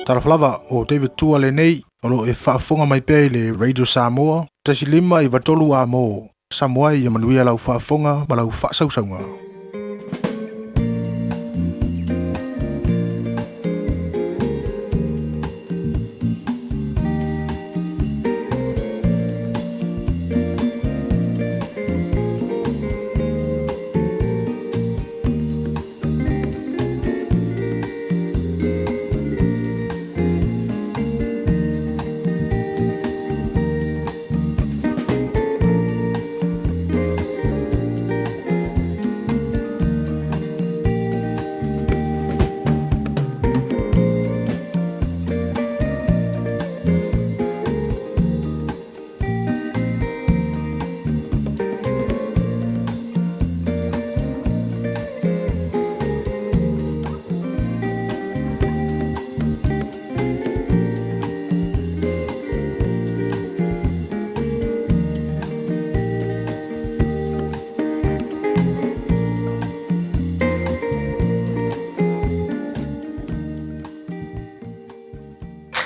Taraflava o David Tua le nei, o lo e whaafonga mai pei le Radio Samoa, tasi lima i watolu a mo, Samoa i amanuia lau whaafonga ma lau whaasausaunga.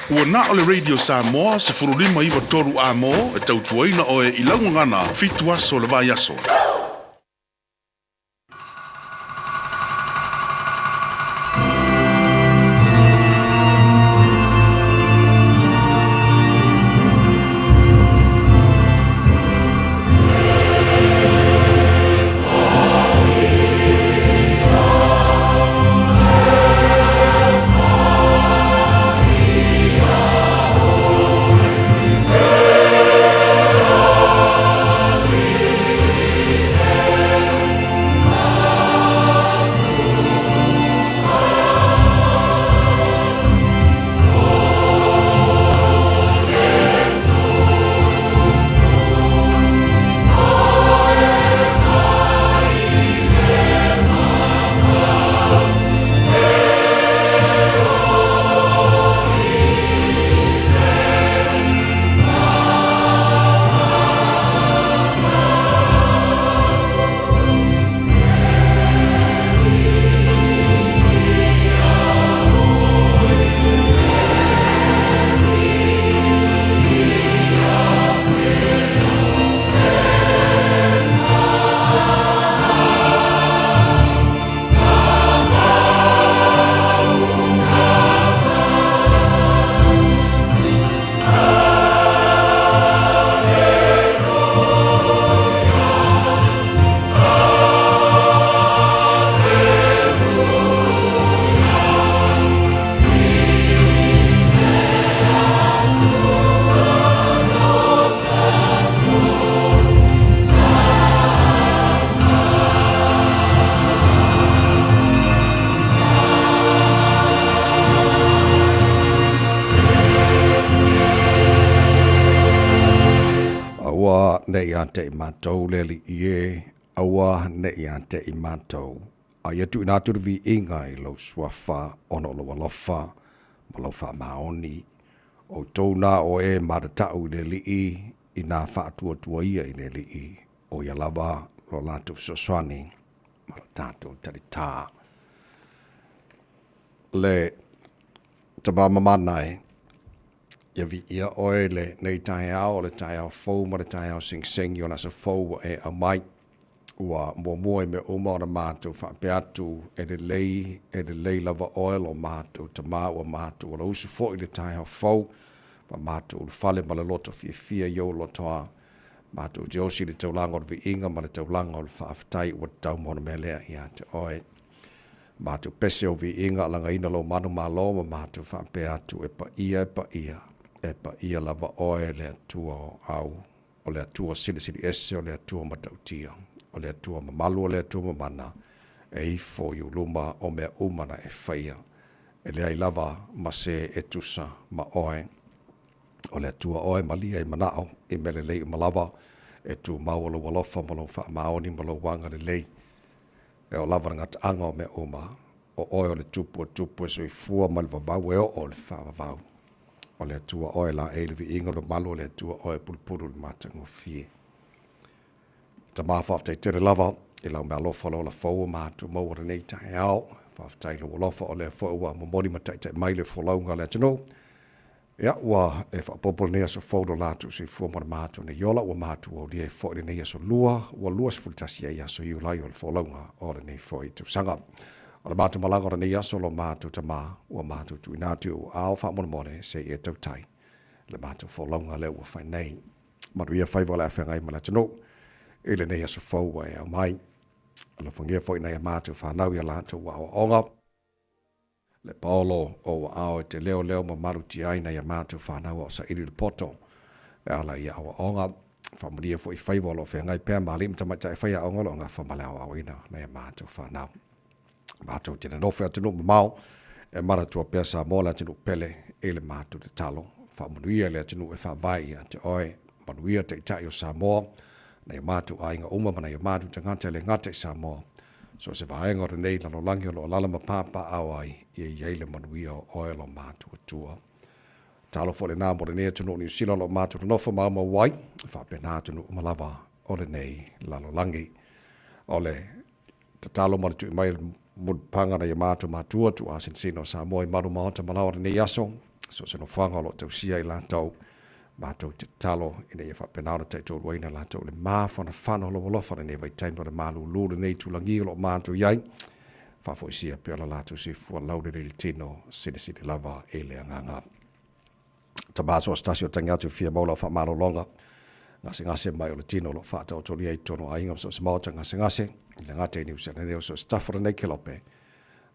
Ua na o le Radio Samoa se furulima iwa toru a mo e tautuaina o e ilaungangana fitu aso le vai aso. Nei ante I mātou le li ie, awa nei ante I mātou. A ia tu nātur vi inga I lau suafa, ono lo walofa, ma lau wha maoni. O tōna o e maratau le li I nā whaatua tua ia I le li I. O ia lava lo lātou soswani, ma la tātou taritā. Le tamamamanai, ia vi ia oe le nei Taeao, le Taeao fau ma le Taeao sing-sing, i ona sa fau e a mai, ua mua me uma o na mātou whapeatu e le lei lava oe lo mātou ta mā ua mātou, ua usu fo I le Taeao fau, ma mātou le fale ma le loto fia iau lotoa, mātou josi le taulanga o le vi inga ma le taulanga o le whaafitai ua tau mona me lea I a te oe. Mātou pese o vi inga langa ina lo manu malo ma mātou whapeatu e pa ia lava oe le atua o au, o le atua sili ese, o le atua matautia, o le atua mamalu, o le atua mamana, e ifo I uluma o mea umana e whaia, e le ai lava ma se e tusa ma oe, o le atua oe malia I manao, I mele lei malava, e tu maualo walofa, malo wha maoni, malo wanga le lei, e o lava ngata anga o mea uma, o oe o le tupu e so I fua ma le vavau, e o le wha o le atua oe la e le vi inga le malo le atua oe pulpulu le matango fie. Ta mawhaf te tere lava, I lau mea lofa lo la fau mātu maua nei Taeao, whaftai lo lofa o le fo ua momori matai mai le folaunga le tino. Ia ua e whapopol nea so faudo latu si fua mara mātu ne yola ua mātu o lia e fo le nea so ua lua se fultasi ia so iu lai o le folaunga o le nei fo i tu sanga. O le mātu malanga o le nea so lo mātu ta mā ua mātu tu inatu o ao wha mone se e tau tai. Le mātu folaunga le ua whai nei. Maru ia whai wala e whengai mana tino. E le nea so fau e au mai. Ala whangia fo i nei a mātu whanau ia lātu ua o onga. Le paolo o ao te leo ma maru ti aina ia mātu whanau o sa iri le poto. E ala ia o onga. Whamuria fo i whaiwalo whengai pēr mali mta mai tai whaia ongolo ngā whamaleo au ina nei a mātu whanau. Mātu tēne nofe atu no mamau. E mara tua pēr sa mola tinu pele e le mātu te talo. Whamuria le tinu e whawai te oe. Manuia te itai o Samoa. Nei mātu ainga uma mana i mātu te ngate le ngate Samoa. So se vaenga o nei lano langi o lo lalama pāpa au ai i eile manuia o oelo mātu atua. Talo fo le nā mo le nea tunu ni usila lo mātu nofa maama wai. Whapena tunu umalava o le nei lano langi. O le tatalo mana tu i mai pangana i mātu mātua tu a sensino Samoa i maru maota malawa le nei aso. So se no whanga lo tausia i lātau. Mātou te talo ina ia whapenaura te tō ruaina lātou le māwhana whana lo walofa ne vai taimpa le Malu lūre nei tūlangi o lo mātou iai. Whafo isia pe ala lātou si fua laure le tino sidi lava e le anganga. Ta māso astasio tangi atu fia maula wha mālo longa. Ngase mai o le tino lo whātau tōri ei tono ainga so se mauta ngase. Le ngate ni usia nene o so staffora nei kelope.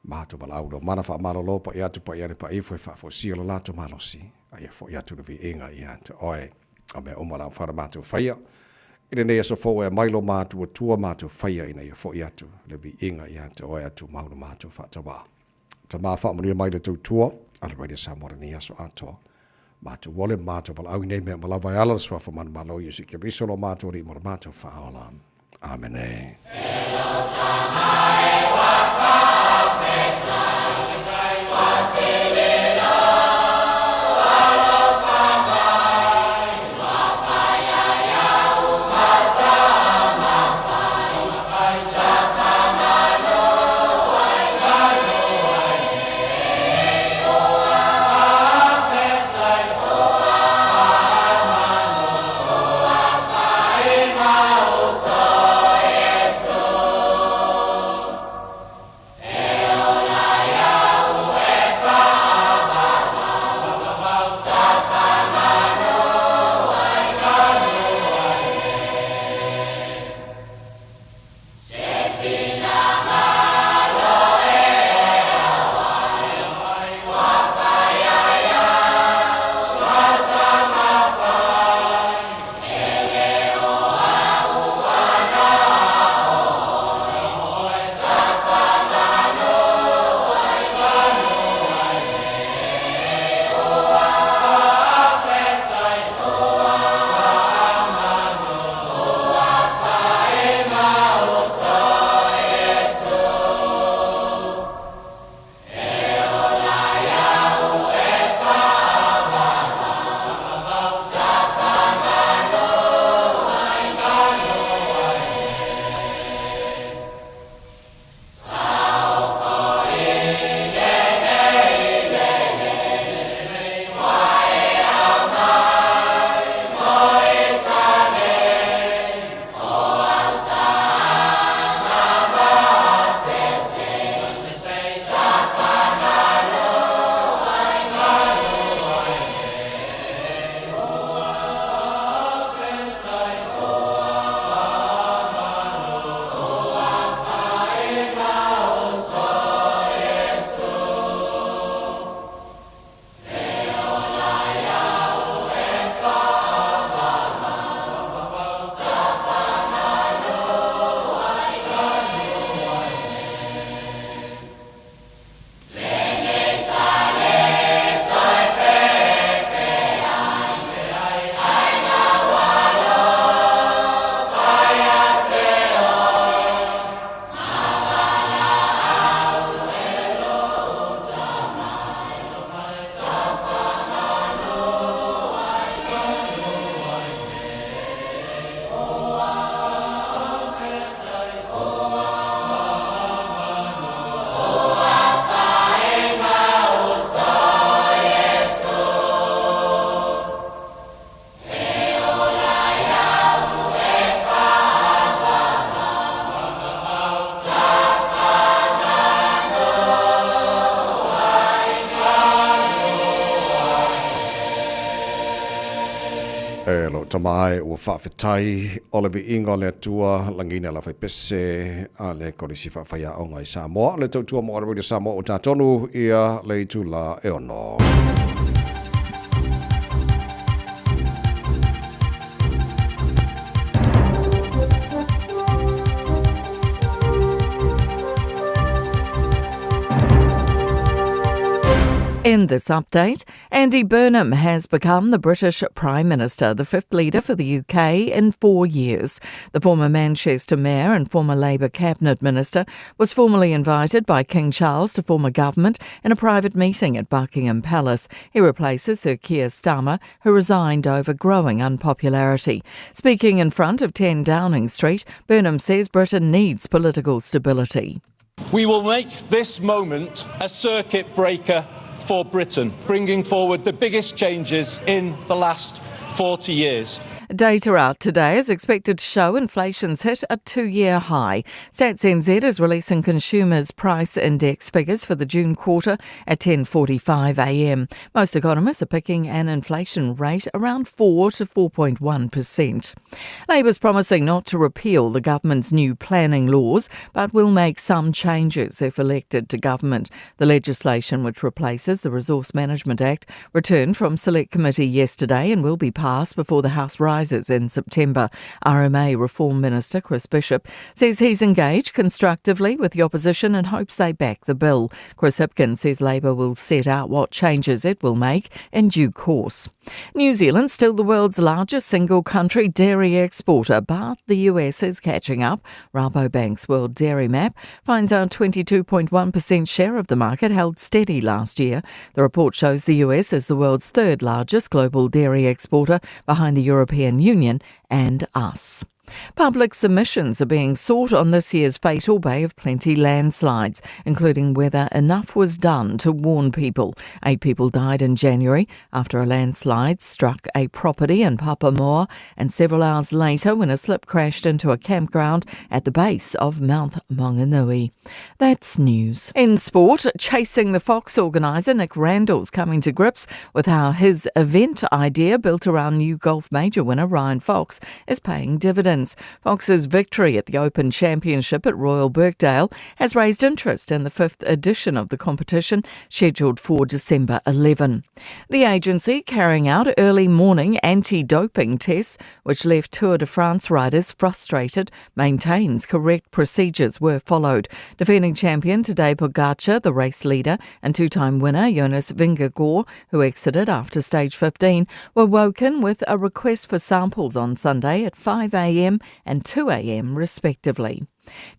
Mātou balaudo mana wha mālo lopa i atu pa i ane pa ifo e whafo sia lo lātou malosi. Ia fo ia tu vi inga ia te oe a me umara whara mātou whaia. Ine nei aso fo e mailo mātou a tua mātou whaia ina ia fo ia tu le vi inga ia te oe atu mauna mātou whatawa. Ta mā whaamaria mai le tau tua, ala raida Samoa ni aso atoa. Mātou wale mātou pala au nei mea malawai ala swafa man malo i usi kia bisolo mātou ri mora mātou whaola. Amen e. Yeah. lo tamai ua whawhetai o le ingo le tua langina la whaipese a le korisi whawhaia o ngai Samoa. Le tautua mo ara radio Samoa o tātonu ia le tula e ono. In this update, Andy Burnham has become the British Prime Minister, the fifth leader for the UK in 4 years. The former Manchester Mayor and former Labour Cabinet Minister was formally invited by King Charles to form a government in a private meeting at Buckingham Palace. He replaces Sir Keir Starmer, who resigned over growing unpopularity. Speaking in front of 10 Downing Street, Burnham says Britain needs political stability. We will make this moment a circuit breaker for Britain, bringing forward the biggest changes in the last 40 years. Data out today is expected to show inflation's hit a 2-year high. Stats NZ is releasing consumers' price index figures for the June quarter at 10:45 a.m. Most economists are picking an inflation rate around 4 to 4.1%. Labour's promising not to repeal the government's new planning laws, but will make some changes if elected to government. The legislation, which replaces the Resource Management Act, returned from Select Committee yesterday and will be passed before the House rises in September. RMA Reform Minister Chris Bishop says he's engaged constructively with the opposition and hopes they back the bill. Chris Hipkins says Labour will set out what changes it will make in due course. New Zealand's still the world's largest single country dairy exporter, but the US is catching up. Rabobank's World Dairy Map finds our 22.1% share of the market held steady last year. The report shows the US is the world's third largest global dairy exporter, behind the European Union and us. Public submissions are being sought on this year's fatal Bay of Plenty landslides, including whether enough was done to warn people. 8 people died in January after a landslide struck a property in Papamoa, and several hours later when a slip crashed into a campground at the base of Mount Maunganui. That's news. In sport, Chasing the Fox organiser Nick Randall's coming to grips with how his event idea, built around new golf major winner Ryan Fox, is paying dividends. Fox's victory at the Open Championship at Royal Birkdale has raised interest in the 5th edition of the competition, scheduled for December 11. The agency carrying out early morning anti-doping tests, which left Tour de France riders frustrated, maintains correct procedures were followed. Defending champion Tadej Pogacar, the race leader, and 2-time winner Jonas Vingegaard, who exited after stage 15, were woken with a request for samples on Sunday at 5 a.m. and 2 a.m. respectively.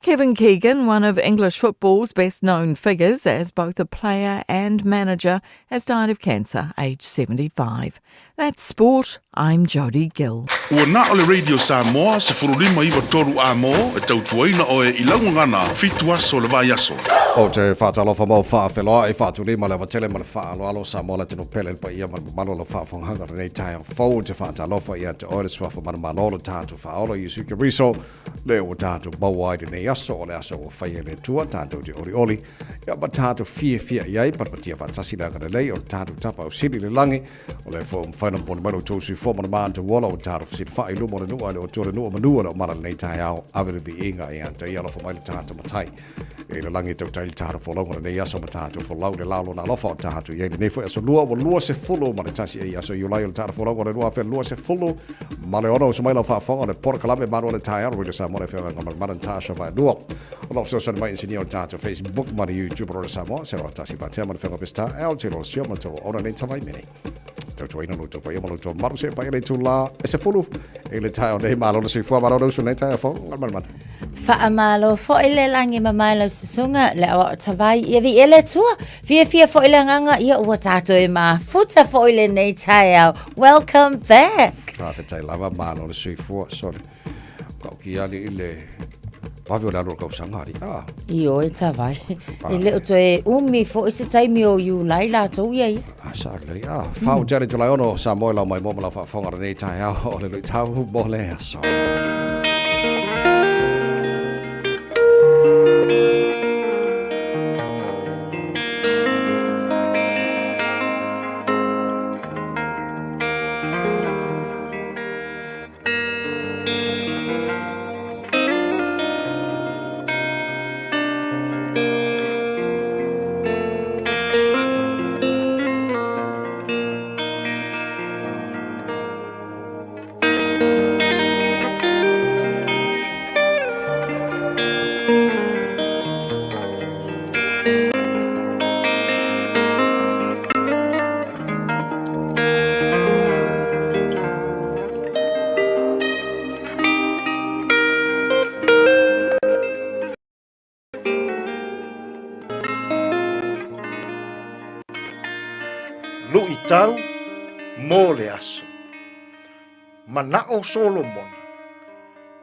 Kevin Keegan, one of English football's best-known figures as both a player and manager, has died of cancer, aged 75. That's sport. I'm Jodie Gill. Ua na ole Radio Samoa se furulima iwa toru a mo e tautuaina o e ilaungangana fitua so le vai aso. O te whaatalofa mau whaawheloa e whaatulima le watele ma le whaaloalo Samoa le tino pele pa ia malo le whaafonganga nei Taeao fau te whaatalofa ia te oeres whafa mana malolo tātu whaolo i suke riso le o tātu bauaide nei aso o le aso o whaia le tua tātu te oli ia ma tātu fia iai patpatia whaatasi nanga le lei o tātu tapa o siri le langi o le whaina mponi maro tōsu fōmana maa te wala o tātu siri whai lumo le nua le o tōre nua manua le o mara nei Taeao awere vi inga e anta ia lofa mai le tātu matai e le langi tau tai tātu wholonga nei aso ma tātu wholau le laulo na lofa o tātu iei nei fo aso lua se fulu ma le tasi e aso i ulai o le tātu wholonga le lua fe lua se fulu ma le ono sumaila whaafonga le pora kalame maro le Taeao rui le Samoa le whenga ngama marantasha vai lua o lo so mai insinia o tātu Facebook ma le YouTube ro le Samoa se ro tasi pa te ma le whenga pesta el te ro sio ma tō ona nei tamai mene tau tō ina luto pa ia ma luto maru se pa ia le tula e se fulu e le Taeao nei malo le sifua maro le usu nei Taeao fo ngalman Whaamalo fo ile langi mamailo susunga le awa tawai ia vi ele tua fia fo ile nganga ia ua tato e ma futa fo ile nei Taeao. Welcome back. Whawhetai lava malo le sifua sorry kau ki ali ile Pavio la roka usangari Io e tawai e leo to e umi fo ise taimi o yu lai la tau ia ia sarle fau jare to la ono Samoa la mai mo la fa fonga nei Taeao o le tau mo le aso Lui tau mo le aso. Manao Solomon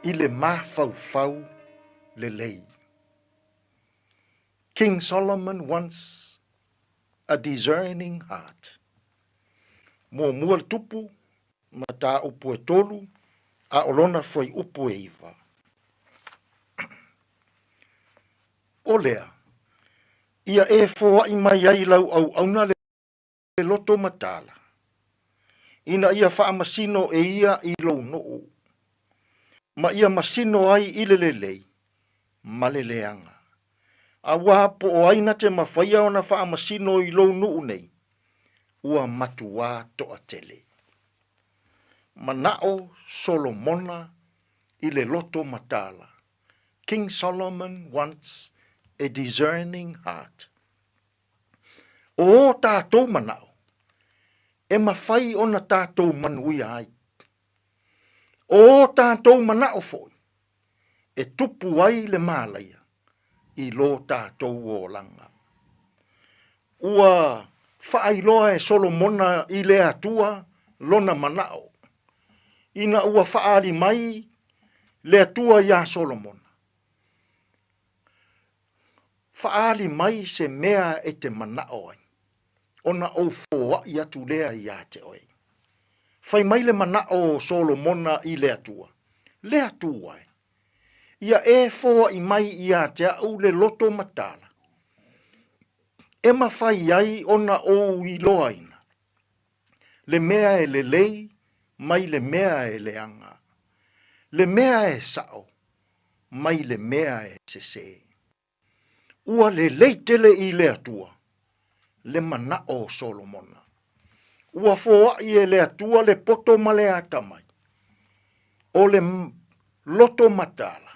i le mafau le lei. King Solomon wants a discerning heart. Mo mua le tupu, ma tā upu e tolu, a olona foi upu e iwa. O lea, ia e fōa i mai ai lau au auna le loto matala. Ina ia wha masino e ia i lau noo. Ma ia masino ai i le lei, ma le leanga. A wapo o aina te mawhaia ona wha masino i lau noo nei, ua matua toa tele. Manao Solomona i le loto matala. King Solomon wants a discerning heart. O tātou manao, e mawhai ona tātou manui ai. O tātou manao foi, e tupu ai le mālaia, i lo tātou o langa. Ua whaailoa e Solomona i le atua, lona manao. Ina ua whaari mai, le atua ia Solomona. Whaari mai se mea e te manao ai. Ona o fōa i atu lea i ate oi. Whai mai le manao Solomona i le atua. Le atua ai. Ia e fōa i mai i ate au le loto matala. E mawhai ai ona o i loaina. Le mea e le lei, mai le mea e le anga. Le mea e sao, mai le mea e se se. Ua le leitele i le atua, le manao Solomona. Ua fōa i e le atua le poto ma le atamai. O le loto matala.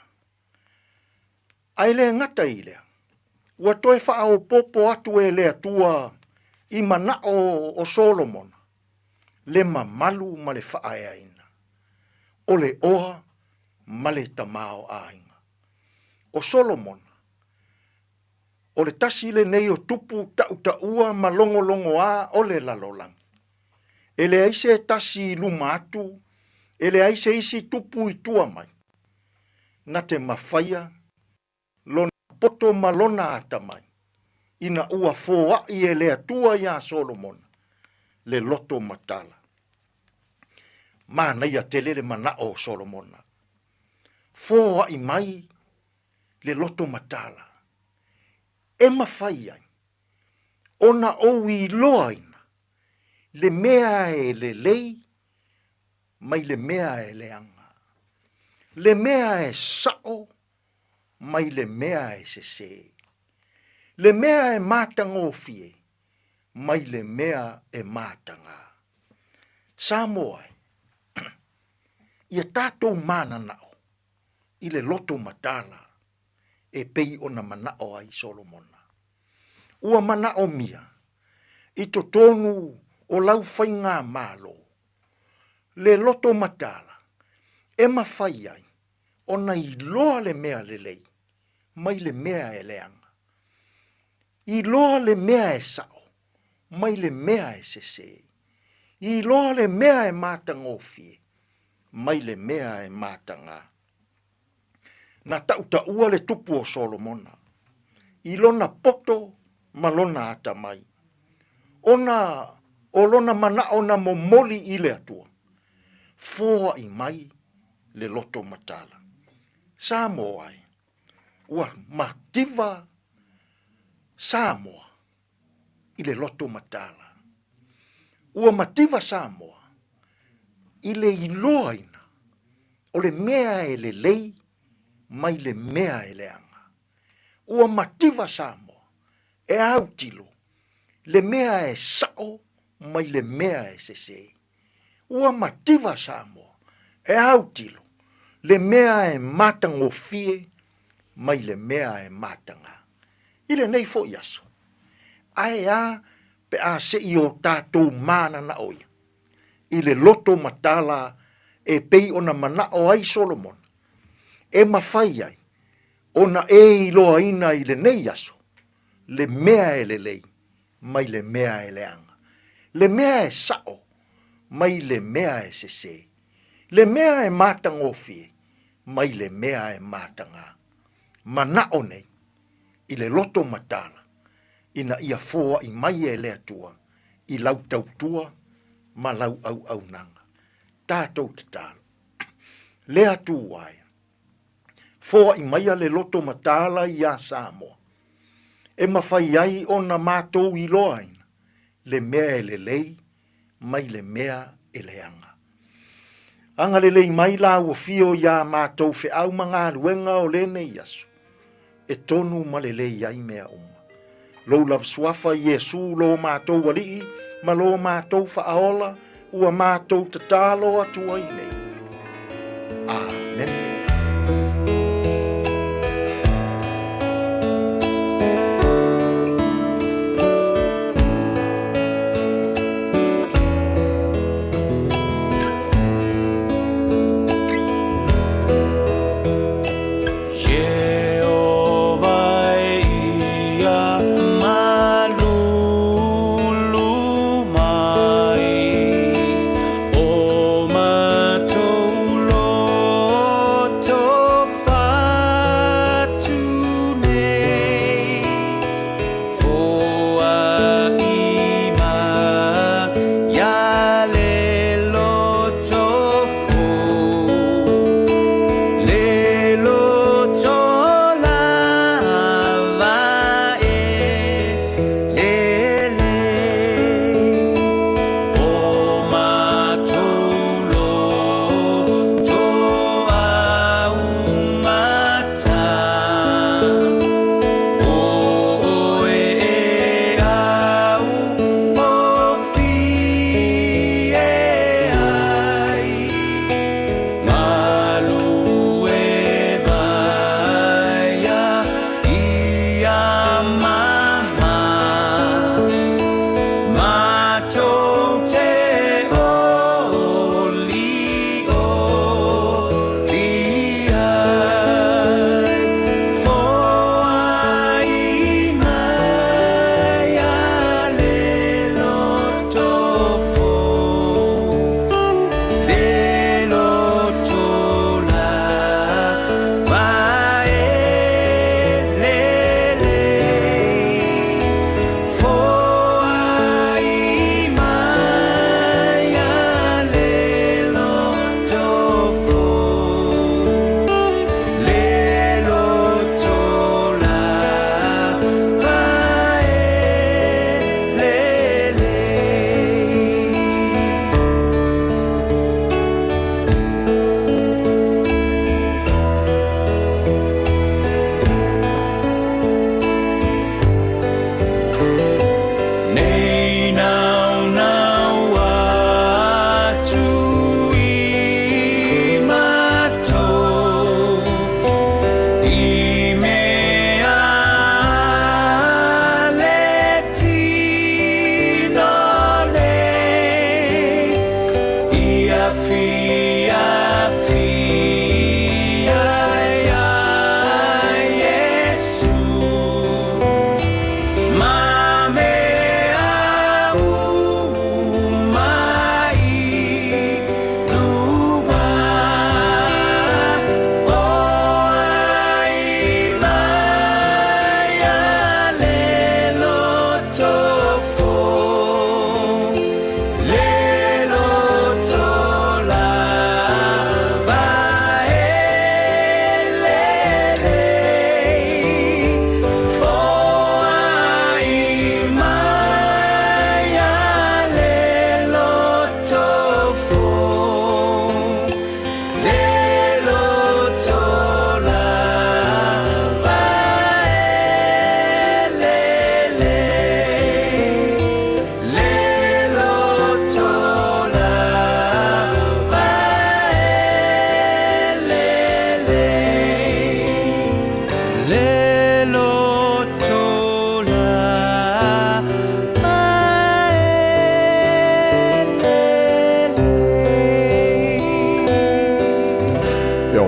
Ai le ngata i lea. Ua toi wha o popo atu e le atua i manao o Solomona. Le Malu ma le whaaeaina. O le oa ma le tamao ainga. O Solomona. O le tasi le nei o tupu tau ua ma longo a o le lalolang. E le aise tasi luma atu, e le aise isi tupu i tua mai. Na te mawhaia, lona poto malona ata mai. Ina ua fōa i e le atua ia Solomon, le loto matala. Mana ia tele le manao Solomona. Fōa i mai le loto matala. E mawhai ai, ona o i loaina, le mea e le lei, mai le mea e le anga. Le mea e sao, mai le mea e se se. Le mea e matanga o fie, mai le mea e matanga. Samoa, ia tātou mana nao, i le loto matala, e pei ona manao ai Solomona. Ua manao mia, i to tonu o lau whainga malo. Le loto matala, e mawhai ai, ona i loa le mea le lei, mai le mea e leanga. I loa le mea e sao, mai le mea e sese. I loa le mea e matanga o fie, mai le mea e matanga. Na tauta ua le tupu o Solomona. I lona poto ma lona ata mai. Ona o lona mana ona momoli i le atua. Fōa i mai le loto matala. Samoa ai. Ua mativa Samoa i le loto matala. Ua mativa Samoa i le iloaina o le mea e le lei mai le mea e le anga. Ua mativa Samoa e autilo le mea e sao mai le mea e sese. Ua mativa Samoa e autilo le mea e matanga o fie mai le mea e matanga. Ile nei fo yaso. Ai a pe a se i o tātou mana na oia. Ile loto matala e pei ona mana o ai Solomon. E mawhai ai. Ona e iloa ina i le nei yaso. Le mea e le lei. Mai le mea e le anga. Le mea e sao, mai le mea e sese. Le mea e matangofie, mai le mea e matanga. Mana o nei, i le loto matala, ina ia foa i mai e lea tua, i lau tautua, ma lau au nanga. Tātou te tālu. Lea tu waia. Foa i mai a le loto matala i a Samoa. E mawhai ai o na mātou i loaina. Le mea e le lei, mai le mea e le anga. Anga le lei mai la ua fio ia mātou fe au mga luenga o le nei asu. E tonu ma le lei ai mea uma. Lou lav suafa Yesu lo mātou walii, ma lo mātou whaaola, ua mātou tatalo atua i nei. Amen.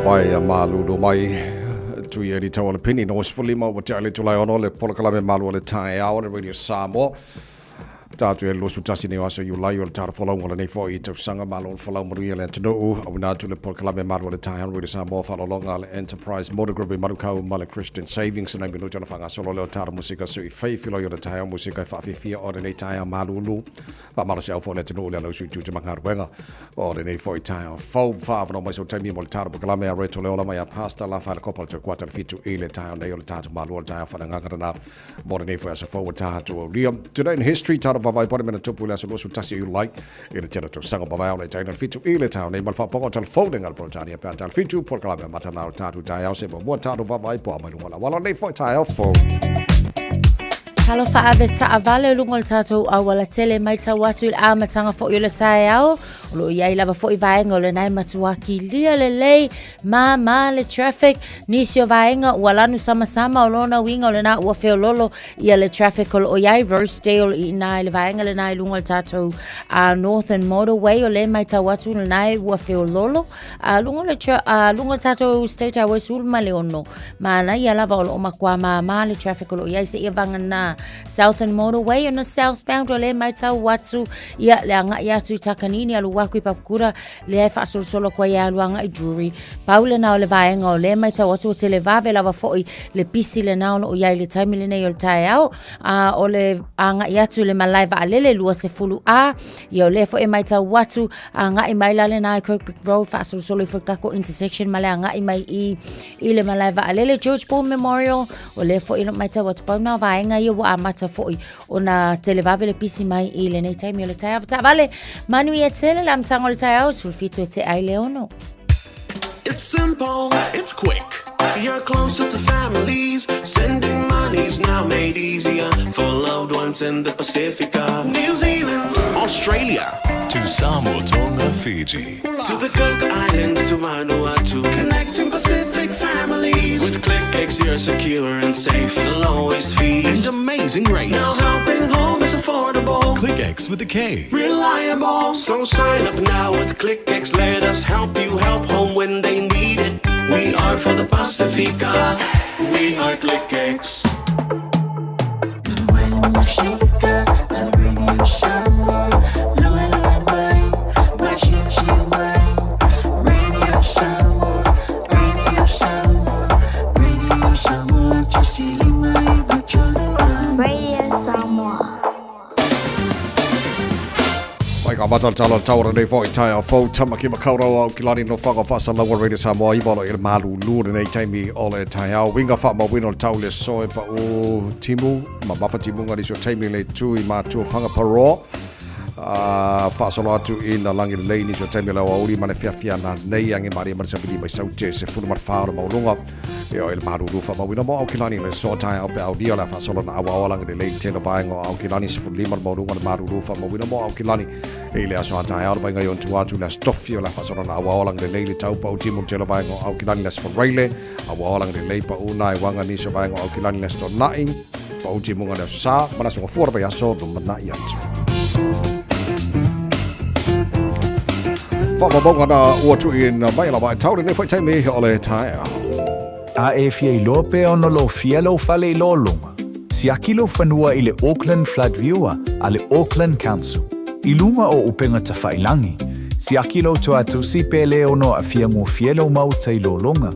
vai a Malu do mai tu ia ri tau pini no was fully mo wata le tulai ono le polakala me Malu le Taeao le Radio Samoa tātu e losu tasi nei aso Iulai o le tāra whalau ngala nei fo I tau sanga malo o whalau maruia le atu noo au nātu le Porkalame maru le Taeao le Samoa whalolonga le Enterprise Motor Group I marukau ma le Christian Savings na minu jana whanga solo leo tāra musika so I whaifilo o le Taeao musika I whawhifia o le nei Taeao Malu wa maro se au fo le atu noo le lau sui tuja mangaruenga o le nei fo I Taeao fau whaavano mai so taimi mo le tāra Porkalame a reto leo la mai a pasta la whaile kopala te kuata le fitu I le Taeao nei o le tātu malu o le Taeao whanangangara na mo le nei fo asa fau o tātu o ria. Today in history, tāra bawai pare mena tupu le asa losu tasi Iulai I le tera tau sanga bawai o le taina fitu I le Taeao nei malwhaponga telefoning al Poltania pia tal fitu Porkalame matana o tātu Taeao se mo mua tātu bawai po amai lunga la wala nei fo Taeao fo. Talo whaave taavale lunga le tātou awala tele mai tau atu I le āmatanga fo I le Taeao. Lo iai lava fo I vaenga o le nai matua ki lia le lei ma le traffic. Nisi o vaenga walanu sama o lona winga o le na ua feo lolo ia le traffic o iai Rosedale I nai le vaenga le nai lunga le tātou Northern Motorway o le mai tau atu le nai ua feo lolo. Lunga le tātou State Highway sulma le ono. Ma na ia lava o lo makua ma le traffic o iai se ia vanga na Southern Motorway on the southbound o le mai tau watu ia le anga ia tu takanini alu waku I papukura le ai whaasolo solo kwa ia aluanga I Drury. Paule na o le vaenga o le mai tau watu o te le vave lava foi le pisi le naono o iai le taimi le nei o le Taeao o le anga ia tu le malai va alele lua se fulu ia o le foi mai tau watu anga I mai lale na Kirkbrooke Road whaasolo solo I Fulkako intersection male anga I mai I le malai va alele George Bull Memorial o le foi mai tau watu pau na vaenga ia a mata foi ona televave le pisi mai I le nei taimi o le Taeao vale manu ia tele lam tango le Taeao sulfito te ai leono. It's simple, it's quick. You're closer to families. Sending money's now made easier for loved ones in the Pacifica. New Zealand, Australia, to Samoa, Tonga, Fiji, to the Cook Islands, to Vanuatu. Connecting Pacific families. With ClickX, you're secure and safe. The lowest fees and amazing rates. Now helping home is affordable. ClickX with a K. Reliable. So sign up now with ClickX. Let us help you help home when they need it. We are for the Pacifica. We are ClickX. Matal tala taura nei fo I Taeao fo tamaki makaurau au kilani no whaka whasa lawa Radio Samoa I walo I le Malu lure nei taimi o le Taeao winga wha ma wino le tau le soe pa o timu ma mafa timu ngari so taimi le tui ma tua whanga paro whaasolo atu I na langi le leini so taimi lau auri ma le whiawhia na nei ange mari ma le sabili mai saute se funu mat whaara maulunga e o I le Malu lure wha ma wino mo au kilani le so Taeao pe au dia la whaasolo na awa awa langi le leini tena vaenga au kilani se funu lima maulunga le Malu lure wha ma wino mo au kilani e le aso Taeao le vainga yon tuatu le stofio la whaasolo na awa awa langi le leini tau pa au timu tela vaenga au kilani le sforeile awa awa langi le lei pa una e wanga niso vaenga au kilani le sto nai pa au timu ngale sa mana so fuara pa yaso do mana I atu Whamabonga na ua tui in mai la vai taure nei whai taimi o le Taeao. A e fia I lope ono lo fia lo fale I lo lunga. Si aki lo whanua I le Auckland Flood Viewer a le Auckland Council. I lunga o upenga ta whailangi. Si aki lo toa tusi pele ono a fia ngu fia lo mauta I lo lunga.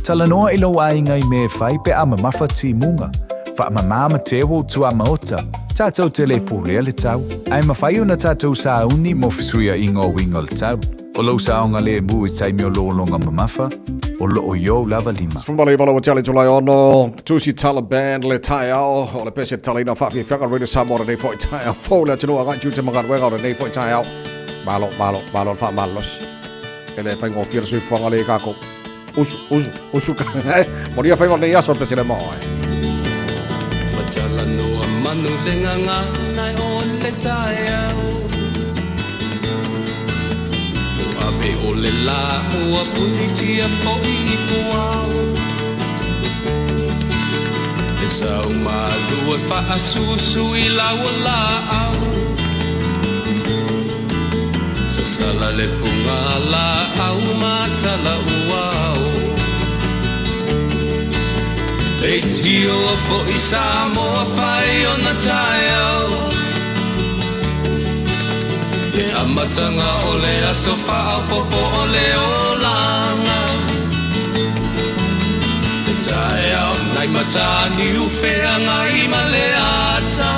Talanoa I lo ainga I me whai pe ama mafa ti munga. Wha ama mama tewo tu ama ota. Tātou te le pōlea le tau. Ai mawhai o na tātou sa uni mo fisuia I ngō winga le tau. O lo saonga le mu I taimi o lo longa mamafa. O lo o yo lava lima. Fumale wala o tele tulai ono. Tusi Taliban le Taeao. O le pese talina whawhi whianga Radio Samoa nei fo I Taeao. Fo le atinua ngai tūte mangaruenga o nei fo I Taeao. Malo wha malos. E le whaingo whira sui whanga le kako. Usu ka. Moria whaingo nei aso pese le moa. Matala noa manu lenga ngā nai o le Taeao. Abe o le la ua punitia po I puao. E sau Malu e whaasusu I laua la au. Sa sala le punga la au matala uao. E tio fo I Samoa whai o na Taeao. amatanga o le aso whaapopo o le olanga Te Taeao nai matani uwhenga I ma le ata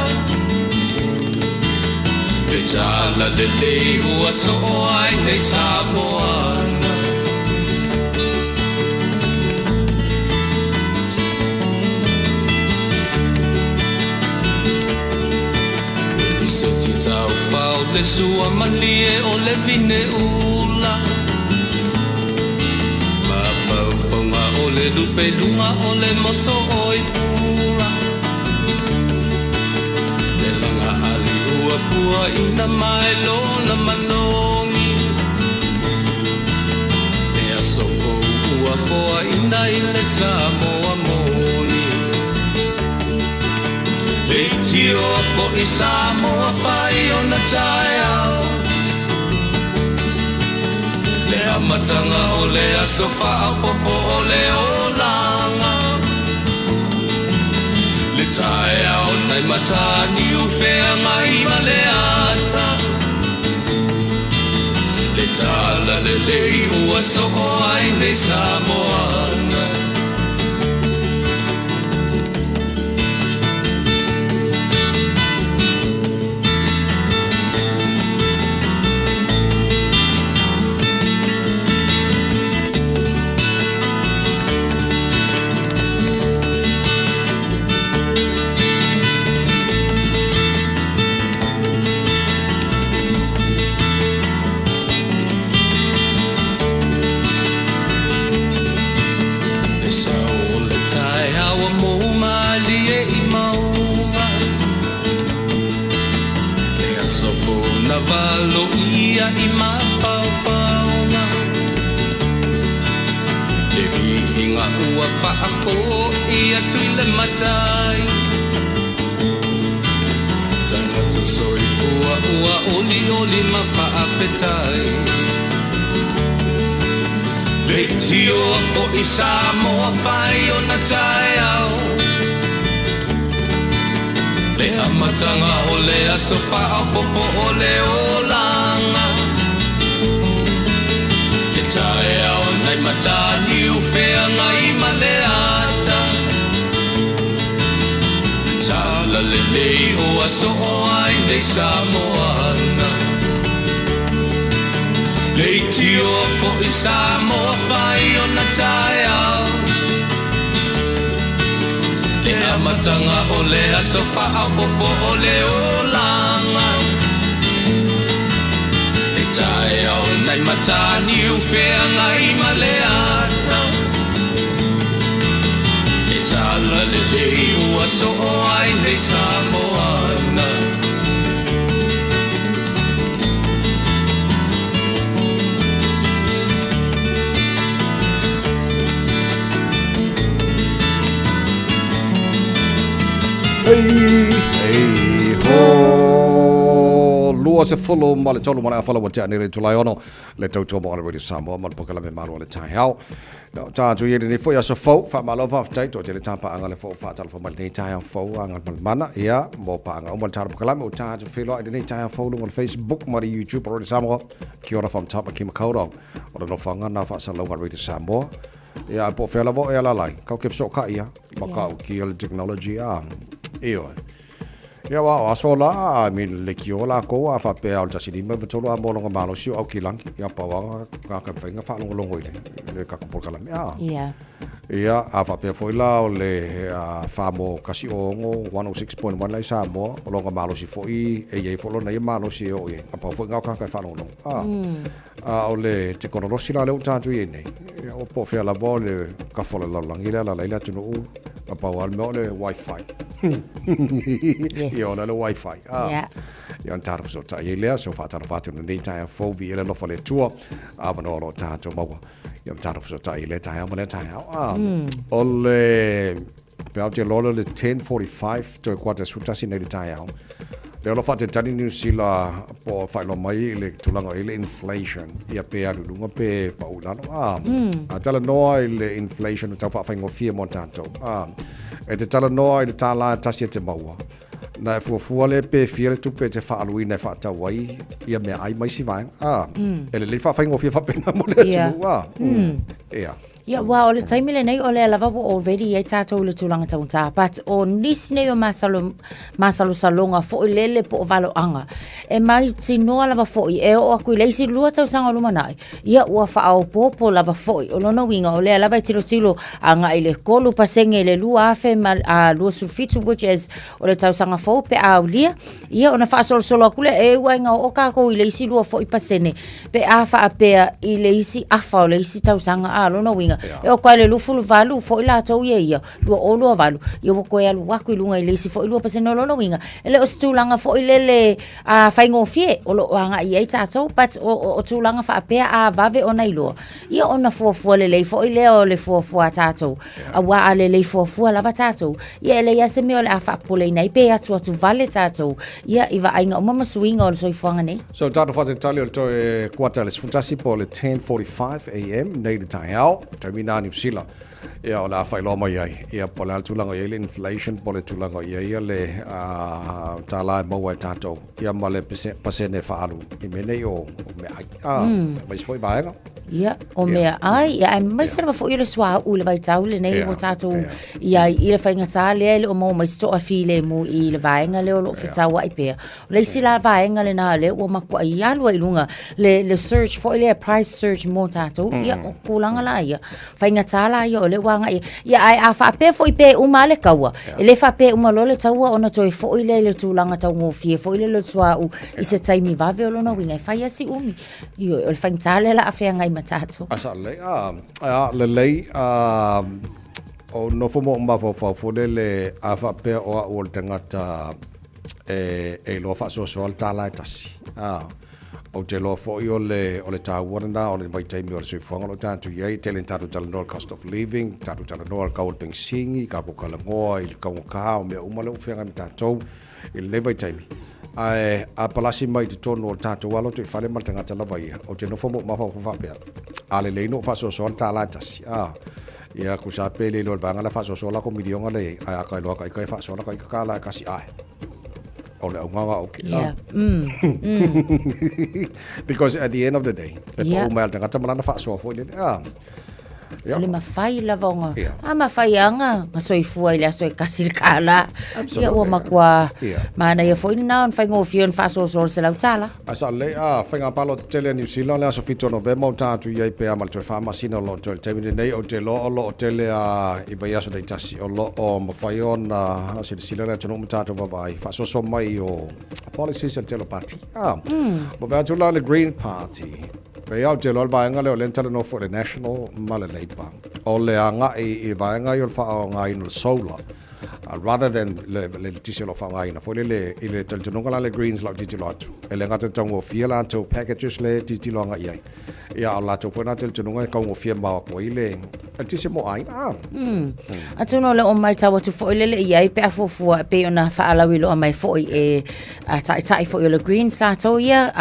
Te tala le lei ua so ai nei Samoana Le sua malie o le vine ula Mapau whaunga o le lupe lunga o le moso o I pula Le langa ali ua pua ina mai lona malongi Le aso o ua foa ina I le Samoa moni Le tio fo I Samoa whai o na Taeao Le amatanga o le aso whaapopo o le olanga Le Taeao nai matani uwhenga I ma le ata Le tala le lei ua soko ai nei Samoana Valo ia I mapaupauna Le vihinga ua whaako ia tui le matai Tangata soifua ua oli oli ma whaapetai Le tio po I Samoa whai o na Taeao Le amatanga o le aso whaapopo o le olanga Le Taeao nai matani uwhenga I ma le ata Le tala le lei o aso o ai nei Samoana Le tio po I Samoa whai o na Taeao Le amatanga o le aso whaapopo o le olanga Le Taeao nai matani uwhenga I ma le ata Le tala le lei ua so o ai nei Samoana Hey ho lua se fulu ma le tolu mana fala wa te ni tulai ono le tautua mo le Samoa ma pokala me maru le Taeao ta tu ye ni fo ya so fo fa malo fa tai to le tapa anga le fo fa tal fo ma le Taeao fo anga mana ia mo pa anga mo tar pokala me ta tu filo le Taeao fo no Facebook ma YouTube ro Samoa ki ora fam tapa ki makaudo ora no fanga na fa sa lo ma le Samoa ia po fela vo ia la lai ka ke so ka ia ma ka ki le technology Io. Ia wa aso la mi le kio la ko a fa pe al tasidi me tolo a molonga malo si au kilang ia pa wa ka fenga fa longo longo ile ka por kala Ia. Ia a fa pe foi la o le fa mo kasi ongo 106.1 lai sa mo longa malo si foi e fo lo na malo si o e pa foi nga ka fa longo o le te kono si la le uta tu ine o po fe la vole ka fo la langila la la tu no pa wa le wifi Yes. Io na le wifi. Yeah. Io antaro so ta ile so fa taro fatu nei ta fo vi ile lo fole tua no lo ta to mo. Io antaro so ta ile ta mo le ta ole pe au lo le 10:45 to quarter su ta si nei ta le lo fate tani ni sila po fa lo mai le tulanga ile inflation ia pe alu lunga pe pa ulano a tala no ile inflation ta fa ngo fie montanto e te tala no ile tala tasia te maua na fuafua le pe fia le tupe te whaaluina e whaatawai ia mea ai mai si vaenga. Ele le whaafaigo fia whapena mo le atunua. Ea. Ia wa o le taimi le nei o le lava po already e tātou le tūlanga taunta, but o nisi nei o masalo salonga fo i lele po o valo anga. E mai tinoa lava fo i e o aku i leisi lua tau sanga luma nai. Ia ua wha au popo lava fo i o lono winga o le lava i tilo anga i le kolu pasenge le lua afe a lua sulfitu which is o le tau sanga fo pe a ulia. Ia ona wha solo akule e wainga o kako i leisi lua fo i pasene pe a wha apea i leisi afa o leisi tau sanga a lono winga. E o koe le lufulu valu fo i la tau ia lua o lua valu ia o koe alu waku i lunga i leisi fo i lua pasene o lono winga ele o stulanga fo i lele a whaingo fie o lo anga i ei tātou but o tūlanga wha apea a vave o nei loa ia ona fuafua le lei fo i leo le fuafua tātou a wa a le lei fuafua lava tātou ia ele ia se meo le a whaapole nei pe atu vale tātou ia i wa ainga o mama suinga o le soifuanga nei So tātou whate tali o le toe kuata le sfuntasi po le 10:45 a.m. nei le Taeao termina New Zealand. Ia o la whailo mai ai. Ia po le tulanga ia le inflation po le tulanga ia le tala e maua e tātou. Ia ma le pasene whaalu. I menei o me ai. Mai sifoi vaenga. Ia, o mea ai. Ia, mai sara fo i le swa u le vai tau le nei o tātou. Ia, i le whainga tā lea le o mau mai stoa file mu i le vaenga le o lo whitaua i pēr. Le isi la vaenga le nā le o makua i alua i lunga. Le search fo i le price search mo tātou. Ia, o kūlanga la ia. Whainga tā la ia o le wanga ia. Ia, ai a whaapea fo i pē uma le kaua. E le whaapea uma lo le taua ona toi fo i le tūlanga tau ngōwhie. Fo i le swa u i se taimi vave o lona winga. Whai asi umi. Ia, o le whainga tā le la a whea ngai matatu. Asa le, le lei, o no fomo mafo le a whapea o le tangata e lo wha so al tala e tasi. O te lo fo i o le tāwana na, o le mai taimi o le soifuanga lo tātu iei, te le tātu tala noa cost of living, tātu tala noa kau le pensingi, ka pokala ngoa, i le kau ngā o mea umale o whianga mi tātou, i le nevai taimi. A palasi mai te tono o tātou walo te whale ma tangata lava ia, o te nofo mo mafa o whapea. A le leino wha so so al tāla tasi. Ia ku sa pele lo vanga la wha so so la ko midionga le, a kai loa kai kai wha so la kai kakala kasi ai. Ole aunganga o ki. Because at the end of the day, the umal tangata malana wha so fo le. Le mawhai lavonga. Mawhai anga. Masoifua ile aso e kasi kala. Ia ua makua. Mana ia fo ina on whai ngōwhio on whaso sol se lau tala. Asa le whainga palo te tele New Zealand le aso fito November o tātu iai pe amal tue whamasina lo tue temine nei o te lo o tele i vai aso dei tasi o lo o mawhai on si sila le tunu tātu vavai. Whaso so mai o policies al telo party. Mawhai tula le Green Party. Pe au te loa vaenga leo lentale no for the national male leipa. O le anga i vaenga i o wha ngā ino solar. Rather than le tisi lo wha ngā ina. Fo le talitununga la le greens lau titi lo atu. E le ngata tango fia la atu packages le titi lo anga iai. Ia o la tau pwena talitununga ka ungo fia mawa po i le tisi mo ai. Atu no le o mai tawa tu fo i le iai pe a fofua pe ona wha alawi lo o mai fo i e tai fo i le greens la tau ia.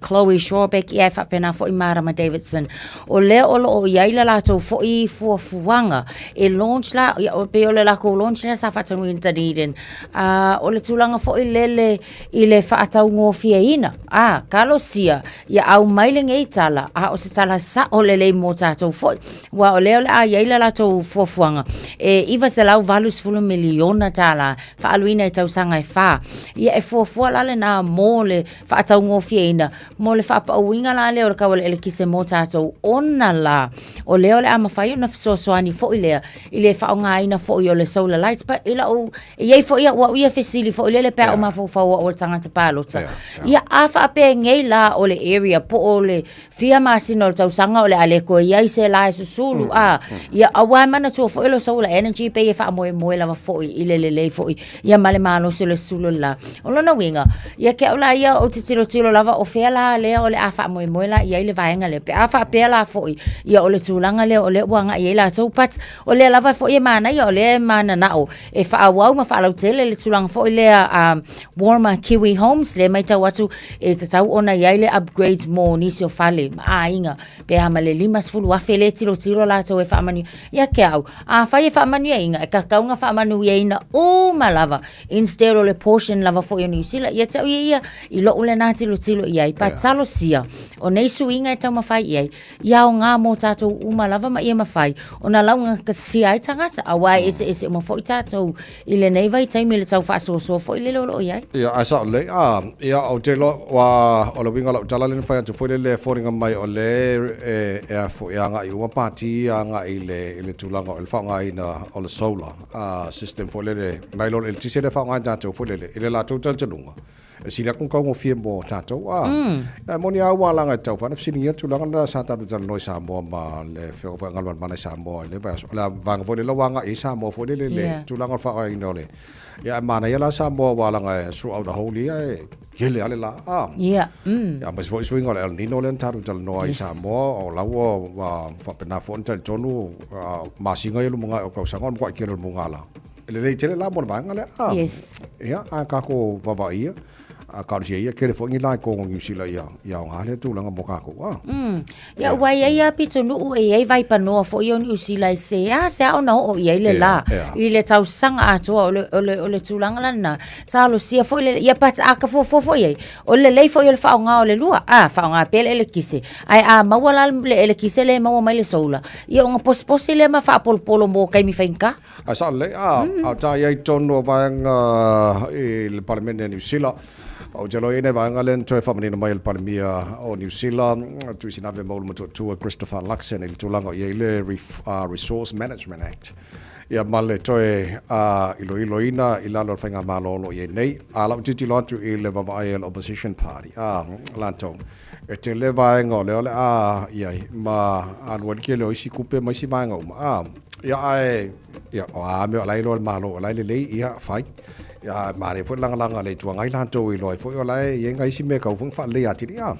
Chloe Shorebeck iai wha pena fo i Marama Davidson. O leo o lo o iai la la tau fo i fuafuanga. E launch la, o pe o le la ko launch la sa whatanu in Dunedin. O le tūlanga fo i lele i le whaatau ngōwhia ina. Kalo sia, ia au mailing e tala. O se tala sa o le mo tātou fo. Wa o leo le a iaila la tau fuafuanga. Iwa se lau valus fulu miliona tala. Whaaluina e tau sanga e wha. Ia e fuafua la le na mō le whaatau ngōwhia ina. Mō le whaapauinga la leo le kawale ele kise mō tātou. Ona la. O leo le a mawhai una fisosoani fo i lea. I le whaonga ina fo i o le solar lights. But ila o, iei fo ia, wa ia fesili fo i le pēr o mawhauwhau o le tangata pālota. Ia a whaapea ngei la o le area po o le fia masino le tausanga o le aleko. Iei se la e susulu. Ia awai mana tua fo i lo solar energy pe ia wha moe lava fo i le fo i. Ia male malo se le sulu la. O lona winga. Ia ke ola ia o te tilo lava o fea la lea o le a wha moe la iei le vaenga le. Pe a whaapea la fo i. Ia o le tūlanga lea o le uanga iei la tau pat. O le lava fo i mana ia o le mana nao. E whaawau ma whaalau tele le tūlanga fo i lea Warma Kiwi Homes le mai tau atu e te tau ona iei le upgrades mo nisi o whale. Inga. Pe ama le 5 afe le tilo la tau e whamanu. Ia ke au. A whai e whamanu e inga. E kakaunga whamanu e ina malava. Instead o le portion lava fo i New Zealand. Ia tau ia i lo ule nā tilo iai. Pa talo sia. O nei suinga e tau mawhai iai. Ia o ngā mō tātou malava ma ia mawhai. O nā launga ka sia ai tangata. A wai ese o mawhoi tātou i le nei vai taimi le tau whaasoa fo i le lolo iai. Ia ai sa le ia o te lo wa o le winga la tala le fai atu fo le foringa mai o le e fo ia nga i uma pati nga i le tulanga o le fa nga ina o le solar system fo le mai lo el tise le fa nga tātou fo le la total telunga. Sila kung kau ngofie mo tātou moni a wala nga tau fa na sini tu lang na sa tātou tal noi Samoa ma le fo fa ngal man Samoa le ba la vang fo le wanga i Samoa fo le tu lang fa nga ina le ya mana ya la Samoa wala nga throughout the whole year yele ale la ya mas fo swing ole al nino len tātou tal noi Samoa o lawo fa pena fo tal tonu ma singa yelu mga o ka sangon ko kilo mga la le tele la mo ba ngale yes ya ka ko baba ia ka sia kere fo ngi lai ko ngi sila ia ngale tu langa moka ko ya wai ia pitonu e vai pano fo yo ni sila se se ona o ia le la i le tau sanga ato ole tu langa lana talo sia fo le ia pat aka fo ia o le lei fo yo fa nga o le lua fa nga pele ele kise ai mawala le ele kise le mawa mai le soula ia nga pos le ma fa polo mo kai mi fainka asa le ta ia tono ba il parlamento ni sila o jalo ene vanga len toi famani mai il palmia o New Zealand tu sinave mo to Christopher Luxon il tulanga ile Resource Management Act ia male toi ilo ina ilalo fanga malo ye nei ala titi lo tu ile va il opposition party lanto e te le vanga le ia ma anwal ke lo isi kupe mai si vanga ia me ala ilo malo ala le ia fai ya mare fo langa le tuanga ila to i loi fo ola ye ngai si me ka fu fa le ati ya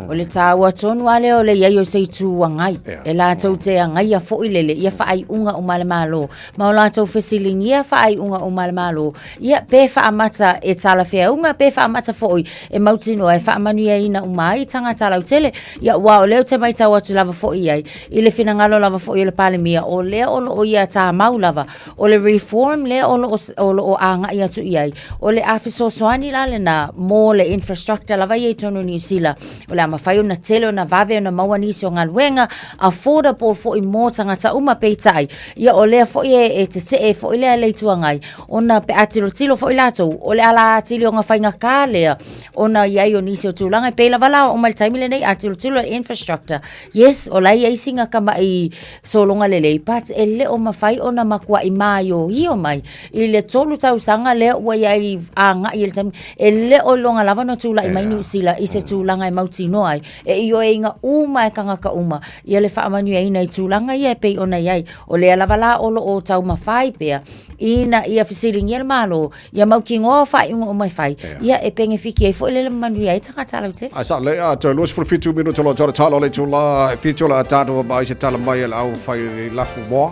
o le tawa tonu ale o le yo sei tuanga e la to te ngai ya fo ile le ia fa ai unga o male malo ma la to fesiling ia fa ai unga o male malo ia pe fa amata e tala fe unga pe fa amata fo e mautino e fa manu ia ina umai tanga tala utele ia wa o le te mai tawa tu lava fo ia i le fina ngalo lava fo ile pale mia o le o ia ta mau lava o le reform le o anga ia iai o le afiso soani la le na mo le infrastructure la vai tono New Zealand o le mafai na tele na vave na mawani so ngalwenga affordable for i mo tangata uma peitai ia o le fo e te se fo ile le tuangai ona pe atilo fo ilato o le ala atilo nga fainga kale ona ia o nisi o tulanga pe la vala o mal taimile nei atilo infrastructure yes o la ia singa kama i solonga le pat ele o mafai ona makua i mayo hio mai ile tolu tau sanga le wa ai anga i le ele o longa lava no tula i mai New Zealand i se tulanga i mauti noai e io e inga uma e kanga ka uma i le wha amanu e ina i tulanga i e pei ona iai o le lava la olo o tau mawhai pea ina i a fisiringi el malo i a mauki ngoa whai unga o mai whai i a e penge fiki e fo ele manu i ai tanga tala ute a sa le a te luas for 5 minuto lo tala tala le tula fitu la tato ba i se tala mai el au whai lafu moa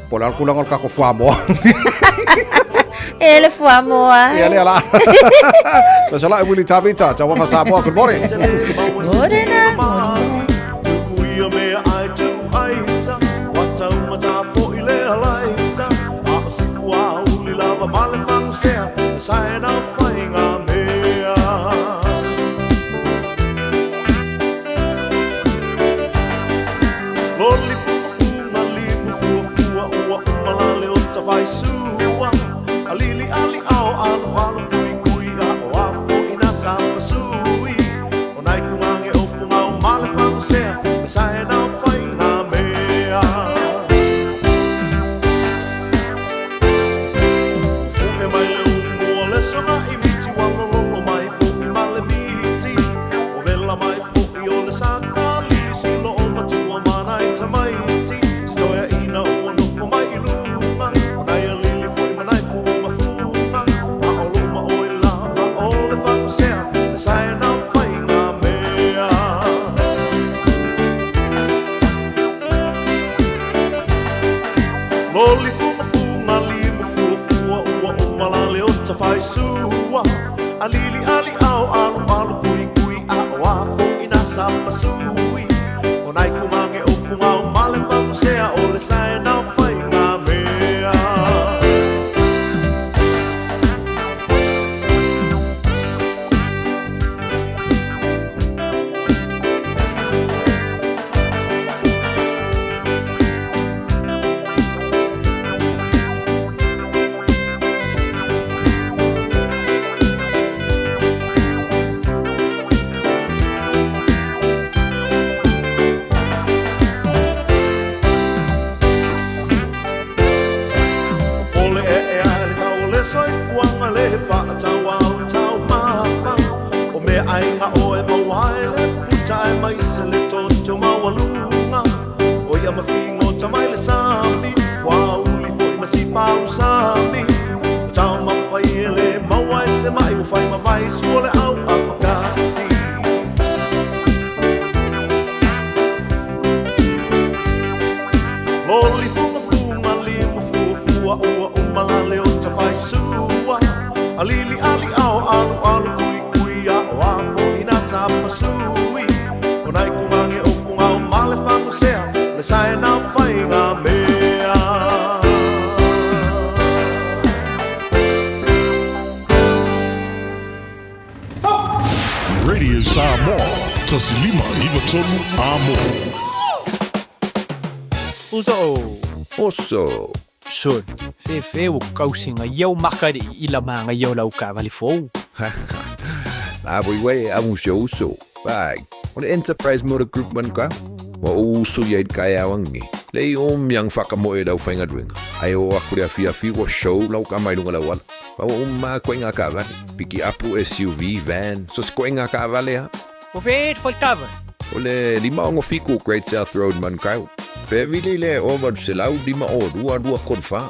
po la kulanga ka ko fua moa ele fua moa ia le ala so sala wili tabita tawa fa Samoa good morning Uia me ai tu aisa wata umata fo ile alaisa a si fua uli lava male fang sea sai na fainga mea loli fu mali fu ua umala le ota vai sua alili ali ao alo kui a fo ina sa pasui onai kumange o funga o male fang sea sai na fainga mea funge mai le umo le sona i miti walo lolo mai fungi male miti o vela mai fungi o le sakali silo o matua mana i tamaiti stoia ina o no fo mai iluma onai alili foi manai fuma fuma a o luma o ila a o le fang sea sai na fainga mea loli fuma limu fua ua umala le ota fai sua alili ali au alu kui a oafo ina sapa sui onai kumange o funga o male fang sea o le o e mauaile puta e mai se le toto maualunga o ia mawhingo tamai le sami wa uli foi masi pau sami tau mawhai e le maua e se mai u fai mawai sua le au a whakasi loli funga funga lima fua fua ua umala leo ta fai sua alili ali au alu alu kui kui a o a fo ina sa pasui o nai kumange o funga o male fango sea le sae na fai ngā mea Radio Samoa, tasilima iwa tonu amo. Oso. Son, fe o kausinga iau makari I la manga iau lau ka vali fou. Na boi amu so. Bag. O le Enterprise Motor Group man ka. Wa uso yai kai awangi. Le yang whakamoe dau whainga duenga. Ai o akure a fia wa show lau ka mai lunga lau wala. Pa wa koinga ka vale. Piki apu SUV, van. So koinga ka vale ha. O fe fol kava. O le lima ongo fiku Great South Road man kau. Pe vile le over se lau lima o dua kodfa.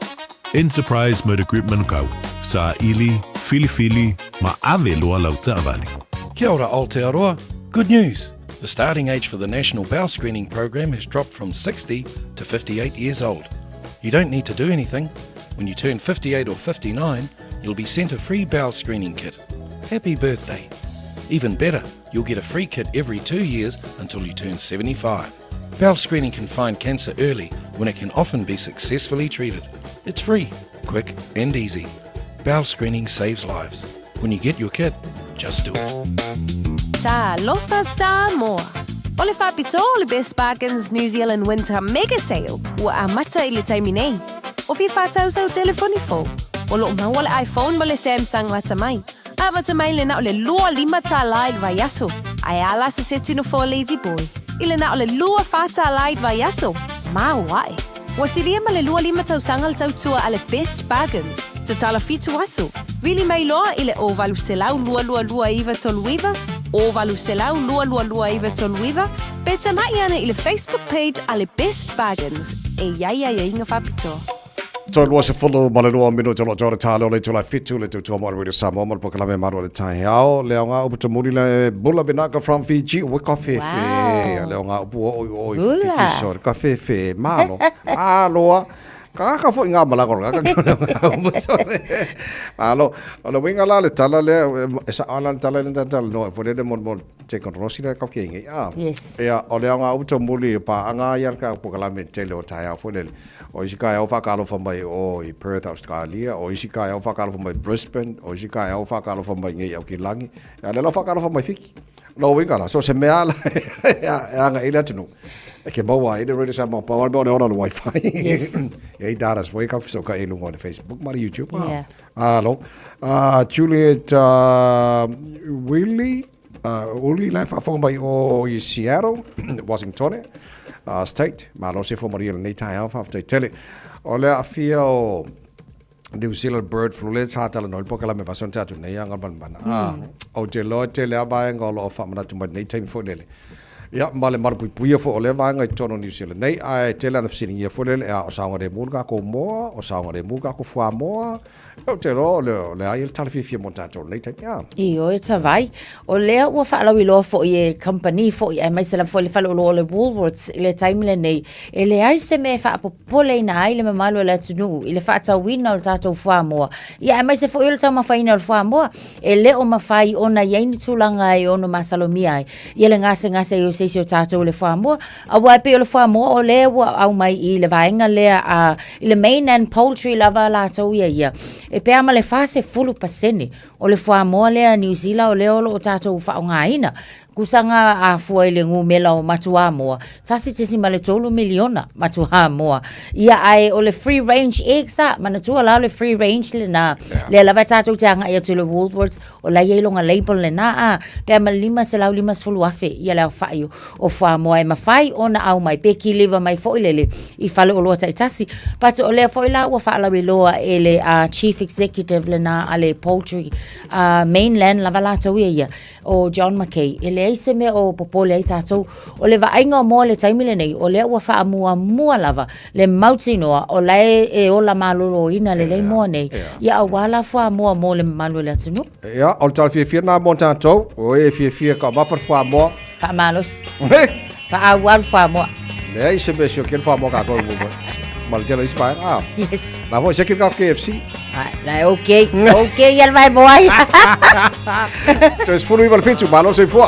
Enterprise Motor Group Manukau. Sa ili, fili, ma ave loa lau taavali. Kia ora Aotearoa. Good news. The starting age for the National Bowel Screening Program has dropped from 60 to 58 years old. You don't need to do anything. When you turn 58 or 59, you'll be sent a free bowel screening kit. Happy birthday. Even better, you'll get a free kit every 2 years until you turn 75. Bowel screening can find cancer early when it can often be successfully treated. It's free, quick and easy. Bowel screening saves lives. When you get your kit, just do it. Talofa Samoa. O le whapito o le Best Bargains New Zealand Winter Mega Sale ua a mata I le taimi nei. O fi whātau sau telefoni fo. O lo maua le iPhone ma le Samsung lata mai. A mata mai le na o le lua lima tā laid vai aso. Ai ala se tino fo lazy boy. I le na o le lua whātā laid vai aso. Mā wae. Wa siria ma le lua lima tau sanga le tau tua a le Best Bargains. Te tala fitu aso. Wili mai loa I le o valu selau lua iwa toluiva. O valu selau lua iwa toluiva. Beta mai ana I le Facebook page a le Best Bargains. E iai inga whapito. So lua se fulu ma le lua minu te lo jore tāleo le tula fitu le tutua mo Radio Samoa mo le pokalame maru le Taeao le nga upu tamuri le bula binaka from Fiji we kafe fe le nga upu o Fiji so kafe fe malo aloa ka fo inga mala ko ka alo alo winga la le tala le esa ala tala le tala no fo de mo te kon rosi le ka ke ngi yes ya o le nga upu tamuri pa anga yar ka pokalame te le o Taeao fo le o isika au whakalo whamai o I Perth, Australia, o isika au whakalo whamai Brisbane, o isika au whakalo whamai ngei au ki langi, e lela whakalo whamai whiki. Lo wingala, so se mea la, e anga ila tunu. E ke maua, e de redi sa mau pawa, mea ona le wifi. Yes. E daras, wake up, so ka e lungo on Facebook, mari YouTube. Yeah. Alo. Juliet Willie, Uli lai whawhamai o I Seattle, Washington, State, malo se formaria nei Taeao whaftai tele. O lea a fia o New Zealand bird flu le tātala no poka me vason tatu nei anga banbana. O te loa te lea vai ngolo o whamana tu mai nei taimi fo lele. Ia male marapui puia fo o le vanga I tono New Zealand. Nei ai te lana fsini ia fo lele o saunga re mulga ko moa, o saunga re mulga ko fua moa. O te loa le ai il talififia mo tātou nei taimi ia. I o e tawai. O lea ua whaalau I loa fo I e company fo I mai se la fo le whalau loa le Woolworths I le taimi le nei. E le ai se me whaapopole I na ai le mamalu le tunu. I le whaatau wina o le tātou fua moa. Ia mai se fo I le tau mawhaina o le fua moa. E le o mawhai o na iaini tūlanga e o no masalomia ai. Ia le ngase I o seisi o tātou le wha moa. A waipe o le wha moa o le wa au mai I le vaenga lea I le main and poultry lava la tau ia. E pea ma le whase fulu pasene o le wha moa lea New Zealand o le olo o tātou wha o ngā ina. Kusanga a fua I le ngumela o matua moa. Tasi tesi ma le tolu miliona matua moa. Ia ai o le free range eggs a. Manatua la le free range le na. Le lava tātou te anga ia te le Woolworths. O la ielonga label le na a. Pea ma lima se lau lima sfulu afe. Ia leo whai o wha moa e mawhai o na au mai. Peki liva mai fo ilele. I whale o loa taitasi. Patu o lea fo ila ua whaalawe loa e le chief executive le na a le poultry mainland lava la tau ia. o John McKay e le aise me o popole ai tātou o le vainga o moa le taimile nei o le ua wha mua lava le mautinoa o lai e ola malolo ina le lei moa nei ia awala wha mua mo le malu le atunu ia o le tau fia na mo tātou o e fia ka mawhar wha mua wha malos wha awal wha mua le aise me sio ken wha mua ka koe mua Maljana inspire yes na vo se ka KFC la okay el vai boy Just follow you fit malo se fo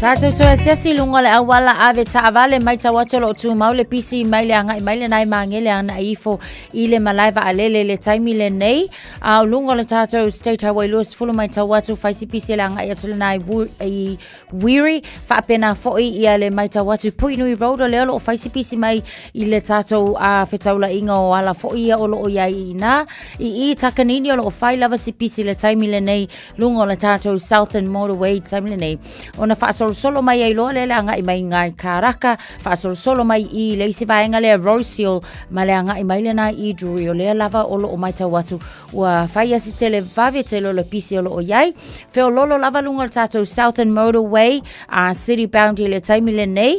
Tātou toa siasi lunga le awala ave taavale mai tawatolo o tu maule pisi mai le anga mai le nai mangele ana ifo I le malaiva alele le taimi le nei a lunga le tātou State Highway Lewis fulu mai tawatu faisi pisi le anga iatule nai I wiri whaapena foi ia le mai tawatu Puinui Road o le olo o faisi pisi mai I le tātou a whetaula inga o ala foi ia olo o iai ina I takanini olo o whai lava si pisi le taimi le nei lunga le tātou Southern Motorway taimi le nei ona whaasolo solo mai ai loa le anga I mai ngai karaka fa solo mai I le isi vaenga le Rosehill ma le anga I mai le na I Drury o le lava olo o mai tawatu ua fai asi tele vave tele le pisi olo o iai feo lolo lava lunga le tatou Southern Motorway City Boundary le taimi le nei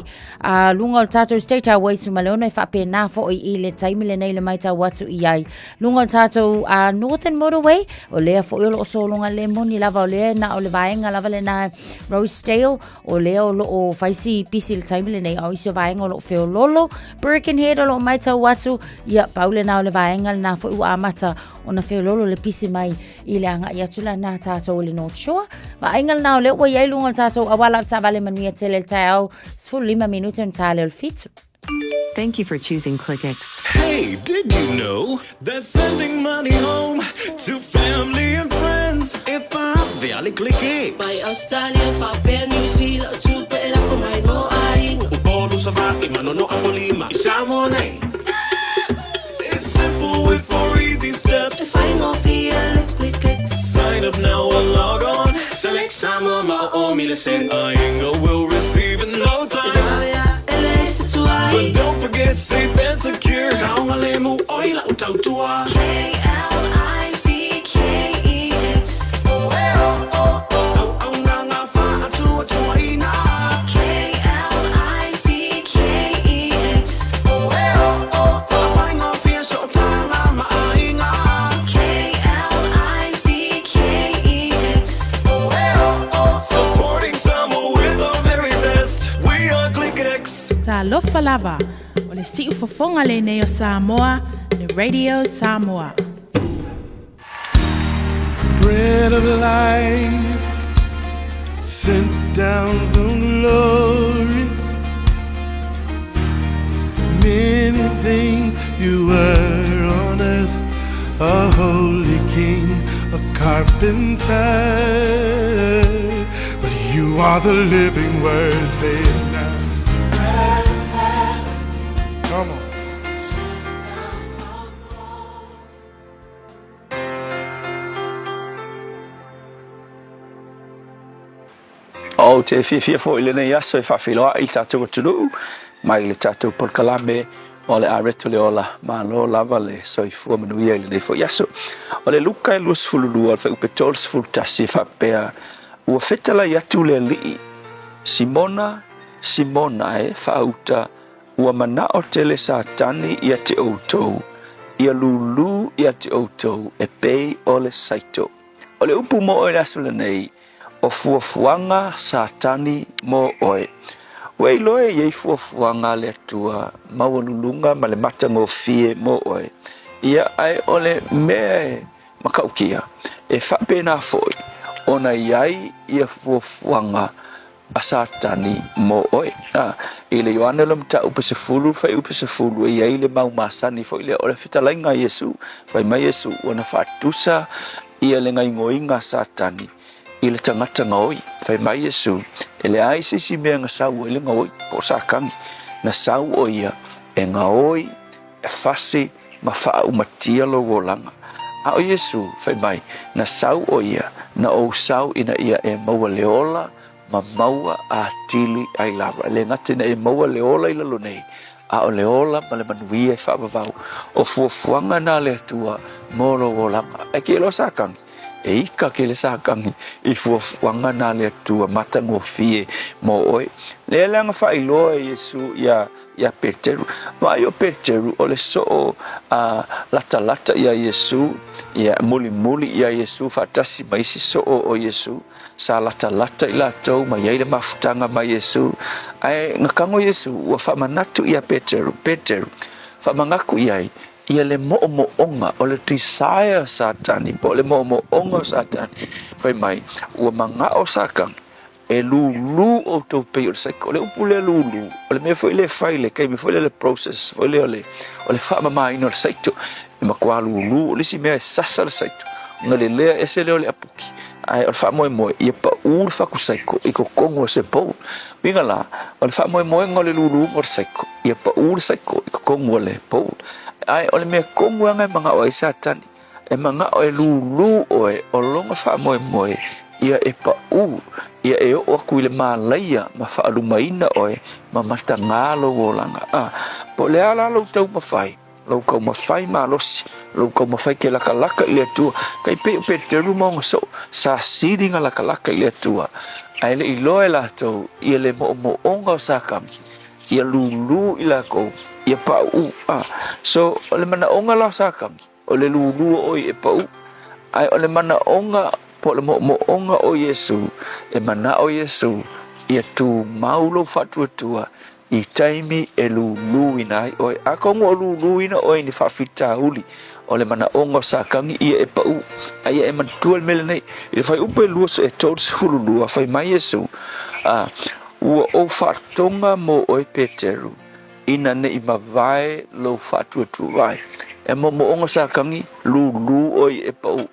lunga le tatou State Highway sumaleona I whapena fo I le taimi le nei le mai tawatu iai lunga le tatou Northern Motorway o lea fo olo o solonga le moni lava o lea na o le vaenga lava le na Rosedale o leo lo o faisi pisi le taimi le nei au iso vaenga o lo feo lolo Birkenhead o lo mai tau watu ia paule na o le vaenga le na fo ua amata o na feo lolo le pisi mai I le anga ia tula na tātou le North Shore vaenga le na o leo ua iai lunga tātou awala ta vale manuia tele Taeao 5 minuto tale o fitu Thank you for choosing ClickX. Hey, did you know that sending money home to family and friends if I'm very clicky? By Australia, Fabia, New Zealand, to better for my no eye. Upolo sa baki, manono ang polima, isamo na eh. It's simple with 4 easy steps. Find more via ClickX. Sign up now or log on. Select Samoa, ma'o send Ainga will receive in no time. But don't forget safe and secure. Saunga lemu oila utautua. KLICKEX. Supporting Samoa with our very best. We are ClickX. Talofa lava o le si'u fofonga le nei o Samoa, le Radio Samoa. Bread of life sent down from glory. Many things you were on earth, a holy king, a carpenter, but you are the living word. Say it now. Come on. O te fia fo ile nei aso e whawhiloa i tātou atunu, mai le tātou porkalame o le areto le ola, ma lo lava le soi fua manuia ile nei fo yaso. O le luka e luas fululua, le whaupe tors fultasi e whapea, ua whetala i atu le li, Simona e whauta, ua mana o tele sa tani ia te outou, ia lulu ia te outou, e pei o le saito. O le upu mo o le aso le nei, o fuafuanga sa tani mo oe. Wei loe iei fuafuanga le atua, mawalulunga ma le matango fie mo oe. Ia ai o le mea makaukia, e whapena foi, ona iai ia fuafuanga a satani mo oe. I le Ioane lam ta upese fulu, fai upese fulu, e iai le mau masani foi le o le fitalainga Yesu, fai mai Yesu, ona fatusa ia le ngaingoinga satani. I le tangata ngoi, fai mai Yesu, e le ai sisi mea nga sau e le ngoi, po sakangi, na sau o ia, e ngoi, e fasi, ma faa umatia lo wolanga. A o Yesu, fai mai, na sau o ia, na o sau ina ia e maua leola, ma maua a tili ai lava. Le ngate na e maua leola ila lo nei, a o leola ma le manuia e faa vavau, o fuafuanga na le atua, moro wolanga. E ke lo sakangi. E ika ke le sakangi I fuafuanga na le atua matango fie mo oe. Le langa whailoa Yesu ia Peteru. Mai o Peteru o le soo lata ia Yesu, ia muli ia Yesu, fatasi maisi soo o Yesu, sa lata I latou, mai ai le mafutanga mai Yesu. Ai ngakango Yesu, ua whamanatu ia Peteru, whamangaku iai, ia le mo'omo'onga o le desire satani, po le mo'omo'onga satani. Fai mai, ua mangao sakang, e lulu o tau pei o le saiko, o le upu le lulu, o le mea foi le faile, kei me foi le process, foi le o le whaamamaina o le saito, e makua lulu, o le si mea e sasa le saito, nga le lea e se leo le apuki. Ai o le whaamoe ia pa ur whaku saiko, I ko kongo se pou. Winga la, o le whaamoe ngā le lulu o le saiko, ia pa ur saiko, I ko kongo le pou. Ai o le mea kongo anga mga o e satani, e mga o e lulu oe, o longa whaamoe ia e pa u, ia e o aku I le mālaia, ma whaalumaina oe, ma matangalo o langa. Po le ala lau tau mawhai, lau kau mawhai malosi, lau kau mawhai ke laka I le atua, kai pe o Peteru maunga so, sa siringa laka I le atua. Ai le iloe la tau, ia le mo'onga o sakami, ia lulu I la kou, ia pa u. So, o le mana onga la sakami, o le lulu oi e pa u. Ai o le mana onga, po le mo'onga o Yesu, e mana o Yesu, ia tu maulo fatuatua, I taimi e lulu ina ai oi. A kongo o lulu ina oi ni whawhita uli, o le mana onga sakangi ia e pa u. Ai e mantua le mele nei, I whai upe lua so e tōru se hululua, whai mai Yesu, ua o whatonga mo oi Peteru, ina ne I mavae lo whātua vai. E mo onga sa kangi lu oi e pau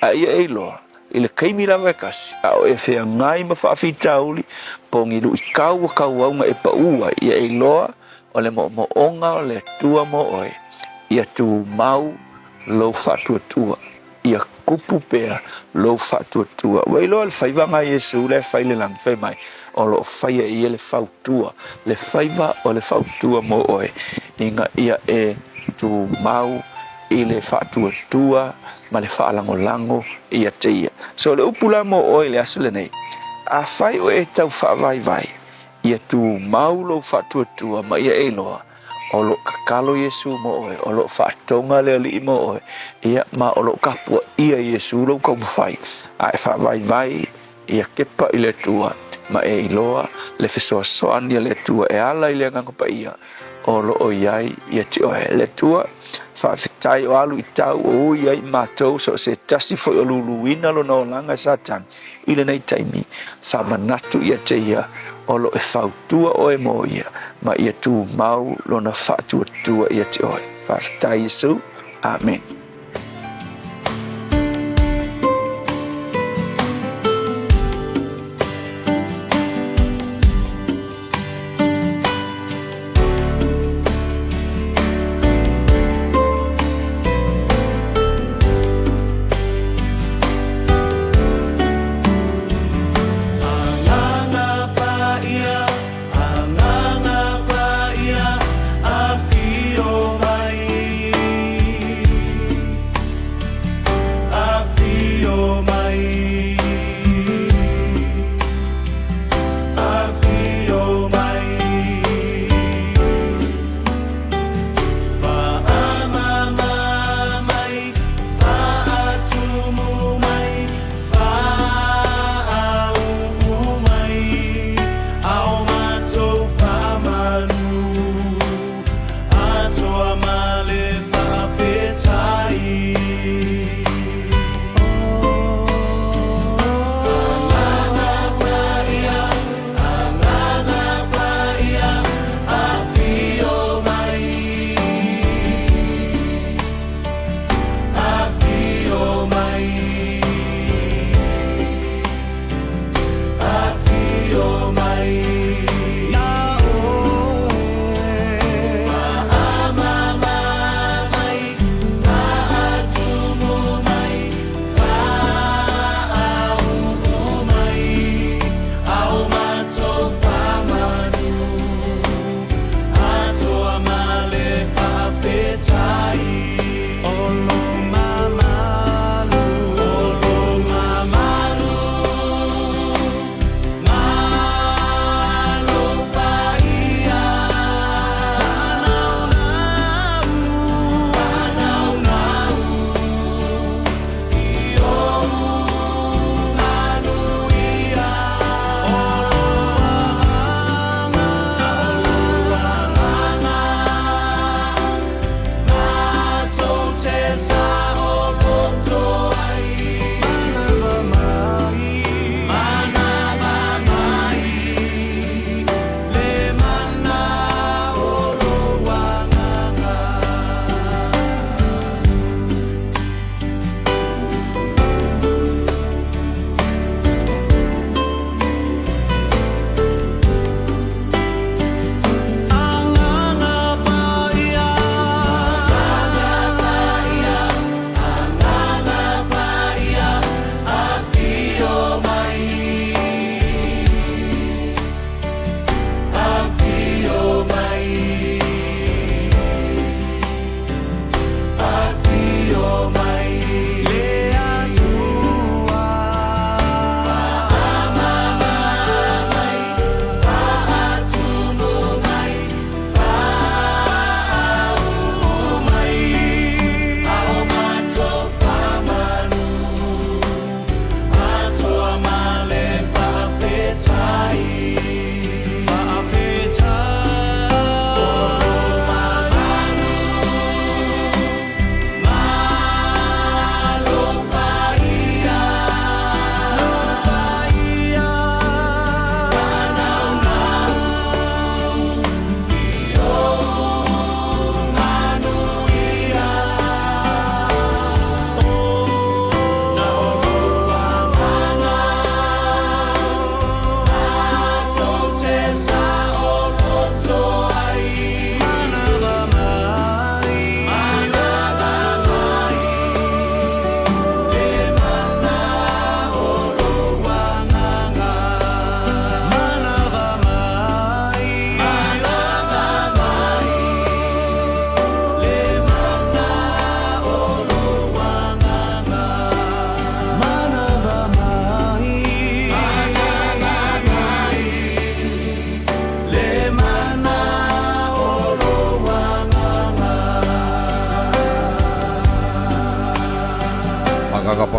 a ia e loa. I le kaimi lawa e kasi a o e whea ngai ma whaafitauli pongi lu I kau aunga e paua ia e loa o le mo onga o le tua mo oi ia tu mau lo whātua ia kupu pea lo whātua wai loa le whaivanga Yesu le whaile lang whai mai o lo whaia ia le whautua le whaiva o le whautua mo oi inga ia e tu mau I le whātua ma le whaalango ia te ia. So le upula mo oi le asu le nei. A whai o e tau whaavai ia tu maulo whātua ma ia e loa. O lo kakalo Yesu mo oi, o lo whātonga le ali mo oi. Ia ma o lo kapua ia Yesu lo kau mwhai. A e whaavai ia kepa I le tua ma e iloa le whesoa soania le tua e ala I le ngangapa ia. O lo o iai ia te oe le tua. Whawhitai o alu I tau o iai mātou so se tasi foi o luluina lo no langa satan I le nei taimi whamanatu ia te ia o lo e whautua o e mo ia ma ia tu mau lo na whaatua tua ia te oe whawhitai Yesu Amen.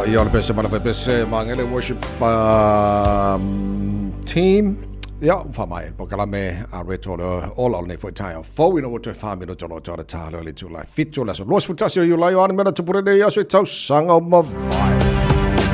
I ole bese mana bese mangele worship team. Ja, for mig på kalame retolo all on for Taeao. For we know what to find no jolo jolo talo le July. Fit July so los futasio you lie on mena to put ya so tau sanga ma.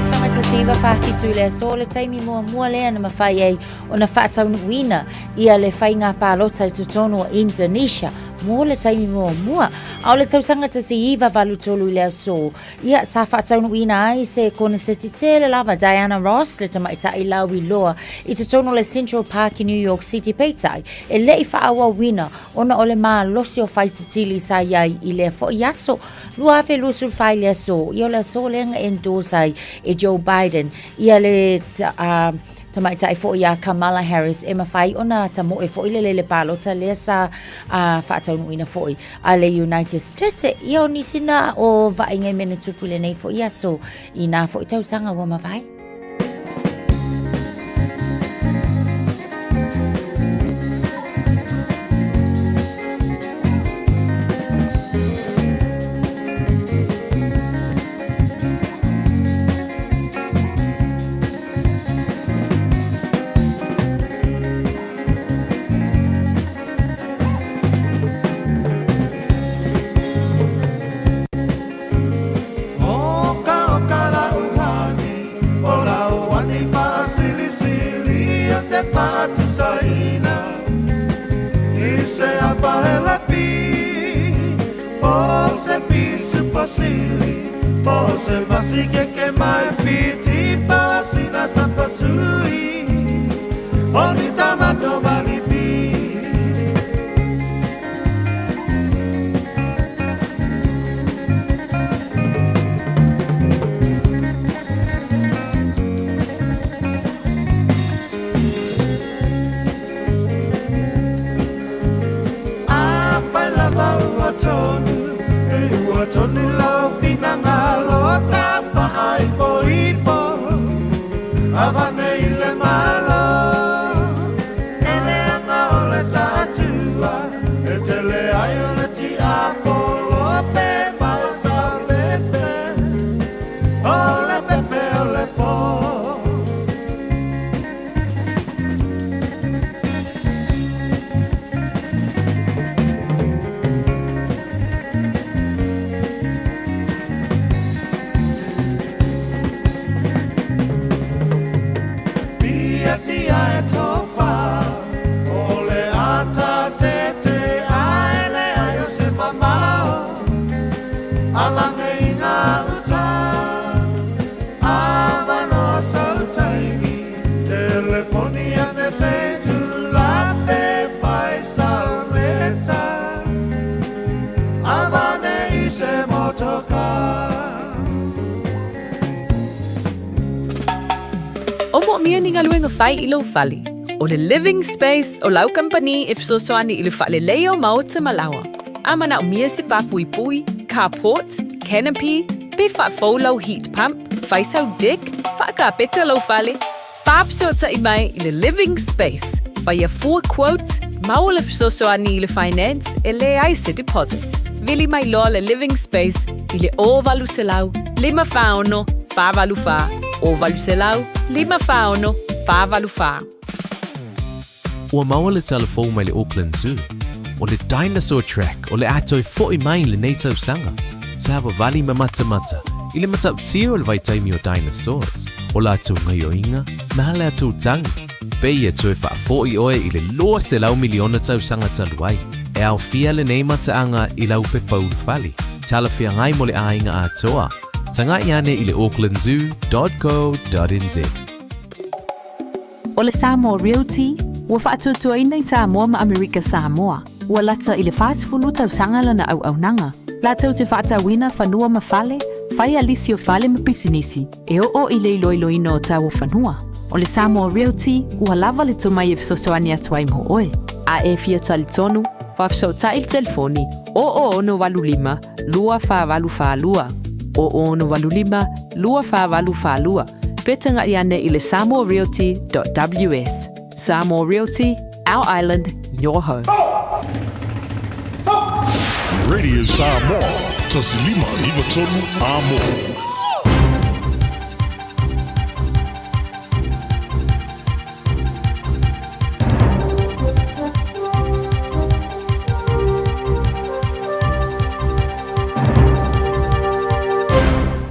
Sama ta siva fa fitu le so le taimi mua le na mafai ai ona fa tau wina ia le fainga pa lota to tono Indonesia mo le taimi mua au le tau sanga ta siva valutolu le so ia sa fa tau wina ai se kona se titele lava Diana Ross le tama ita ilawi loa I to tono le Central Park in New York City peitai e le fa awa wina ona ole ma losio fai titili sa iai I le fo yaso lua fe lusul fai le so ia le so le endosai e Joe Biden ia le tamai tai fo ia Kamala Harris e mafai ona tamo e fo ile le palo ta le sa fa tau ina fo a le United States ia ni sina o va inga mena tupule nei fo ia so ina fo tau sanga wa mafai. Forse basi che mai piti pasi na sapasui ogni tamato valipi apa la bautonu Tony lau pinangalo tapa ai poipo avane ile malo ele anga ole tatua etele ai ole ti akolo pe pausa pepe ole po Omo mia ni ngaluenga fai ilo fali. O le living space o lau company if so soani ilo fale leo maota malawa. Ama na umia se pa pui pui, carport, canopy, pe fa folo heat pump, fai sau dick, fa ka peta lo fale. Fab so ta imai ilo living space. Fai a 4 quotes, maul if so soani ilo finance, ele ai se deposit. Vili mai lo le living space, ile o valu se lau, lima faono, fa valu fa. O valu se lau, lima faono, fa valu fa. Ua maua le telefou mai le Auckland Zoo. O le dinosaur track o le atoi fo'i mai le nei tau sanga. Sa hawa vali ma mata I le matau tia o le vaitaimi o dinosaurs. O la atu ngai o inga, maha le atu tangi. Pei e tue wha fo'i oe I le loa se lau miliona tau sanga taluai. E au fia le nei mataanga I lau pe paul fali. Tala fia ngai mo le ainga atoa. Tanga iane I le aucklandzoo.co.nz. O le Samoa Realty, ua whaatutuaina I Samoa ma Amerika Samoa. Ua lata I le whaasfulu tau sangala na au nanga. Latau te whaatawina whanua ma fale, whai alisi o fale ma pisinisi, e o I le iloiloino o tau o whanua. O le Samoa Realty, ua lava le tumai e fisosoani atuai mo oe. A e fia tali tonu, whafso ta il telefoni, o ono walulima, lua wha walu wha lua. O ono walulima, lua wha walu wha lua. Petanga iane I le samoarealty.ws. Samoa Realty, our island, your home. Radio Samoa, tasilima iwa tonu amo.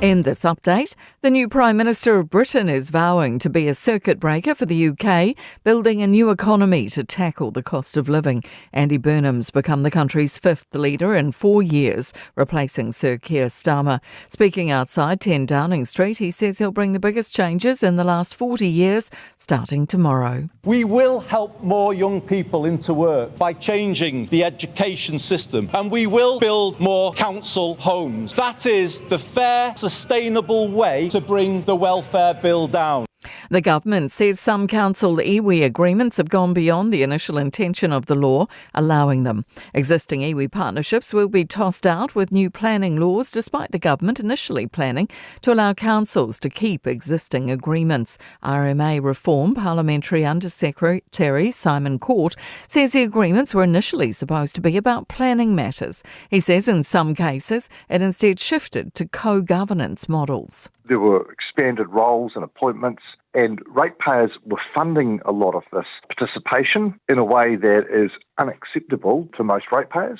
In this update, the new Prime Minister of Britain is vowing to be a circuit breaker for the UK, building a new economy to tackle the cost of living. Andy Burnham's become the country's fifth leader in 4 years, replacing Sir Keir Starmer. Speaking outside 10 Downing Street, he says he'll bring the biggest changes in the last 40 years, starting tomorrow. We will help more young people into work by changing the education system, and we will build more council homes. That is the fair, sustainable way to bring the welfare bill down. The government says some council iwi agreements have gone beyond the initial intention of the law, allowing them. Existing iwi partnerships will be tossed out with new planning laws, despite the government initially planning to allow councils to keep existing agreements. RMA Reform Parliamentary Under-Secretary Simon Court says the agreements were initially supposed to be about planning matters. He says in some cases it instead shifted to co-governance models. There were expanded roles and appointments, and ratepayers were funding a lot of this participation in a way that is unacceptable to most ratepayers.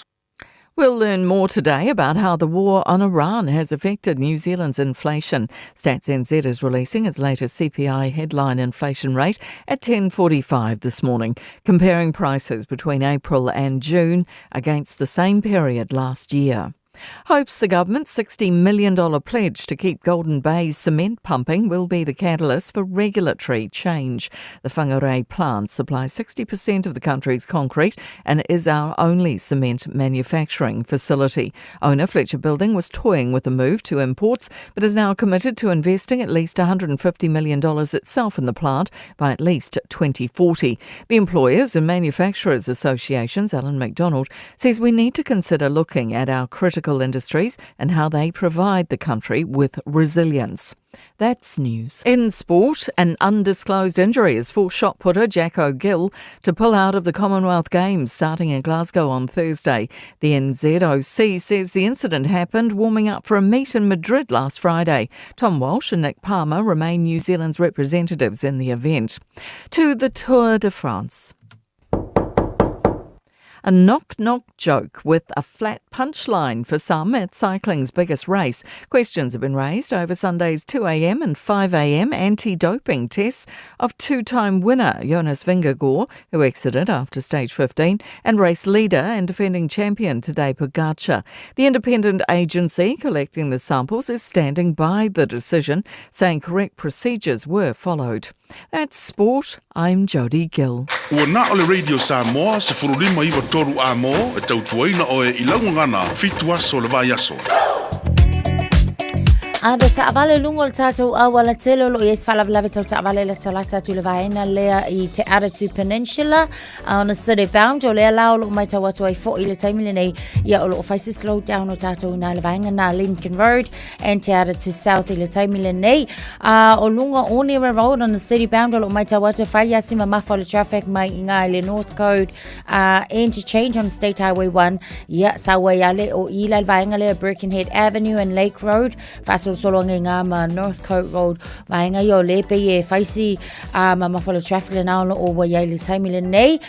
We'll learn more today about how the war on Iran has affected New Zealand's inflation. Stats NZ is releasing its latest CPI headline inflation rate at 10:45 this morning, comparing prices between April and June against the same period last year. Hopes the government's $60 million pledge to keep Golden Bay's cement pumping will be the catalyst for regulatory change. The Whangarei plant supplies 60% of the country's concrete and is our only cement manufacturing facility. Owner Fletcher Building was toying with the move to imports, but is now committed to investing at least $150 million itself in the plant by at least 2040. The Employers and Manufacturers Association's Alan MacDonald says we need to consider looking at our critical industries and how they provide the country with resilience. That's news. In sport, an undisclosed injury has forced shot putter Jack O'Gill to pull out of the Commonwealth Games starting in Glasgow on Thursday. The NZOC says the incident happened warming up for a meet in Madrid last Friday. Tom Walsh and Nick Palmer remain New Zealand's representatives in the event. To the Tour de France. A knock-knock joke with a flat punchline for some at cycling's biggest race. Questions have been raised over Sunday's 2am and 5am anti-doping tests of two-time winner Jonas Vingegaard, who exited after stage 15, and race leader and defending champion Tadej Pogacar. The independent agency collecting the samples is standing by the decision, saying correct procedures were followed. That's sport. I'm Jodie Gill. Ua na ole Radio Samoa se furulima iwa toru a mo e tautuaina o e ilaungangana fitua so le vai aso. Ada ta'avale lungo le tātou awala telo lo yes falavlave tau ta'avale le talata tu le vaina lea I Te Aratu Peninsula on a city bound o lea lao lo mai tau atu ai fo I le taimile nei ia o lo faisi slow down o tātou na le vaina na Lincoln Road and Te Aratu South I le taimile nei o lunga Onira Road on the city bound o lo mai tau atu fai asima mafa le traffic mai inga le North Code interchange on State Highway 1 ia sawa yale o ila le vaina le Birkenhead Avenue and Lake Road faso solonga ngama North Coast Road vainga yo lepe ye faisi mama follow traffic le na o wa ya le taimile nei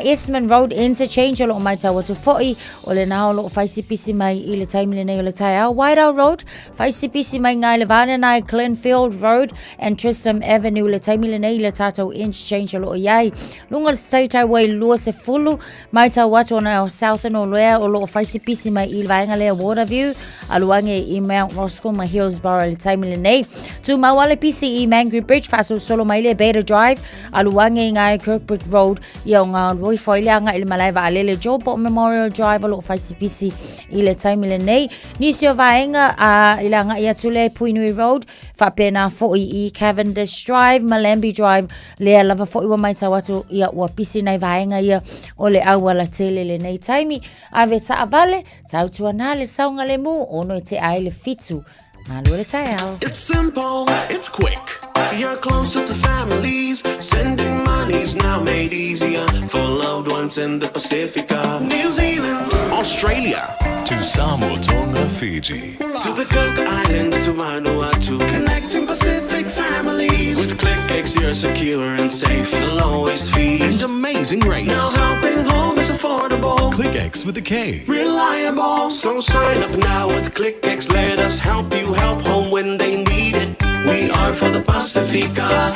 Eastman Road interchange o mai tawa to 40 o le na o faisi pisi mai I le taimile nei o le Taeao Whiteout Road faisi pisi mai ngai le vana nai Glenfield Road and Tristram Avenue le taimile nei le tato interchange o yai lunga le State Highway lua se fulu mai tawa to na Southern o lea o faisi pisi mai I vainga le Waterview aluange I Mount Roscoe mai Hillsborough le taimile nei tu mawale PCE Mangry Bridge faso solo mai le Beta Drive aluange ngai Kirkwood Road ia nga roi foilia nga il malai va le Jobo Memorial Drive lo faisi PC I le taimile nei nisio vaenga ila nga ia tule Puinui Road fa pena fo I Cavendish Drive Malambi Drive le lava fo I mai tawatu ia wa PC nei vaenga ia o le awala tele le nei taimi ave ta avale tautu ana le saunga le mu ono te ai le fitu Malu le Taeao. It's simple, it's quick. You're closer to families. Sending money's now made easier for loved ones in the Pacifica. New Zealand, Australia, To Samoa, Tonga, Fiji. to the Cook Islands, to Vanuatu. Connecting Pacific families with click makes you secure and safe. The lowest fees And amazing rates. Now helping home is affordable. ClickX with a K. Reliable. So sign up now with ClickX. Let us help you help home when they need it. We are for the Pacifica.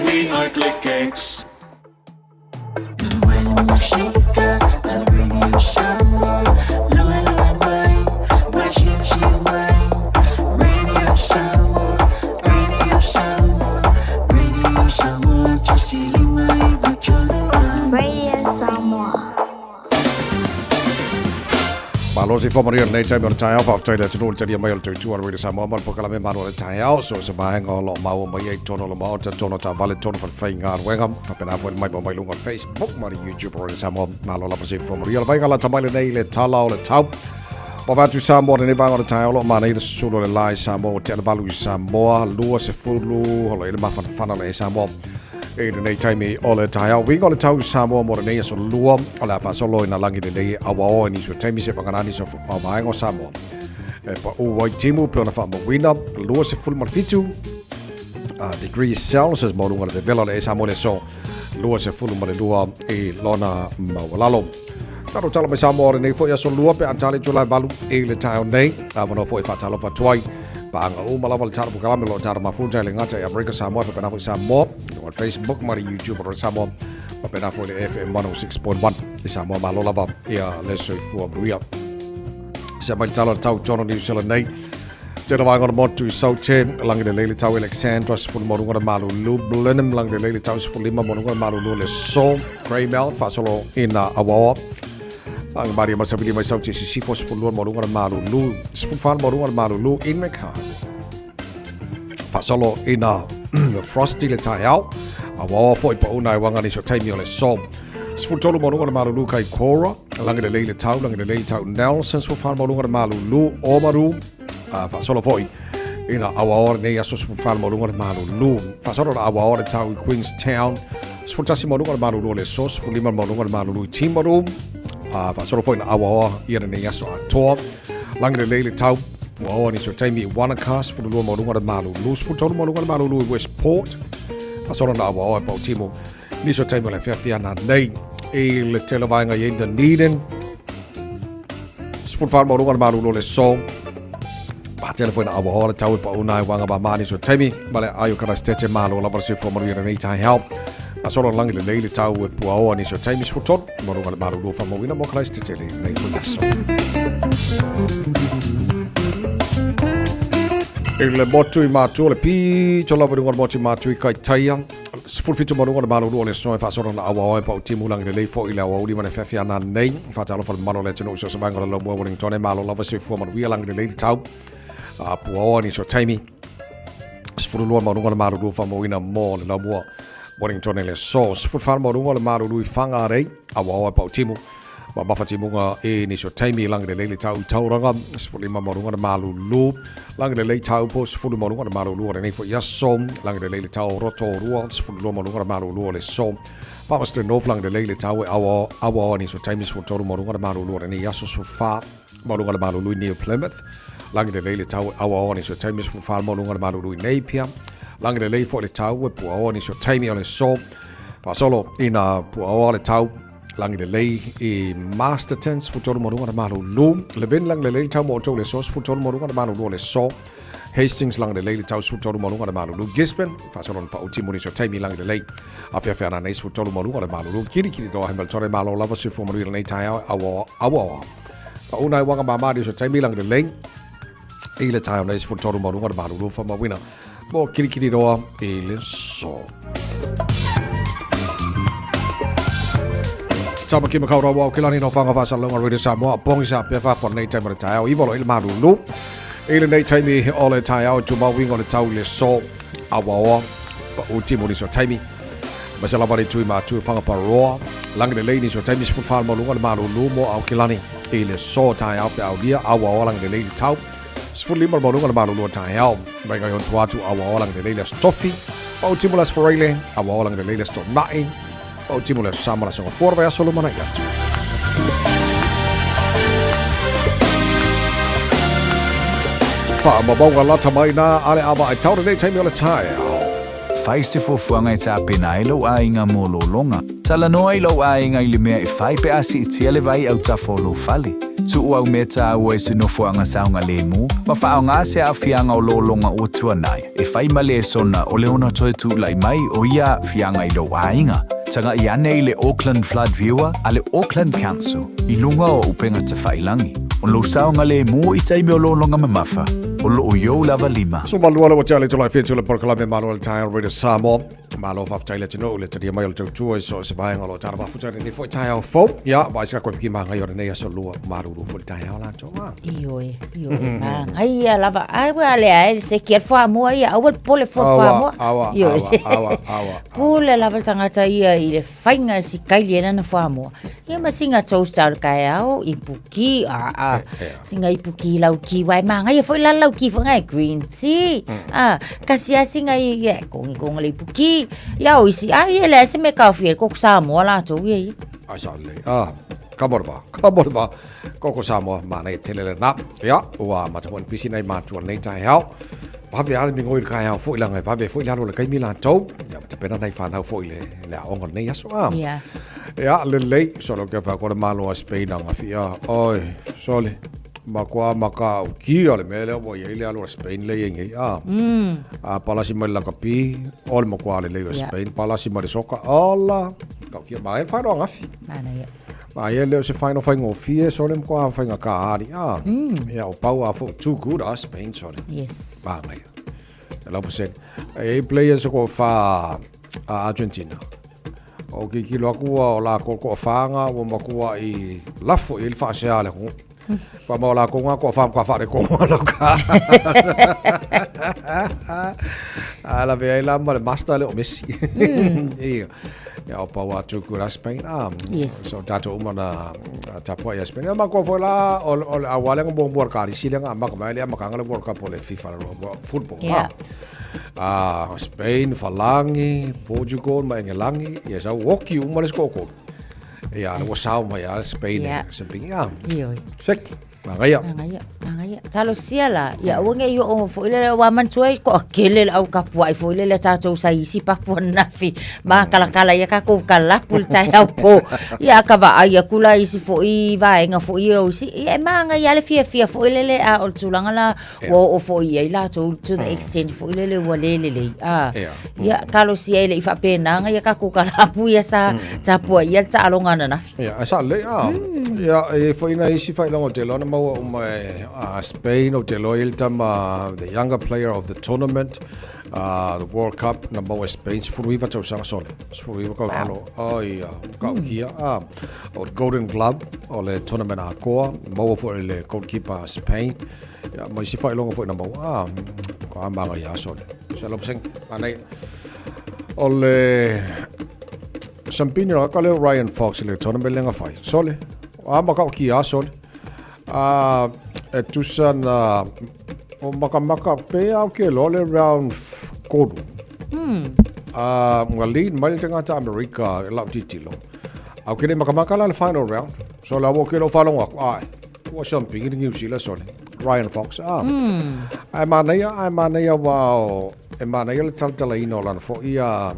We are ClickX. Malu si formaria nei time on Taeao fa Australia tu nul jadi mai tu tu ar Samoa mal pokala me Malu Taeao so se ba ngo lo mau mai tono lo mau tono ta vale tono fa fai ngar wengam pa pena foi mai mai lunga Facebook mari YouTube or Samoa Malu la si formaria vai ngala tamai nei le tala le tau pa va tu Samoa nei ba ngala Taeao lo mana i sulo le lai Samoa te balu Samoa lua se fulu ho le ma fa le Samoa e nei time o le Taeao we ngala tau Samoa mo nei so lua ala fa solo ina langi nei awa ni so time se pangana ni so va ngo Samoa e pa o wai timu pe ona fa mo wina lua se fulu marfitu degrees Celsius mo lunga le vela le Samoa le so lua se fulu mo le lua e lona mawalalo taro tala me Samoa nei fo ya so lua pe antale jula balu e le Taeao nei avano fo e fa tala fa tuai Panga malawal tar bukala melo tar mafunta le ngata ya America Samoa pe na fo Samoa on Facebook mari YouTube or Samoa pe na fo le FM 106.1 Samoa malola va ya le so fu abruia se mai talo tau tono New Zealand nei te na wanga mo tu sauche langi le lele tau Alexandra fu mo ngora malu lu blenum langi le lele tau fu lima mo ngora malu lu le so gray mouth fa solo ina awa ang bari mas sabili mai sauche si fos fu lu mo ngora malu lu fu fal mo ngora malu lu in meka fa solo ina frosty le Taeao awa fo ipa una wanga ni so taimi le so fu tolu mo ngora malu lu kai kora langi le lele tau Nelson fu fal mo ngora malu lu o maru fa solo foi ina awa nei aso fu fal mo ngora malu lu fa solo awa tau Queenstown fu tasi mo ngora malu lu le so fu lima mo ngora malu lu timaru fa solo foi na awa ia nei aso ato langi le lele tau o ni so taimi Wanaka fu lu mo ngora malu lu fu tolu mo ngora malu lu Westport fa solo na awa pa timo ni so taimi le fia na nei e le televanga in Dunedin fu fal mo ngora malu lu le so telefone awa hora tau pa una wanga ba mani so temi male ayo kana stete malo la versi fo mari nei tai help a solo langi le leile tau e pua o ni so temi so tot mo ngala malo do fa mo wina mo kala stete le nei fo yaso ele motu I matu le pi to lava ngor motu matu I kai taia spul fitu mo ngor malo do le so fa solo na awa o pa timu langi le fo ile awa uli mana fa fia na nei fa talo fa malo le tino so sa ngala lo mo wing tone malo la versi fo mo wi langi le leile tau pua ni so taimi sfuru lo ma ngona maru fa mo ina mo le mo Wellington le so sfuru fa mo ngona maru lu fanga rei awa pa timu ba ba fa timu nga e ni so taimi lang de le tau tauranga sfuru ma mo ngona maru lu lang de le tau po sfuru mo ngona maru lu ne fo yaso lang de le tau roto ru sfuru lo mo ngona maru lu le so pa mas de no lang de le tau awa ni so taimi sfuru toru mo ngona maru lu ne yaso so fa mo ngona maru lu ni Plymouth langi le leile tau awa o ni so taimi fu fal mo lunga malu lui Napier langi le leile fo le tau e pu o ni so taimi o le so fa solo ina pu o le tau langi le lei I Masterton fu tolu mo lunga malu lu le vin langi le leile tau mo to le so fu tolu mo lunga malu lu le so Hastings langi le leile tau fu tolu mo lunga malu lu Gisborne fa solo pa uti mo ni so taimi langi le lei afia fia na nei fu tolu mo lunga malu lu kiri do Hamilton malu lava su fu mo ni nei tai awa pa una wanga mama di so taimi langi le lei ile Taeao nei fu toru mo ngora malu lu fa ma wina mo kiri roa ile so Tama ki makau rawa kilani no fanga fa salonga radio Samoa pongi sa pe fa for nei time mo Taeao ivolo ile malu lu ile nei time ole Taeao tu ma wingo le tau le so awa pa uti mo ni so time masala vale tu ma tu fanga pa roa langi le lei so time fu fa mo ngora malu lu mo au kilani ile so Taeao pe au dia awa langi le lei tau Sfuli mo ngona malu lo Taeao mai ga yon tuatu awa lang de leile stoffi o timulas forile awa lang de leile sto nai o timulas samala so for va solo mana ya fa ma bonga la tamaina ale aba I tau de taimi o le Taeao faiste fuafuanga e ta pena e lo ainga mo lo longa. Tala noa i lo ainga i le mea e fai pe asi i tia le vai au ta folo fale. Tu au meta ua e se no fuanga saunga le mu, ma wha au ngā se a fianga o lo longa o tuanai. E fai male e sona o le ona toe tu lai mai o ia fianga i lo ainga. Tanga i ane i le Auckland Flood Viewer a le Auckland Council i lunga o upenga te whailangi. O lo saunga le mu i taime o lo longa mamafa. O lo o yo lava lima. So Malu ala wachale tulai fitu le porkalame Malu ala Taeao Radio Samoa. Malu whaftai le tino le tadia mai o le tautua so se baenga lo tara whafutare ni fo Taeao fo. Ya, ba isa koe piki manga yore nei aso lua maruru fo Taeao la toa. Ioi, ma. Ai lava ai ale ai se kier fo mo ai au pole fo mo. Awa. Pole lava tangata ia i le whainga si kailiena na fo mo. Ia masinga toastar Taeao i puki singa i puki lau ki wai manga ia fo la ki fo ngai green tea. Kasi singa i kongi le puki. Ya o isi ai ele se me kafi ko Samoa la to ye. Ai sa le. Kaborba. Ko Samoa mana e tele na. Ya, wa mata pon pisina i matu nei Taeao. Pabe ale mingo il Taeao fo ilanga pabe fo ilalo le kai mila to. Ya te pena nei fa na fo ile le ongo nei aso. Ya. Ya le solo ke fa ko malo a Spain nga fia. Oi, sole. Makua maka ki ale mele o ye ile alo Spain le yengi palasi mai la kapi ol makua le Spain palasi mai soka alla ka ki mai fa ro ngafi ma ye le se final fa ngofie so le makua fa nga ka ari ya o pau a fo too good a Spain so yes ba mai la posen e players ko fa Argentina o ki lo ku o la ko fa nga o makua i lafo il fa se ale ko pa mo la ko nga ko fa re ko lo ka ala ve la mal master le o Messi ya o pa wa tu ku la Spain so dato umana tapo ya Spain ma ko fo la o awale ngo bo ka ri sile nga ma ka le ma ka ngale World Cup le FIFA football Spain falangi Portugal ma ngelangi ya sa woki umare ko ya no sao mai a Spain something sek mangaya talo siala ya wonge yo o fo ile wa man tuai ko akele au kapua fo ile le tato sai si papua nafi ma kala ya ka ko kala pul Taeao po ya ka va ai kula isi fo i va nga fo i o si e manga ya le fia fo ile le a o tulanga la o fo i la to the extent fo ile le wale le ya kalo si ile fa pena nga ya ka ko kala pu ya sa tapua ya ta alonga na nafi ya sa le ya e fo ina isi fa longo te lona mo Spain of the the younger player of the tournament, the World Cup number one Spain. Furuiva to Sarasol. Furuiva ko ano. Kau kia. Or Golden Glove or the tournament akoa. Mo for the goalkeeper Spain. Ya mai si fai longo for number one. Ko amanga ya sol. Shalom sing. Anai. Ole Champignon ko le Ryan Fox le tournament lenga fai. Sole. Amba kau kia sol. Tusan o maka pe au ke lole round kodu ngali mai te ngata America la titilo au ke maka la final round so la wo ke lo falong ai wo something in new sila sole Ryan Fox ai manaya wow e manaya le tala ino lan for ia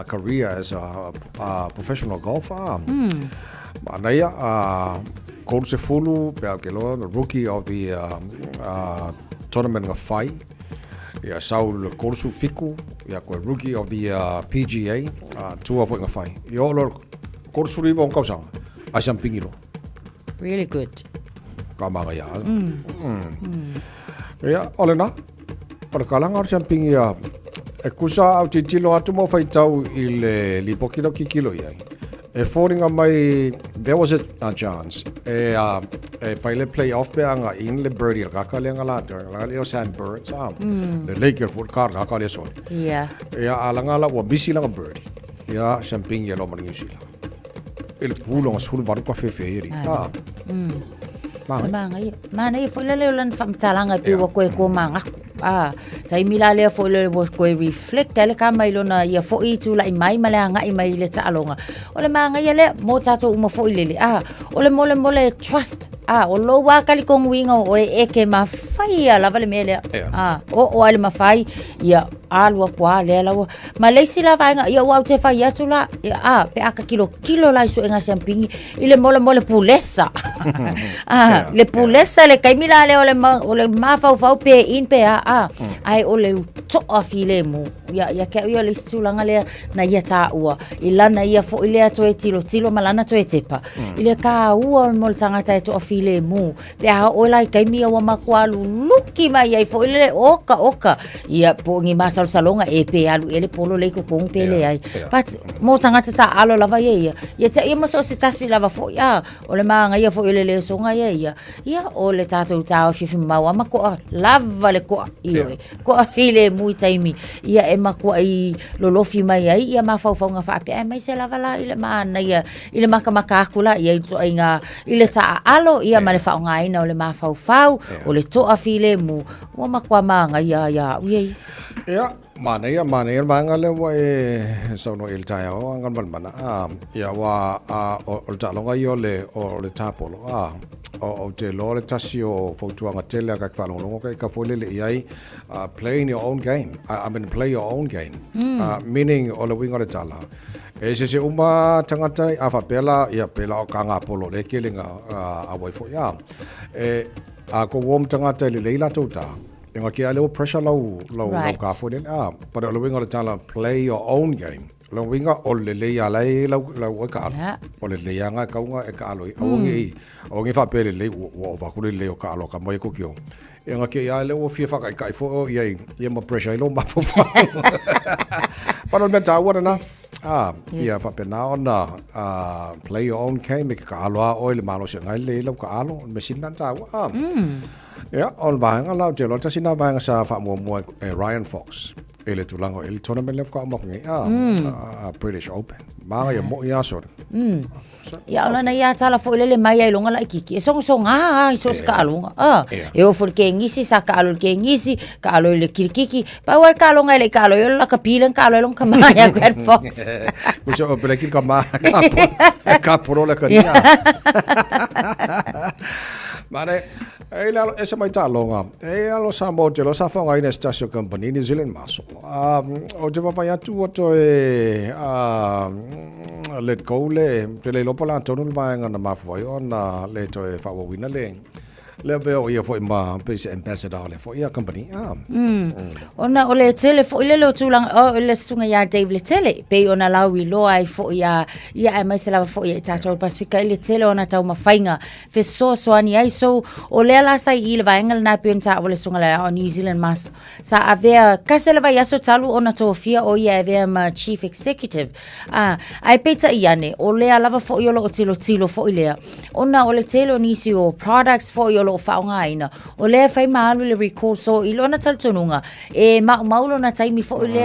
career as a professional golfer manaya Coach Fulu, the rookie of the tournament of Fai. Yeah, Saul Corsu Fiku, yeah, rookie of the PGA, two of the Fai. Yolo Corsu Rivo Kausang, Asam Pingiro. Really good. Kamagaya. Yeah, Olena. Perkalang Asam Pingia. Ekusa au titilo atumo fai tau il lipokilo kikilo yai. Falling on my, there was a chance. If I play off beanga in the birdie, Rakalenga later, Ralio Sandbirds, the Laker for car, Rakalia sol. Yeah. Yeah, Alangala were busy like a birdie. Yeah, champagne yellow New Zealand. Il pool on school barco feferi. Mana fo le lan fam talanga pi wo ko manga tai mila le fo le ko reflect le ka mai lona ia fo I tu lai mai male anga I mai le talonga o le manga ia le mo tato uma fo le o le mole trust o lo wa kali kong winga o e ke mafai la vale mele o ale mafai ia alua kwa le lawa ma le sila vainga ia wa te fai atu la pe aka kilo lai so enga sampingi ile mole pulesa le pulesa le kaimila le o le mafau pe in pe ai o le to afile mu ya ke ia le sulanga le na ia ta ua ilana ia fo ile ato e tilo malana to e tepa ile ka ua mo tangata to afile mu pe o lai kaimia wa makwalu luki mai ai fo ile oka ia po ngi masal salonga e pe alu ele polo le ko kong pele ai but mo tangata ta alo lava ia te ia maso se tasi lava fo o le manga ia fo ile le songa ia o le tato tao fifi mawa mako lava le ko io ko afile mu taimi ia e mako ai lolofi mai ai ia mafau nga fa pe mai se lava la ile mana ia ile maka akula ia to inga ile ta alo ia male fa nga ina o le mafau o le to afile mu mo mako manga ia mana ia manga le wa sono il Taeao angan mana ia wa o talonga io le o le tapolo o te lo le tasio fotuanga tele ka falongo ka fole le ai playing your own game. I mean play your own game. Meaning o le winga le tala e se uma tangata afa pela ia pela o kanga polo le kelinga a wai fo ia a ko wom tangata le leila tota inga ke ale pressure low ka fo le but o le winga le tala play your own game. Lo winga o le leia lai la ka o le leia nga ka unga e ka alo o ngi fa pele le o va ku le o ka alo ka mai ko kio e nga ke ya le o fia fa ka fo ye mo pressure lo ma fo fa pero me ta wa na ia fa pe na ona play your own game ka alo o le malo se ngai le lo ka alo me sin nan ta wa ya on va nga la je lo ta sin va nga sa fa mo Ryan Fox ele tulango el tournament lef ko mo ngi British Open manga ya mo ya so ya ona na ya tala fo le mai ai longa la kiki so so ska longa e o for ke ngisi sa ka lo ke ngisi ka lo le kiki pa wa ka longa le ka lo yo la ka pilen ka lo longa mai ya Grand Fox mucho o pele ki ka ma ka pro la ka ya mane ese mai talonga alo Samoa te lo sa fa ngai na station company New Zealand maso o te papa ya tu to let go le te le lopola tonu vai nga na mafoi ona le to fa wina le le veo ia foi ma pese ambassador le foi ia company ona ole tele foi le tulang o le sunga ya Dave le tele pe ona lawi lo ai foi ia ai mai se lava foi tato Pacifica le tele ona tau mafainga fe so ani ai so o le la sai ile vai ngal na penta o le sunga la o New Zealand mas sa avea kasela vai aso talu ona to fia o ia avea ma chief executive ai peta iane o le lava foi o tilo foi le ona o le tele o nisi o products foi lo faunga ina o le fai malu le recall so ilona taltonunga e maulo na taimi fo ile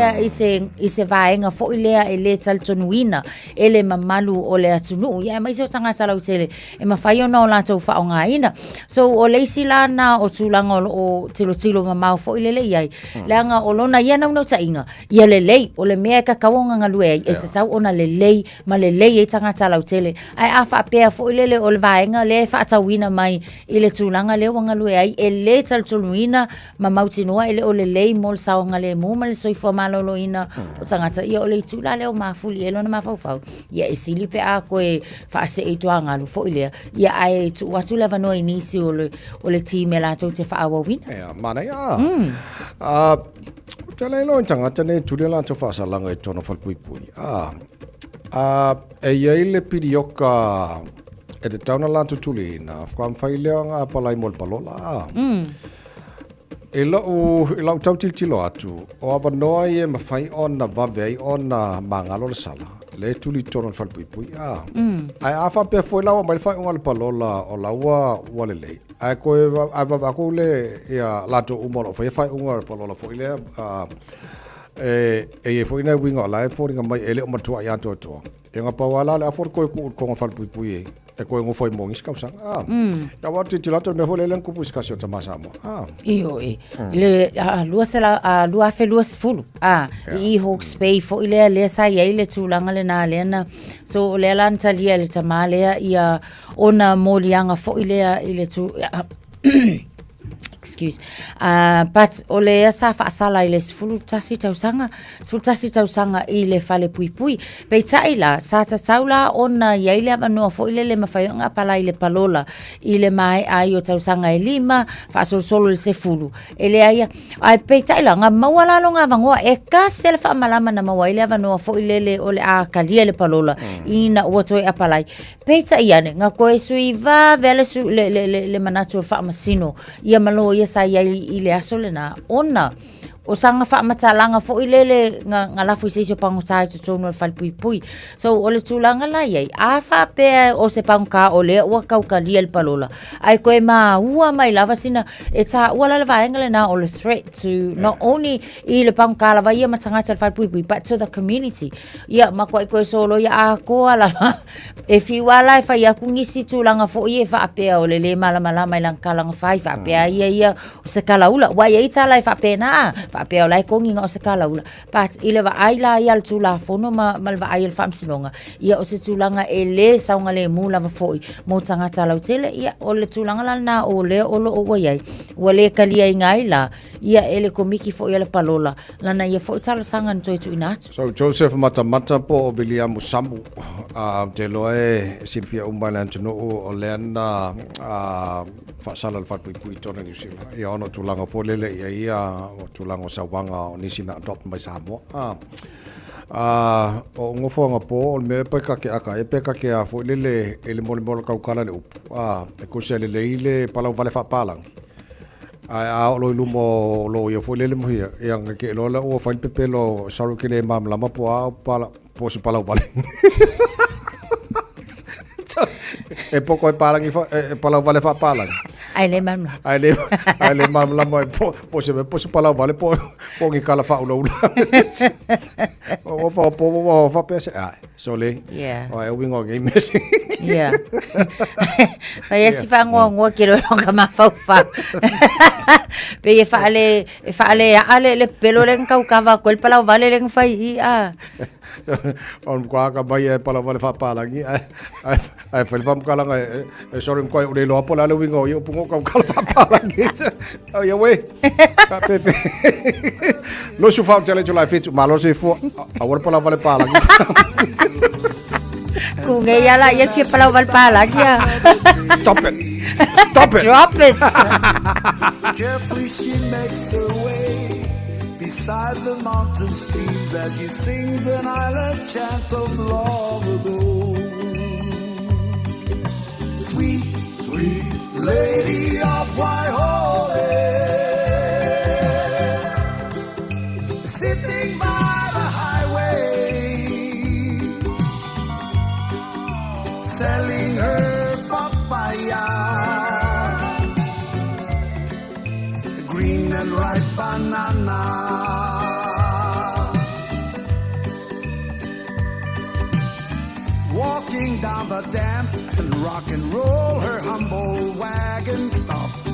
ise vaenga fo ile ele taltonuina ele mamalu o le atunu ya mai so tanga sala utele e mafai ona la to faunga ina so o le silana o tulanga o tilo mamau fo ile le ai langa o lona ia na tainga ia le o le mea ka kawonga ngalue e tsau ona le ma le e tanga sala utele ai afa pe fo ile le o le vaenga le fa tawina mai ile langa le wanga lu ai ele tal tuluina ma mautinoa ele o le mol saonga le mo mal soi fo malolo ina o tangata ia o le tula le o mafuli ele na mafau ia e sili pe a ko e fa se e toanga lu fo ile ia ai tu watu lava no inisi o le team la to te fa awa win mana ya tele lo tangata ne tudela to fa salanga e tono fal pui e ia ile pidioka e te tauna la tutulina fam failea palai mol palola e lau tau tilo atu o ava noa e mawhai ona vavei ona mangalo le sala le tuli tono falpui ai afa pe foi lau mai fai unga le palola o laua wale lei ai koe ako le ia lato umolo fai unga le palola foi le e foi na winga lai foi nga mai ele o matua ia to e nga pawala le afor koe ku ko falpui e koe ngofo i mongi skausang. Ya watu tilato ne hole len kupu skasio tama Samoa. Iyo le lua fe lua sfulu. I Hawke's Bay fo ile sa ia ile tulanga le na lena. So le lanta lia le tamale ia ona molianga fo ile tu excuse. But ole sa fa sala ile sfulu tasi tausanga ile fale pui. Pe taila sa taula ona ia ile avano fo ile le mafaianga pala ile palola ile mai ai o tausanga e lima fa solo le sefulu. Ele ai pe taila nga mawala longa vangoa e ka selfa malama na mawa ile avano fo ile le ole a kalia le palola ina woto e apalai. Pe taia nga koe sui va vele su le manatu fa masino ia malo ia sa ia ile asole na ona o sanga fa matalanga fo ilele nga lafu se pango sa to no fal pui so ole tulanga la ia a fa pe o se panka ole o ka liel palola ai ko ma ua mai lava sina eta wala lava engele na ole threat to not only ile panka lava ia matanga se fal pui but to the community ia ma ko solo ia a ko ala if you wala fa ia kungisi tulanga fo ia fa pe ole le mala mai lang kalanga fa pe ia o se kala ula wa ia ita la fa pe na pe olai kongi nga o se kala ula but ile va aila ia le tula fono mal va aila fam sinonga ia o se tulanga ele saunga le mula va foi mo tanga tala utele ia o le tulanga la na o le o lo o ia o le kalia ngaila ia ele komiki foi le palola lana ia foi tala sanga ntoi tu inat so Joseph mata po William Musambu te loe Silvia Umbalan no o lena fa sala fa pui tona ni sila ia ono tulanga polele ia o tulanga sawanga o nisina adopt mai Samoa o ngofo nga po o me pe ka ke aka e pe ka ke a fo lele ele mol ka ukala le up e ko se le ile pala vale fa palang a lo lumo lo yo fo lele mo ia nga ke lo la o fa pe lo saru ke le mam lama po a pala po se pala vale e poco e palang e pala vale fa palang ai le mam la mo po se pala vale po ngi kala fa ulo o fa pese so le o wingo ngi mesi vai si fa ngo kilo nga ma fa pe e fa ale le pelo len kau kava kol pala vale len fai on kwa ka mai e pala vale fa pala ngi ai fa fam kala ngai sorry ko le lo pola le wingo yo pungo ka kala fa pala ngi oh ya we pepe lo su fa tele la fit ma lo se fu awor pala vale pala ngi ku nge ya la ye fi pala vale pala ngi stop it drop it carefully she makes her way beside the mountain streams as she sings an island chant of long ago. Sweet, sweet lady of Waihole, sitting by the highway, selling her papaya, green and ripe banana. Walking down the damp and rock and roll, her humble wagon stops.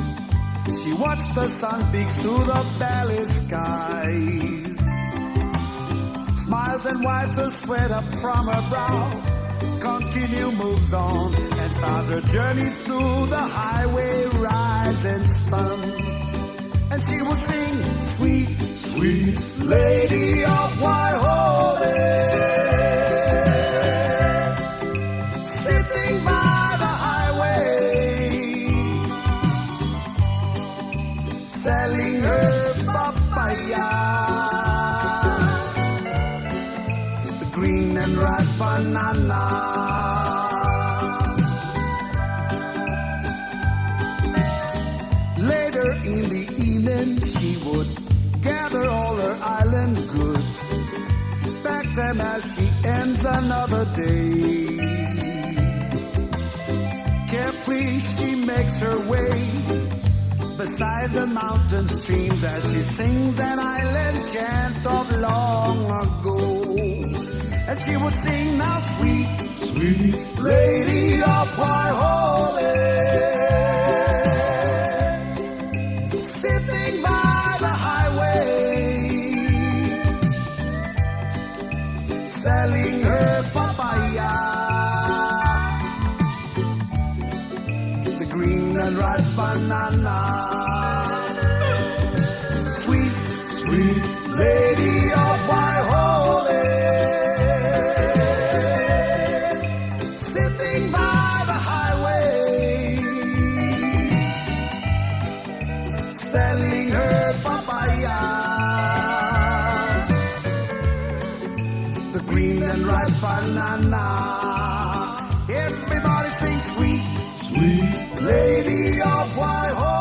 She watched the sun peeks through the valley skies, smiles and wipes the sweat up from her brow, continue moves on and starts her journey through the highway rising sun. And she would sing, sweet, sweet lady of Waihole, sitting by the highway, selling her papaya, the green and ripe banana. Later in the evening, she would gather all her island goods, pack them as she ends another day. Carefree, she makes her way beside the mountain streams as she sings an island chant of long ago. And And she would sing, now sweet, sweet lady of Waihole, sitting by the highway, selling her papaya, the green and ripe banana. Sweet, sweet lady of Waihole, sitting by the highway, selling her papaya, the green and ripe banana. Everybody sing sweet, sweet lady of Waihole.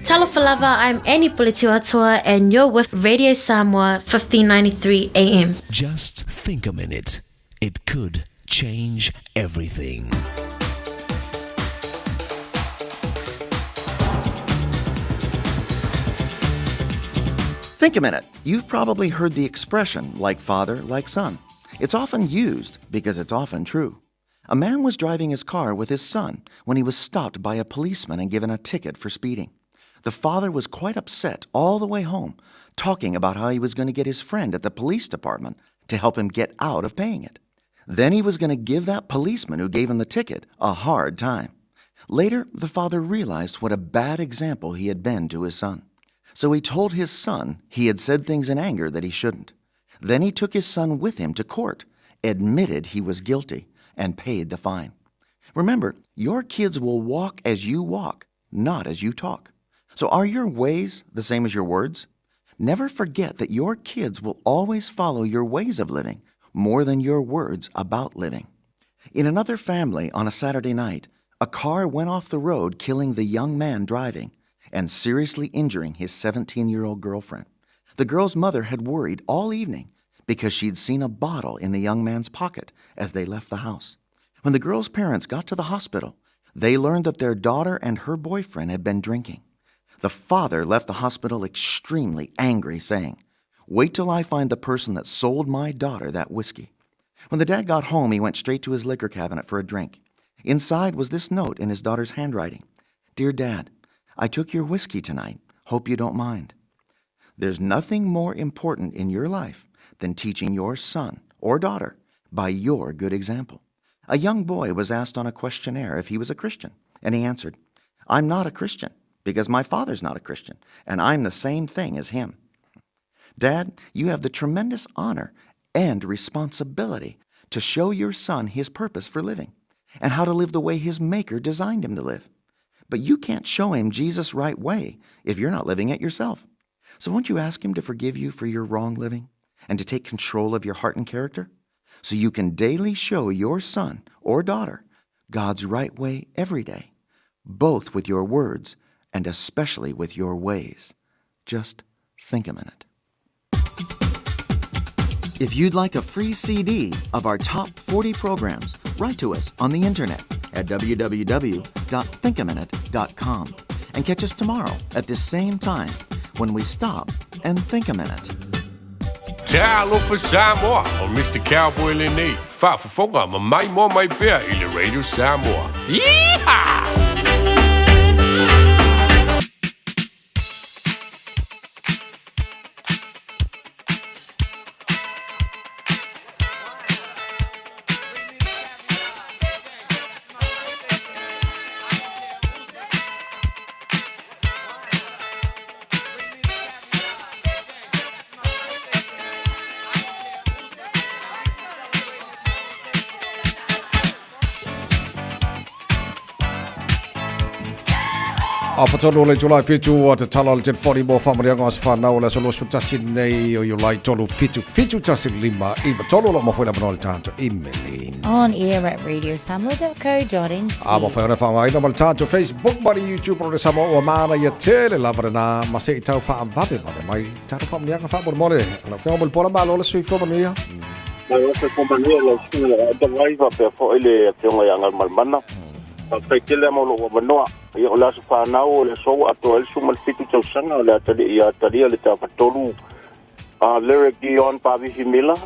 Talafalava, I'm Annie Politiwatua, and you're with Radio Samoa 1593 AM. Just think a minute. It could change everything. Think a minute. You've probably heard the expression, like father, like son. It's often used because it's often true. A man was driving his car with his son when he was stopped by a policeman and given a ticket for speeding. The father was quite upset all the way home, talking about how he was going to get his friend at the police department to help him get out of paying it. Then he was going to give that policeman who gave him the ticket a hard time. Later, the father realized what a bad example he had been to his son. So he told his son he had said things in anger that he shouldn't. Then he took his son with him to court, admitted he was guilty, and paid the fine. Remember, your kids will walk as you walk, not as you talk. So are your ways the same as your words? Never forget that your kids will always follow your ways of living more than your words about living. In another family on a Saturday night, a car went off the road, killing the young man driving and seriously injuring his 17-year-old girlfriend. The girl's mother had worried all evening because she'd seen a bottle in the young man's pocket as they left the house. When the girl's parents got to the hospital, they learned that their daughter and her boyfriend had been drinking. The father left the hospital extremely angry, saying, "Wait till I find the person that sold my daughter that whiskey." When the dad got home, he went straight to his liquor cabinet for a drink. Inside was this note in his daughter's handwriting. "Dear Dad, I took your whiskey tonight. Hope you don't mind." There's nothing more important in your life than teaching your son or daughter by your good example. A young boy was asked on a questionnaire if he was a Christian, and he answered, "I'm not a Christian because my father's not a Christian, and I'm the same thing as him." Dad, you have the tremendous honor and responsibility to show your son his purpose for living and how to live the way his Maker designed him to live. But you can't show him Jesus' right way if you're not living it yourself. So won't you ask him to forgive you for your wrong living and to take control of your heart and character so you can daily show your son or daughter God's right way every day, both with your words and especially with your ways? Just think a minute. If you'd like a free CD of our top 40 programs, write to us on the internet at www.thinkaminute.com and catch us tomorrow at this same time when we stop and think a minute. Taeao for Samoa og Mr. Cowboy Lenny. Far for funger med mig mor mig bær i Radio Samoa. Yeehaw! Afatonu le July fitu at talal jen 40 mo family ngos fanau le solos futasin nei o July tolu fitu tasin lima iva tolu lo mo foi na banol tanto imelin On air at radiosamoa.co.nz. Amo foi na fama ina mal tanto Facebook bari YouTube pro Samoa mana ya tele lavrana ma se tau fa vabe mai tanto fam yang fa bor mole na fa bol pola malo le sui fo mania Esa compañía la vai va pe fo ile te ngo yang mal mana pa tele mo lo banoa ia la fa na o le so ato el sumal fitu tau sanga la tali ia tali le ta fatolu lyric on Pavi Himila.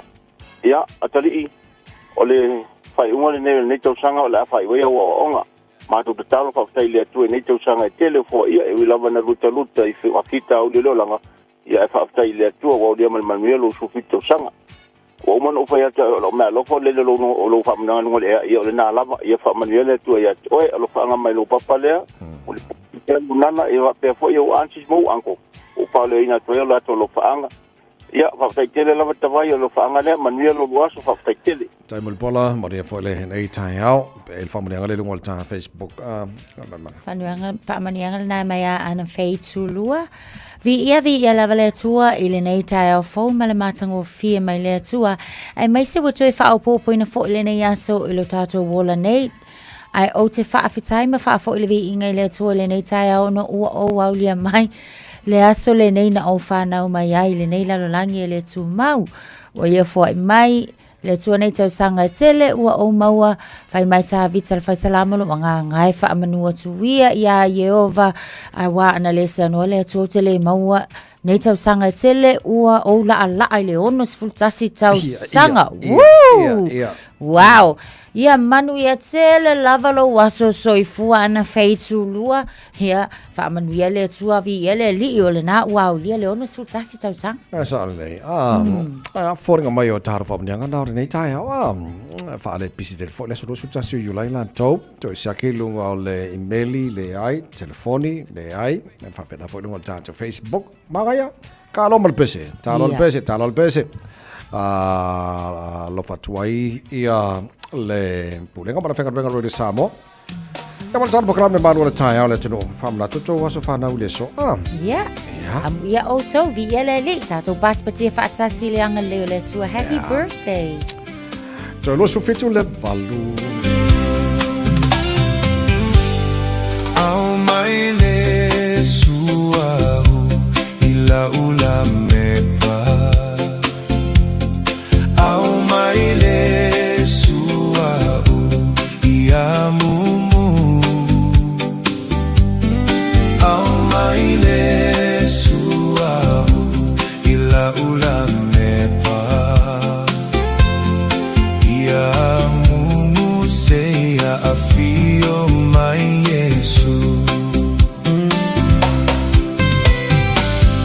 Ya, atali ole fai umole ne tau sanga ole fai we o onga. Ma tu talo fa tai le tu ne tau sanga telefo ia e lava na luta I fe wakita o le langa. Ia fa tai le tu o le mal mielo su fito sanga. O man o fa ya lo ma lo fo le lo fa na ngol ia le na lava ia fa man mielo tu ia oi lo fa nga mai lo papa le. O le nana ia pe fo ia o ansis mo anko. O pa le ina to la to lo fa anga. Ia, whaftaitele lava tawai o lo whaangale, manuia lo luaso whaftaitele. Tai mulpola, maria fole nei Taeao, el whamanianga le lungo ta Facebook. Whamanianga nai mai a ana whaitu lua. Vi ia lava le tua I le nei Taeao fau ma le matango fia mai le tua. Ai mai se watoi whaopopo ina fo le nei aso I lo tato wola nei. Ai o te whaafitai ma whaafo I le vi ingai le tua le nei Taeao no ua o aulia mai. Le aso le nei na o whanau mai ai le nei lalolangi le tu mau. O ia fwai mai le tua nei tau sanga tele ua o maua fai mai ta vita le fai salamolo wa ngā ngai wha amanua tuia ia Yehova a wa ana le sanoa le tua tele maua nei tau sanga tele ua o la ala le ono sfultasi tau sanga. Woo! Wow! Ia manu ia tele lavalo waso soifua ana feitu lua. Ia wha manu ia le tua vi ia le li o le na wow lia le ono sfultasi tau sanga. Sa le. Fōringa mai o tāra whamanianga nāre nei Taeao. Wha le pisi telefoni. Leso rosu tasi o yulai lan tau. Toi siake lunga o le emaili le ai. Telefoni le ai. Wha pena fōringa o tāra Facebook. Magaya. Ka lo malpese. Talo pese. Lo fatuai ia le pulenga para whenga Radio Samoa. Ia mal tāra programe Malu le Taeao le tino whamna tuto waso whanau le so. Ia. Ia o tau vi ia le li. Tātou pātipati e whaatasi le anga leo le tua. Happy birthday. Toi lo su fitu le valu. Au mai le suau ila ula mepa. Au mai le suau ia mumu. Au mai le suau ila ula mepa. Ia mumu seia afio mai Yesu.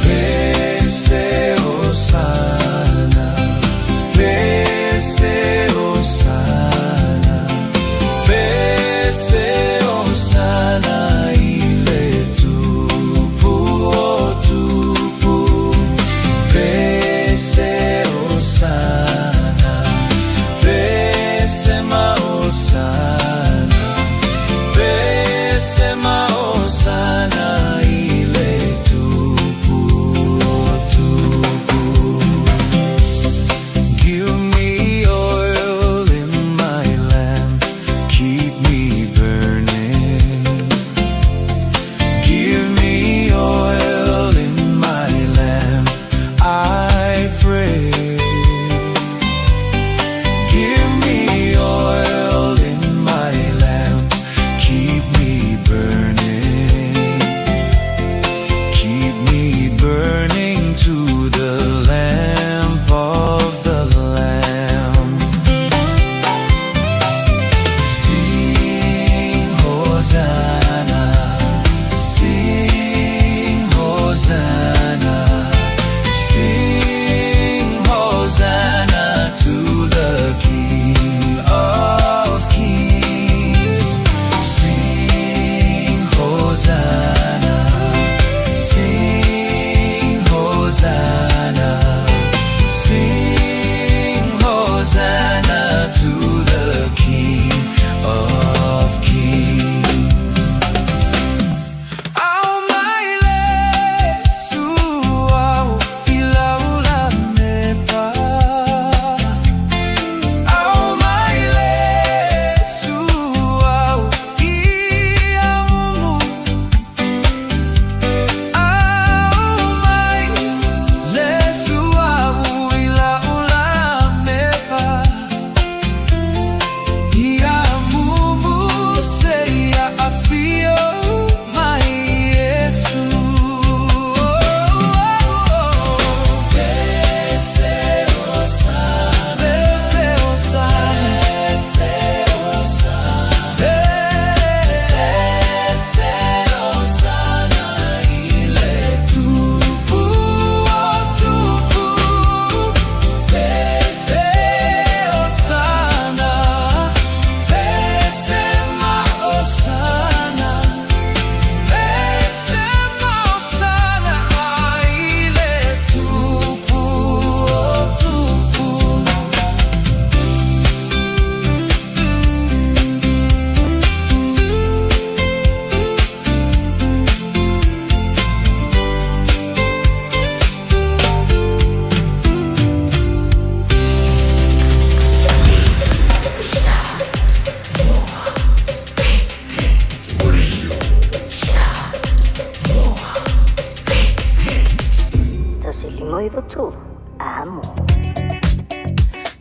Pese osana, pese osana, pese osana ile tupu o tupu. Pese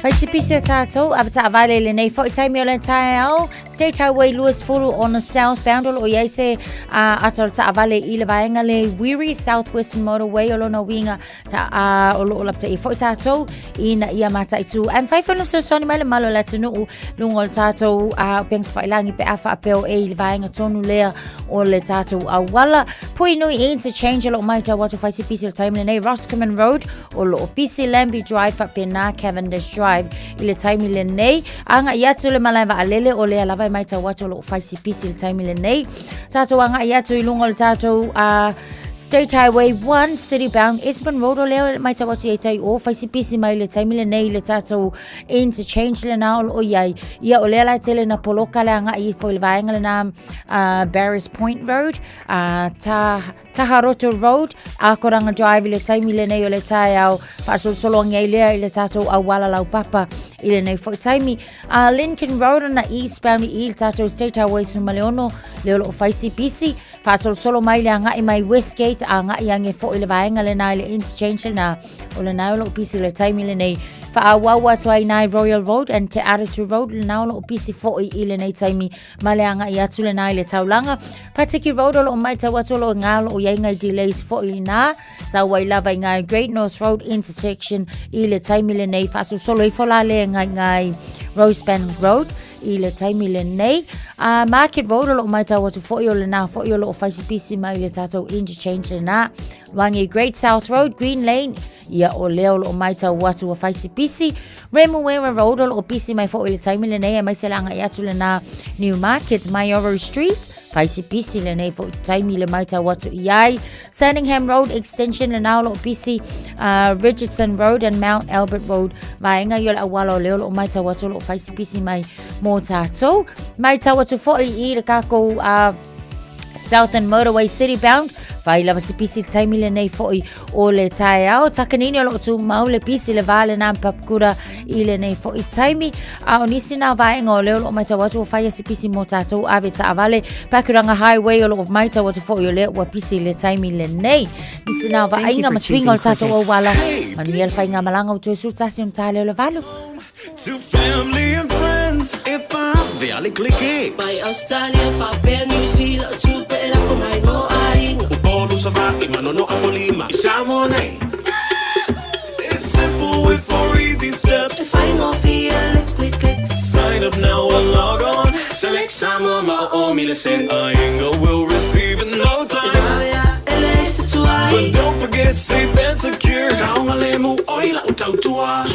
Faisipisi o tātou, abata avale le nei fo itaimi o le Taeao, State Highway Lewis Fulu on the southbound o iaise atol ta avale I le vaenga le Wiri Southwestern Motorway o lona winga ta o lo lapta I fo tātou ina ia mata itu. And faifona so soni mai le malo la tunu lungo le tātou pengs failangi pe afa apeo e le vaenga tonu lea o le tātou awala. Pui nui interchange o lo mai ta watu faisipisi o taimi le nei Roscommon Road o lo pisi Lambie Drive fa pena Cavendish Drive. Ile taimi le nei anga iatu le malaiva alele o le alava mai tawato lo faisipisi le taimi le nei tato anga iatu ilungo le tato State Highway 1 City Bound Eastbourne Road o leo mai tawato iai o faisipisi mai le taimi le nei le tato interchange le na o iai ia o le la tele na poloka le anga I foi le vaenga le na Barris Point Road Taharoto Road Koranga Drive le taimi le nei o le Taeao fa solo ngai le tato awala lau papa ile nei fo taimi Lincoln Road na eastbound I tato State Highway Sumaleono le lo faisipisi fa solo mai le anga I mai Westgate anga yange fo ile vaenga le na le interchange na o le na lo pisi le taimi le nei fa awawa twai nai Royal Road and Te Aratu Road le na lo pisi fo ile nei taimi male anga I atu le na le taulanga Patiki Road lo mai tawato lo ngalo o yenga delays fo ina sa wai lava ngai Great North Road intersection ile taimi le nei fa solo I fola le ngai Rosebank Road ile taimi le nei Market Road lo mai tawato fo le na fo lo faisipisi mai le tato interchange le na wangi Great South Road Green Lane ia o leo lo mai tawato wa faisipisi Remuera Road lo pisi mai fo ile taimi le nei mai selanga ia tu le na New Market Mayoro Street faisipisi le nei fo taimi le mai tawato iai Sandingham Road extension le na lo pisi Richardson Road and Mount Albert Road vaenga yo la walo leo lo mai tawato lo faisipisi mai mo tato mai tawato fo I le kako Southern Motorway City Bound vai lava si pisi taimi le nei foi o le Taeao takanini lo tu mau le pisi le vale na papkura I le nei foi taimi o nisi na vai ngo le lo mai tawatu fai si pisi mo tatou ave ta avale pakuranga highway o lo mai tawatu foi o le wa pisi le taimi le nei nisi na vai nga maswingo tatou o wala maniel fai nga malanga o tu su tasi un tale le valu To family and friends, if I'm the only click it. By Australia, Faber, New Zealand, to better for my no eye. Ubolu sabaki, manono apolima, Samoa. It's simple with 4 easy steps. Sign off the electric clicks. Sign up now or log on. Select Samoa, my me send Inga will receive in no time. But don't forget safe and secure. Saungalemu oila utautua.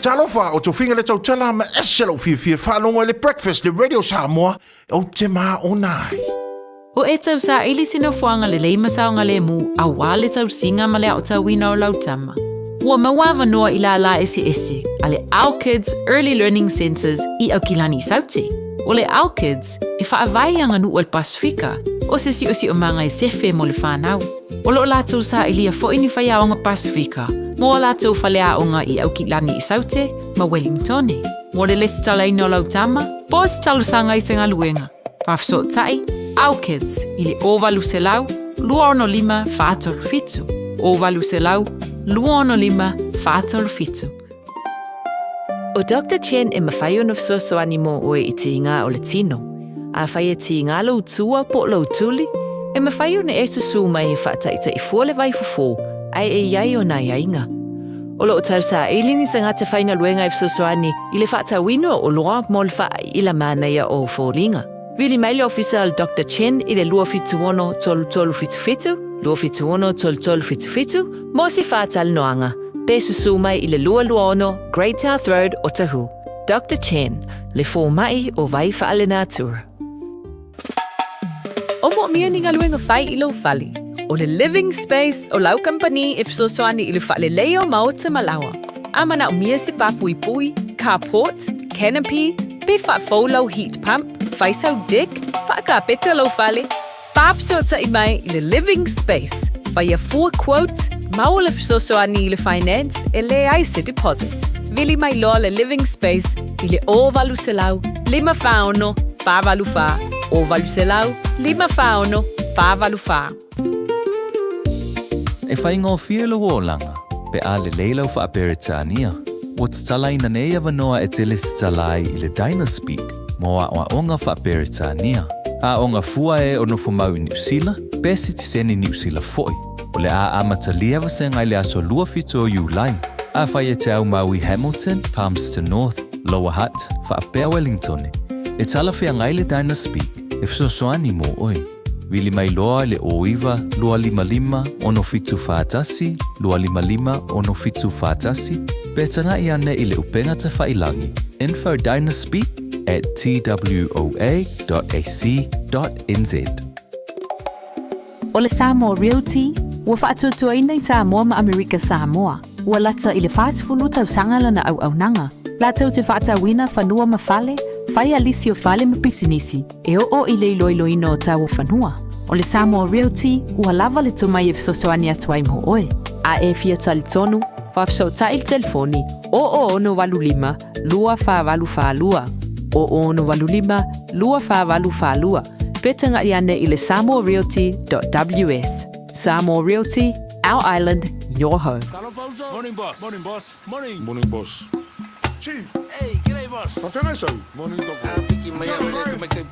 Talofa o to finga le tau tala ma eselo fi whanonga le breakfast le Radio Samoa o te maa o nai. O e tau sa ili sino fuanga le leima saonga le mu a wale tau singa ma le au tau wina o lautama. Ua mawawa noa ila la esi ale Our Kids Early Learning Centers I au kilani sauti. O le Our Kids e whaavai anga nu o le Pasifika o se si o manga e sefe mo le whanau. O lo lātou sa ili a fo ini whaiaonga Pasifika mo lātou whalea onga I au kilani I saute ma Wellingtone. Mo le lesi talaina o lautama, po se talusanga I senga luenga. Pafso tai, Our Kids I le ovalu se lau, luono lima whātoru fitu. Ovalu se lau, luono lima whātoru fitu. O Dr. Chen e mawhai o nafsoso animo oe I te inga o le tino. A whai e te inga lau tua po lau tuli, e mawhai o ne e susu mai he whaataita I fuole vai fufo, ai e iai o nai ainga. O lo o tarsa e lini sa ngā te whaina luenga I fsoso ani, I le whaata wino o loa mo le wha I la mānaia o fōringa. Vili maile official Dr. Chen I le lua fituono tolu fitu, lua fituono tolu fitu, mo si whaatal noanga. Pe susu mai I le lua ono, Great South Road o Tahu. Dr. Chen, le fō mai o vai whaale nā tura. O mo mia ni ngā luenga whai I lo whali. O le living space o lau company if sosoani I le whaale leo ma o te malawa. Amana o mia se papui, carport, canopy, Be whaafou lau heat pump, whaisau dek, whaakapeta lau whale, whaapsota I mai I le living space, whaia 4 quotes, mau le wsosoani I le finance, e le aise deposit. Vili mai loa le living space, I le o valu se lau, 5 whaono, 5 valu wha, o valu se lau, 5 whaono, 5 valu wha. E whaingo whielo o langa, pe a le leilau wha aperitania. O talai na nei avanoa e teles talai I le Dynaspeak, mo a onga wha aperitania. A onga fua e ono fumau I New Zealand, pesi ti seni New Zealand foi. O le a amata liava se ngai le aso lua fito o Iulai. A whai e te au Maui Hamilton, Palmerston North, Lower Hutt, wha apea Wellington. E tala whea ngai le Dynaspeak, e wsosoani mo oi. Wili mai loa le oiva, lua lima lima, ono fitu whaatasi, lua lima lima, ono fitu whaatasi, petana I ane I le upenga te whailangi. Info Dynaspeak at twoa.ac.nz. O le Samoa Realty, ua whaatuatuaina I Samoa ma Amerika Samoa. Ua lata I le whaasifulu tausanga lana au nanga. Latau te whaatawina whanua ma whale, whai alisi o whale ma pisinisi, e o I le iloiloina o tau o whanua. O le Samoa Realty, ua lava le tumai e wsosoani atuai mo oe. A e fia tali tonu, whafsota I le telefoni, o ono walu lima, lua wha walu wha lua. O ono walu lima, lua wha walu wha lua. Petanga I ane I le samoarealty.ws. Samoa Realty, our island, your home. Morning, boss. Morning, boss. Morning. Morning, boss. Chief. Hey, g'day, boss. What's your name, morning, doctor. Picking my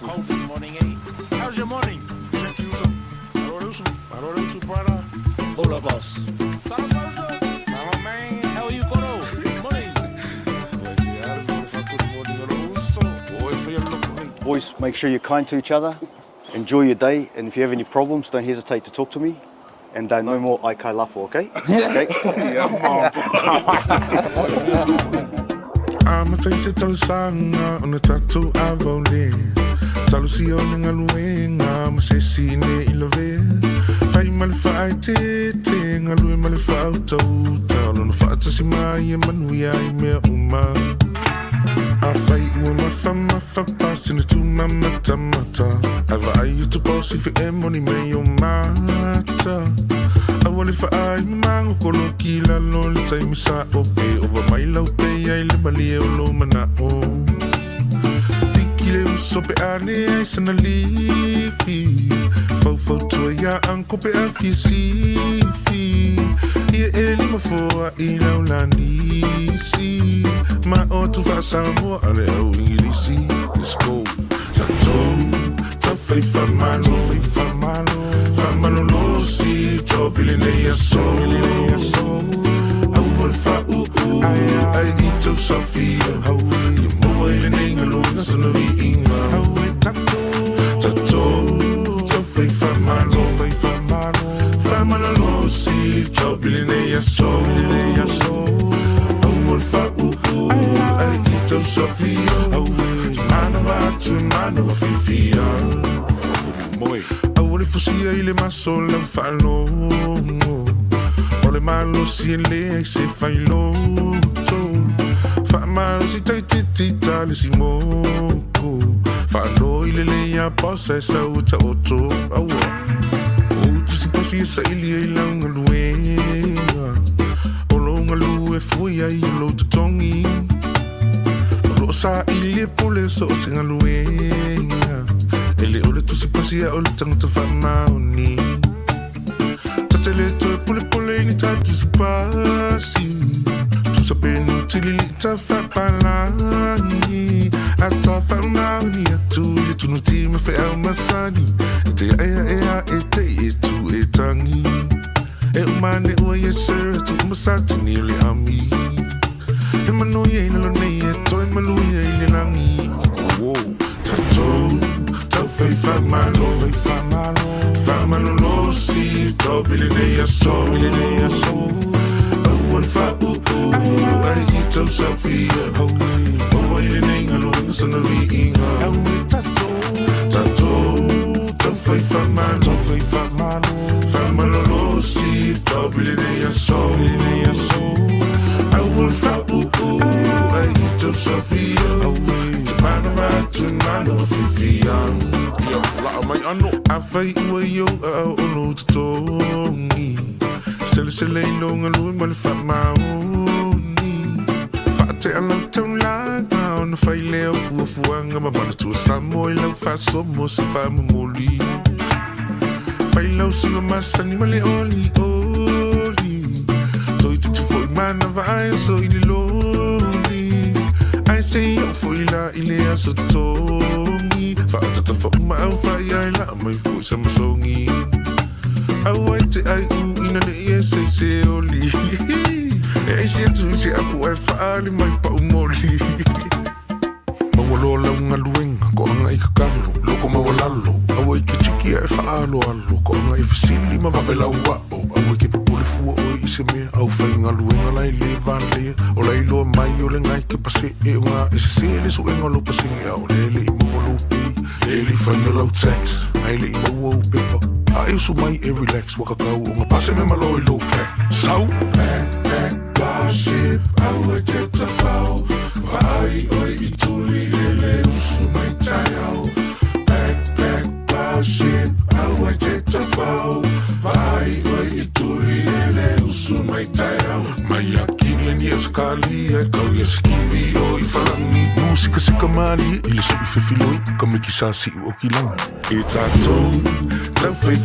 cold this morning, eh? How's your morning? Check you some. Marorusu para. Hola, boss. Hello, man. How are you, Koro? Morning. Boys, make sure you're kind to each other. Enjoy your day, and if you have any problems, don't hesitate to talk to me. And no more ai kai lafo, okay? Okay? I'm a taste tell sanga on the tattoo I've only. Talusi on the luenga, I'm a sesi ne ilove. Fai malfa ting, a lui malfa auto. Tell on the fata si mai, manuia, me uma. I fight with my fama, passing it to my mata. Have I used to boss if it money may your matter? I want if I mango colokila no le time sa ope over my lope I le bali o lo mana o. Tikile sope ane sana lifi. Fo to ya anko pe afisi fi. Ie eli ma fo I laulani si. Ma o tu fa Samoa ale o ingilisi. Let's go. Ta fai fa malo, famalo lo si, chopili nei asso. Awal fa ai ito Sofia. Hawi mo ile ninga lo nasa na viinga. Hawi tato, ta fai fa malo, famalo lo si, chopili nei asso. Awal fa ai ito Sofia. Manova fifia. Moi. Awole fusia ile maso la falo. Ole malo si le se failo. Fa malo si tai ti tali si moko. Falo ile le ya posa sa uta oto. Awa. O tu si pasi sa ile ilanga luenga. Olo ngalu e foi ai lo tongi. Sa ili pole so singa luenga. Ele ole tu si pasia ole tango tu fa maoni. Tatele tu pole ni ta tu si pasi. Tu sa penu tili ta fa palani. Ata fa maoni atu ile tu nuti me fe au masani. Te ea e tu e tangi. E umane ua yeser tu masati ni ole ami. E manu ye ina lo nei e toi malu ye ile langi. Wow. Tau fai fa malo lo si, topili nei asso. Awal fa ai ito Sofia. Hawi ile nei ngalo nasa na viinga. Hawi tato, tau fai fa malo lo si, topili nei asso. Awal fa ai ito Sofia. Mana fifian. Ia la mai ano a fai ua yo a ono tutongi. Sele ilonga lui ma le fa maoni. Fa te ala tau langa ona fai leo fuafuanga ma mana tua Samoa I lau fa somo se fa mamoli. Fai lau singa masani ma le oli oli. Toi tutu foi mana vai so I le loli. Ai se yo foi la I le aso tongi. Fa tata fa uma au fai ai la mai foi sa masongi. Au ai te ai u ina le ia se oli. E se tu se apu ai faali mai pa umoli. Mawalo la unga luenga ko anga I kakalo. Loko mawalalo. Au ai ke chiki ai faalo alo. Ko anga I fasili ma vavela uao. Au ai ke pupule fua o I se mea. Au fai nga luenga lai le vale. O lai loa mai o le ngai ke pase e unga. E se le su enga lo pasingi au. Lele I mawalo pi. Lele I fai lau tax. Ai le I mawalo pepa. Ai usu mai e relax wakakau o nga pase me malo I low pack. Sau back ship au e te tafau. Vai oi I tuli lele usu mai Taeao. Back ship au e te tafau. Vai oi I tuli lele usu mai Taeao. Mai akile ni eskali e kau I skivi o I falangi. Musika sika mali I le so I fefiloi. Ka me kisasi o kilang. I tatou. Tau fai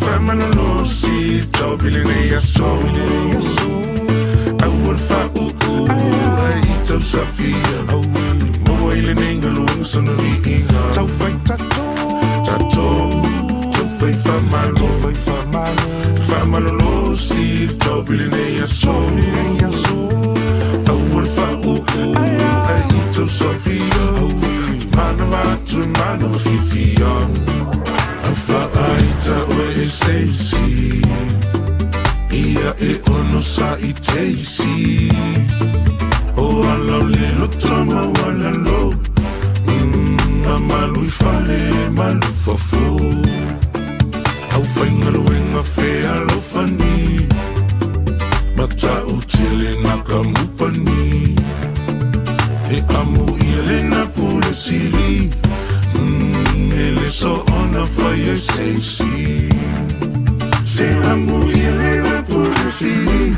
whamalo lo si tau pili nei aso. Au al wha uu ai I tau safia. Maua I le nei ngaluang sana ringa. Tau fai tatou. Tau fai whamalo lo si tau pili nei aso. Au al wha uu ai I tau safia. Mana watu mana fifian. Whaaita o e seisi. Ia e ono sa I teisi. O alau lelo tama wala lo. A malu I fale malu fafo. Au whaingalo e ngā whea lo fani. Mata utile naka mupani. E amu ile na pule sili. Ele so ona fire seisi. Se amu ile na pule sili.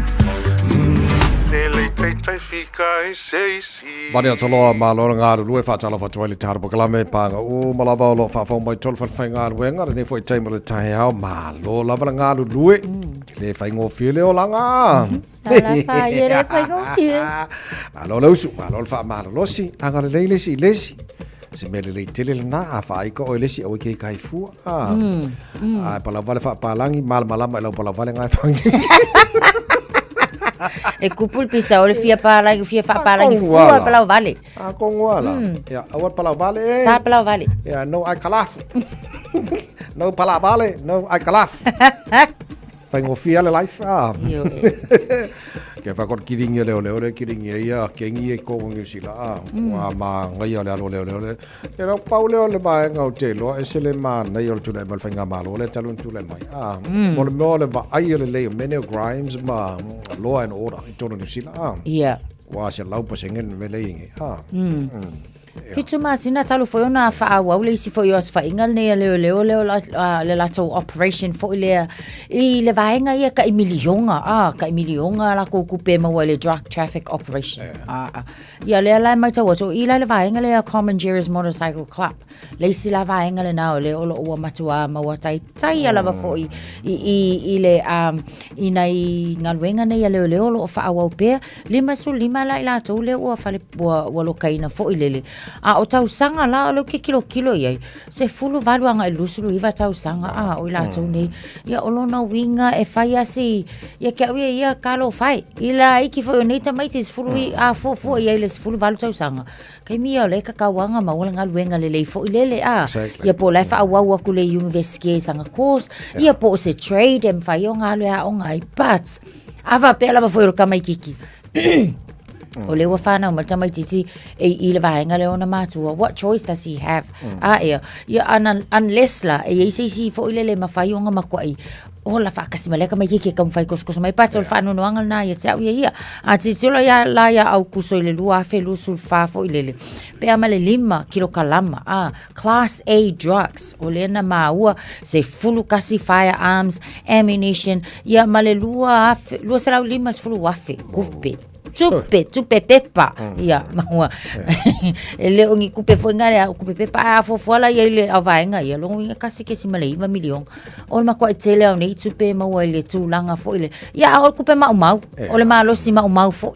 Ele teitai fika e seisi. Mani ataloa malora ngaru lue whaatala whatua le tāra pakalame pānga o malaba o lo whaafau mai tolu whawhai ngaru wenga ne fwoi taima le Taeao malo lava ngaru lue le whaingo while o langa. Sala whaia le whaingo while. Malo lausu, malo le wha malo losi, angare lei lesi. Se mele lei tele le na a whaika o lesi au kei kai fua. Ai palavale wha palangi malama ilau palavale ngai whangi. E kupul pisa ole fia whaparangi fua palau vale. A kongoala. Ya, awat palau vale. Sa palau vale. Ya, no ai kalaf. No palau vale, no ai kalaf. Whaingo fia le life. Ke whakot kiringi leo le kiringi ia kengi e kongi sila. Wa ma ngai ole alo leo. E rau pau leo le mai ngau te loa e se le ma nei ole tule mal whainga malo le talun tule mai. Mo le mo le va ai ole leo many grimes ma law and order i tono ni sila. Ia. Wa se lau pa sengen me leingi. Fitu masina talu foi ona fa wa le si foi os fa ingal ne leo le la to operation foi le I le vaenga ia ka milionga la ko kupe ma le drug traffic operation ia le mai tawa so I le vaenga le Common Jerry's Motorcycle Club le si la vaenga le na le o wa matua ma wa tai ala va foi I le I ngalwenga ne leo lo fa wa pe lima la to le o fa le wa lo kaina foi le o tau sanga la o ke kilo ia se fulu valuanga lusulu iwa tau sanga o la tau nei ia olona winga e fai asi ia ke ia kalo fai ila iki fo nei tamaitis fulu fo ia le fulu valu tau sanga kai mia le ka kawanga ma wala ngaluenga le fo ilele ia po la fa wa ku le university sanga course ia po se trade em fai o ngalo o ngai but ava pela va fo ka mai kiki o le wafana o maltamai titi I le vaenga le ona matua. What choice does he have? Ia unless la e si fo ile le mawhai o nga makwai ola fa kasi maleka mai ke kam fai kos mai pa tol fa no angal na ia tau ia a ti tula ya la ya au kuso ile lua fe lu sul fa fo ile pe amale 5 kilo kalama class A drugs olena maua se fulu kasi firearms ammunition ia male lua sera 5 fulu wafe kupe tupe pepa ia maua ele ongi kupe fo ngare kupe pepa fo fola ia ile avaenga ia longo inga kasi ke simale 1 million ol ma ko tele au nei tupe maua ile tulanga fo ile ia ol kupe mau ole ma lo si mau fo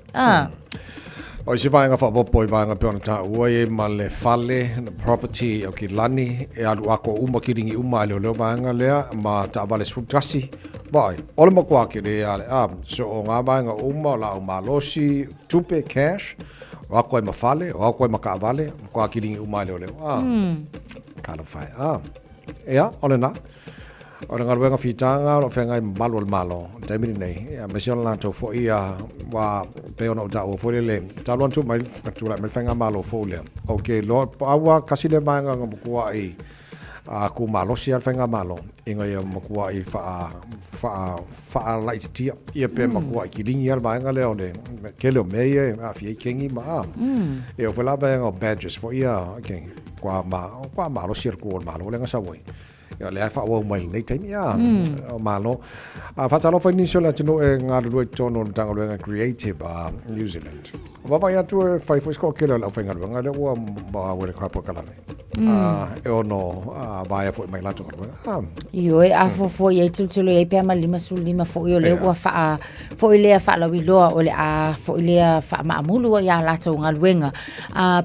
o se vaenga fa popo i vaenga peona ta ue ma le fale na property o ki lani e alu ako uma kiringi uma le vaenga lea ma ta vale sfutasi vai ole ma kwa ki le ale so o nga vaenga uma la uma losi tupe cash o ako ma fale o ako ma ka vale kwa kiringi uma le kala fai ea ole na o nga wenga fitanga o fenga malo te mini nei me se la to fo ia wa pe ona ta o fo le ta lon tu mai tu la me fenga malo fo le okay lo awa kasi le manga ngwa ai ku malo si al fenga malo inga ia makua i fa la tia ia pe makua ki dingi al manga le ole kele me a fi kengi ma e o la ba badges fo ia okay kwa malo circo malo le nga sa voi ya le fa wo mai nei time ya malo fa talo fa initial la tino e nga lo tono tanga lo nga creative New Zealand va vai atu fa fo sko kela la fa nga lo nga le wa ba wa le kapo kala e ono vai fo mai la to yo e afo fo ye tutulo e pe mali masulima fo yo le wa fa fo ile fa la wi lo o le fo ile fa ma mulu ya la to nga luenga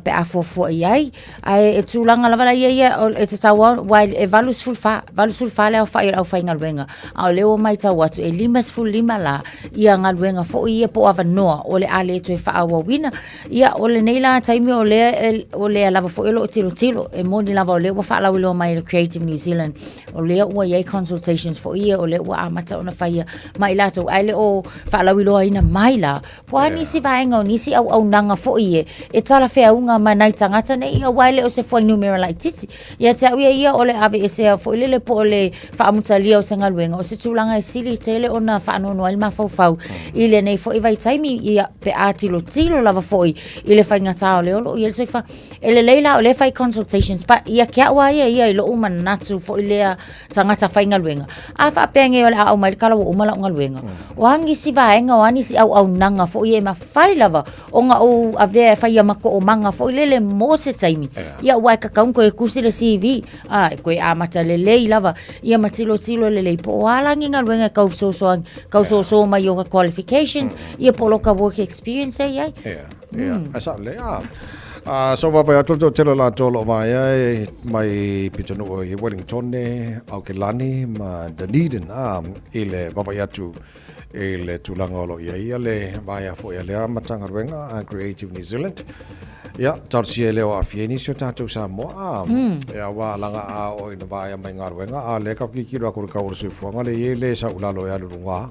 pe afo fo ai e tulanga la vala ye e te tawa while e valus sulfa le au fa ngalwenga au le o mai tawa e 5 la ia ngalwenga fo ia po ava noa o le ale to fa awa wina ia o le nei la taimi o le lava fo elo tilo e mo ni lava o le wa fa la wilo mai Creative New Zealand o le o ye consultations fo ia o le wa amata ona fa ia mai la to ai le o fa la wilo ina mai la po ani si va enga ni si au nanga fo ia e tala fe unga manai tangata nei ia wale o se fo numero like titi ia ta ia o le ave ese fo le po le fa mutalia o sanga luenga o se tulanga e sili tele ona fa no no ma fau ile nei fo i vai taimi ia pe tilo lava fo ile fa ngata o le o ile se fa ele leila o le fa consultations pa ia kia wa ia ilo uma natu fo ile tangata fa ngaluenga a fa penge o la o mai kala o mala ngaluenga wangi si va enga wani si au nanga fo ia ma fai lava o nga o ave fa ia mako o manga fo ile le mo se taimi ia wa ka kaunko e kusi le CV ko a mata le lava ia matilo le po ala nginga luenga kau so mai yoga qualifications ia poloka work experience ia asa le so va vai to telo la tolo vai mai pitonu o Wellington ne au ke lani ma Dunedin ile va vai atu ile tulangolo ia le vai fo ia le matanga luenga Creative New Zealand ya tarsi le wa fieni so tatu Samoa ya wa langa o ina ba ya mai ngarwenga le ka ki ro ko ka ur su fo ngale le sa ulalo ya lunga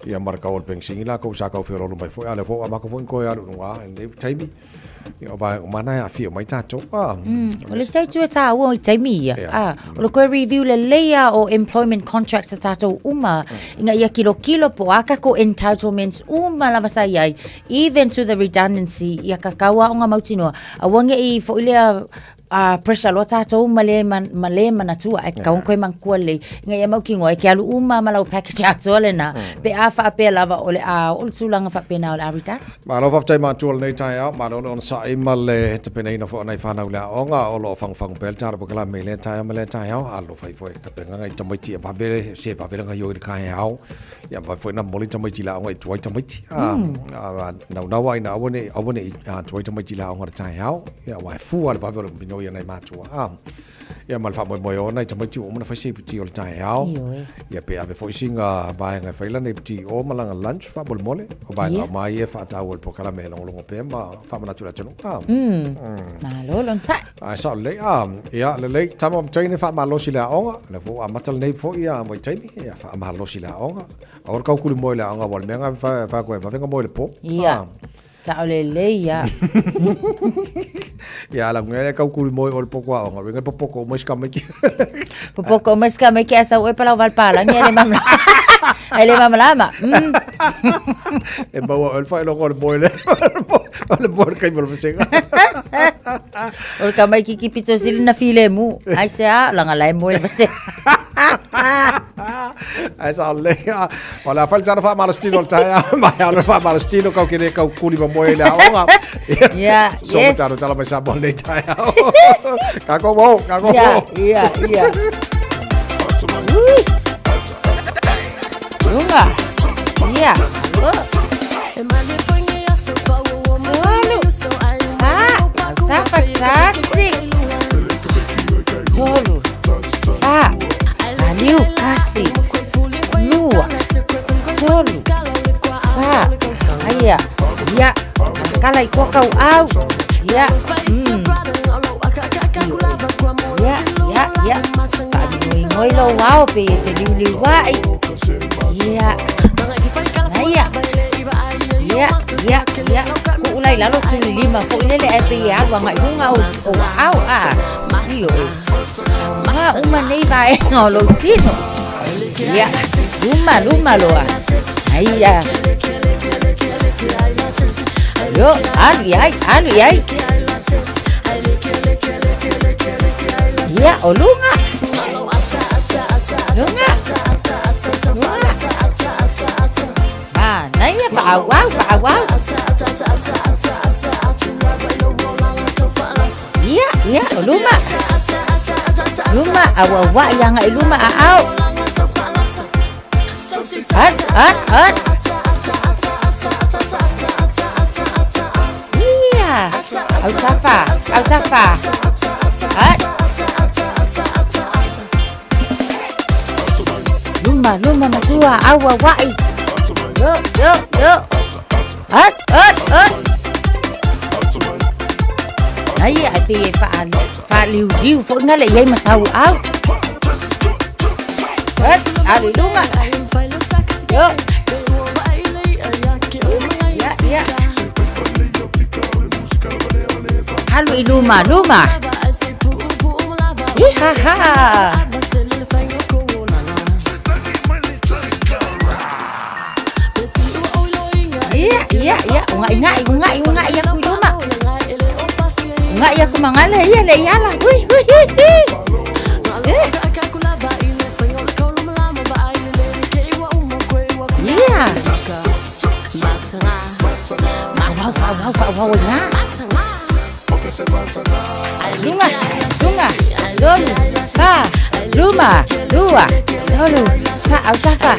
ya marka ol pensing la ko sa ka fero lu mai fo ale fo ma ko ko ya lunga ne taimi ya ba mana ya fi mai tatu o le sai tu ta o taimi ya o ko review le leia o employment contracts tatu uma inga ya kilo po aka ko entitlements uma la vasai even to the redundancy ya kakawa nga mautino awange I fo ile pressure lo tato male mana tua e ka ko man ko le nga ya maukingo e ke alu uma mala package atole na pe afa pe lava ole o tulanga fa pe na ole arita ma lo fa tai ma tu nei tai ma no on sa I male te pe nei no fo nei fa na la o nga o lo fang bel tar po kala mele tai a lo fa foi ka pe nga ta mai ti ba vele se ba vele nga yo ka hao ya ba foi na moli ta mai ti la o tu ta mai ti na wai na o ne tu ta mai ti la o nga tai hao ya wa fu al ba vele no ya nei matua ya mal fa mo yo nei tamai o mo fa se piti o Taeao ya pe ave foi singa ba nga fa la nei piti o malanga lunch fa bol mole o ba nga mai e fa ta o po kala me long pe ma fa ma natura tonu malo lon sa sa le ya le tamo train fa ma lo sila onga le po amatal nei fo ya mo taimi ya fa ma lo sila onga or ka ku mo le onga bol me nga fa ko fa nga mo le po ya ta ole le ya Ya la ngwe ka ku mo ol poko a nga poko mo ska meki. Poko mo ska meki asa o pala valpala ngere mam. Ele mam lama. E bawa ol fa lo ko boile. Ol bor kai bol mesenga. Ol ka mai ki pito silina filemu. Ai se a langa lai mo el base. Ai sa le. Wala fal jara fa malastino taya. Ma ya fa malastino ka kire ka kuli ba mo ele a. Ya, yes. So tala mai sa bon le taya. Ka ko mo. Ya. Lunga. Ya. Safat sasi. Tolu. Aliu kasi. Lua. Tolu. Aya. Ya. Kala iko kau au. Ya. Ya. Ngoi lo wow pe liu wai. Ya. Ya. Ku ulai lalo tuli lima fo ilele ai pe ya wa ngai hunga o au a. Io. Ma uma nei vai ngolo sino. Ya. Luma lo a. Ai ya. Yo, ali ai. Ya, olunga. Lunga. Ah, naya fa'awaw. Ya, oluma. Luma awawa yang ai luma au. At. Iya. Au tafa. At. Luma matua awawai. Yo. At. Ai pe fa liu fo ngale yai matau au. Ali lunga. Yo. Ya. Halo iluma. Ihaha. Iya. Ungai ya ku iluma. Ungai ya ku mangale ya le yala. Hui. Iya. Wow, nga. Lunga. Tolu. Fa. Luma. Dua. Tolu. Fa. Au tafa.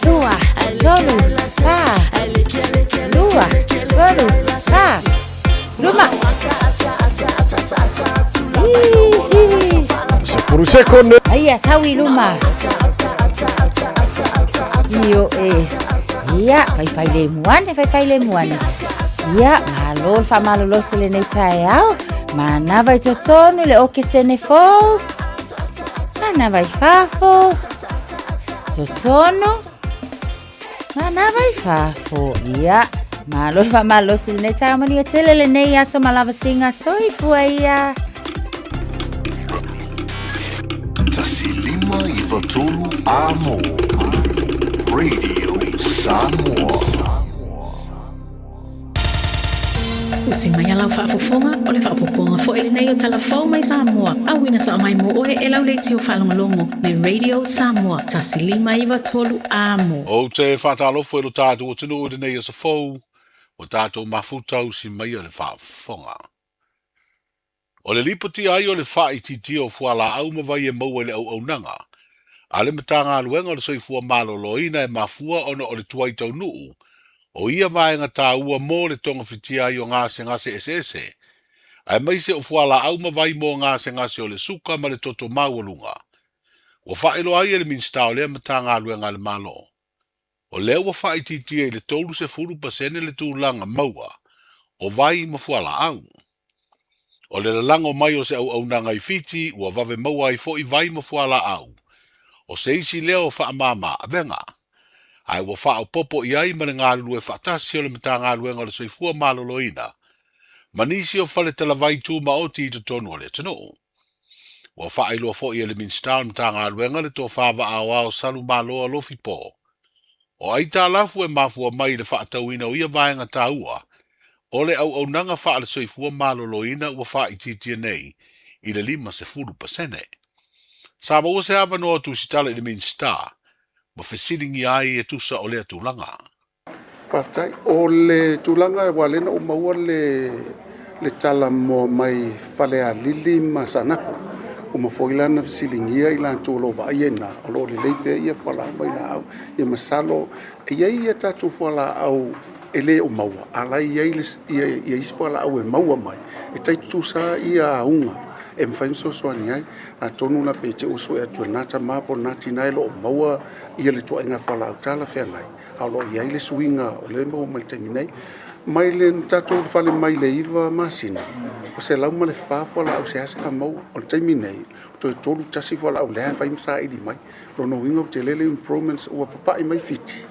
Dua. Tolu. Fa. Dua. Tolu. Fa. Luma. Por un secondo. Aya sawi luma. Iyo Iya, fai le muane. Ia, malolo sele nei Taeao. Mana vai totonu le oke sene fo. Mana vai fafo. Totonu. Mana vai fafo. Ia, malo sele nei Taeao mani tele le nei aso malava singa soifua ia. Tasilima ivatolu amo. Radio Samoa. Usimaya lau whaafofonga o le whaapoponga fo ele nei o talafau mai Samoa. Awina sa mai mo oe e lau leiti o whalongalongo le Radio Samoa. Tasilima iwa tolu amo. O te whātalofo e lo tātou o tunu o nei o sa fau. O tātou mafutau si mai o le whaafonga. O le lipoti ai o le whaititi o fuala au mawai e maua le au nanga. Ale matanga aluenga o le soifua maloloina e mafua ona o le tuaitau nuu. O ia vaenga tā ua mō le tonga whitia i o ngase esese. Ai maise o fuala au mawai mō ngase o le suka ma le toto maualunga. Wa whaelo ai e le minsta o lea matanga aluenga le malo. O lea wa whaititia i le tolu se furu pasene le tūlanga maua. O vai ma fuala au. O le lango mai o se au nanga i fiti ua vave maua i fo i vai ma fuala au. O se isi leo wha mama avenga. Ai wa wha o popo i ai mare ngā lue whatasi o le mta ngā luenga le soifua maloloina. Manisi o fale talavai tu maoti to tonu o le tano. Wa whaeloa fo i le minstar mtanga aluenga le tō whawa awa o salu maloa lofi po. O ai tā lafu e mafua mai le whaatauina o ia vaenga tāua, o le au nanga wha le soifua maloloina ua wha i titia nei, i le 5%. Sa maua se hawa noa tu sitala i le minstar, ma whesiringi ai e tusa o le atulanga. Whaftai, o le tūlanga wa lena o maua le tala mo mai whale a lili ma sanapu. O ma foilana fisilingia i lan tūlo wa iena, o lo le leipe ia whala mai la au, ia masalo, e iei ia tatu whala au e le o maua, ala iei isi whala au e maua mai, e taitu sa ia unga, e mwhainso soani ai, a tonu na pe te uso e atua nata mapo nati nai lo o maua, ia le tua inga whala au tala whea ngai. Alo iai le suinga o le mo mai taimi nei mai le tatou fale mai le iva masina o se lau ma le fafo la o se ase ka mau o le taimi nei to tolu tasi fo la o le fa imsa i di mai lo no wingo te lele improvements o papa i mai fiti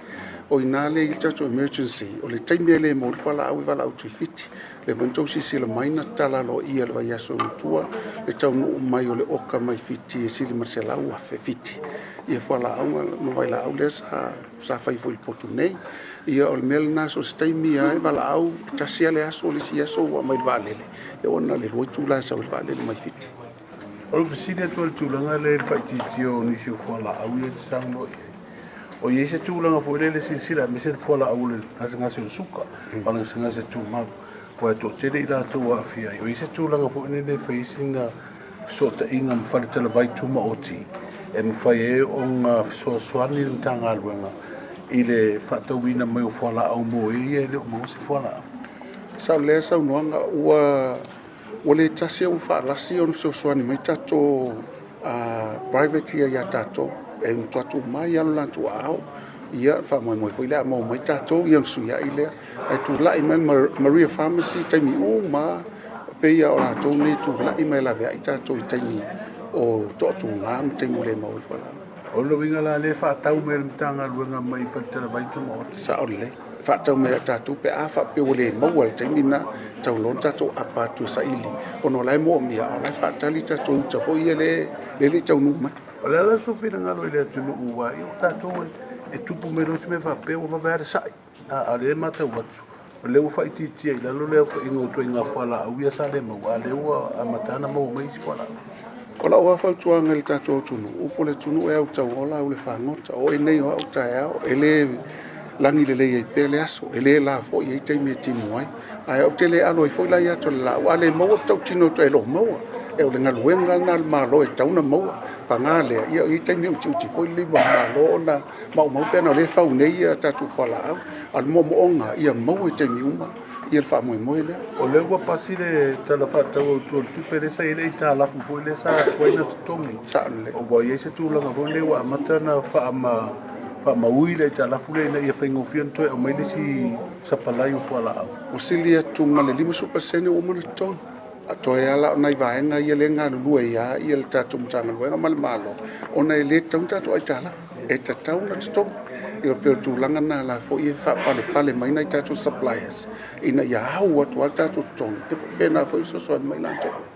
o ina le il tatou emergency o le taimi le mo fala au vala au tu fiti le vantou si le mai na tala lo ia le vai aso tua le tau no mai o le oka mai fiti e sili marcela u fe fiti ia fala au no vai la au le sa fai fo il potu nei ia o mel na so stai mi ai vala au tasi ale aso le si aso wa mai valele e ona le roi tu la sa valele mai fiti o le fisile tu tu langa le fati tio ni si fala au le sango o ye se tu langa fo le sila me se fala au le asa se suka pala se tu ma ko to tele ila tu wa fia o ye se tu langa fo le facing so ta inga fale tele vai tu ma oti e mfai on so swani tanga alwenga ile fatawina mai fala au mo e le mo se fala sa le sa unoanga ua le tasi o fa lasi on so swani mai tato private ia tato e tato mai ala la tu au ia fa mo foi la mo mai tato ia su ia ile e tu la imen Maria Pharmacy taimi uma pe ia o la to ni tu la imen la vea tato taimi o to tu ngam taimi le mo fala o lo winga la le fa tau me tanga luenga mai fa tele vai tu mo sa o le fa tau me tatu pe a fa pe o le mo wal taimi na tau lon tatu apa tu sa ili ono lai mo mi a lai fa tali tatu ta fo ia le tau nu mai o le la so fina ngalo ile tu nu wa i tatu e tupu me lo me fa pe o va ver sai a le mata watu o le fa iti ti ila lo le fa ingo to inga fala u ia sa le mo a le wa a matana mo mai spola o la ua fautuanga le tatou tunu upo le tunu e au tau ola au le whangota o e nei o au Taeao e le langi le lei e pele aso e le la fo i e teimi e tinu ai ai au te le alo i fo ila i ato le la ua le maua tau tino to e lo maua e o le ngaluenga na malo e tauna maua pa ngā lea ia i teimi uti uti fo i le malo na mau mau pena o le fau nei a tatou whala au al mo onga ia maua e teimi uma ia le whamoe moe lea o le ua pasi le tala whatau tu tupe le sa i le i tā lafu fo i le sa tuaina tutongi sa le o wa i se tūlanga fo le wa amata na wha maui le tā lafu le na ia whaingo fian toe o maile si sapalai o fuala au o sili atu ma le 5% o mana tonu a toe ala o nai vaenga ia le ngā lulua ia le tātou mtanga luenga ma le malo o nai le tau tātou ai tā lafu e tatau na tutongi i o peo tūlanga na la fo i wha pale mai nai tātou suppliers ina ia hau atu al tātou tonu e pena fo i sosoan mai lantou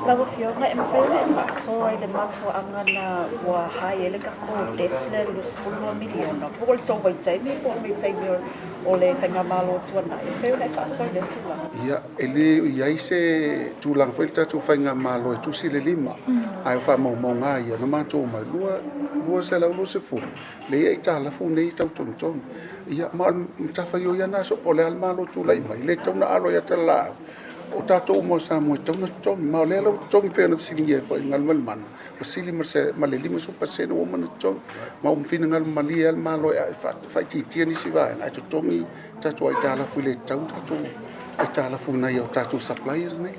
Lawa fionga e mawhele e paso ai le mafu anga na ua hai ele ka ko detle lo sulu miliona. Pukul tau wai taimi, po mi taimi o le whenga malo tuana. E mawhele e paso le tūlanga. Ia, ele iai se tūlanga whele tātou whenga malo e tusi le 5. Ai wha mau ngā ia, na mātou mai lua se lau lo se fu. Le ia i tā lafu nei tau tonu. Ia, ma mtawhai o ia naso, o le al malo tūlai mai. Le tau na alo ia te lao. O tātou mo sa mo tauna tongi ma le lo tongi pe na silinge fo ngal mal man o sili marse ma le 5% o man tongi ma o fina ngal mali al malo e fa ti tieni si va ai to tongi tātou ai tala fu le tau tātou ai tala fu na yo tātou suppliers nei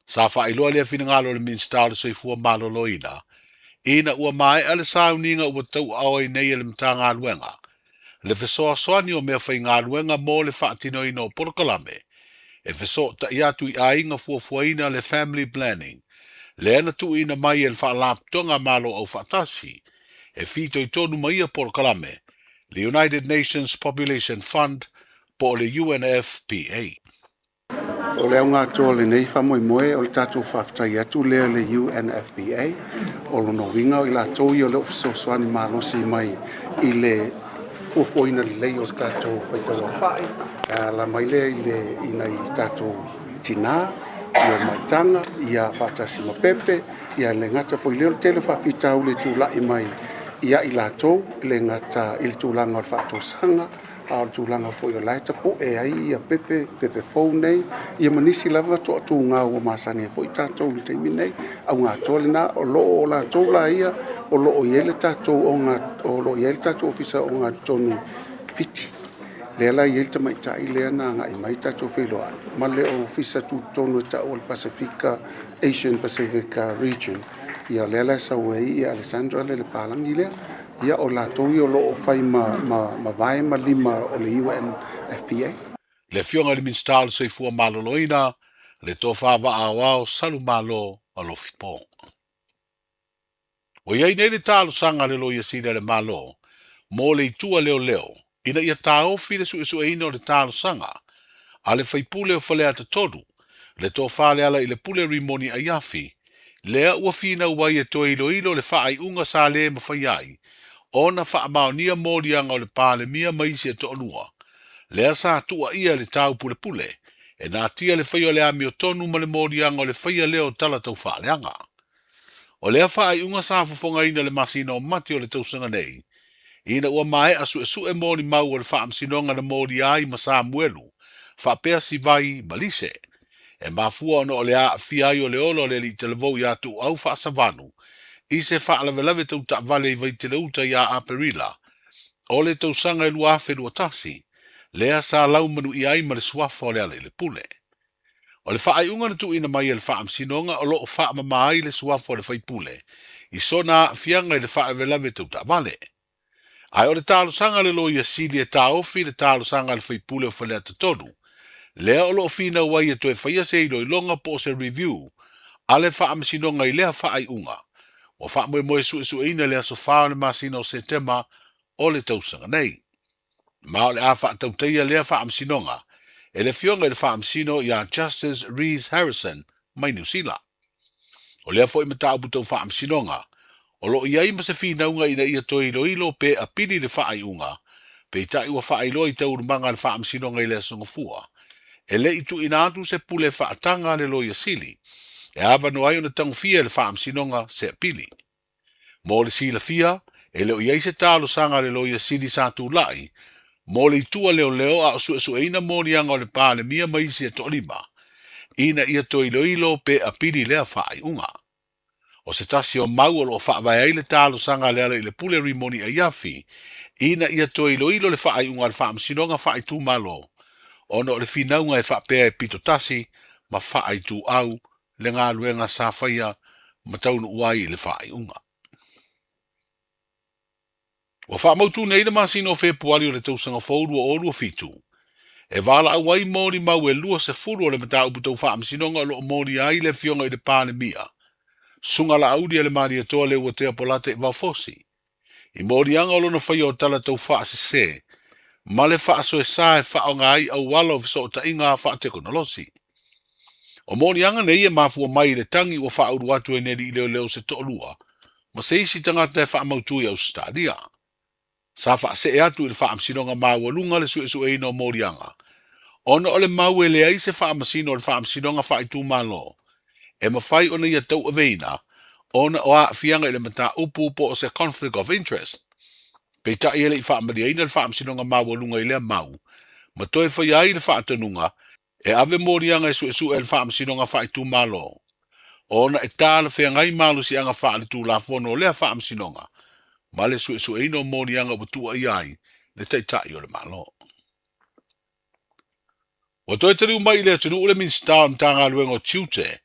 sa fa ilo le fina ngalo le minstall so fu malo loina ina ua mai ale sauninga ua tau au nei le mtanga luenga le feso soani o me fa ngaluenga mo le fa tino ino porkolame e feso ta iatu I ainga fuafuaina le family planning. Le ana tu ina mai el whaalaptonga malo au whaatasi. E fito I tonu maia por kalame. Le United Nations Population Fund po le UNFPA. O le aunga tō le nei wha moe o le tātou whawhtai atu lea le UNFPA. O lono winga o i la tō i o le ofiso soani mālosi mai i le fuafuaina le lei o le tātou whaitau a whae. La mai lea i le ina i tātou tina, i o maitanga, i a whatasi mapepe, i a le ngata fo i leo le tele whawhitau le tūlai mai i a i la tō, le ngata i le tūlanga o le whātou sanga, a tūlanga fo i o lai tapo e ai i a pepe fau nei, i a manisi lava to atu ngā ua māsani fo i tātou i teimi nei, au ngā tōle nā o loo o la tō la ia, o loo i ele tātou o loo i ele tātou ofisa o ngā tonu fiti. Lela i ele tamai tai lea nā ngā i mai tātou wheloa, ma le o ofisa tu tonu e tau o le Pasifika, Asian Pacific region. Ia lela sa wei i Alessandra le palangi lea, ia o la tōi o loo whai ma vai ma lima o le UNFPA. Le fionga le minstalo se fua maloloina, le tō whawa awao salu malo a lo fipo. O iei nei le tālo sanga le loia sida le malo, mo le itua leo, ina ia tāofi le su eina o le tālo sanga, a le whaipule o whalea te todu, le tō whale ala i le pule rimoni a iafi, lea ua fina uai e tō ilo le whaai unga sa le ma whaiai, ona wha maonia mōrianga o le pāle mia maisi e to'onua. Lea sa tua ia le tau pule, e nā tia le whaia le ami o tonu ma le mōrianga o le whaia leo tala tau whaaleanga. O lea whaai unga sa fufonga ina le masina o mati o le tausanga nei, ina ua mae asu e mōri mau o le wha amsinonga na mōri ai ma Samuelu, wha pea si vai malise, e mafua ono o le a fiai o le olo le li televou i atu au wha savanu, i se whaalawelawe tau ta vale i vai tele uta i a aperila. O le tau sanga e lua afe lua tasi, lea sa lau manu i ai ma le suafa o le ale le pule. O le whaai unga na tu ina mai e le wha amsinonga o loo wha mama ai le suafa o le whai pule, i sona fianga i le whaalawelawe tau ta vale. Ai o le talo sanga le lo ia sili e ta ofi le talo sanga le whai pule o whalea te tonu. Lea o loo fina wai e toe whaia se ilo i longa po se review, ale wha amsinonga i lea whaai unga. O wha moe su eina lea so whao le masina o September o le tausanga nei. Ma o le a wha tauteia lea wha amsinonga, e le fionga i le wha amsino i a Justice Rees Harrison mai New Zealand. O lea fo i mata upu tau wha amsinonga, o lo iai ma se whinaunga ina ia toi ilo pe a pili le wha ai unga, pe i tai ua wha ilo i tau rumanga le wha amsinonga i lea songofua. E le itu ina atu se pule wha atanga le loia sili, e awa no ai o na tangu fia le wha amsinonga se a pili. Mo le sila fia, e leo iei se talo sanga le loia sili sa tu lai, mo le itua leo a su eina morianga o le pāle mia maisi e to lima, ina ia to ilo pe a pili lea whaai unga. O se tasi o mau o lo whaavai ai le talo sanga le ala i le pule rimoni a iafi, ina ia to ilo le whaai unga le whaam sinonga whaai tu malo, ono le finaunga e whaapea e pito tasi, ma whaai tu au, le ngā luenga sa whaia, ma taunu uai le whaai unga. Wa wha mautu nei le masino o Februari o le tausanga fōru o orua fitu. E wala awai mōri mau e lua se furu o le mata upu tau wha amsinonga o lo mōri ai le fionga i le pāle mia. Sunga la audi e le mari e toa le ua tea polate e waufosi. I mōri anga o lona whai o tala tau wha se, ma le wha so e sa e wha o ngai au wala o viso o ta inga wha teknolosi. O mōri anga nei e mafua mai le tangi o wha uru atu e neri i leo se to'olua, ma se isi tangata e wha mautu i au stadia. Sa wha se e atu i le wha amsinonga mau alunga le su e ino o morianga. Ona o le mau e le ai se wha amasino o le wha amsinonga wha i tū malo. E mawhai ona ia tau aveina, ona o a fianga i le mata upu po o se conflict of interest. Pei ta i ele i wha amari aina le wha amsinonga mau alunga i lea mau. Ma toi whai ai le wha atanunga, e ave morianga e su e le wha amsinonga wha i tū malo. Ona e tā le whea ngai malu si anga wha le tū la fono o lea wha amsinonga. Ma le su e ino morianga watua i ai, le taitai o le malo. Wa toi tariu mai le atunu ule minsta o mtanga luenga o tiute,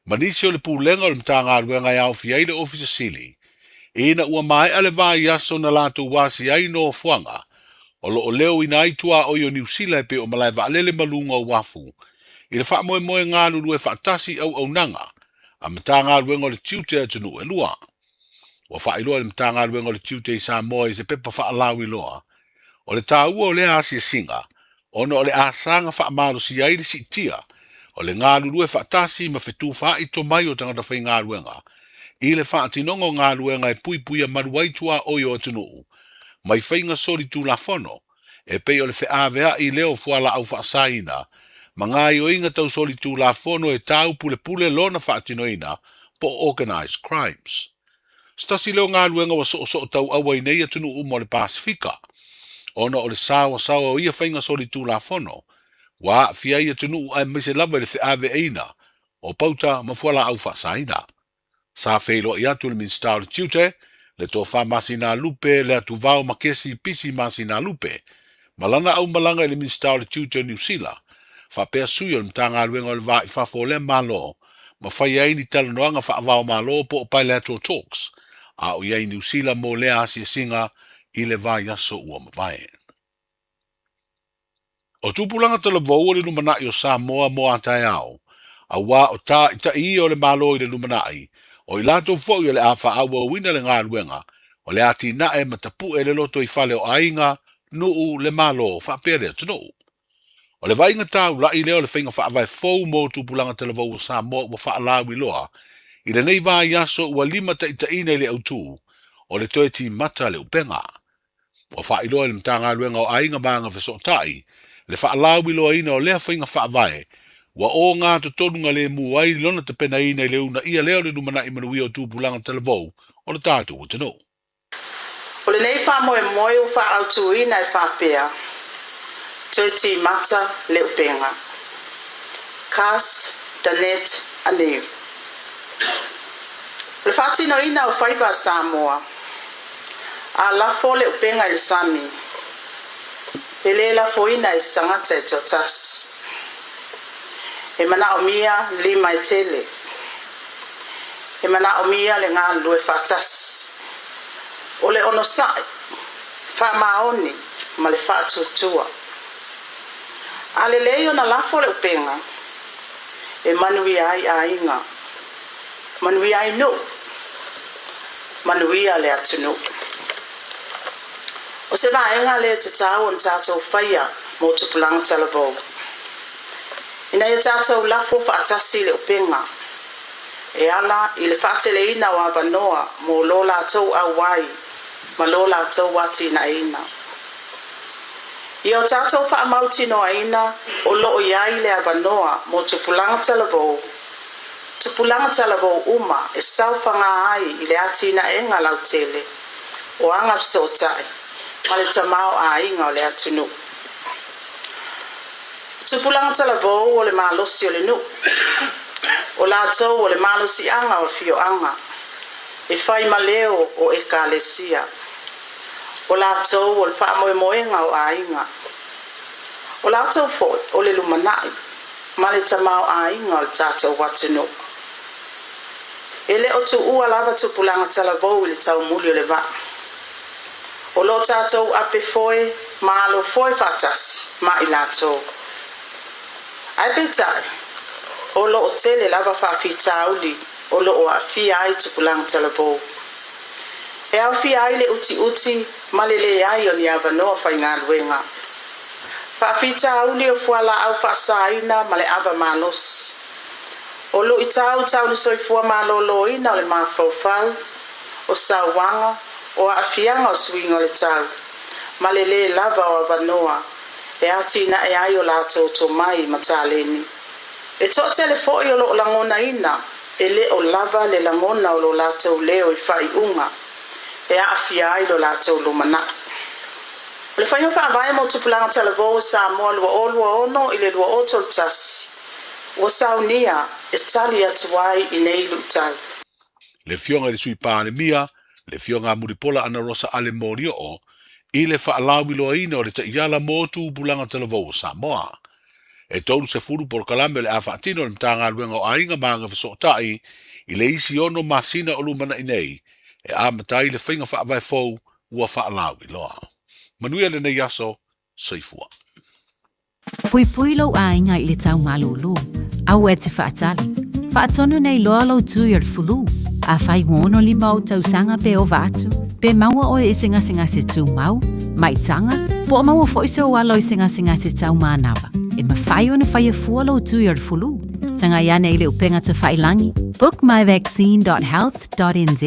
ma nisi o le pūlenga o le mtanga luenga i au fiai le ofisa sili. Ina ua mai ale vai aso na lato wasi ai no fuanga, o lo o leo ina aitua o yo New Zealand pe o malai va alele malunga o wafu. I le wha moe ngā lulu e whaatasi au nanga, a mtanga luenga o le tiute atunu e lua. Wa wha iloa le mtanga luenga o le tiute i Samoa i se pepa wha alau iloa. O le tāua o le asi e singa, ono o le asanga wha amalo si aile si tia, O le ngā lulue whaatasi ma whetū wha i to mai o tangata whai ngā luenga. I le whaatinongo ngā luenga e pui pui a maruaitua o i o atunuu. Mai whainga sori tū la whono, e pei o le whaavea i leo fuala au whaasaina, ma ngā i o inga tau sori tū la whono e tau pule pule lona whaatinoina po organised crimes. Stasi leo ngā luenga wa so tau awa i nei atunuu mo le Pasifika. Ona o le sawa o ia whainga sori tū la whono, wa fia ia tunu ai me se lava le ave eina o pauta ma fuala au whaasaina. Sa whelo i atu le minstau le tiute, le tō wha masina lupe le atu vau makesi pisi masina lupe, malana au malanga i le minstau le tiute New Zealand, wha pea sui o le mtanga luenga o le va i whafo le malo, ma whai aini talanoanga wha avao malo po o bilateral talks, a o iai New Zealand mo lea asia singa i le vai aso ua mawai. O tupulanga tala vau le lumanai o Samoa mo a Taeao, a wā o tā ita i o le malo i le lumanai, o i lato fo i le awha awa wina le ngā luenga, o le ati na e matapu e le loto i whale o ainga, nuu le malo whapere tunu. O le vainga tau la i leo le whainga whaavai fau mo tupulanga tala vau o Samoa ua whaalawi loa, i le nei vā yaso ua lima ta ita ina i le autu, o le toe ti mata le upenga. O whailoa le mtanga luenga o ainga maanga whesotai, le whaalawi loa ina o lea whainga whaavai, wa o ngā tutonunga le muai lona te pena ina i leuna ia leo le numana i manui o tūpulanga televou o le tātou o tino. O le nei wha moe moe o wha autu ina i whapea, tui ti mata le upenga. Cast, Danet, Aniu. Le whatino ina o whaiva Samoa, a lafo le upenga i le Sami, e le lafo ina i stangata e totas. E mana o mia lima i tele. E mana o mia le ngā lue whatas. O le ono sai, wha maoni, ma le whatutua. A le leo na lafo le upenga, e manui ai a inga. Manui ai no. Manui a le atunu. O se vaenga le te tau on tātou whaia mo tupulanga televou. Ina ia tātou lafo whaatasi le upenga. E ala i le whaatele ina wa wanoa mo lo lātou au wai, ma lo lātou wati na ina. I o tātou whaamauti no aina o loo iai le wanoa mo tupulanga televou. Tupulanga televou uma e sauwhanga ai i le ati na enga lautele o anga sotai, ma le tamau a inga o le atunu. Tupulanga televou o le malosi o le nu. O lātou o le malosi anga o fio anga. E whai maleo o ekalesia. O lātou o le whaamoemoenga o ainga. O lātou fo o le lumanai. Ma le tamau ainga o le tātou watunu. E le o tu ua lava tupulanga televou i le tau muli o le va. O lo tātou ape foe, ma alo foe whatasi, ma i lātou. Ai petai, o lo o tele lava whaafita auli, o lo o a fia ai tupulanga televou. E au fia ai le uti, ma le ai o ni avanoa whai ngā luenga. Whaafita auli o fuala au whaasaina ma le ava malos. O lo i tau le soifua malolo ina o le mawhauwhau, o sauwanga, o a fianga o swinga o le tau, ma le lava o avanoa. E ati na e ai o lātou tō mai mataleni. E tō telefo i o lo langona ina, e le o lava le langona o lo lātou leo i whai unga, e a awhia ai lo lātou lumana. O le whainga whaavai mo tupulanga televou Samoa lua ono i le lua o toltasi. O saunia e tali atu wai i nei lutau. Le fionga le sui pāle mia, le fionga muripola ana rosa ale morio o, i le whaalawi loa ina o le taiala mō tūpulanga televou Samoa. E tolu se furu por kalame le a whaatino le mtanga luenga o ainga maanga whasotai i le isi ono masina o lumana inei e a matai le whainga whaavai fau ua whaalawi loa. Manuia le nei aso, soifua. Pui pui lau ainga i le tau malulu, au e te whaatali. Whaatonu nei loa lau tui ar fulu, a whai ngono li mau tau sanga pe o vatu, pe maua o e singa se tū mau, mai tanga, po maua foiso walo i singa se tau manawa, e ma whai o na whai a fua lau tui ar fulu. tanga ia nei le upenga te whailangi. Book myvaccine.health.nz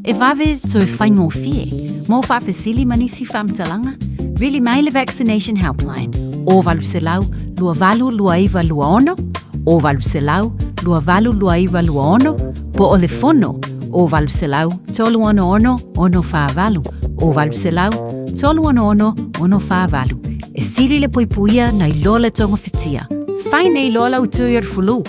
e vave to e whaingo fie. Mō whawhesili manisi whamtalanga. Really Maile Vaccination Helpline. O valu se lau, lua valu lua iwa lua ono. O valu se lau, lua valu lua iwa lua ono. Po o le fono. O valu se lau, tolu ono ono, ono wha valu. O valu se lau, tolu ono ono, ono wha valu. E siri le poipuia na i lola tonga fitia. Whai nei lola utuir fulu.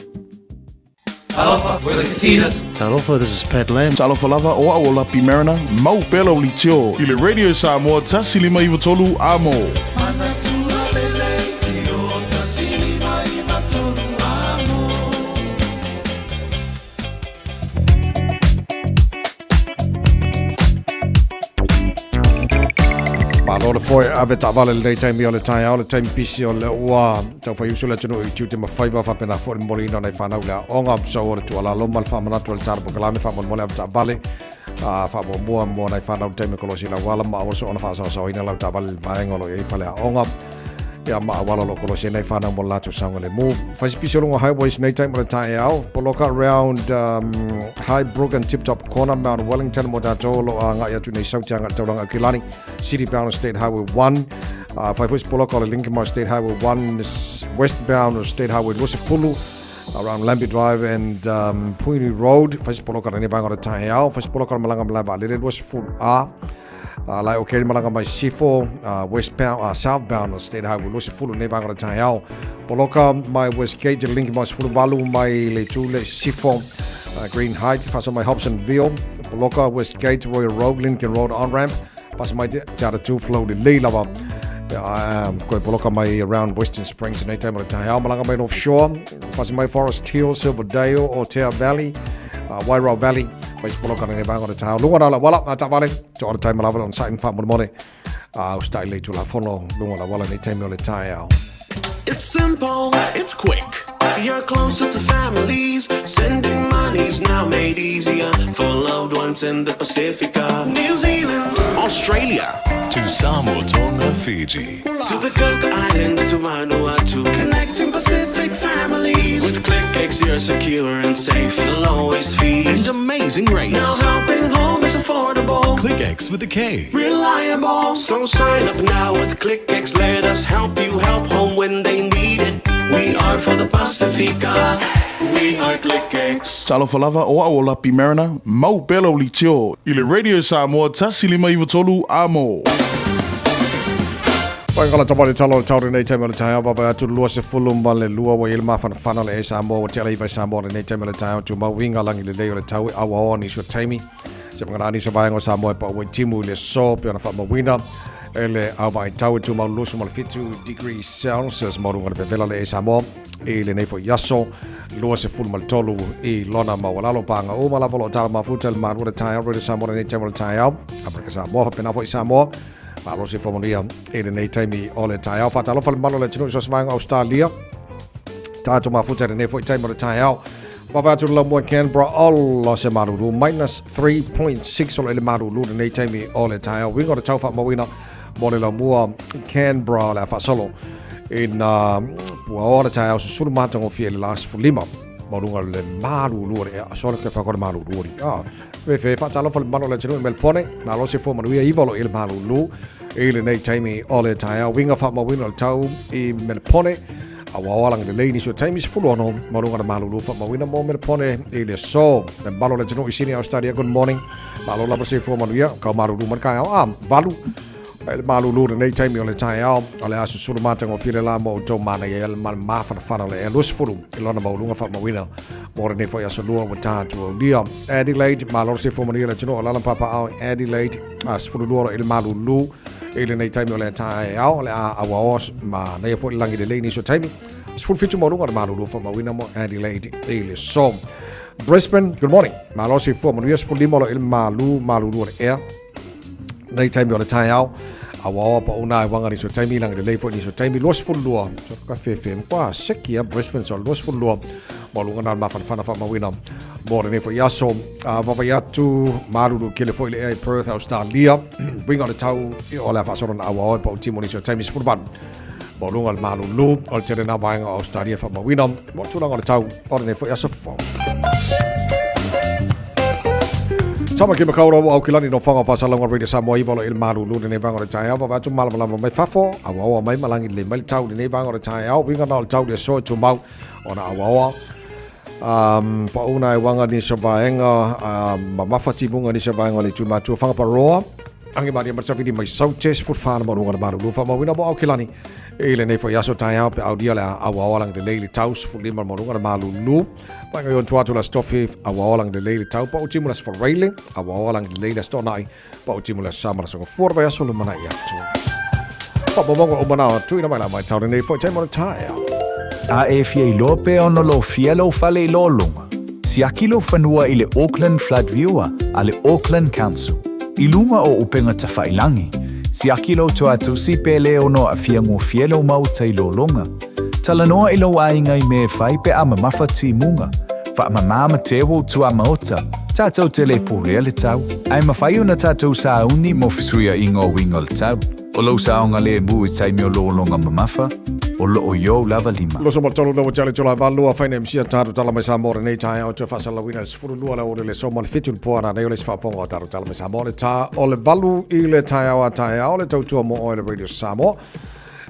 Talofa, we're the Katinas. Talofa, this is Pat Lam. Talofa lava o a Lapi Marina. Mau pelo li tio. I le radio Samoa tasili mai tolu amo. Lord foi ave tavale le time o le Taeao le time pisi o le ua tau fai usula tunu i tute ma faiva fa pena fo molino nei fanau le onga so o tu ala loma fa manatu le tarpo kalame fa mole ave tavale fa mo nei fanau time ko si la wala ma o so ona fa so ina la tavale maengo lo e fa le onga ya ma wala lo ko si nei fanau mo la tu sanga le mo fa pisi o highways nei time o le Taeao poloka around Highbrook and Tip Top Corner Mount Wellington mo tato lo nga ya tu nei sautanga tauranga Kilani City bound State Highway 1 Faifus Poloka Lincoln State Highway 1 westbound State Highway Lusifulu around Lambie Drive and Puini Road Faifus Poloka ni bang o Taeao Faifus Poloka malanga malaba le Lusifulu lai okay malanga mai Sifo westbound southbound State Highway Lusifulu ni bang o Taeao Poloka mai West Gate Lincoln Lusifulu valu mai le tu le Sifo Green Height faso mai Hobsonville Poloka West Gate Royal Road Lincoln Road on ramp pas mai jara tu flow de lei lava ko poloka mai around Western Springs nei time o Taeao malanga mai offshore pas mai Forest Hill Silverdale o Taeao Valley Wairau Valley pas poloka nei bang o Taeao lunga la wala ta vale to o time lava on site fa mo mone style lei tu la fono lunga la wala nei time o Taeao. It's simple, it's quick. You're closer to families. Sending money's now made easier for loved ones in the Pacifica. New Zealand, Australia, to Samoa, Tonga, Fiji, to the Cook Islands, to Vanuatu. Connecting Pacific families. With ClickX, you're secure and safe. The lowest fees and amazing rates. Now helping home is affordable. ClickX with a K. Reliable. So sign up now with ClickX. Let us help you help home when they need it. We are for the Pacifica. We are ClickX. Talofa lava o a Lapi Marina. Mau pelo li tio. I le radio Samoa tasili mai tolu amo. Paikala tapani talo tauri nei taimele Taeao vava atu lua se fulumba le lua wa ilma whana le e Samoa wa tela iwai Samoa le nei taimele Taeao tu mau winga langi le leo le taui awa o ni so taimi. Se mangana ni se vaengo Samoa pa ua timu le so pe ona wha wina. Ele awa i tau tu mau lusu mal 52 degrees Celsius morunga le pevela le e Samoa. E le neifo yaso lua se fulumba le tolu i lona mawalalo panga o malavolo tala mafuta le marua le Taeao roi Samoa le nei taimele Taeao. Aprika Samoa penafo i Samoa. Malo se fomonia e nei taimi o le Taeao fatalo fale malo le tinu so svanga Australia tato mafuta le nei foi taimi o le Taeao vava tu la mo Canberra all se maruru minus 3.6 o le maruru le nei taimi o le Taeao wingo le tau fa mawina mo le la mo Canberra la fa solo in o le Taeao so sulu mata ngo fie le last fulima morunga le maruru le so le fa ko maruru fe fatalo fale malo le tinu Melbourne malo se fomonia ivolo il maruru ele nei taimi o le Taeao winga fa mawina le tau i Melbourne awawalang le lei ni so taimi se fulu ono marunga le malulu fa mawina mo Melbourne ele so le malo le tinu i sini Australia good morning malo la se fomonia ka marulu man ka valu le malulu nei taimi o le Taeao o le asu sulu mata ngo file la mo to mana ye le ma fa le lus fulu lona maulunga fa mawina mo ne fo ya so lua wata to dia Adelaide malo se fomonia le tinu o la papa au Adelaide as fulu lua il malulu ele nei taimi o le Taeao le awaos ma nei fo langi de lei ni so taimi full fitu mo lunga malulu fa mawina mo Adelaide ele so Brisbane good morning malo se fo mo yes full limo il malulu le air nei taimi o le Taeao awa pa una wanga ni so taimi langi de lei fo ni so taimi los full lua so ka fe kwa sekia Brisbane so los full lua mo lunga na ma fa mawina mo ne fo yaso vava yatu malulu kele fo ile Perth Australia bring on the tau o la fa so na awa pa timo ni so taimi full ban mo lunga le malu lu o te na vainga Australia fa mo wina mo tula ngol tau o ne fo ya so fo Tama ki makaura au kilani no whanga pasalanga radio Samoa iwalo il malu lu ne vanga o Taeao va tu malama mai fafo awa mai malangi le mai tau ne vanga o Taeao winga na tau de so tu mau ona awa pa una e wanga ni sabaenga mafati bunga ni sabaenga le tu matu whanga pa roa angi mari ma savidi mai sautes fu fana mo runga malu lu fa mo wina bo au kilani ele nei fo yaso Taeao pe audia la awa lang de leili taus fu lima mo runga malu lu pa ngai on tuatu la stofi awa lang de leili tau pa uti mulas for railing awa lang de leili sto nai pa uti mulas samara so for ba yaso lu mana ya tu pa bo mo o mana tu ina mai la mai tau nei fo te mo Taeao A e fia i lope ono lo fia lo fale i lo lunga. Si akilo fanua i le Auckland Flood Viewer a le Auckland Council. I lunga o upenga tawhailangi, si akilo to atu si pele ono a fia ngō fia lo mauta i lo lunga. Talanoa i lo ainga i me fai pe ama mawhati munga. Fa ama mama tewo tu ama ota, tātou te le pōrea le tau. Ai mawhai ona tātou sa uni mo fisuia i ngō wingo le tau. O lau sa onga le mu i taimi o lo longa mamafa. O lo yo lava lima. Lo so mo tolu no chale chola valua faina msia tatu tala mai Samoa nei Taeao te fasala wina sfuru lua la ore le so mo fitu poana nei le sfaponga tatu tala mai Samoa ta o le valu i le Taeao le tautua mo o le radio Samoa.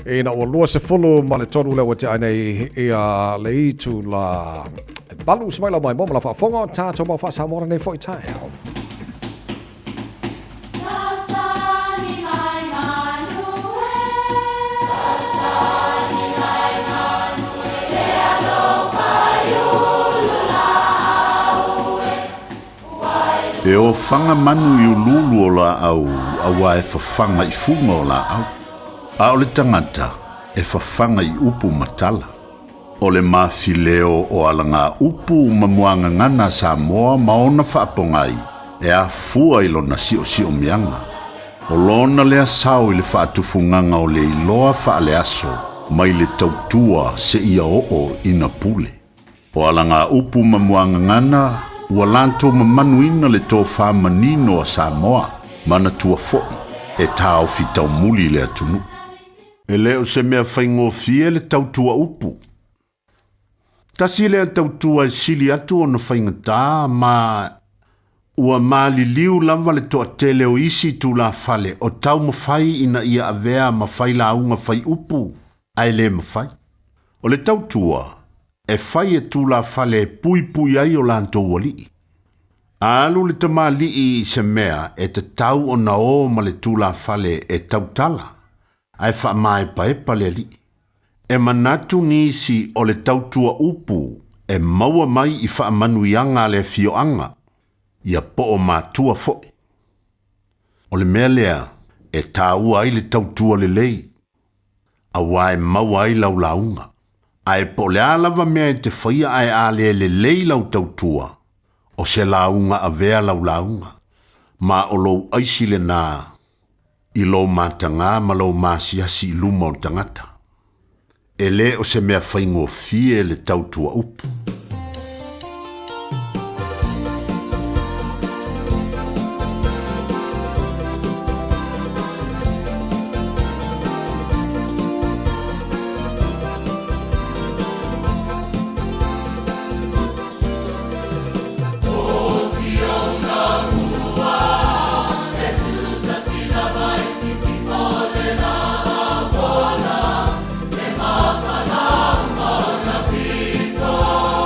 E na o lua se fulu ma le tolu le wate ai nei le i tu la valu smaila mai mo la fafonga tatu mo fa Samoa nei foi Taeao. E o whanga manu i ululu o la au, awa e whawhanga i funga o la au. A o le tangata, e whawhanga i upu matala. O le mawhileo o alanga upu mamuanga ngana Samoa maona whaapongai, e a fua i lona sio mianga. O lona lea sao i le whaatufunganga o le iloa whaale aso, mai le tautua se ia o ina pule. O alanga upu mamuanga ngana, ua lantou mamanuina le tō whamanino a Samoa, mana tua fo'i, e tāo fitau muli le atunu. E leo se mea whaingofie le tautua upu. Tasi le tautua e sili atu o na whaingatā, ma ua mali liu lava le toa tele o isi tu la fale, o tau mawhai ina ia avea mawhai la unga whai upu, ai le mawhai. O le tautua, e whai e tu la fale pui ai o lanto wali. Alu le tamali i se mea e te tau o na o ma le tu la fale e tautala. Ai wha mai paepa le li. E manatu nisi o le tautua upu e maua mai i wha manuianga le fioanga. Ia po o mātua foi. O le mea lea e tāua ai le tautua le lei. A wae maua ai lau launga. Ai po le alava mea te whaia ai ale le lei lau tautua, o se launga a vea lau launga, ma o lou aisile nā, i lou mātanga ma lou māsiasi i luma o tangata. E le o se mea whaingo fie le tautua upu. Oh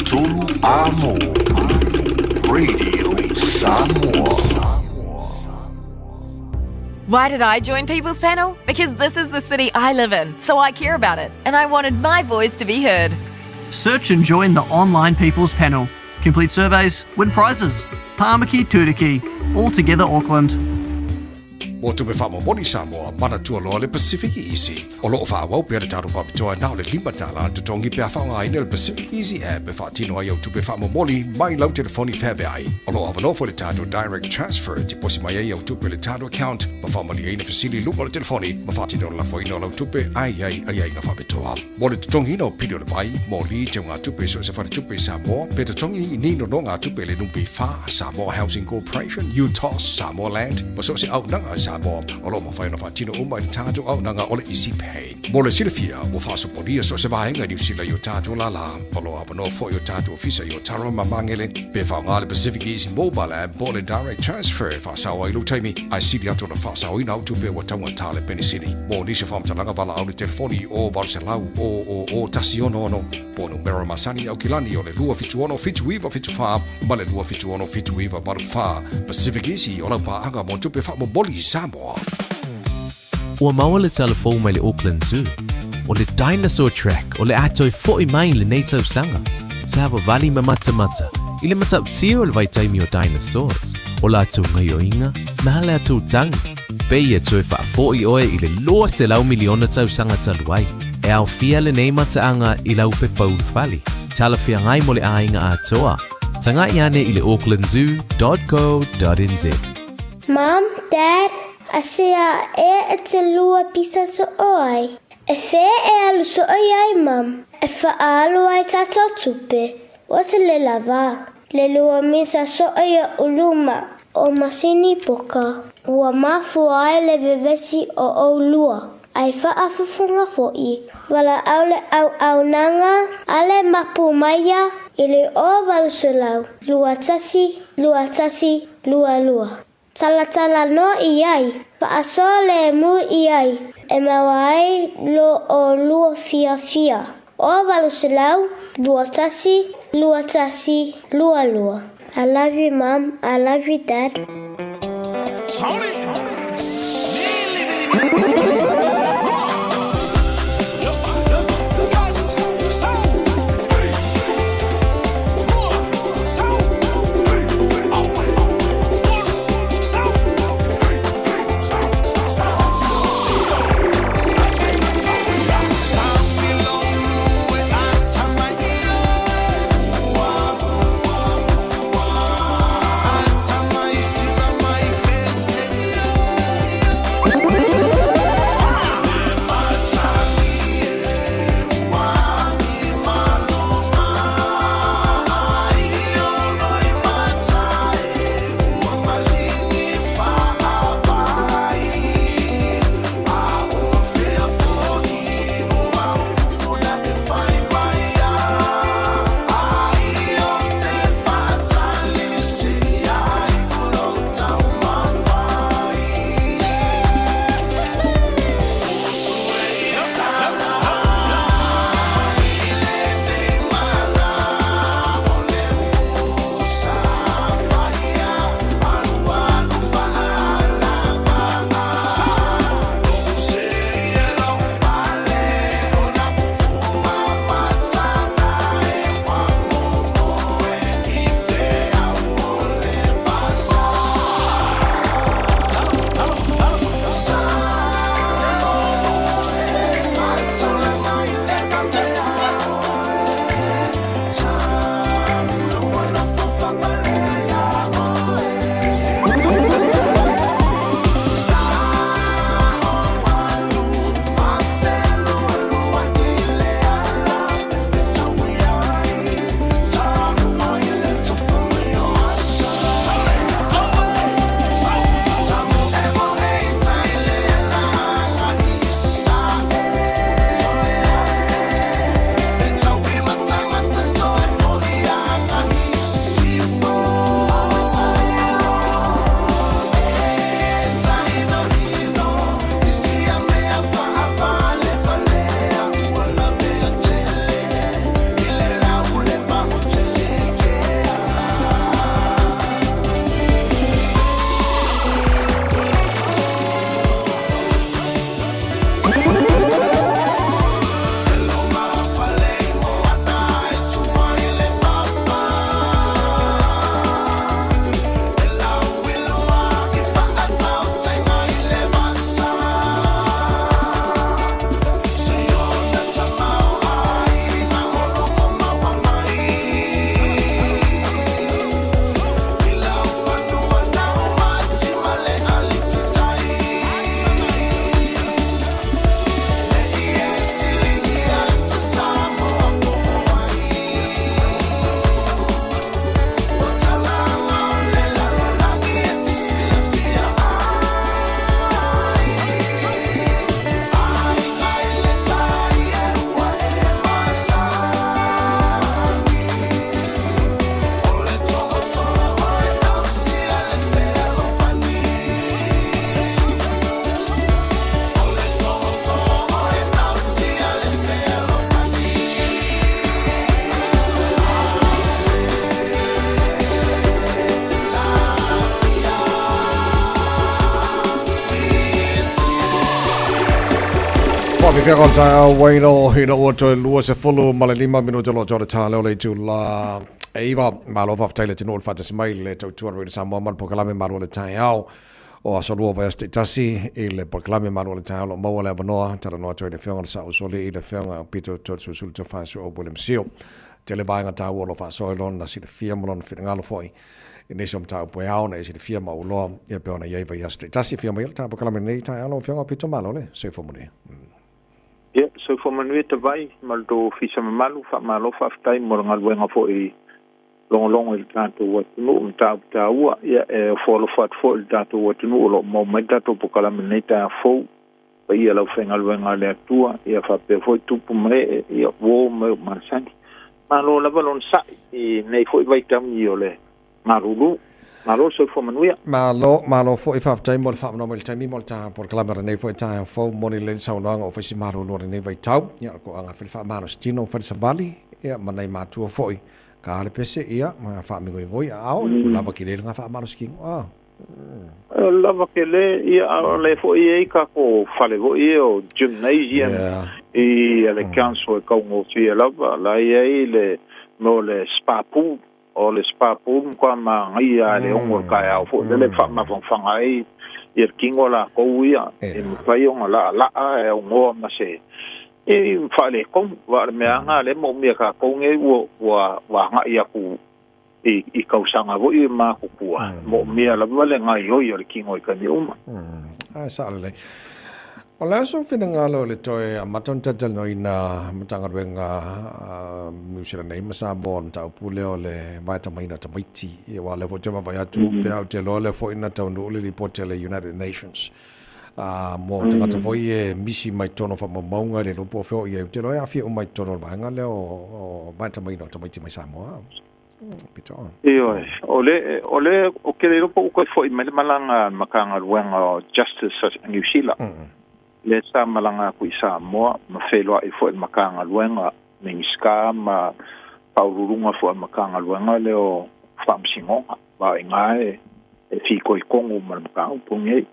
tolu a mo. Radio Samoa. Why did I join People's Panel? Because this is the city I live in, so I care about it, and I wanted my voice to be heard. Search and join the online People's Panel. Complete surveys, win prizes. Pāmaki Turiki, all together Auckland. Mo tupe whamo moni Samoa, mana tua loa le Pacific Easy. O loo whawau pia le tāru whapitoa nao le limatala te tongi pia whaunga ina le Pacific Easy app e whaatino ai au tupe whamo moni mai lau telefoni whewe ai. O loo awanofo le tātu direct transfer ti posi mai ai au tupe le tātu account ma whamani aina fasili lupa le telefoni ma whaatino la whaino lau tupe ai na whapitoa. Mo le tongi ino pidio le vai, mo li te ngā tupe so se whare tupe Samoa, pe te tongi ni no ngā tupe le numpi wha Samoa Housing Corporation, UTOS, Samoa Land, ma so se au nanga Samoa, o lo mawhaina whaatino uma ni tātu au nanga o le Easy Pay. Mo le silafia, o whaasoponia so se vahenga ni usila yo tātu lala, o lo awano fo yo tātu ofisa yo tara mamangele, pe whaunga le Pacific Easy Mobile App, bo le direct transfer, whaasawa ilu taimi, ai sidi ato na whaasawa ina au tupe wa taunga tāle penisini. Mo nisi whamtalanga wala au le telefoni o varse lau, o tasi ono, po numero masani au kilani o le lua fitu ono fitu iwa fitu wha, ma le lua fitu ono fitu iwa maru wha, Pacific Easy o lau paanga mo tupe wha mo boli Samoa. Ua maua le telefon mai le Auckland Zoo, o le Dinosaur Track, o le atoi fo'i mai le nei tausanga. Sa hawa vali ma mata, i le mataptia o le vaitaimi o dinosaurs, o la atu ngai o inga, ma le atu tangi. Pei e tue wha fo'i oe i le loa se lau miliona tausanga taluai, e au fia le nei mataanga i lau pe paul fali, tala fia ngai mo le ainga atoa. Tanga iane i le aucklandzoo.co.nz. Mom, Dad, Asia e te lua pisa so oi. E whe e alu so oi ai, Mom. E wha alu ai tato tupe. O te le lava. Le lua misa so oi a uluma. O masini poka. Ua mafu ai le vevesi o lua. Ai wha afufunga fo'i. Wala aule au nanga. Ale mapu maya. Ile o valusulau. Lua tasi, lua. Tala no iai, paaso le mu iai, e mawai lo o lua fia. O valusilau, lua tasi, lua. I love you, Mom. I love you, Dad. Ke kota waino hina wato lua se fulu male 5 minuto lo jora tale o le tula Eva malo fa tele tino fa smile le to tour with Samoa mal proclame malo le Taeao o so lua va sti tasi il proclame malo le Taeao lo mo le banoa tara no to le fianga sa o so le fianga pito to sul to fa so o bolem sio tele bainga ta wo lo fa so lon na si le fianga lon finanga foi Inesom tau Taeao na si le fianga o lo e pe ona ye va sti tasi fianga il ta proclame nei Taeao fianga pito malo le se fo mone Yeah, so for manuia te vai, maldo fisa malu, fa malo fa ftai mo ngal wenga fo I long il tanto watunu ta ua ya fo lo fat fo il tanto watunu lo mo metato po kala meneta fo pa ia lo fengal wenga le tua ia fa pe fo tupu me ia wo me marsani malo la balon sa nei fo vai tam io le marulu malo so fo manuia malo fo fa time mo fa no mo time mo ta por clamare nei fo ta fo mo ni len sa no ngo fa si malo lo nei vai tau ya ko anga fa malo stino fa sa vali ya manai matu fo ka le pese ia ma fa mi ngoi au lava ki le nga fa malo sking lava ke le ia le fo ia ka ko fale vo ia o gymnasium e le council ko ngo fi lava la ia le no le spa pool o le spa pool kwa ma ia le ongo ka au fo le fa ma fa ai ia kingo la ko ia e fa yo la e ngo ma se e fale kom wa me anga le mo me ka ko nge wa nga ia ku I kausanga vo I ma ku kua mo me la vale nga yo le kingo I ka ni uma sa le o la so finanga lo le toe a maton tatal no ina matanga wenga musira nei masa bon ta pule o le mata mai na tamaiti e wa le vo jama va tu pe au te lo le fo ina ta no le portele United Nations mo tangata foi misi mai tono fa maunga le lopo fo ia te loa fi o mai tono vanga le o mata mai no tamaiti mai Samoa pito ole o ke le lopo ko foi mai malanga makanga luenga justice New Zealand le sa malanga ku Samoa ma felo I foi makanga luenga minska ma paururunga foi makanga luenga le o famsingonga ba ngai e fi ko kongu ma makanga punge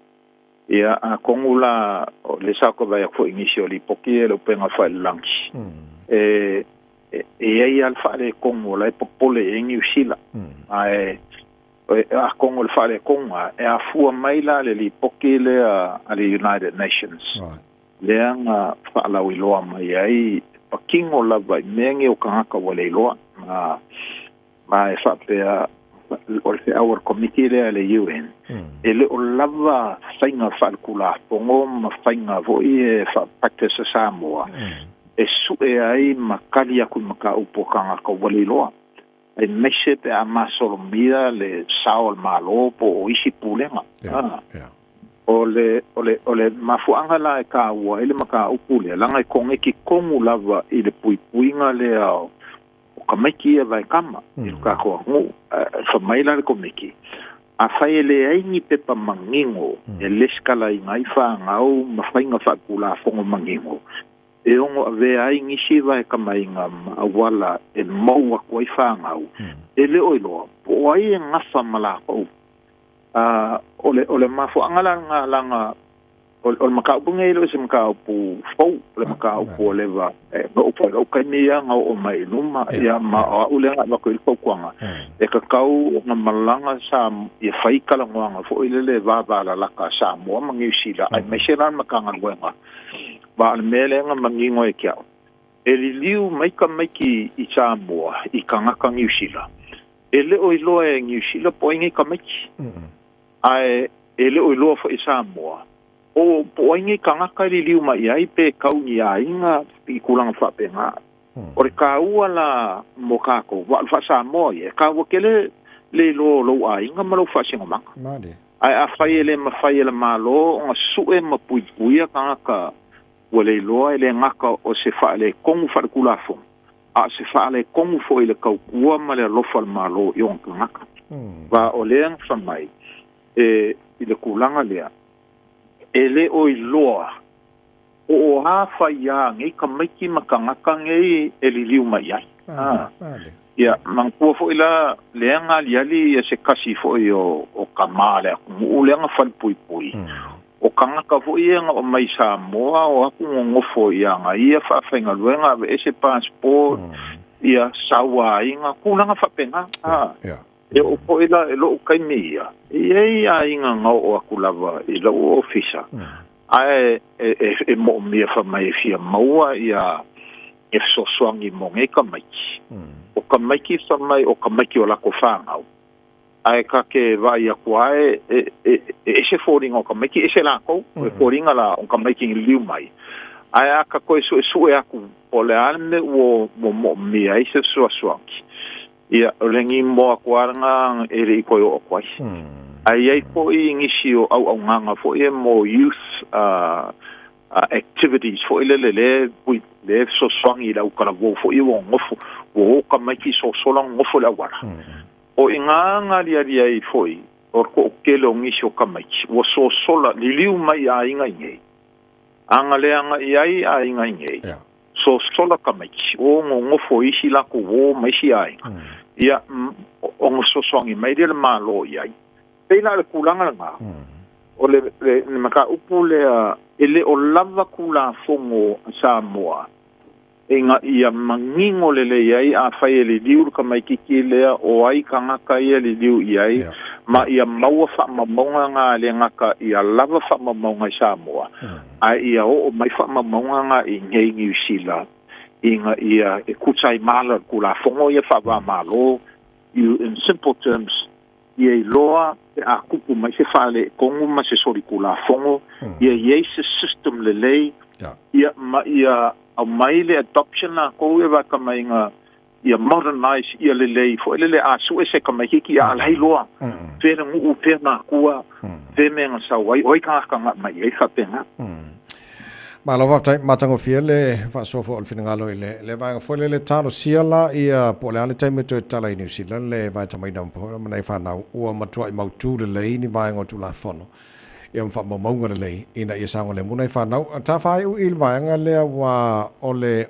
ia a kongula le sako vai fo inisio li pokie le penga fa lunch ia al le kongula e popole e New Zealand ai a kongula fa le konga e a fu maila le li pokie le a le United Nations le anga fa la wiloa mai ai pakingo la vai mengi o kanga wale loa ma e fa pe our committee le UN ele o lava fainga falkula pongo ma fainga voi fa pacte sa Samoa e su e ai makali aku maka upokanga ka waliloa e mese pe a masolomia le saol malo po isi pulenga ole mafuanga la ka wa ele maka upule langa konge ki komu lava ile puipuinga le ao kameki e vai kama il ka ko ngu fa maila ko meki a fai le ai ni pepa mangingo e leskala I ngai fa ngau ma fainga fa kula fongo mangingo e ongo ave ai ni si vai kama inga wala e mau ko I fa ngau e le oilo o ai ngasa mala ko ole mafu angala langa o makau bunga ilo se makau pu fo le makau pu leva o po o kania nga o mai numa ya ma o le nga ko il kwanga e ka kau na malanga sa e fai kala nga fo ile le va la ka sa mo mangi sila ai me selan makanga wenga ba mele nga mangi ngo e kia e liu mai ka mai ki I Samoa I kanga ka New Zealand ele o ilo e New Zealand po ingi ka mai ai ele o ilo fo I Samoa o poingi kanga ka liu mai ai pe kau ni ainga I kulanga fa pe nga o re ka ua la mokako wa fa Samoa e ka wo kele le lo ainga malo fa singa manga ai a faile malo nga sue ma puipuia kanga ka wale lo ele ngaka o se fa le kongu fa kula fo a se fa le kongu fo ile kau kua ma le lofa malo yon ngaka va oleang fa mai e ile kulanga lea ele o iloa o hafa ya ngai kamiki makangaka ngai eliliu mai ai ya mangpo fo ila leanga liali se kasi fo o kamale mu leanga fal pui o kangaka fo ia nga o mai Samoa o aku ngofo ia nga ia whawhenga luenga ve ese passport ia sawa inga kulanga whapenga e o po ila e lo kaimi ia inga nga o aku lava i lo ofisa ai e mo mia whamai fia maua ia e so swangi mo nge kamaiki o kamaiki whamai o kamaiki o lako whangau ai ka ke vai a kuae e se foringa o ka maiki e se lako e foringa la o ka maiki i liu mai ai a ka koe su e aku o le ane o mo mi ai se suanki ia o lengi mo a kuaranga e re i koe o kwai ai ai po i ngisi o au nganga fo e mo youth activities fo ile le so swangi la ukala wo fo i wo ngofu wo ka maiki so long ngofu la wara o inga ria i foi o ko kelo ngisho kamachi wo so sola liliu mai a inga nge anga le anga ai a inga nge so sola kamachi o ngo foi si la ko wo mai si ai ia o ngo so songi mai le malo ai pena le kulanga nga o le maka upule ele o lava kula fongo Samoa inga ia mangingo lele iai a whai ele liu ka mai kiki lea o ai ka ngaka ia le liu iai ma ia maua whamamonga ngā le ngaka ia lava whamamonga i Samoa a ia o mai whamamonga ngā i ngei New Zealand inga ia e kutai mala kula fongo ia whawa malo in simple terms ia i loa e a kupu mai se whale kongu ma se sori kula fongo ia iei se system lelei ia ma ia au mai le adoption na ko e va ka mai nga ia modernize ia le fo le a su e se ka mai ki a lai loa fe ngu pe na kua fe me nga sa wai oi ka mai e ka pena ma lo va tai matango fiele fa so fo al finangalo le va fo le talo siala ia po le ale time to tala i New Zealand le va tamai dam po mai fa na o matua i mau tu le ni va ngo tu la fono e un fa maunga le ina ia sanga le muna fa na ta fa u il va nga le wa ole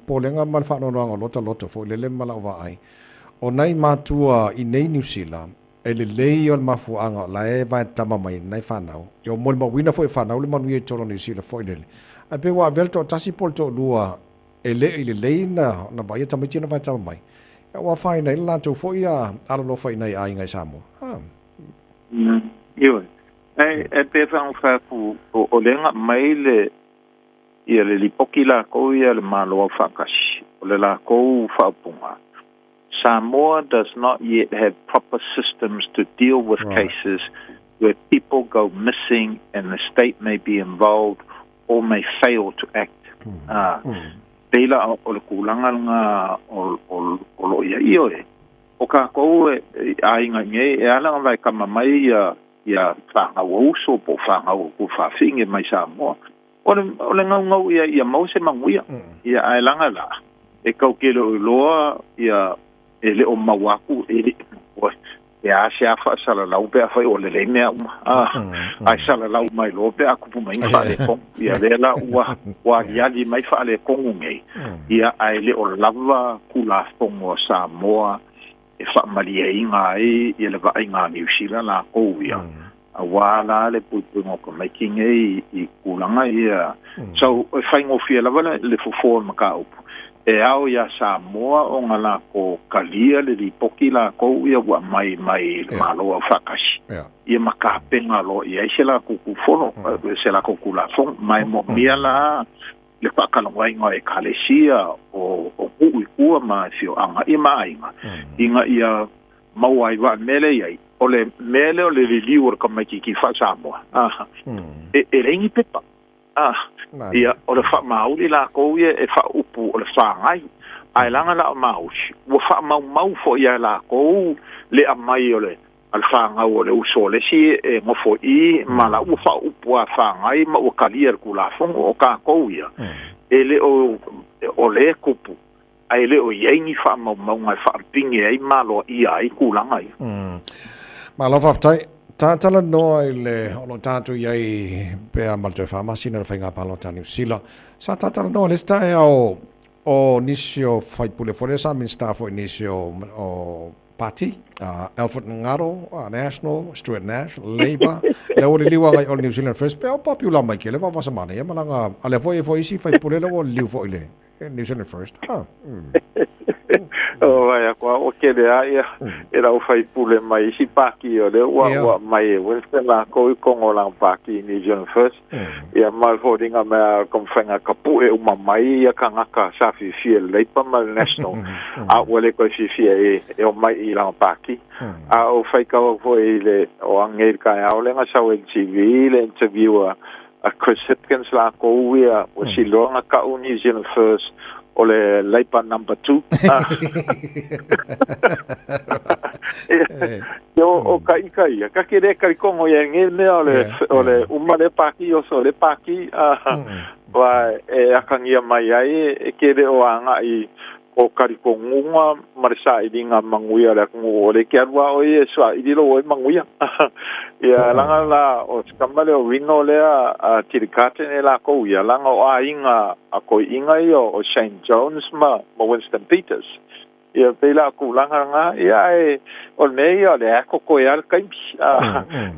polenga mal fa no ngo lota fo le mala va ai o nai matua i nei New Zealand e le ol mafuanga la e va tama mai nai fa na yo mo mo wina fo fa na le manu e tolo New Zealand fo le a pe wa velto tasi polto dua e le na ba ia tama tina va tama mai e wa fa nei la to fo ia alo lo fa nei ai ngai Samoa yo e pe fa un fa o lenga mai le ia le lipoki la ko ia le malo fa kashi o le la ko fa punga Samoa does not yet have proper systems to deal with cases where people go missing and the state may be involved or may fail to act. Pela o le kulanga nga o lo ia ioe. O ka kou a inga nge e ala vai kama mai ia whanga wauso po whanga o ku whawhinge mai Samoa. O le ngau ia mause manguia. Ia aelanga la. E kau kelo loa ia e le o mawaku e a se a fa sala lau pe a fai o le mea ai sala lau mai lo pe a kupu mai fa le kong ia le la wa ia li mai fa le kong ngei ia ai le o lava kula fongo Samoa e fa malia inga e le va inga New Zealand la ko ia a wala le pupu mo ko mai kinge I kulanga ia so e fai ngo fia lava le fofo maka upu e au ia Samoa o ngala ko kalia le lipoki la ko ia wa mai malo a whakashi. Ia makapenga lo ia se la kuku fono, se la kuku la fong, mai mo mia la le pakalongwai ngā e kalesia o hui kua ma fio anga I mainga. Inga ia mauai wa mele iai, o le mele o le liur ka mai ki wha Samoa. E rengi pepa. Ia o le wha mauri la kou ia e wha upu o le whangai ai langa la mausi ua wha mau fo ia la kou le a mai o le al whangau o le uso le si e ngofo I ma la ua wha upu a whangai ma ua kalia ku la fongo o ka kou ia e le o le kupu ai le o iengi wha mau ngai wha pingi ai malo ia ai kulanga ia malo whaftai Tātala noa I le ono tātu iai pēa malto e whamasina na whainga palo tā New Zealand. Sa tātala noa le Taeao o nisi o whaipule fore sa min staff o nisi o party Alfred Ngaro, National, Stuart Nash, Labour. Le o le liwa ngai o New Zealand First, pe o popular mai ke le wa samana ia malanga ale foi isi fai pule le o liu foi le New Zealand First. O vai akwa o ke le ia era o fai pule mai si paki o le wa mai o se la ko I kongo lang paki New Zealand First. Ia mal holdinga me kom fenga kapu e uma mai ia kangaka sa fi le pa mal national. A wale ko fi e o mai I lang paki. A o fai ka o foi le o angel ka au le nga sa o TV le interviewer a Chris Hipkins la ko ia o si longa ka o New Zealand First. O le leipa number 2. O kai ka kere kai kongo ia ngene o le uma le paki o so le paki wa e akangia mai ai e kere o anga I o karikongunga marisa idinga manguia le kungu o le kiarua o e swa idilo o manguia ia langa la o skamale o wingo le a tirikate ne la ko ia langa o inga a ko inga o St John's ma Winston Peters ia pela ku langa nga ia e o nei o le ko ia kai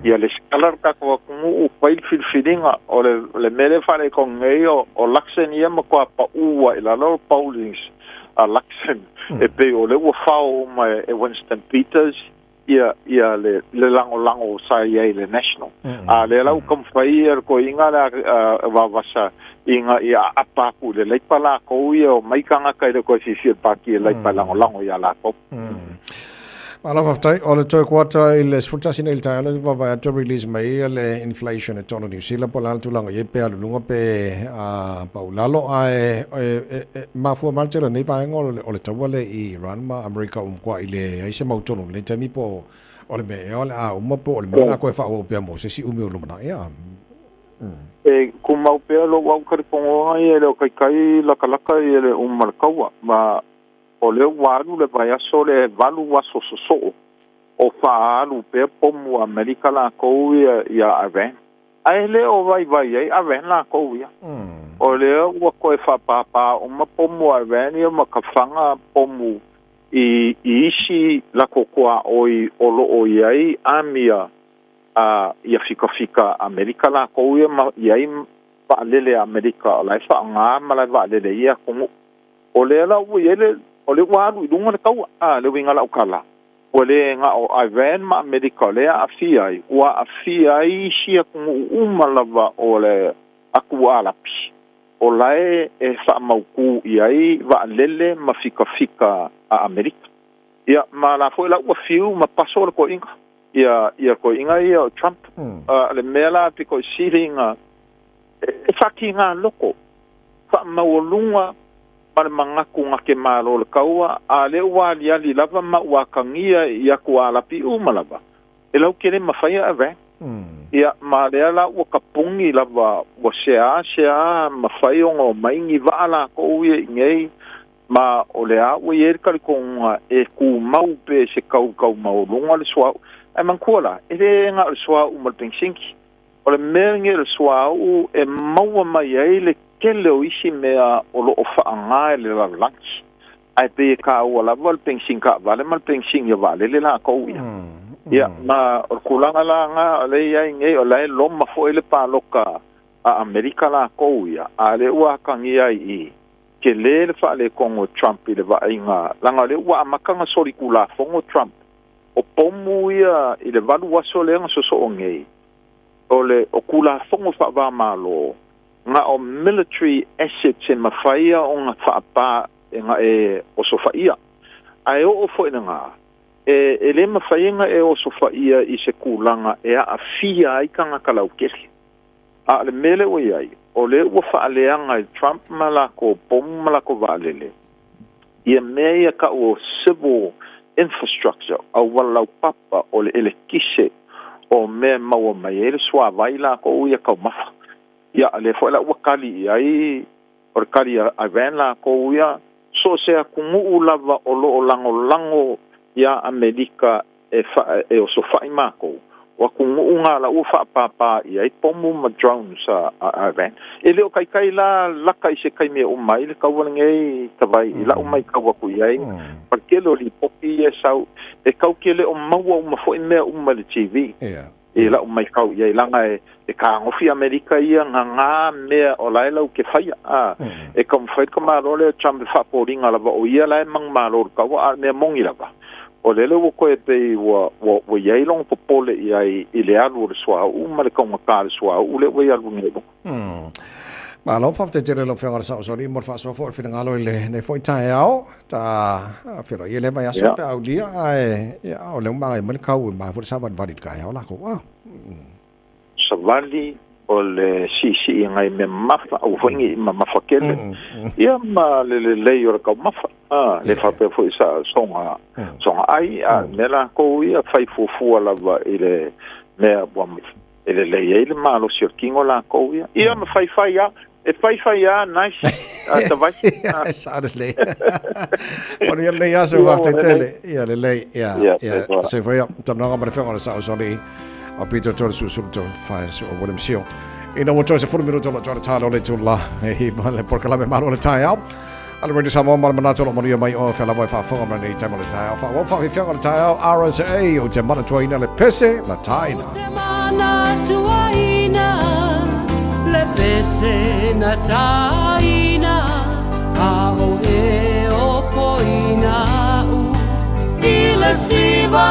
ia le skalar ka ko kungu o pai filfilinga o le mele fale ko ngei o laksen ia ma ko pa ua ila lo Paulins a Luxon e pe o le wafao mai e Winston Peters ia le lango sa ia le national a le lau kam fai ko inga la va vasa inga ia apa ku le pala ko ia mai kanga kai ko si paki le pala lango ia la ko Ala faftai o le toi kuata I le sfutasi nei tae ala va to release mai le inflation e tono New Zealand po la tulanga ye pe alunga pe a paulalo ai mafua maltela nei va ngol o le tawale I Iran ma America kwa ile ai se mautono le tami po o le me o le a uma po le mona ko fa o pe mo se si umi o lumana ia e kuma pe lo wa karipongo ai le kai la kalaka ile umar kawa ma o le walu le vai aso le valu waso so o faalu pe pomu Amerika la ko ia aven ai le o vai ai aven la ko ia o le wa ko fa papa o ma pomu aven ia ma kafanga pomu I isi la kokoa o lo o ai amia a ia fika Amerika la ko ia ma ia pa lele Amerika la fa nga ma la va lele ia ko o le la o ile o le waru I lunga le kau le winga la ukala o le nga o Ivan ma Amerika le afiai wa afiai sia kungu umalava o le aku alapi o lae e fa mauku iai va lele ma fika a Amerika ia ma la foi la ua fiu ma paso le ko inga ia ko inga ia Trump le mela piko siringa e faki nga loko fa maulunga para mangaku ngake malo le kaua a le wali ali lava ma wakangia ia ku ala pi umalava e lau kere mafaya ave ia ma le ala o kapungi lava o sea mafaya ngo maingi vala ko ie ngei ma o le a o yer kali ko e ku mau pe se kau mau longa le swa e mankola e le nga le swa o mal pensinki o le mengi le swa o e mau mai ele kele o isi mea o lo o whaanga le la lunch. Ai pe ka o la val pensing ka vale mal pensing ya vale le la ko ia. Ia ma o kulanga la nga le ia nge o la lo ma fo ele pa loka a Amerika la ko ia. A le ua kangia I ke le fa le kongo Trump le va inga langa le ua makanga sori kula fongo Trump. O pomu ia I le valu waso le nga so ngei. O le o kula fongo fa va malo. Nga o military assets e mawhaia o nga whaapa nga o sofaia. Ai o fo nga. E le mawhaia nga o sofaia I se kulanga e a fia I kanga kalau kesi. A le mele o iai. O le ua whaaleanga I Trump malako, pomu malako waalele. Ia mea ka o civil infrastructure, au walau papa o le elekise o mea maua mai ele swa vaila ko uia kau mafa. Ia le fo la wakali ai or kali a van la ko ia so se kumu lava o lo lango ia Amerika e o so fai mako wa kunga la ufa papa ia pomu ma drones a ben ele o kai la kai se kai me o mai le kawa ngai tawai la o mai kawa ku ia porque lo li popi e sau e kau kele o maua o mafo me o ma le TV e la o mai kau ia langa e ka ngofi America ia nga me o lai lo ke fai e kom fai kama role chambe fa poringa la o ia la mang malo kawa me mongi la ba o lele wo ko pe wo ye long popole ia ile alu swa o ma le kong ka swa o le wo ia lu ngebo ma lo fa te lo fa sa so li mo fa so fo fi ngalo le ne foi Taeao ta fi ro ile ba ya so pe au dia ai ya o le ma mo ka u ma fo sa ba va dit ka ya la ko wa savali o le si ngai me mafa o fongi ma mafakele ia ma le yo ka mafa le fa pe foi sa songa ai nela ko ia fai fu la va ile me bom ele le ma lo cirkingo la ko ia ma fai ya e fai ya nice ta vai sa le o le ya so va te tele ia le ia se foi tam no ma fe sa so le a Peter Torres su fai so o volem sio e no mo se fu minuto la giornata talo le tulla e vale porque la me malo le Taeao alla radio Samoa ma na tolo maria mai o fa la vai fa fo ma nei tamo le Taeao fa wo fa fi le Taeao RSA o te mana tuaina le pese la taina le pese na taina a o e o poina u i le siva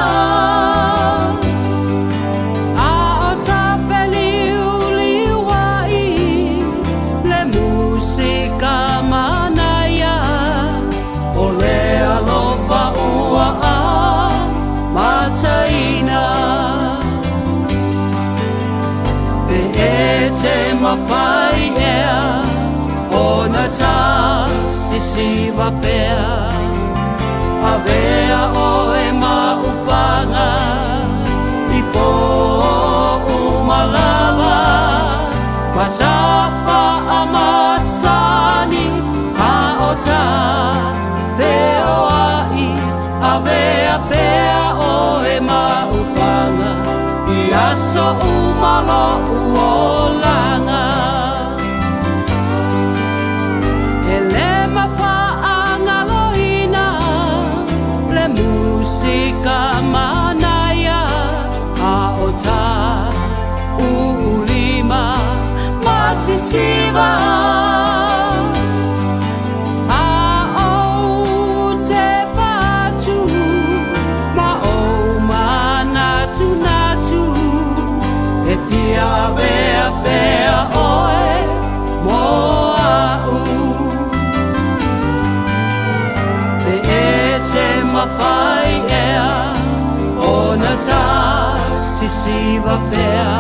a o ta feliu liwai le musika manaya o le alofa ua a mataina te mawhai ea o na ta sisiva pea a vea o e maupanga i po umalava masafa a masani a o ta veo ai a vea pea o e maupanga i aso umalo uolanga ele mawhaanga loina le musika manaya a o ta ulima masisiva a o te patu ma o manatu natu e fia vea pea oe moa u pe e se mawhai ea o na ta sisiva pea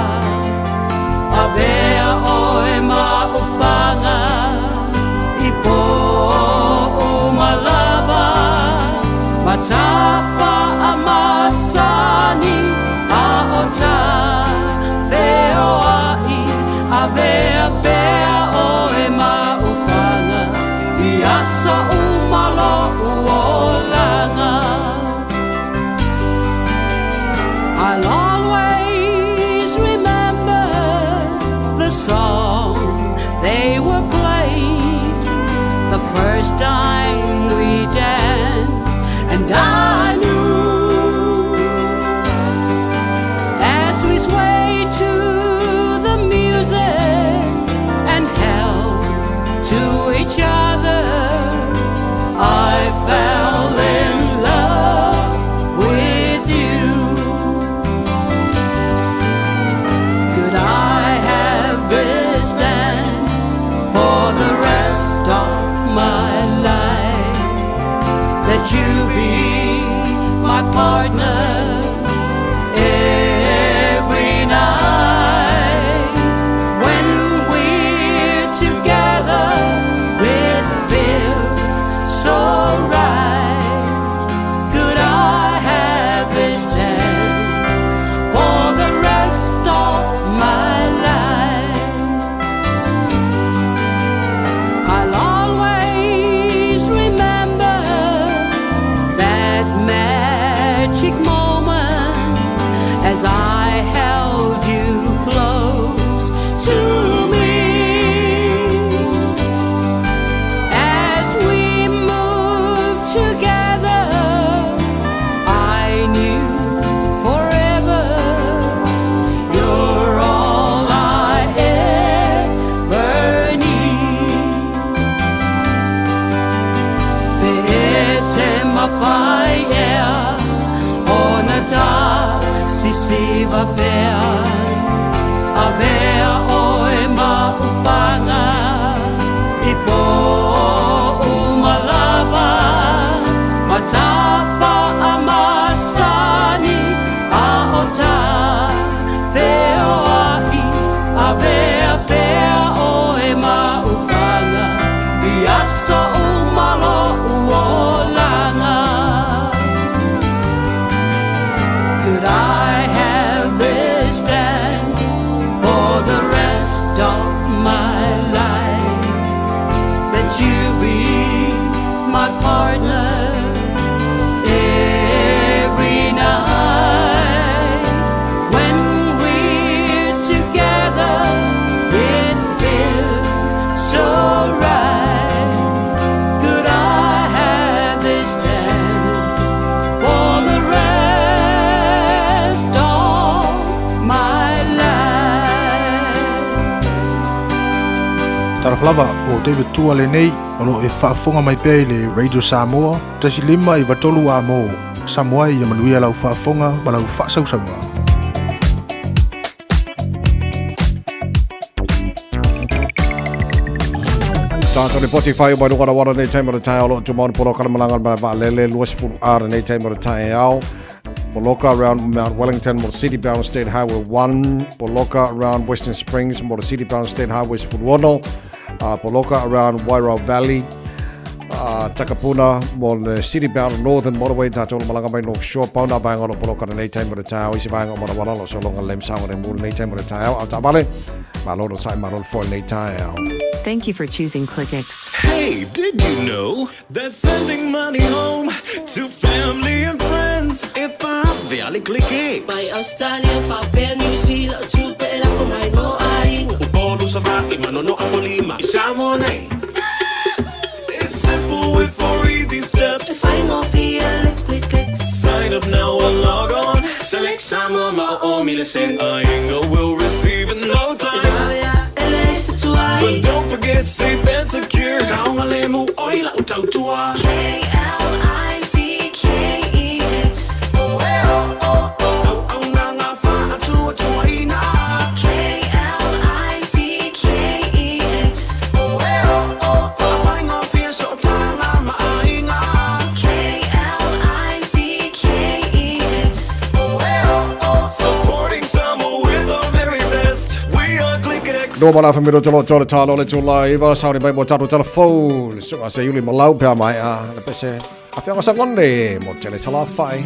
a vea oe maupanga i po umalava matafa a masani a o ta veo ai a vea pea o e maupanga i asa umalo uolanga I'll always remember the song they were playing the first time we danced and I knew as we swayed to the music and held to each other I fell in love with you could I have this dance for the rest of my life siva pea a vea oe maupanga i po umalava matafa a masani a ota veo ai a vea pea oe maupanga i aso umalo uolanga. Could I have this stand for the rest of my life? That you be my partner every night. When we're together, it feels so right. Could I have this dance for the rest of my life? Taraflava o David Tua le nei ono e whaafonga mai pēi le Radio Samoa tasi lima i watolu a mo Samoa i amanuia lau whaafonga ma lau whaasausaunga. Tātou le poti whai o mai rukara wara nei taimara Taeao lo tu mauni polo karamalanga ma va lele luas furu ara nei taimara Taeao. Boloka around Mount Wellington, more City Bound State Highway 1. Boloka around Western Springs, more City Bound State Highways Furuono. Boloka around Wairau Valley. Takapuna, more the City Bound Northern Motorway, Tātou malanga mai North Shore. Pauna vaenga no Boloka nei taimara Taeao. Isi vaenga o mana wana lo so longa lem sawa nei muru nei taimara Taeao. Au tabale, malolo sai malolo fo nei Taeao. Thank you for choosing ClickX. Hey, did you know that sending money home to family and friends if I really ClickX? By Australia, Fabia, New Zealand, to pay for my no eye. Ubolo sa baki manono ang polima isamo na. It's simple with 4 easy steps. Sign off here, ClickX. Sign up now or log on. Select Samoa mao miliseng ainga will receive in no time. But don't forget safe and secure. Saunga lemu oila utautua. ClickX. Supporting Samoa with our very best. We are ClickX. No mana famiro tolo tolo talo le tula iwa sauni mai mo tatu telefon. So ase yuli mo lau pea mai a le pese. Afia ngasa ngonde mo tele sala fai.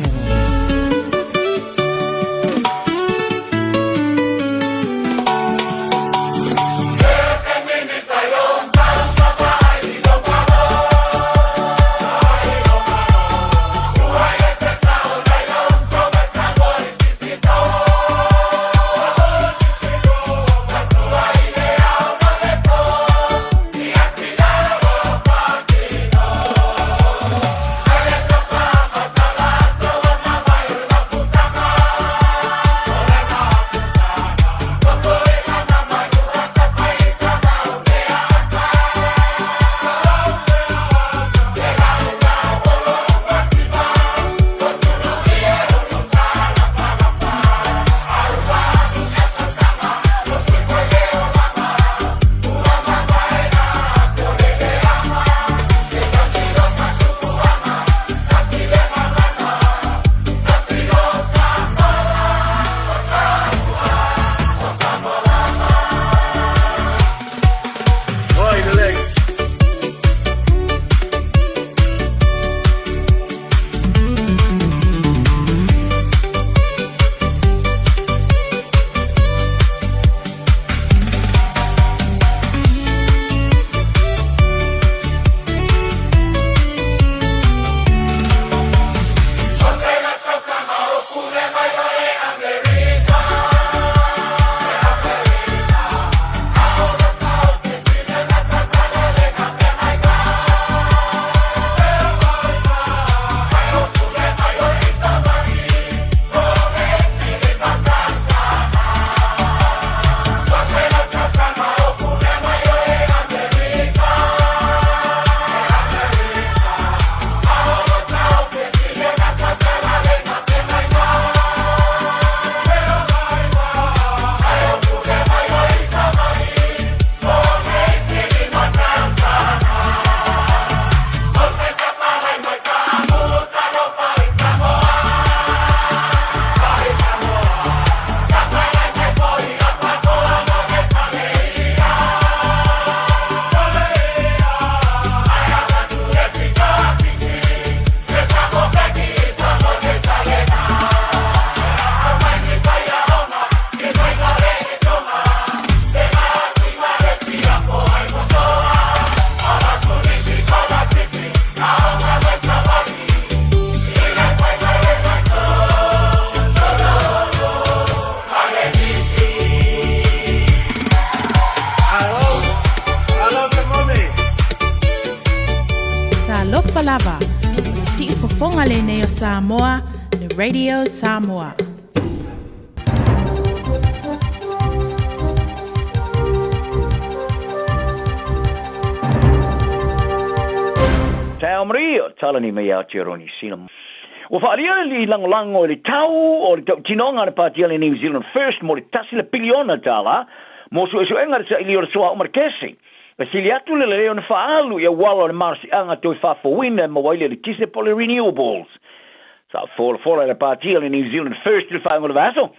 lava. Si ufofonga le neo Samoa, le Radio Samoa. Taeao Maria, talani me out here on New Wa whaaria li langolango le tau o le tau tinonga na pātia le New Zealand First mo le tasi le piliona tāla mo su enga sa ili o le soa umarkesi. Le sili atu le leo na whaalu ia wala le marasi anga toi whawhawina mo waile le tise po le renewables. Sa fora le pātia le New Zealand First le whaango le vaso.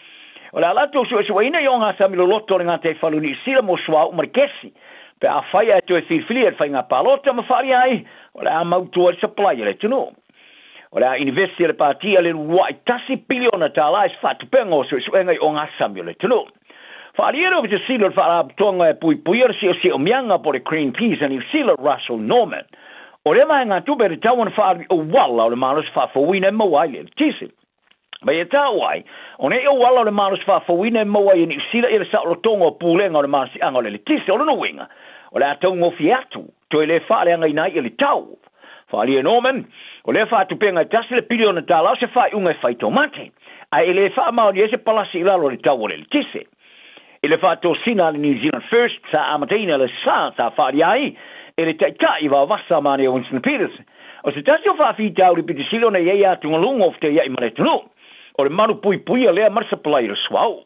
O le alato su ina i o ngā sami lo loto le ngā te whalu ni sila mo soa umarkesi. Pe a whaia atu e whiwhili e whainga pālota ma whaaria ai o le a mautua le supply le tunu. O le university le pātia le wai tasi piliona tāla e whatupenga o suenga i o ngā sami le tunu. Whaariero vita sila whaara tonga e pui ar si o mianga po le Greenpeace and i sila Russell Norman. O le mai ngā tube re tauan whaari o wala o le manos whawhawina e mawaile le tisi. Mai e tāwai, o ne o wala o le manos whawhawina e mawaile ni sila i le sa o tonga o pūlenga o le manos i anga o le tisi o le no winga. O le atau ngofi atu, to le whaale anga inai i le tau. Whaali e Norman, o le wha tupenga i tasi le piliona tāla o se whai unga e whai tomate. A e le wha maori e se palasi i lalo le tau o le tise. I le wha tō sina le New Zealand First sa amateina le sa whaari ai, e le taitai wa wasa mani o Winston Peters. O se tasi o wha whitau le piti silo na iei atu ngalunga o fte iei mare tunu. O le maru pui a lea marsapalai le swau.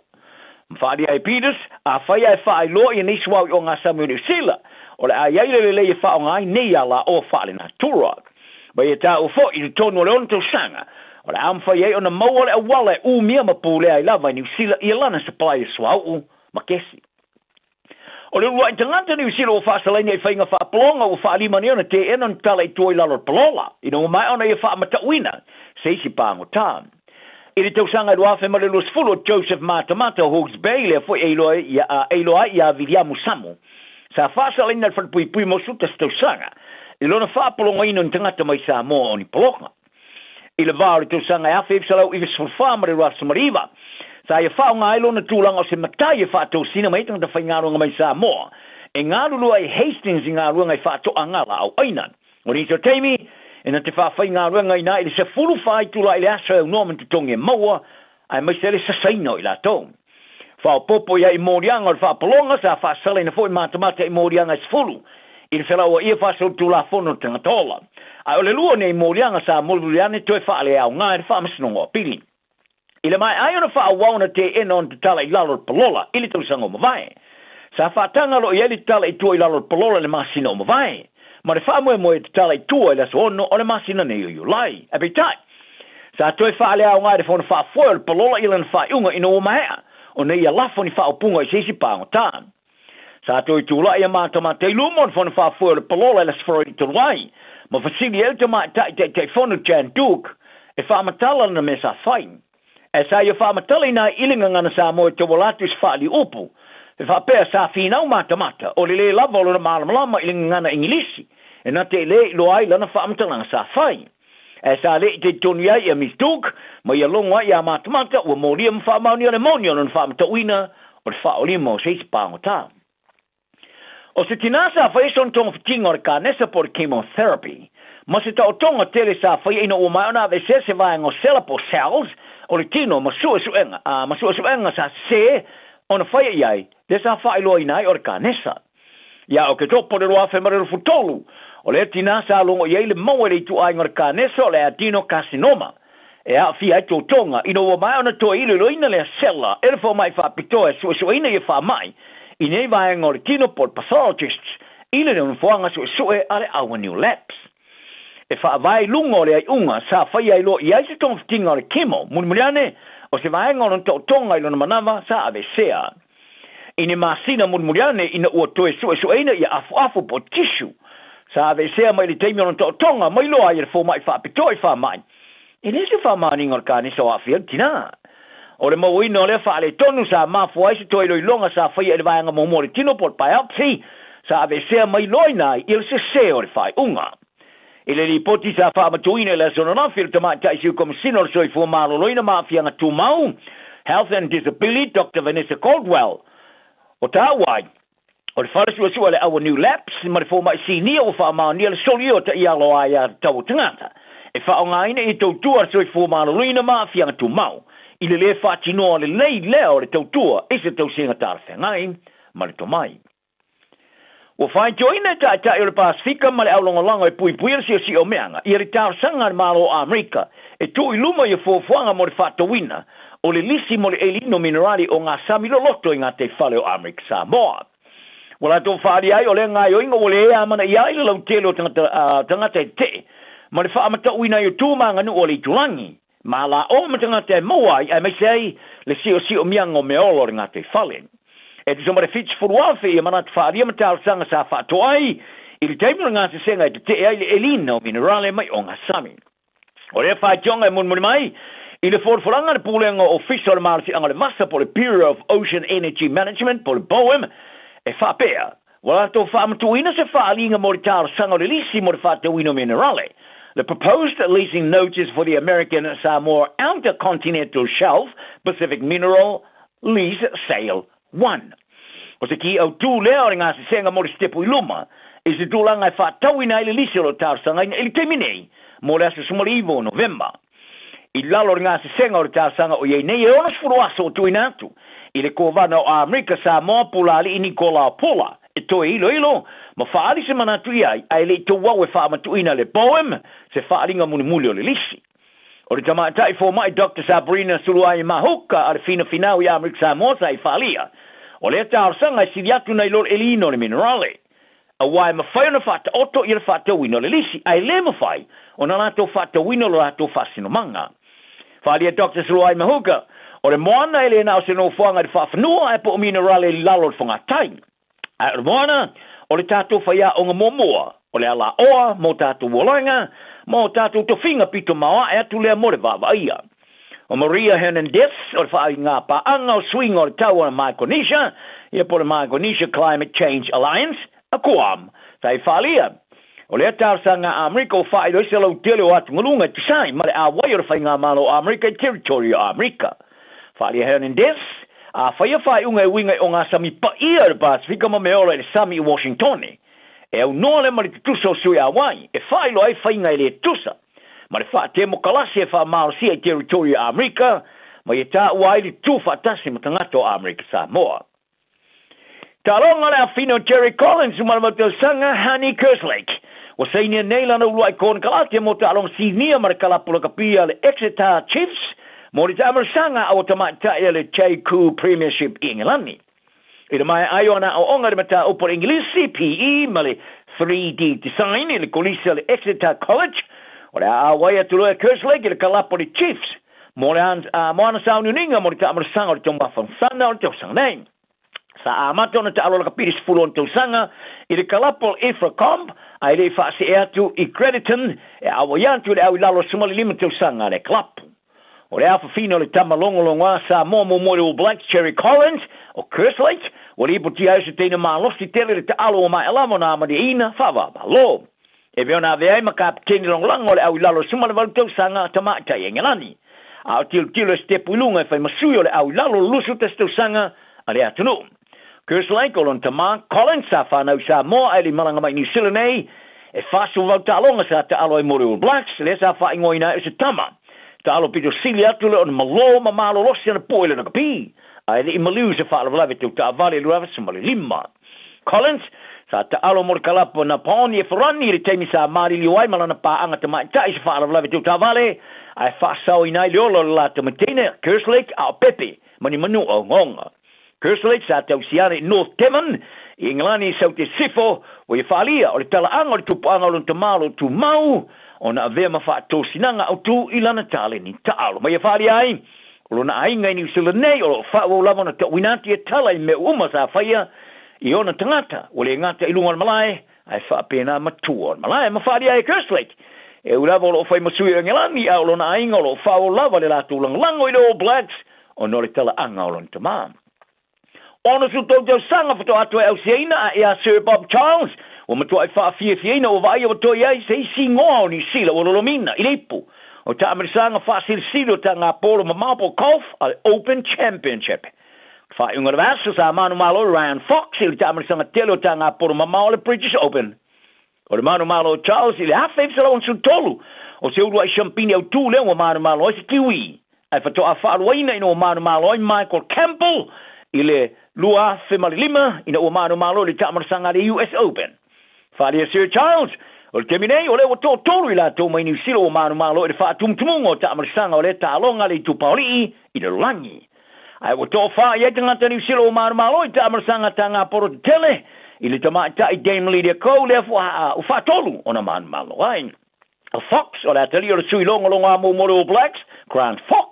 Whaari ai Peters, a whai ai wha ai loa i ni swau i o ngā samu ni sila. O le ai le le wha o ngai nei ala o whaale na tura. Bai e tā o fo i le tonu le onto sanga. O le amwhai ei o na maua le awala e umia ma pūle ai lava i New Zealand i lana supply e swau ma kesi. O le rua i tangata New Zealand o whaasalaini e whainga whaapolonga o whaalimani ona te enon tala i tuai lalo palola. I no mai ona i whaamatauina, seisi pāngo tā. I le tausanga i ruafe ma le los fulo Joseph Matamata o Hawke's Bay le fo eiloa i a Viliamu Samu. Sa whaasalaini al whanpui mo suta tausanga. I lona whaapolonga ino ni tangata mai Samoa o ni polonga. I le vāo le tausanga e awhi salau i viswha ma le rasa mariva. Sa ia whao ngā ilona tūlanga o se matai e whātou sina mai tangata whaingaronga mai Samoa. E ngā lulua e Hastings i ngā ruanga i whātou angala au ainan. O riso teimi, e na te whawhai ngā ruanga i nā i le se fulu whai tula i le asa au Norman tutongi e maua, ai mai se le sasaino i la tau. Whao popo ia i mōrianga o le whapolonga sa whaasala ina fo i mātamata i mōrianga i sfulu. I le whalaua ia whaasau tula whono tangatola. Ai o le lua nei mōrianga sa mōriane toi whaale au ngā e whaamasnongo a pili. I le mai ai ona whaawauna te enon te tala i lalo palola, ili tau sango mawai. Sa whaatanga lo i eli tala i tua i lalo palola le masina o mawai. Ma le whaamoe moe te tala i tua i laso ono o le masina nei o iulai. E peitai. Sa toi whaale au ngā e whona whaafoia le palola i lana whaaiunga ino o mahea. O nei a lafo ni whaapunga i seisi pāngo tān. Sa toi tūla i a mātama te ilumon whona whaafoia le palola i laso whara i turuai. Ma whasili el te mai te whonu Jan Duke e whaamatala na me sa whain. E sa ia whaamatala i nā ilinga ngana sa moe te walatu is whaali upu. E whaapea sa whinau mātamata o le lava o lana mālamalama ilinga ngana ingilisi. E nā te le ilo ai lana whaamatala sa whai. E sa le te tonu ia i a Miss Duke, ma ia longa i a mātamata ua mōria ma whaamauni o le mōnia o whaamatauina o le whaolima o seisi pāngo tā. O se tinasa a whaeson tonga whitinga o le kānesa po le chemotherapy, ma se tau tonga tele sa whae ina o mai ona ave se vaenga o sela po cells, o le tino masua suenga sa se ona whae iai, de sa whae loa inai o le kānesa. Ia o ke topo le roa whemarero futolu, o le tina sa longo iai le maua le itu ai ngor kānesa o le adenocarcinoma. E a fi ai tō tonga, ino o mai ona toa ilo ina le sela, e le fo mai whapitoa suena i wha mai, i nei vaenga o le tino por pathologists, ina le unfuanga sue ale awa new labs. E wha vai lunga o le ai unga, sa whai ai lo i ai se tonga fitinga o le kemo, munmuriane, o se vaenga o le tonga i lona manawa, sa ave sea. Ine masina munmuriane ina ua toe suena i afu po tishu, sa ave sea mai le teimi o le tonga, mai lo ai le fo mai whapitoa i wha mai. E nese wha mani ngor kāne sa wafia tina. O le mawina o le wha le tonu sa mafu ai se toi loi longa sa whai e le vaenga mo le tino por biopsy, sa ave sea mai loi nai il se o le whai unga. I le ripoti sa wha matuina le sononafil tamai taisiu komisino le soifua malo loina mafia nga tūmau, Health and Disability, Dr. Vanessa Caldwell. O tāwai, O le whare sua le awa New Laps, ma le fō mai sini o wha maani le soli o ta ialo ai a tau tangata. E wha o ngaine i tautua soi fō maaloina maa fianga tu mau. I le whaatinoa le nei leo le tautua, e se tau singa tāra whengai, ma le tomai. O whai joina ta o le Pasifika ma le aulonga e pui si o meanga. I re tāra sanga le malo o Amerika, e tu i luma i fōfuanga mo le whaatawina, o le lisi mo le elino minerali o ngā sami loloto i ngā te whale o Amerika Samoa. Wala tō whaari ai o le ngai o inga o le ea mana i ai le lau telo tangata e te. Ma le whaamata uina i o tūmanga nu o le tulangi. Ma la o ma tangata e maua ai mai sei le si o mianga o meolo ringa te whale. E tu somare fits furuafe i mana te whaari ama tāo sanga sa whaato ai i le teimu ngā se senga i te ai le elina o minerale mai o ngā sami. O le whae tionga e munmuni mai i le forforanga le pūlenga official marasi anga le masa po le Bureau of Ocean Energy Management po le BOEM e whapea. Wala tō whaamatuina se whaalinga mo le tāra sanga le lisi mo le whaatawino minerale. The proposed leasing notice for the American Samoa Outer Continental Shelf Pacific Mineral Lease Sale 1. O se ki au tū leo ringa se senga mo le stepu i luma, i se tūlanga e whaatawina i le lisi o le tāra sanga i le teminei mo le asa sumarivo o November. I lalo ringa se senga o le tāra sanga o iei nei e onas furuasa o tuina atu. I le kovana o Amerika Samoa pulali i Nikola Pola. E toe ilo, ma whaari se manatu iai, ai le to wau e whaamatuina le BOEM, se whaaringa muni o le lisi. O le tamatai fō mai Dr. Sabrina Suluai Mahuka a le fina finau i Amerika Samoa sa i whaalia. O le tārsanga i siriatu nei lor elino le minerale. A wai ma whai ona whata oto i le whata wino le lisi, ai le ma whai, o na lato whata wino lo lato whasino manga. Whaalia Dr. Suluai Mahuka, o le moana ele na o se no fuanga de whawhanua e po o minerale lalo le whangatai. A le moana, o le tātou whaia o ngā momoa, o le ala oa, mo tātou wolanga, mo tātou to whinga pito maua e atu lea more vava ia. O Maria Hernandez, o le whaai ngā paanga o swing o le tau o Micronesia, ia po le Micronesia Climate Change Alliance, a koam, tai whalia. O le tārsanga Amerika o whaai doise lau tele o atu ngalunga tu sai, ma le a wai o le whai ngā malo o Amerika, territory o Amerika. Whalia Hernandez, a whai unga e winga o ngā sami pa ia le Pasifika ma meola le sami i Washington. E au noa le mari tusa o sui a wai, e whai lo ai whai ngai le tusa. Ma le wha te mo kalasi e wha maosi ai territory o Amerika, ma i tā uai li tū whatasi ma tangata o Amerika Samoa. Tā ronga le a whino Jerry Collins umaramata sanga Honey Kerslake. Wa sainia neilana uluai kōna kalate mo tā ronga sinia ma le kalapula kapia le Exeter Chiefs, mo le tāmara sanga au tamata e le Chaiku Premiership i Engilani. I le mai ai ona o onga le mata upo Ingilisi, PE, ma le 3D Design i le kolisa le Exeter College, o le awai atu loa Kerslake i le kalapo le Chiefs, mo le moana saununinga mo le tāmara sanga o le tombafang sana o le tausanga nei. Sa amata ona ta alola kapiris fulo on tausanga i le kalapo Ifracomp, ai le whaase e atu i Crediton, e awai atu le au lalo sumali lima tausanga le kalapo. O le alfa fino le tamalongolonga sa mo Memorial Blacks Cherry Collins o Kerslake o le iputi au se teina malosti tele le ta alo o mai alamo na amadi ina whawaba lo. E veo na veai makapteni longlango le au lalo sumale walu tau sanga tamata i Engilani. A o tilo stepu ilunga e whai masui o le au lalo lusu tas tau sanga a le atunu. Kerslake o lon tama Collins sa whanau sa mo ai li malanga mai New Zealand e whasu wau ta alonga sa ta alo i Memorial Blacks le sa wha ingoina e se tama. Ta alo pito sili atu le on malo ma malo losi ana poile na kapi. Ai le i Malu se whaala walawe tau ta avale luawa se mali lima. Collins, sa ta alo mor kalapo na paoni e wharani le teimi sa maari liwai malana pa anga ta mai tai se whaala walawe tau ta avale. Ai whaasau inai leolo la ta matene Kerslake a Pepe, mani manu o ngonga. Kerslake sa tau siane North Devon, i Engilani sau te sifo, o i whaalia o le tala anga o le tupu anga o le tamalo tu mau, ona avea mawhaato sinanga au tu ilana tale ni taalo. Mai whaari ai, o lona ainga i New Zealand nei, o lo whaua o lamona ta winati e tala i me uma sa whaia, i ona tangata, o le ngata i lunga malai, ai whaapena matua malai, ma whaari ai Kerslake. E ulava o lo whai masui o Ngilani, au lona ainga o lo whaua o lava le lato langlango i le All Blacks, o no le tala anga o lona tamam. Ona su tau jau sanga whato atu e au seina a ea Sir Bob Charles, o matua e whaafia o vai o toi ai se isi ngoa o ni sila o lolomina i leipu. O ta amerisanga whaasir silo ta ngā polo ma Marble Golf al Open Championship. Whaunga Vasa sa Manu Malo Ryan Fox ili tamarisanga telo tanga poro mamao le bridges open. O le Manu Malo Charles ili hafef sa lawan suntolu. O se urua i champini au tū leo o Manu Malo i se tiwi. Ai whatoa whaaruaina ina o Manu Malo i Michael Campbell i le lua whemalilima ina o Manu Malo li tamarisanga le US Open. Wharia Sir Charles o le teminei o le o tō tōru i la tō mai New Zealand o Manu Malo i le whaatumutumunga o tamarisanga o le tālonga le tupaoli i le rangi. Ai o tō wha i etangata New Zealand o Manu Malo i tamarisanga tanga poro te tele i le tamaita i Dame Lydia Cole le o whaatolu o na Manu Malo. Ai, a Fox o le atali o le sui longa longa mo All Blacks, Crown Fox,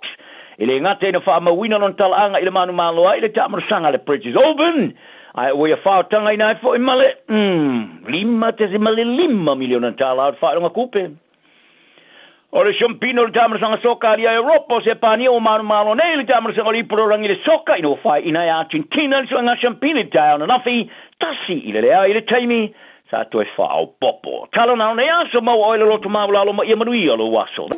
i le ngate ina wha mawina non talaanga i le Manu Malo ai le tamarisanga le Bridges Open. Ai o ia whaotanga ina fo i male, 5 miliona tala au whaonga kupe. O le champino le tamarisanga soka ali a Europa se pania o Manu Malo nei le tamarisanga li pororangi le soka ino whai ina i Argentina le suanga champino Taeao na nafi tasi i le lea i le taimi sa to e whao popo. Tala nao nei aso mau oile loto maulalo ma ia manui alo waso.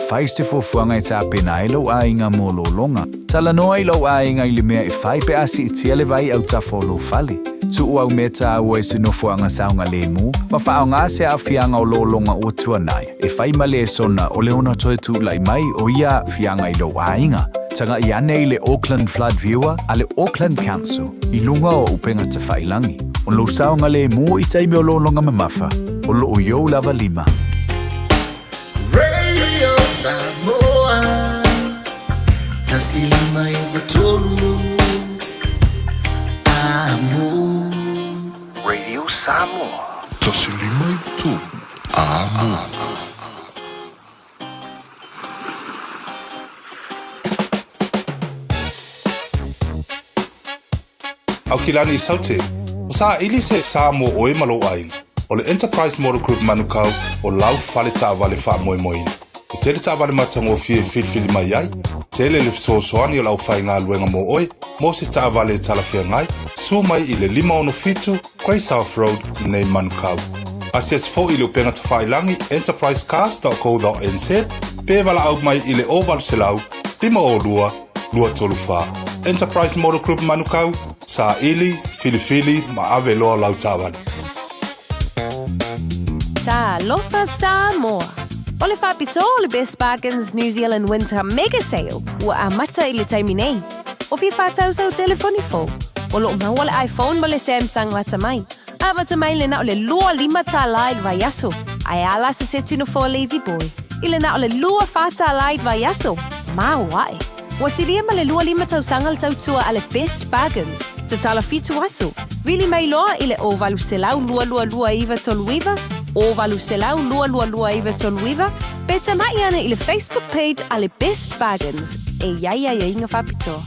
Faiste fofuanga i tā pena ilo a inga mō longa. Tala noa ilo a inga i le mea i whai pe asi i tia le vai au tafo lo fale. Tu au meta au e sino fuanga saunga le mu, ma whao ngā se a fianga o lo longa o tuanai. E whai male e sona o le ona toe tu lai mai o ia fianga ilo a inga. Tanga i ane i le Auckland Flood Viewer a le Auckland Council i lunga o upenga te whailangi. O lo saunga le mu i taimi o lo longa mamafa, o lo o yo lava lima. Radio Samoa, tasilima i batolu, amo. Radio Samoa. Tasilima i batolu, amo. Au kilani i saute, o sa ili se Samoa oe malo ai. O le Enterprise Model Group manukau o lau fale ta vale fa moi moi. O tele ta vale matango fili mai ai. Tele le soani o lau fai ngā luenga mo oi. Mo se ta vale talafia ngai. Su mai i le 5 Grey South Road i nei manukau. Asias fo i le upenga ta whailangi enterprisecast.co.nz. Pe wala au mai i le oval selau 5 lua tolu wha. Enterprise Model Group manukau sa ili fili ma ave loa lau ta vale. Ta lofa Samoa. O le whapito o le Best Bargains New Zealand Winter Mega Sale ua a mata i le taimi nei. O fi whātau sau telefoni fo. O lo maua le iPhone ma le Samsung lata mai. A mata mai le na o le lua 5 ta lai vai aso. Ai ala se setino fo lazy boy. I le na o le lua 4 ta lai vai aso. Ma wae. Wa siria ma le lua 5 tau sangal tau tua a le Best Bargains. Te tala fitu aso. Vili mai loa i le ovalu selau lua iwa toluiva. Ovalu selau lua iwa toluiva. Beta mai ana i le Facebook page a le Best Bargains. E ia inga whapito.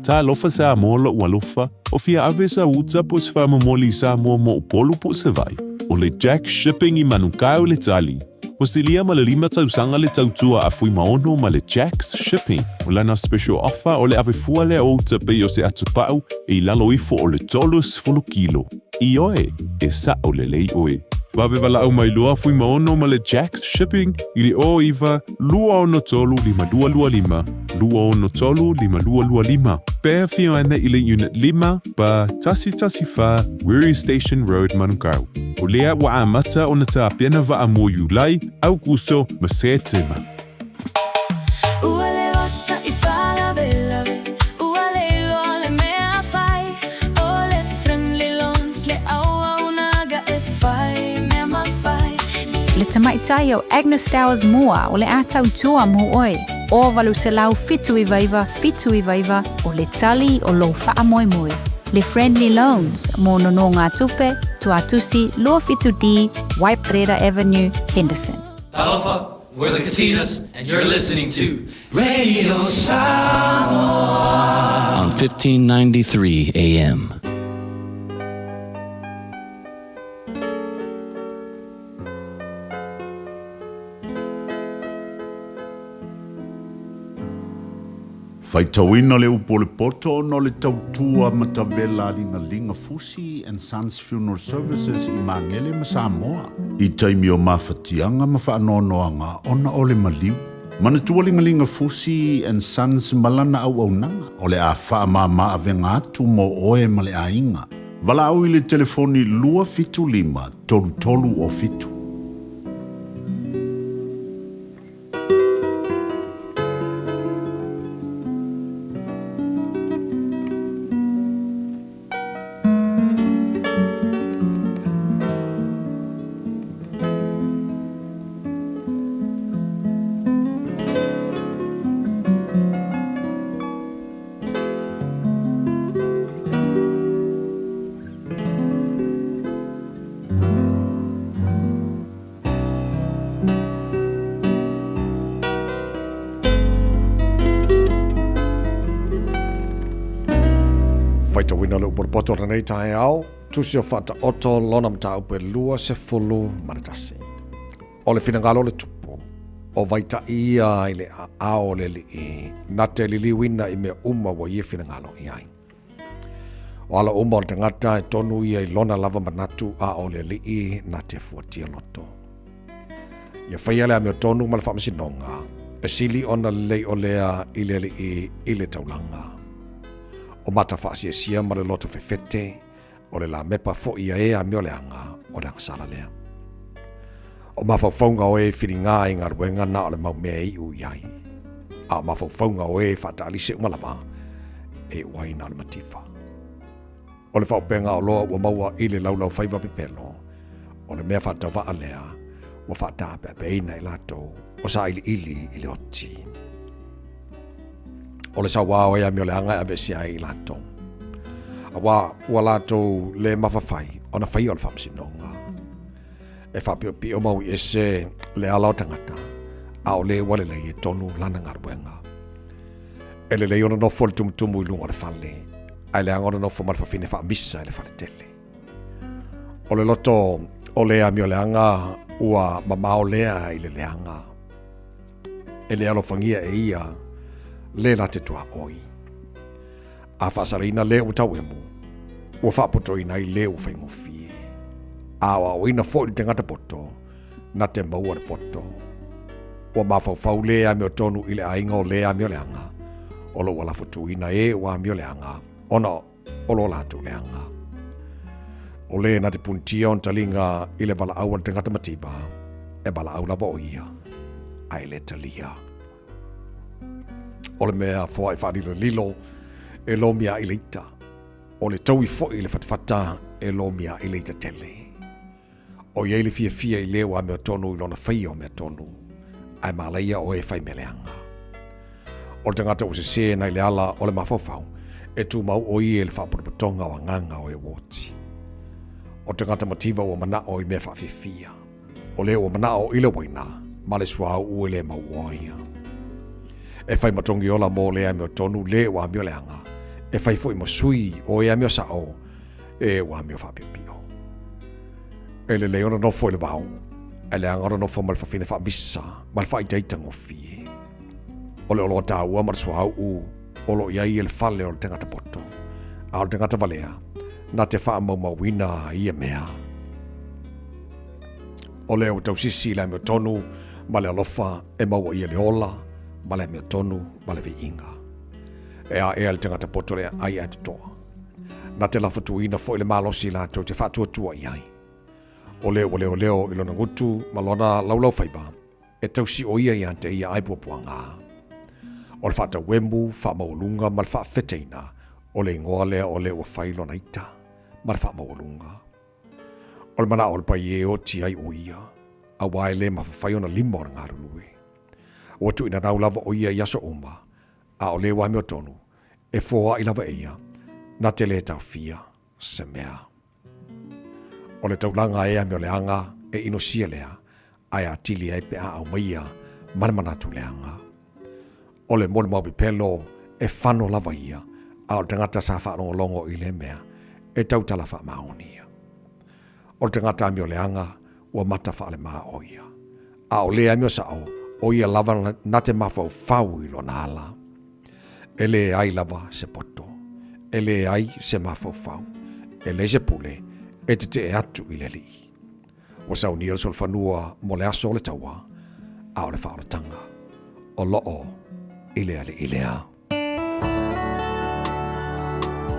Ta lofa sa mola ua lofa, o fia ave sa uta po se whamamoli sa mo upolu po se vai. O le Jack Shipping i manukau le tali. O se lia ma le 5 tausanga le tautua a fui maono ma le Jack's Shipping. O lana special offer o le ave fua le o te pe o se atupau e i lalo ifo o le $10 kilo. I oe, e sa o le lei oe. Wawe wala au mai loa fui maono ma le Jack's Shipping i li o iwa lua ono tolu 5225. Lua ono tolu 5225. Pea fio ana i le Unit 5 ba tasi fa Weary Station Road Manukau. O lea wa amata o na ta pena wa amo yulai au kuso ma se tema. Uale wasa I fala bella ve. Uale lo le mea fai. Ole friendly loans le au naga e fai mea ma fai. Le tamaitai o Agnes Towers mua o le atau tua mo oi. O valu se lau fitu i vaiva o le tali o lo faa moi moi. Le Friendly Loans mo nono ngā tupe, Tuatusi, Lua Fitu D, Waiparera Avenue, Henderson. Talofa, we're the Katinas, and you're listening to Radio Samoa on 1593 AM. Faitauina le upo le poto no le tautua matavela linga Fusi and Sons Funeral Services I Mangele ma Samoa. I taimi o mawhatianga ma whaanoanoanga ona o le maliu. Mana tualingalinga Fusi and Sons malana au nanga. Ole a wha mama avenga atu mo oe male a inga. Wala au ile telefoni lua fitu lima, tolu o fitu. Wina lo por poto nei Taeao, tusi o fata oto lona mta upe lua se fulu maratasi. O le finangalo le tupu, o vaita ia ile a ao le li i, nate li liwina i me uma wa ie finangalo i ai. O ala uma o tangata e tonu ia i lona lava manatu a o le li i nate fuatia loto. Ia whaia lea meo tonu ma le whamasinonga, e sili ona lei o lea i le li i le taulanga. O mata whaasia sia ma le loto whewhete, o le la mepa fo ia e a meo leanga o le angasala lea. O mawhauwhaunga o e whiringa i ngā ruenga na o le mau mea i u iai. A o mawhauwhaunga o e whātālise umalama e uai na le matifa. O le whaupenga o loa ua maua i le laulau whaiva pipelo, o le mea whātawa a lea, ua whātāpea peina i lato, o sa ili i le oti. O le sa wao ea meo leanga a besia i lato. A wā ua lato le mawhawhai o na whai o le whamsinonga. E whapio pi o mau i ese le ala o tangata, a o le wale lei e tonu lana ngaruenga. E le lei ona nofo le tumutumu i lunga le whale, ai le angona nofo ma le whawhine whaamisa i le whale tele. O le loto o lea meo leanga ua mamao lea i le leanga. E le alo whangia e ia, le la te tua oi. A whasarina le u tau emu, ua whapoto ina i le u whaingofie. A wa oina fo i te ngata poto, na te maua le poto. Ua mawhauwhau le a meo tonu i le ainga o le a meo leanga, o lo wala fotu ina e wa meo leanga, ona o lo latu leanga. O le na te puntia on talinga i le bala au te ngata matiba, e bala au lava o ia, ai le talia. O le mea fo ai whaadilo lilo, e lo mia i leita. O le tau i fo i le fatfata, e lo mia i leita tele. O iei le fia i lewa mea tonu i lona whai o mea tonu, ai malaia o e whai meleanga. O le tangata o se se na i le ala o le mawhauwhau, e tu mau o i e le whaapuripatonga o nganga o e woti. O tangata mativa o mana o i mea whaafifia. O le o mana o i le waina, ma le suau ue le mau o ia. E whai matongi ola mō lea meo tonu le wa meo leanga, e whai fo i mo sui o ea meo sao, e wa meo whaapipio. E le leona nofo i le wau, e le angara nofo ma le whawhine whaamisa, ma le whaiteita ngofie. O le oloa tāua ma le suau u, o lo iai e le whale o le tangata poto, a o le tangata valea, na te wha maumawina i e mea. O le au tausisi le meo tonu, ma le alofa e maua i e le ola, ma le mea tonu, ma le viinga. E a le tangata poto le ai atu toa. Na te lafatuina fo i le malosi la tau te whatua tua i ai. O leo i lona ngutu, ma lona laulau whaiba, e tausi o ia i ante ia aipuapuanga. O le whata wembu, wha maulunga, ma le wha wheteina, o le ingoa lea o le ua whai lona ita, ma le wha maulunga. O le mana o le pai e o ti ai o ia, a wae le ma whai ona lima o ngā rulue. O tu ina nau lava o ia i aso oma, a o le wa meo tonu, e fōa i lava eia, na te le tau fia, se mea. O le taulanga ea meo leanga, e inosia lea, ai a tili ai pe a au maia, manamanatu leanga. O le mole mau pelo, e whano lava ia, a o tangata sa whanongo longo i le mea, e tautala wha maonia. O le tangata meo leanga, ua mata wha le maa o ia. A o lea meo sao, o ia lava na te mawhau whau i lona ala. E le ai lava se poto, e le ai se mawhau whau, e le se pule, e te atu i le li. Wa sau ni sol fanua mo le aso le taua, a o le whaoratanga. o lo'o i le ao.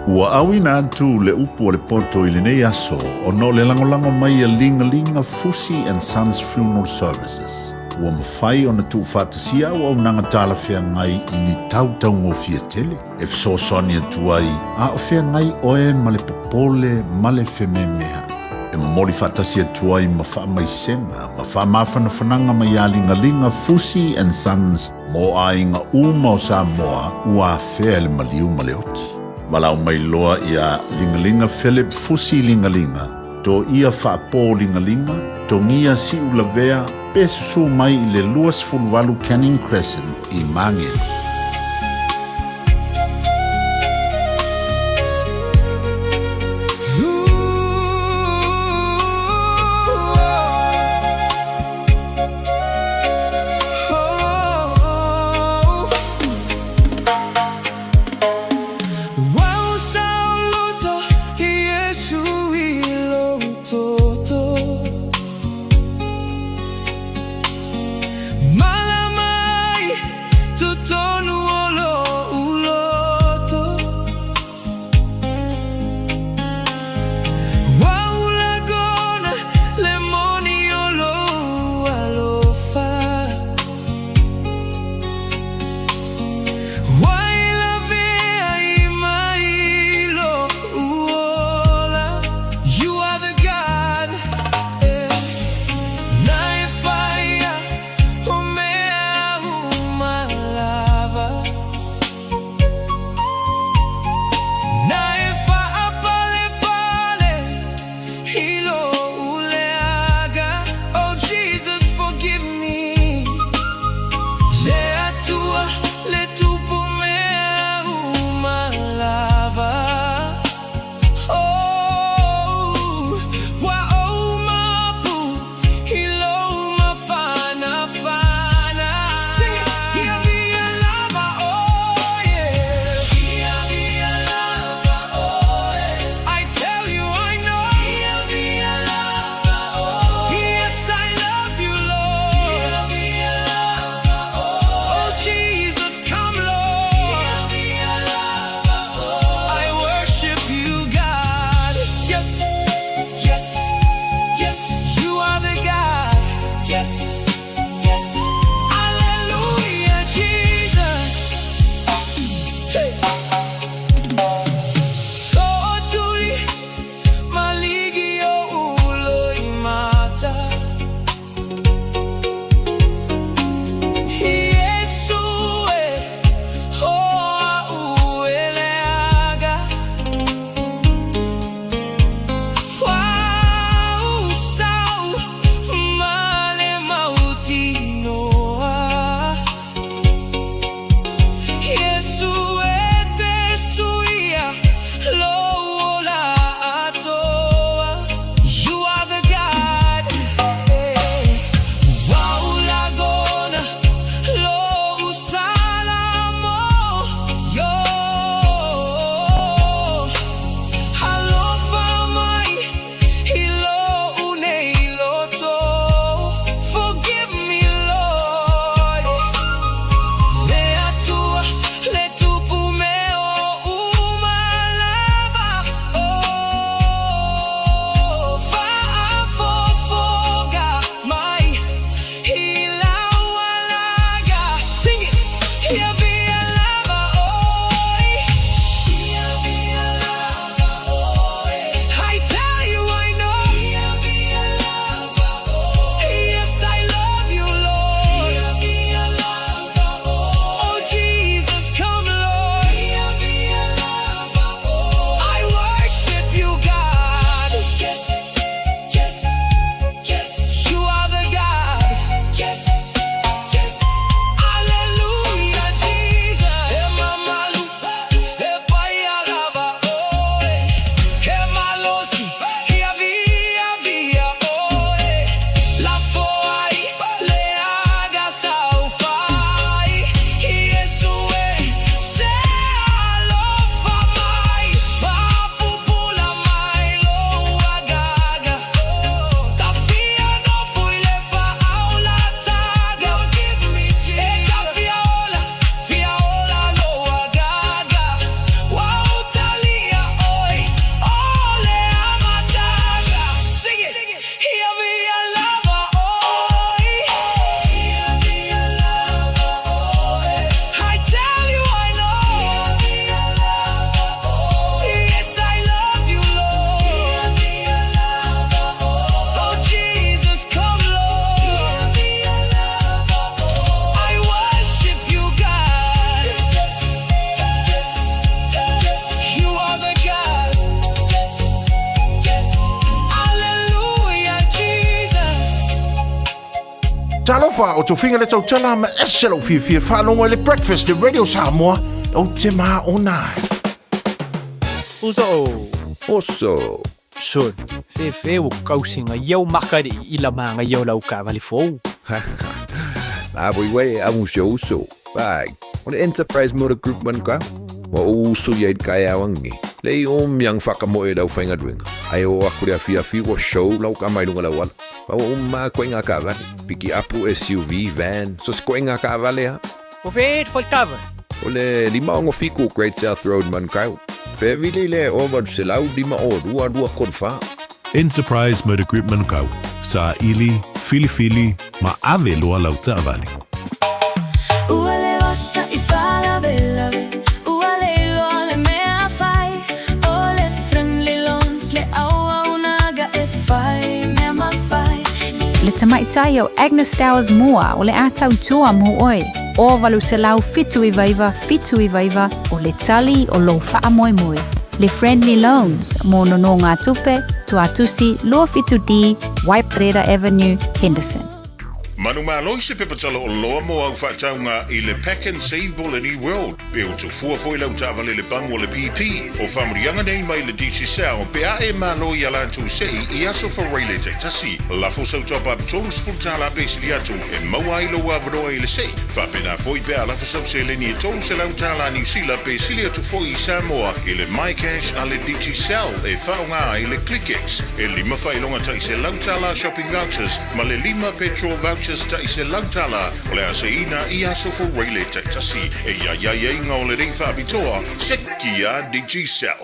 Ua awina atu le upu o le poto i le nei aso o no le langolango mai a linga Fusi and Sons Funeral Services. Ua mawhai o na tu whātasia ua unanga tāla whea ngai i ni tautau ngō fia tele. E fso soni atu ai, a o whea ngai oe ma le popole ma le whememea. E mori whātasia atu ai ma wha mai senga, ma wha mawhana whananga mai a linga Fusi and Sons mo a inga uma o Samoa ua whea le maliu ma le oti. Malau mai loa ia lingalinga Philip Fusi lingalinga. To ia whaapō lingalinga, to ngia si ulavea, pesusu mai i le luas fulvalu Canning Crescent i Mangere. Malamai, tutonu fa o to finga le tau tala ma eselo fi fa longo le breakfast the radio Samoa o te ma ona. Oso. Son, fe o kausinga yau makari ila manga yau lau ka vali fo. Na we amu show so. Bye. On Enterprise Motor Group man ka. Wa uso yai kaya wangi. Le yang whakamoe lau whainga duenga. Ai o akurea fi o show lau ka mai lunga lau wala. Pa o ma koinga ka vale. Piki apu SUV, van. So koinga ka vale ha. O fe for cover. O le lima ongo fiku Great South Road man kau. Pe vile le over se lau lima o dua korfa. Enterprise Motor Group Manukau. Sa ili, fili, ma ave loa lau ta vale. Uale ossa I fala bella uale lo le mea fai ole friendly loans le aua unaga e fai mea ma fai. Le tamaitai o Agnes Towers mua o le atau tua mo oi. O valu se lau fitu I vaiva o le tali o lo faa moi. Le Friendly Loans mo no ngā tupe, tuatusi, Lua Fitu D, Waiprera Avenue, Henderson. Manu malo se pepatala o loa mo au whaataunga I le Pack and Save Ball Any World. Pe o tu fuafoi lau tāwale le pango le BP. O whamurianga nei mai le DC Sao. Pe a e malo I alantu sei I aso whareile te tasi. Lafo sau tapa tolus fultala pesili atu. E maua ilo wabroa I le sei. Whapena foi pe a lafo sau se le ni e tolus e lau tala New Zealand pesili atu foi I Samoa. I le MyCash a le DC Sao. E whaunga I le ClickX. E lima whailonga tai se lau tala shopping vouchers. Ma le lima petrol vouchers ta I se lautala o le aseina I aso for Rayleigh Tasi e ia inga o le rei whabitoa seki a DG Cell.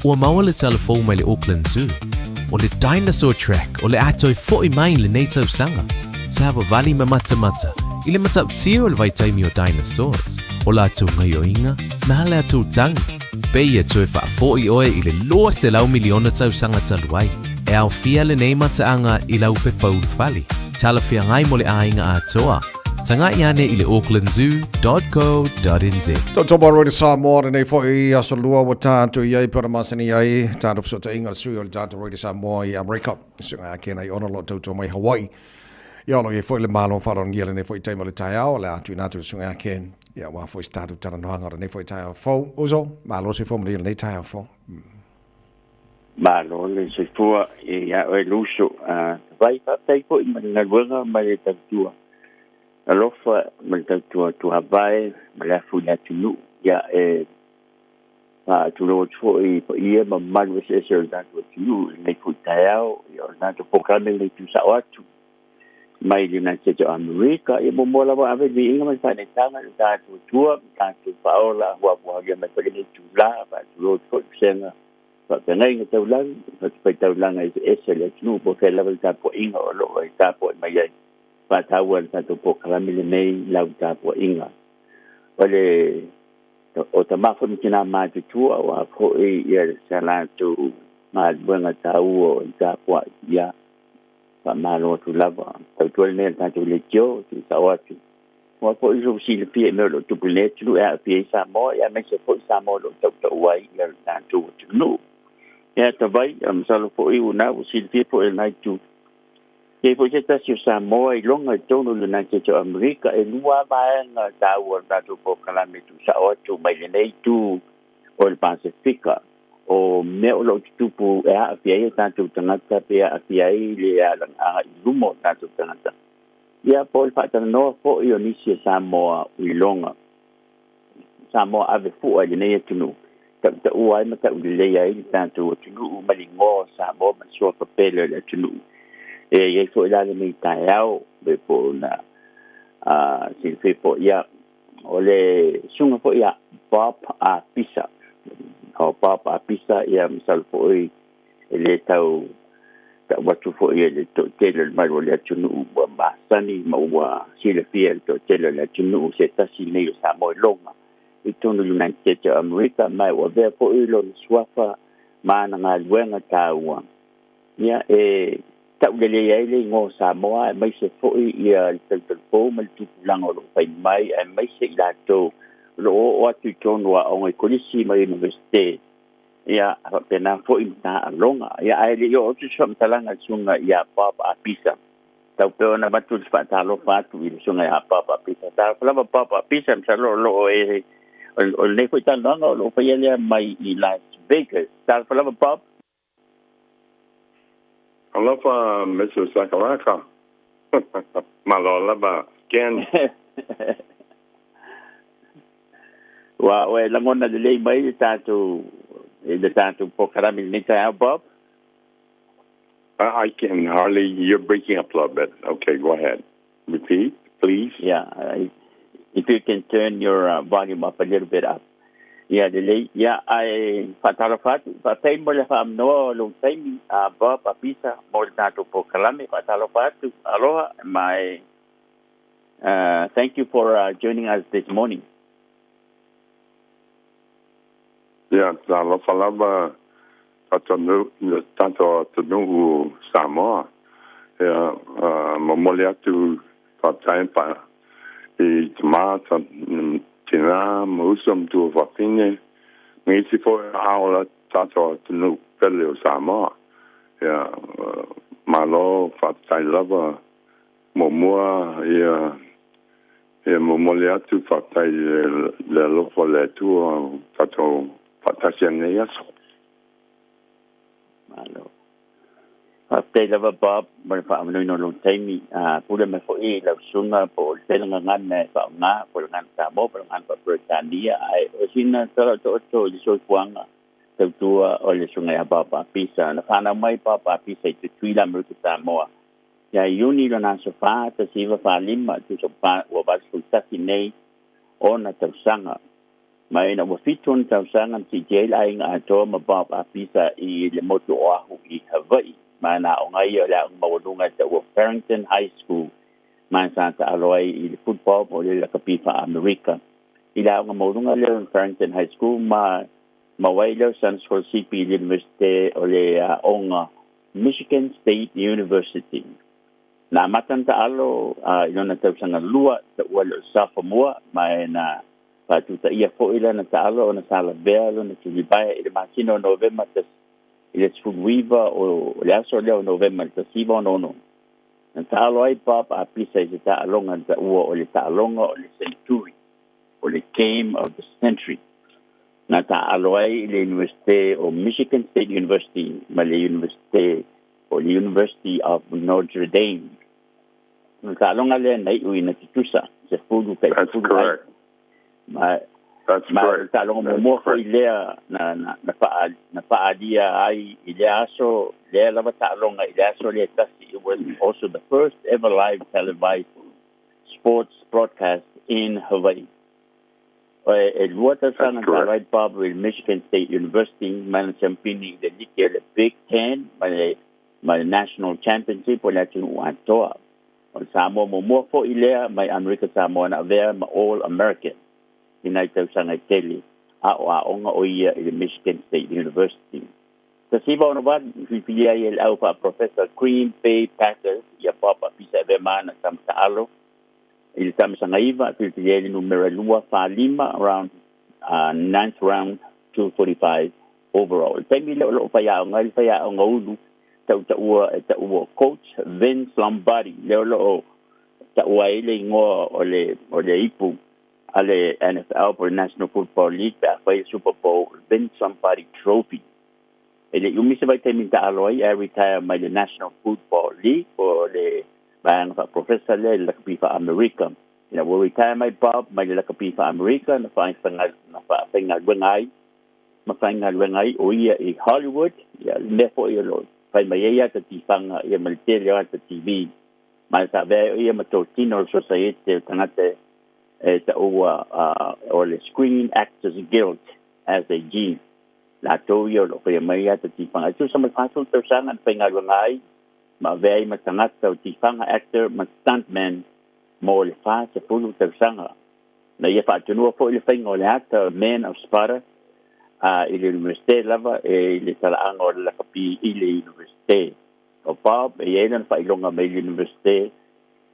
Ua maua le telefou mai le Auckland Zoo. O le dinosaur track o le atoi fo'i mai le native sanga. Sa hawa vali ma mata I le matap tio o le vaitaimi o dinosaurs. O la atu ngai o inga, ma le atu tangi. Pei e tue wha fo'i oe I le loa se lau miliona tau sanga taluai. E au fia le nei mataanga I lau pe paul fali. Tala fia ngai mo le ainga atoa. Tanga iane I le aucklandzoo.co.nz. Toba roi Samoa nei foi aso lua wa tātou iai pera masani ai. Tātou fsota inga sui o le tātou roi Samoa I Amerika. Sunga kena I ono lo tautou mai Hawaii. Ia ono I foi le malo wharon ngia le nei foi taima le Taeao. Le atu inatu sunga ken. Ia wa foi tātou tara nohanga nei foi Taeao fau. Uzo, malo se fo mri nei Taeao fau. Malo le se fua ia o luso vai pa tai ko I na luanga mai tatua alofa mai tatua tu vai mai fu na tunu ia pa tu lo tfo I ia ma malu se se da tu nei fu Taeao ia na to programa le tu sa atu mai le na se Amerika ia mo mola va ave vi inga mai fa nei tanga da tu tua ta tu paola wa ia mai pa le tu la pa tu lo tfo senga But the name of the land, but the land is excellent. No, but the level that for Inga or lower that for my yay. But I want that to book Ramilene, love that for Inga. Well, the Otamafon Kina Maju 2 or 4 years, Salan to Mad Bunga Tau and that what, yeah. But Malo to love, so 12 men to let Joe to Sawatu. What for you see the PML to bullet to our PA Samoa, I make a foot Samoa to away, you're not to know. Ya tabai salo po I una o silfi po el night tu. Ke po se tasio Samoa I longa tono le na ke Amerika e lua ba na tawa da to po kala me tu sa o tu mai le nei tu o el Pacifica o me o lo tu po e a fia ta tu tanga ta pe a fia le a a lumo ta tu tanga. Ya po el pa no po I ni se Samoa I longa. Samoa ave fu le nei tu no. Ta uai ma ta ule ai tanto tunu malingo sa mo ma so papel le tunu e fo la le Taeao be po na si fe po ya ole sunga po ya pop a pizza o pop a pizza ya misal po le tau ta watu po le to tele mai le tunu ba sani ma wa si le fiel to tele le tunu se ta si ne sa mo longa I tonu United States America mai wa ve po ilo swafa mana nga luenga taua ia ta ule ia ile ngo Samoa mai se fo ia telefon mal tu lango lo pai mai mai se la to lo o tu tonu wa o ngai mai university ia pena fo imta longa ia ile yo tu som talanga sunga ia papa pisa tau pe ona batu fa talo fatu i sunga ya papa pisa ta lava papa pisa msalo lo e o le ko tan no lo pa ele mai i Las Vegas ta lava pop alofa Mr. Sakalaka malo lava ken wa la ngona de le mai tatu po karami ni ta Bob. I can hardly. You're breaking up a little bit. Okay, go ahead. Repeat, please. Yeah, if you can turn your volume up a little bit up. Yeah, I fatalafat. Patay mo la fam no long time. Bob apisa mo tato po karami fatalafat. Aloha, my. Thank you for joining us this morning. Yeah, aloha. Tanto tenu Samoa momolia tu patain pa I tomata tina musum tu fatine ngisi fo aula tanto tenu pelio Samoa ya malo fatai lava momoa ya momolia tu fatai le lo fo le tu tanto patasiane yaso Malu. After lava Bob, but if I'm no long time, put them for a love sooner for telling a man for nga for an Samoa for an Britannia. I was in a sort of the short one to do all the sunga papa pizza and a my papa pizza to tweet America Samoa. Ya you need an answer far to see if I limit to some part of us to assassinate on a sanga. Mai na wafitun tau sangan si jail aing ato mabab apisa I le motu oahu I Hawaii. Mai na o ngai o la mawalunga sa Farrington High School. Mai sa ta aloy I le football o le kapifa Amerika. Ila o mawalunga le Farrington High School mawai le San Francisco University o le onga Michigan State University. Na matan ta alo ilona tau sangan lua ta walo Samoa mai na Patu ta ia fo ila na taalo na sala belo na tulibaya ile masino November tas ile Weaver o le aso le November tas siva no na taalo ai pop a pisa I ta alonga ta o le taalonga o le century o le game of the century na taalo ai le University of Michigan State University ma le University o le University of Notre Dame na taalonga le nai ui na titusa se fudu kai fudu ai That's correct. Talong mo ko ilea na paadia ai ilea so le lava talong ilea so le tasi. It was also the first ever live televised sports broadcast in Hawaii. It was a son of right Bob with Michigan State University, man championing the Big Ten, my national championship or Latin Wantoa. On Samoa mo fo ilea my America Samoa na there all American. United Sanga Kelly onga oia I Michigan State University. Sa siba ono ba PPIL Alpha Professor Green Bay Packers ia papa pisa bemana sam taalo il sam sanga iva PPIL numero 2 around 9th round 245 overall. Temi lo pa ya ngulu ta coach Vince Lombardi lo ta ile ngo ole ipu ale NFL for National Football League by Super Bowl win somebody trophy. Ele umisa ba tayo ta aloy retire by the National Football League or the bang professor le la FIFA America. Ina will retire my Bob by la FIFA America na fangal wengai o ia I Hollywood ya lefo ia lo. Fai mai ia ta tifanga ia malteria ta TV. Mai sa be ia matotino society tanate or the Screen Actors Guild as a G. La toyo lo kaya maya ta tipang ito sa magpasok to sangan pengalwangay mavay matangat sa tipang actor stuntman mo le fa sa pulo to sanga na ia fa tuno po ile feng ole actor man of Sparta ile university lava ile talaang or la kapi ile university o Bob iyan fa ilonga may university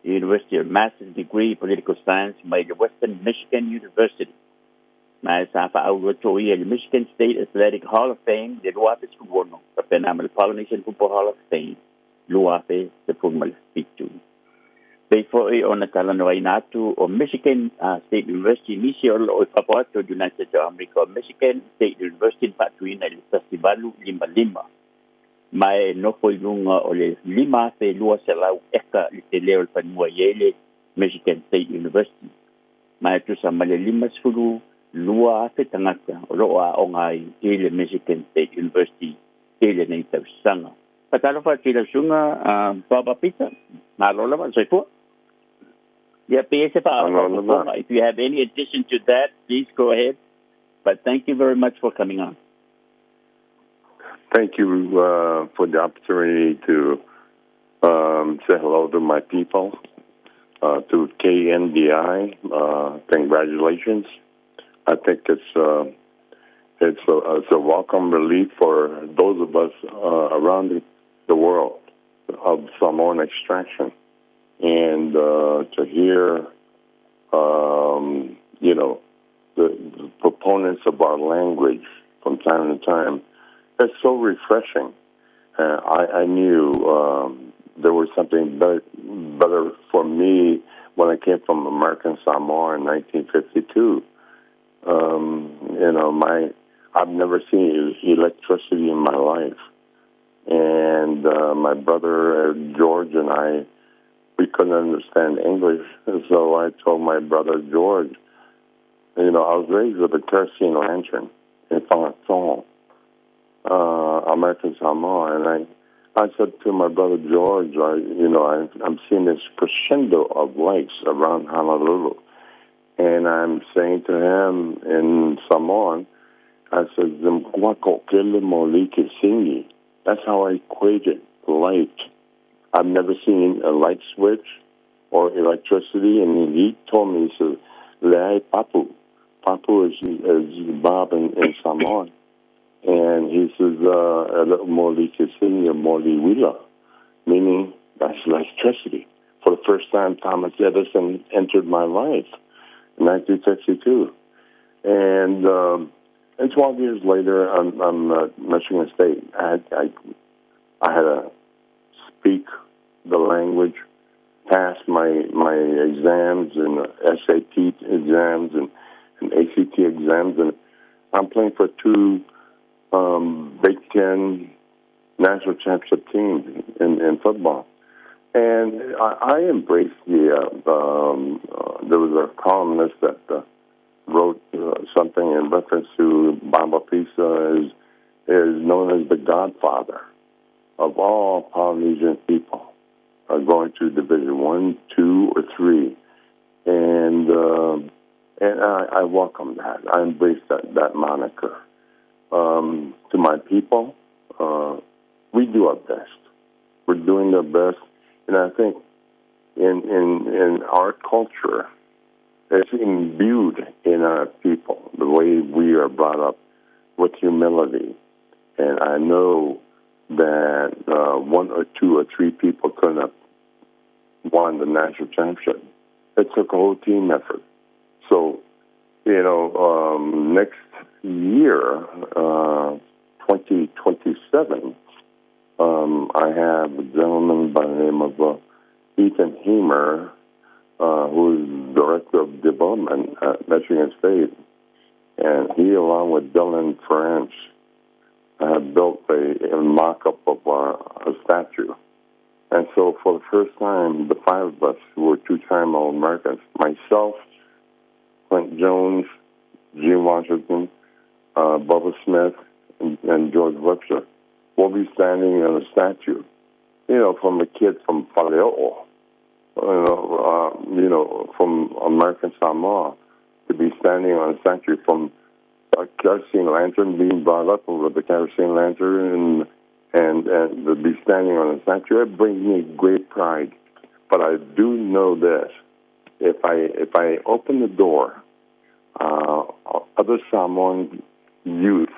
University of Master's Degree Political Science by the Western Michigan University. Mas sa pauloto the Michigan State Athletic Hall of Fame, the luape sugono, sa Polynesian Football Hall of Fame, luape sa formal speak to. Pei fo'i o na talano ai natu o Michigan State University nisi o lo papo atu United States of America o Michigan State University patuina i le festivalu lima. Mai no foi lunga o le lima fe lua se lau eka li te leo le panua iele Michigan State University. Mai tu sa male lima sfulu lua fe tangata o lo a ongai i le Michigan State University i le nei tau sanga. Patalo fa tila sunga Baba Peter. Malola man sai po. Yeah, if you have any addition to that, please go ahead. But thank you very much for coming on. Thank you for the opportunity to say hello to my people, to KNDI. Congratulations. I think it's a welcome relief for those of us around the world of Samoan extraction. And to hear, the proponents of our language from time to time, it's so refreshing. I knew there was something better for me when I came from American Samoa in 1952. I've never seen electricity in my life. And my brother George and we couldn't understand English, so I told my brother George, I was raised with a kerosene lantern in Whangatong, American Samoa, and I said to my brother George, I'm seeing this crescendo of lights around Honolulu, and I'm saying to him in Samoan, I said, that's how I equated light. I've never seen a light switch or electricity, and he told me, he said, Leai Papu. Papu is Bob in Samoan. And he says, Moli Kisini or Moli Wila, meaning that's electricity. For the first time, Thomas Edison entered my life in 1962. And 12 years later, I'm Michigan State. I had to speak the language, pass my exams and SAT exams and ACT exams, and I'm playing for 2 Big Ten national championship teams in football. And I embraced there was a columnist that wrote something in reference to Baba Pisa is known as the godfather of all Polynesian people going to Division 1, 2, or 3. And I welcome that. I embrace that moniker. To my people, we do our best. We're doing our best. And I think in our culture, it's imbued in our people, the way we are brought up with humility. And I know that 1 or 2 or 3 people couldn't have won the national championship. It took a whole team effort. So, next year, 2027, I have a gentleman by the name of Ethan Hemer, who is Director of Development at Michigan State. And he, along with Dylan French, have built a mock-up of a statue. And so for the first time, the 5 of us who were 2-time All-Americans, myself, Clint Jones, Gene Washington, Bubba Smith, and George Webster, will be standing on a statue, from a kid from Taeao, from American Samoa, to be standing on a statue, from a kerosene lantern being brought up with the kerosene lantern and to be standing on a statue. It brings me great pride. But I do know this: if I open the door, other Samoan youth,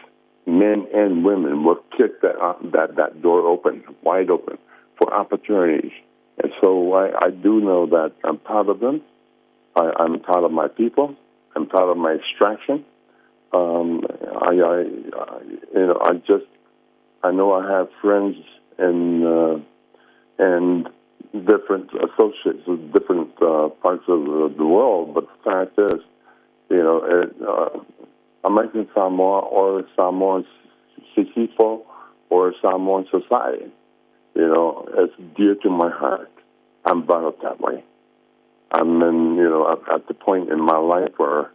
men and women, will kick that door open, wide open, for opportunities. And so I do know that I'm proud of them. I'm proud of my people. I'm proud of my extraction. I know I have friends and different associates with different parts of the world, but the fact is, American Samoa or Samoan Sisifo or Samoan society, it's dear to my heart. I'm brought up that way. I'm in, at the point in my life where,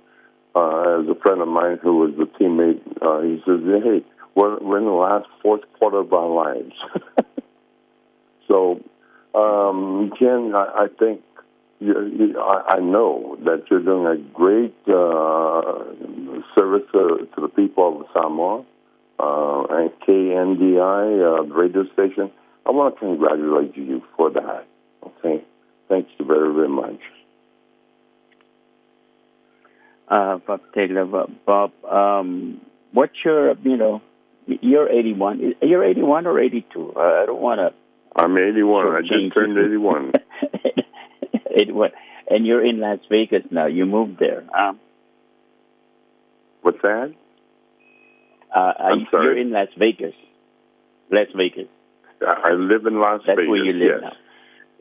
as a friend of mine who was a teammate, he says, hey, we're in the last fourth quarter of our lives. So, Ken, I think, I know that you're doing a great service to the people of Samoa and KNDI, the radio station. I want to congratulate you for that. Okay? Thanks very, very much. Bob Taylor, Bob, what's your, you're 81. You're 81 or 82? I don't want to. I'm 81. I just turned 81. 81. And you're in Las Vegas now. You moved there. What's that? I'm sorry. You're in Las Vegas. Las Vegas. I live in Las Vegas. That's where you live now.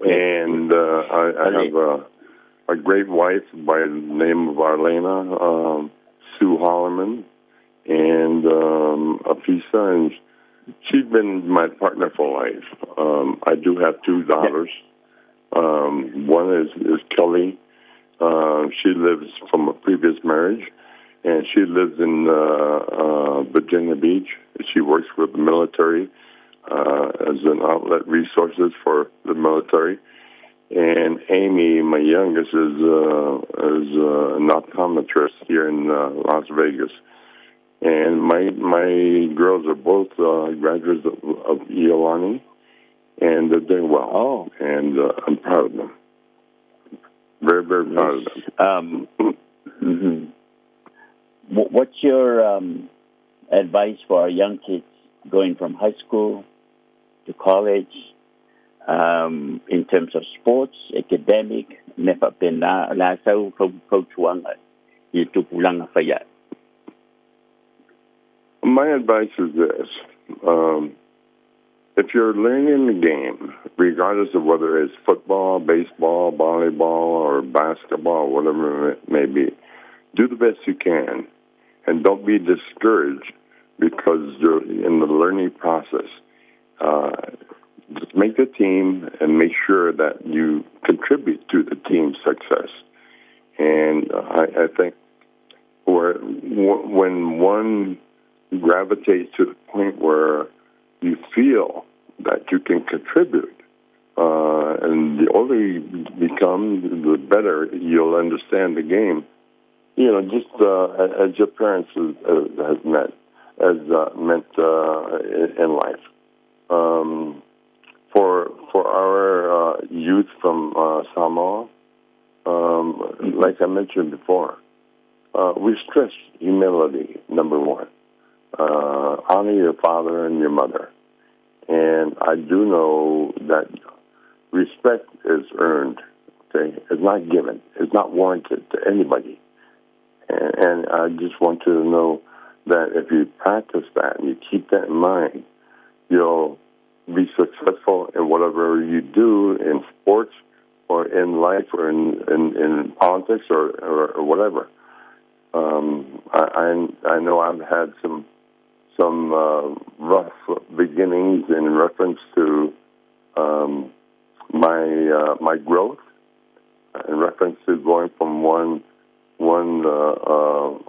And I have a great wife by the name of Arlena, Sue Hollerman, and Afisa, and she's been my partner for life. I do have two daughters. One is Kelly. She lives from a previous marriage, and she lives in Virginia Beach. She works with the military as an outlet resources for the military. And Amy, my youngest, is an optometrist here in Las Vegas. And my girls are both graduates of Iolani, and they're doing well. Oh. And I'm proud of them. Very, very proud of them. Mm-hmm. What's your advice for our young kids going from high school to college in terms of sports, academic, nefa pena la sau kautuanga I tupulanga faya? My advice is this. If you're learning the game, regardless of whether it's football, baseball, volleyball, or basketball, whatever it may be, do the best you can. And don't be discouraged because you're in the learning process. Just make the team and make sure that you contribute to the team's success. And I think when one gravitates to the point where you feel that you can contribute, and the older you become, the better you'll understand the game. Just as your parents has meant in life. For our youth from Samoa, like I mentioned before, we stress humility, number one. Honor your father and your mother. And I do know that respect is earned, okay? It's not given. It's not warranted to anybody. And I just want you to know that if you practice that and you keep that in mind, you'll be successful in whatever you do in sports or in life or in politics or whatever. I know I've had some rough beginnings in reference to my growth, in reference to going from one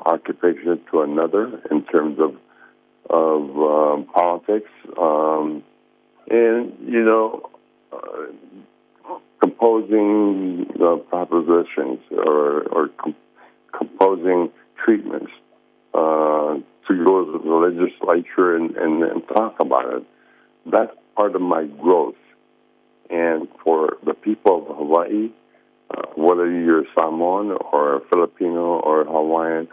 occupation to another in terms of politics, and composing propositions or composing treatments to go to the legislature and talk about it. That's part of my growth. And for the people of Hawaii, whether you're Samoan or Filipino or Hawaiian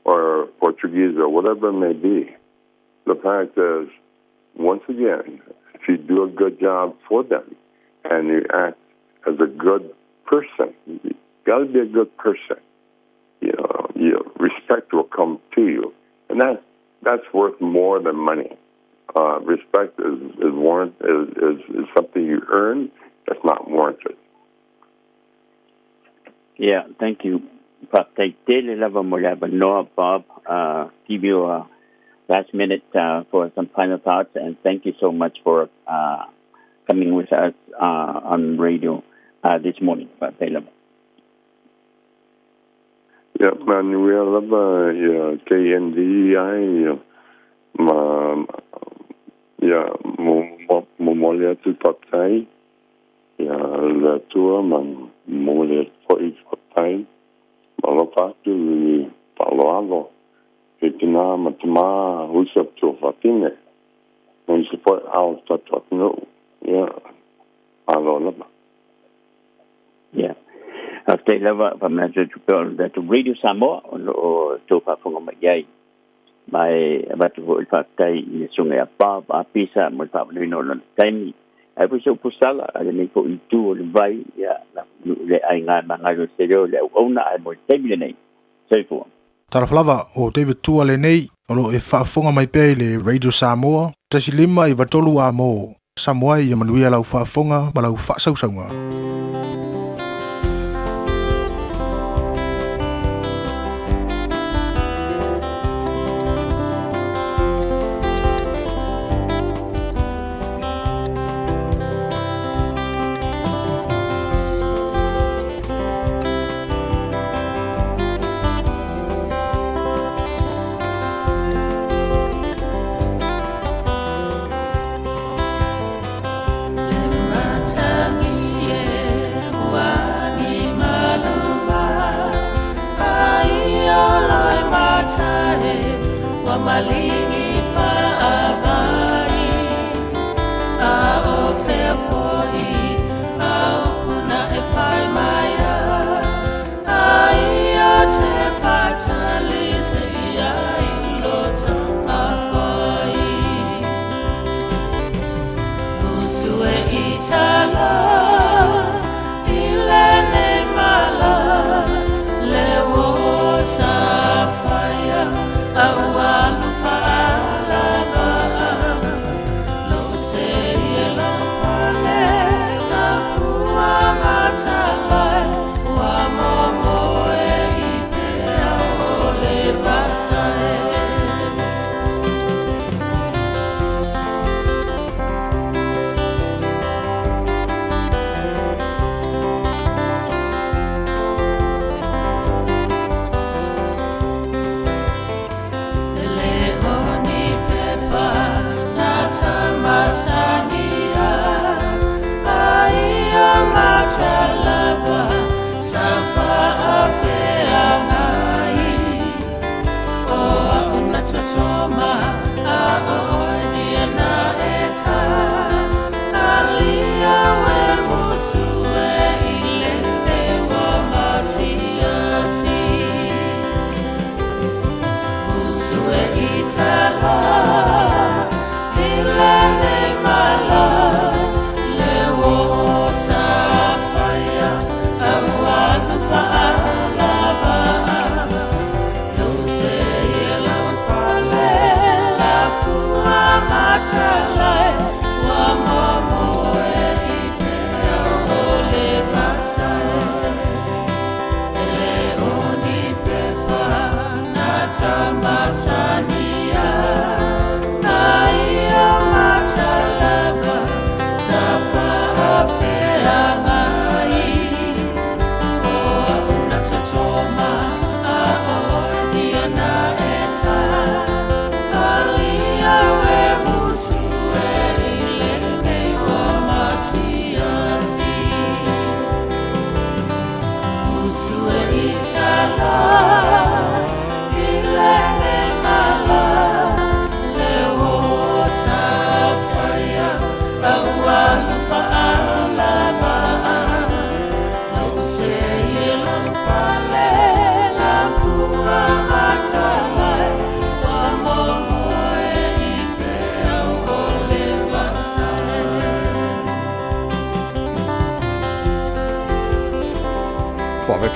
or Portuguese or whatever it may be, the fact is, once again, if you do a good job for them and you act as a good person, you got to be a good person. Respect will come to you, and that's worth more than money. Respect is something you earn, that's not warranted. Yeah, thank you. But they did love Noah Bob. Give you a last minute for some final thoughts, and thank you so much for coming with us on radio this morning. But they love. Yeah, man, we love KNDI. Yeah, Momolia to Patai. Yeah, the tour man, Momolia for each Patai. Malopatu, Paloalo. Etina, Matama, who's up to Fatine. And support our Tatot, no. Yeah, Alola. Yeah. After lava from message that Radio Samoa or Topa from Mayay. My but fact I sunga pa pisa mo pa no time I was so pusala I need to do vai ya le ai nga mga stereo le ona ai mo table nei so for Taraflava o David Tua le nei o lo e whaafonga mai pe le Radio Samoa tasi lima I watolu a mo Samoa I manuia lau whaafonga ma lau whaasausaunga.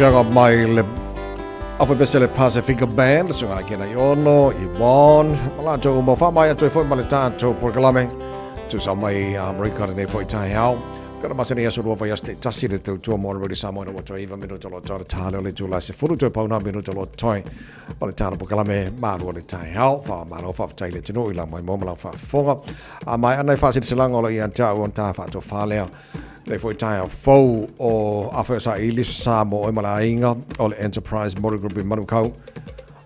Fianga mai le apa bese le Pacifica Band so I can Iono Yvonne malato mo fa mai to foi maleta to programe to sa mai America ne foi Taeao Pero masani aso luova yaste tasire tu tua mo already Samoa no to even minuto lo to tale ole tu la se furu tu pa una minuto lo toi ole tana po kala me Malu ole Taeao fa Malu fa taile tino ila mai mo la fa fonga a mai anai fa se lang ole ia ta on ta fa to fa le le foi Taeao fo o afesa ili Samoa o mala inga ole Enterprise Motor Group in Manukau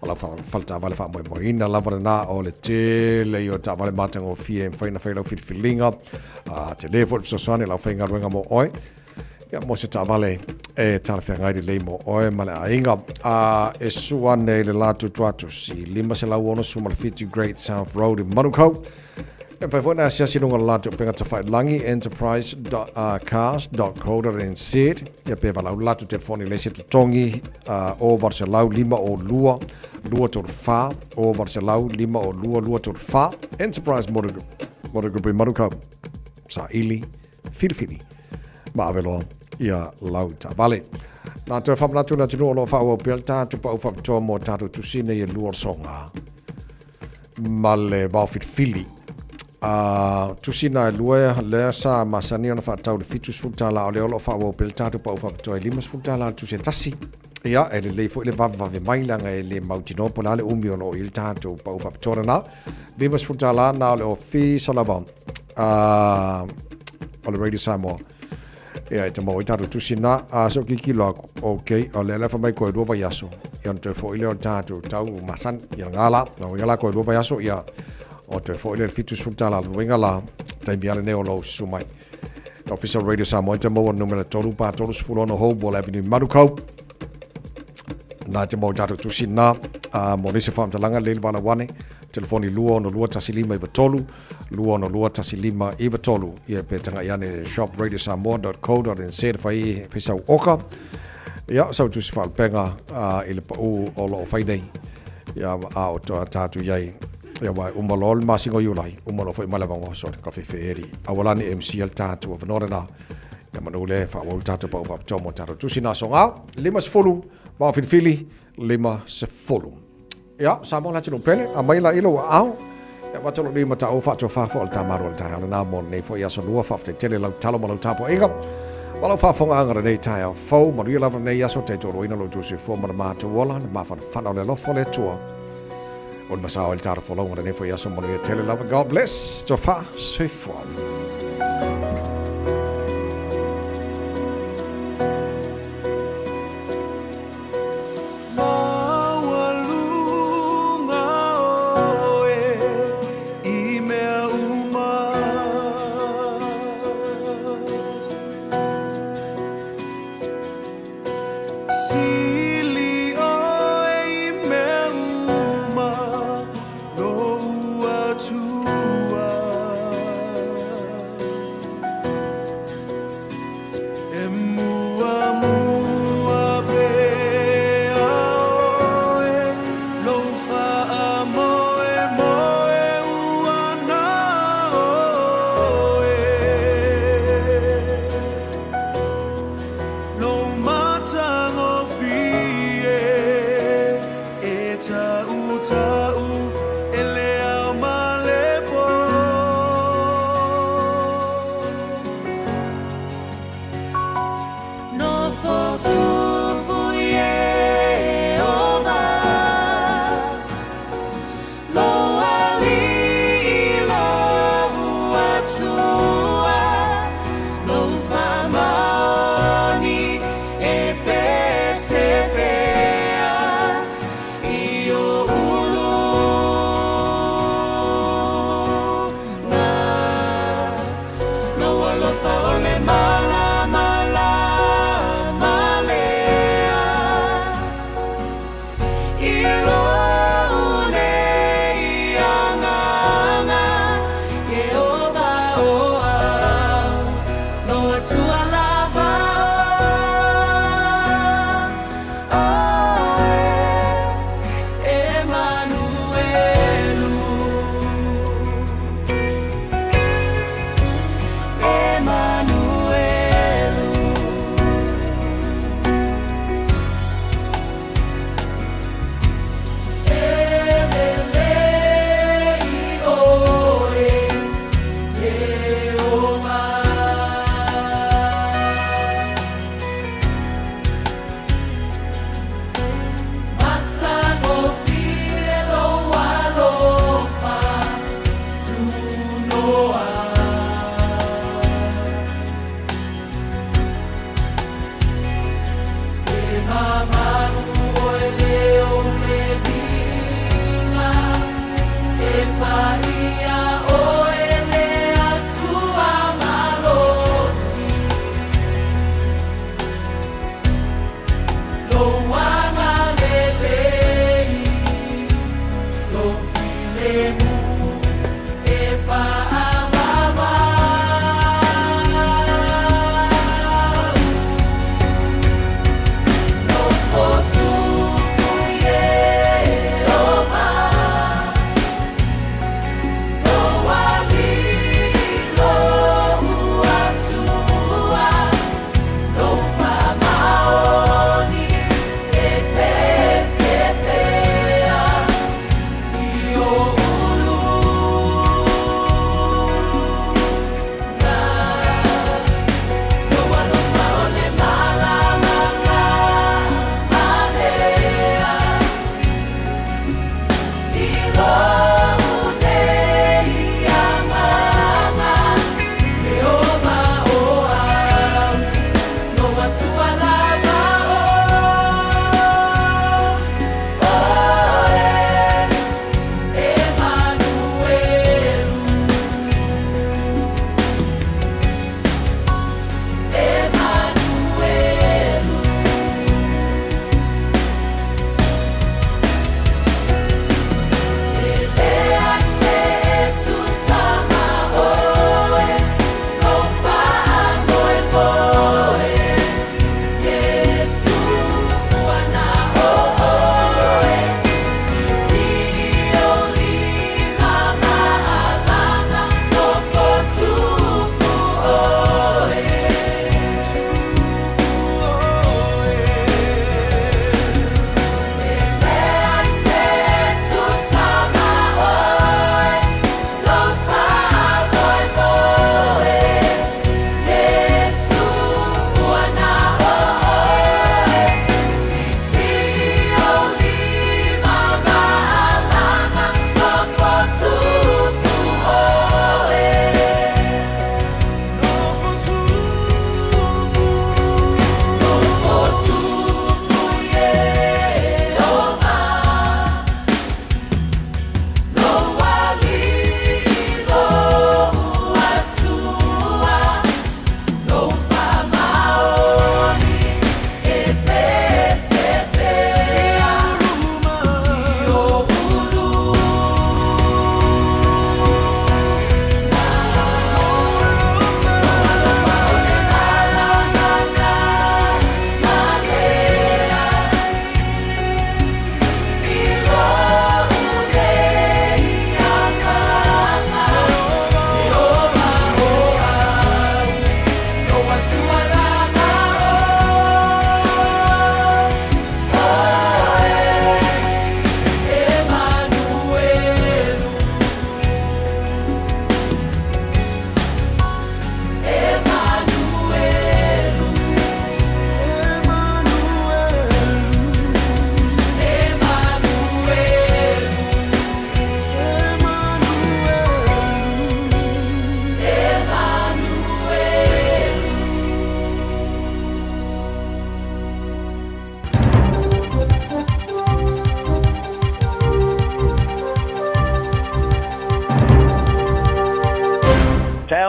ala falta vale fa mo ina la vana o le te le yo ta vale matango fie fa ina fa lo fit filinga a te le fo so sone la fa nga mo oi ya mo se ta vale e ta fa nga le mo oi mala inga a e suane le la tu si lima se la wono su mal fit Great South Road in Manukau e fa fona sia si lunga la tu penga ta fa langi enterprise.cars.co.nz ya pe vala la tu telefoni le se tu tongi o varse lau lima o lua tur fa o varse lau lima o lua tur fa Enterprise Motor Group in Manukau sa ili filfili ma avelo ia lau ta vale na te fa na tu na tu lo fa o pelta tu pa fa to mo ta tu sine ye luor songa male ba fit fili tu sina lue le sa masani ona fa tau de fitus futa la le lo fa o pelta tu pa fa to limas futa la tu se tasi ia e le fo le va mai la le mautino pola le umio no il tanto pa fa to na limas futa la na le ofi salava o le radio Samoa ia te mo ita tu sina so ki lo okay o le fa mai ko do va yaso ia te fo ile o tanto tau masan ia ngala no ngala ko do va yaso ia o te fo ile fitus futa la winga la tai biale ne o lo sumai official radio Samoa te mo numero tolu pa tolu sfulo no Hobol Avenue Manukau na te mo datu tu sina mo nese fam talanga le bana wane telefoni lua no lua tasilima iva tolu lua no lua tasilima iva tolu ia pe tanga iane shopradiosamo.co.nz fai fisau oka ia sau tu sifal penga ile pa o lo fai nei ia o to tatu yai ia mai umalol masingo yulai umalo fai malabango so ka feferi awalani MCL tatu of norena ia manule fa o tatu pa o tomo tatu tu sina songa limas fulu ma fili lima se fulu ya Samoa la tino pele a mai la ilo au ya wa tolo lima ta o fa to fa fo ta maro ta na mon nei fo ya so lua fa te tele la talo mo tapo inga wala fa fo anga nei Taeao fo mo ri la nei ya so te to ina lo tu se fo ma to wala ma fa fa le lo fo le tua on ma sa o ta fo lo nei fo ya so mo ri tele la God bless to fa se fo Oh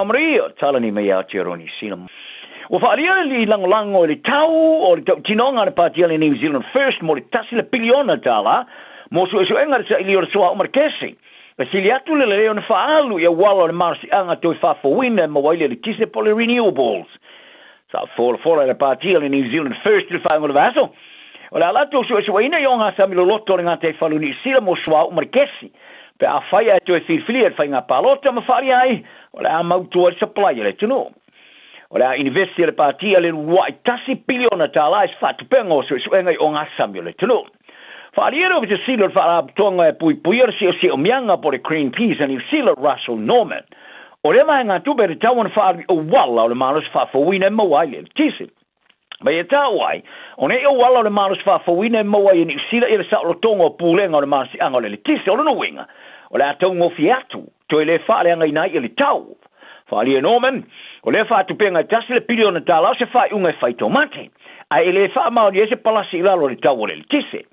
Maria tala ni mai out here on New Zealand. O whaaria li langolango le tau o le tau tinonga le pātia le New Zealand First mo le tasi le piliona tala mo su enga le sa ili o le soa o markesi. E sili atu le leo na whaalu ia wala le marasi anga toi whawhawina ma waile le kise po le renewables. Sa fora le pātia le New Zealand First le whaango le vaso. O le alato su ina i o ngā samilo loto le ngā te whalu ni sila mo soa o markesi. Pe a whaia e toi whirwhili e whainga pālota ma wharia ai o le a mautua le supply le tuno. O le a university le pātia le ruai tasi piliona tala e whatupenga o su enga i o ngā samio le tuno. Whaaliero o te silo whaara tonga e pui si o mianga po le Greenpeace and i silo Russell Norman. O le mai ngā tupe re tauan whaari o wala o le manos whawhawina e mawaile le tisi. Mai e tāwai, o ne o wala o le manos whawhawina e mawaile ni sila i le sa o tonga o pūlenga o le manos i anga o le tisi o le no winga. O le atau ngofi atu, to le whaale anga inai i le tau. Whaali e Norman, o le whaatupenga i tasi le piliona tala o se whai unga e whai tomate. A e le wha maori e se palasi i lalo le tau o le tisi.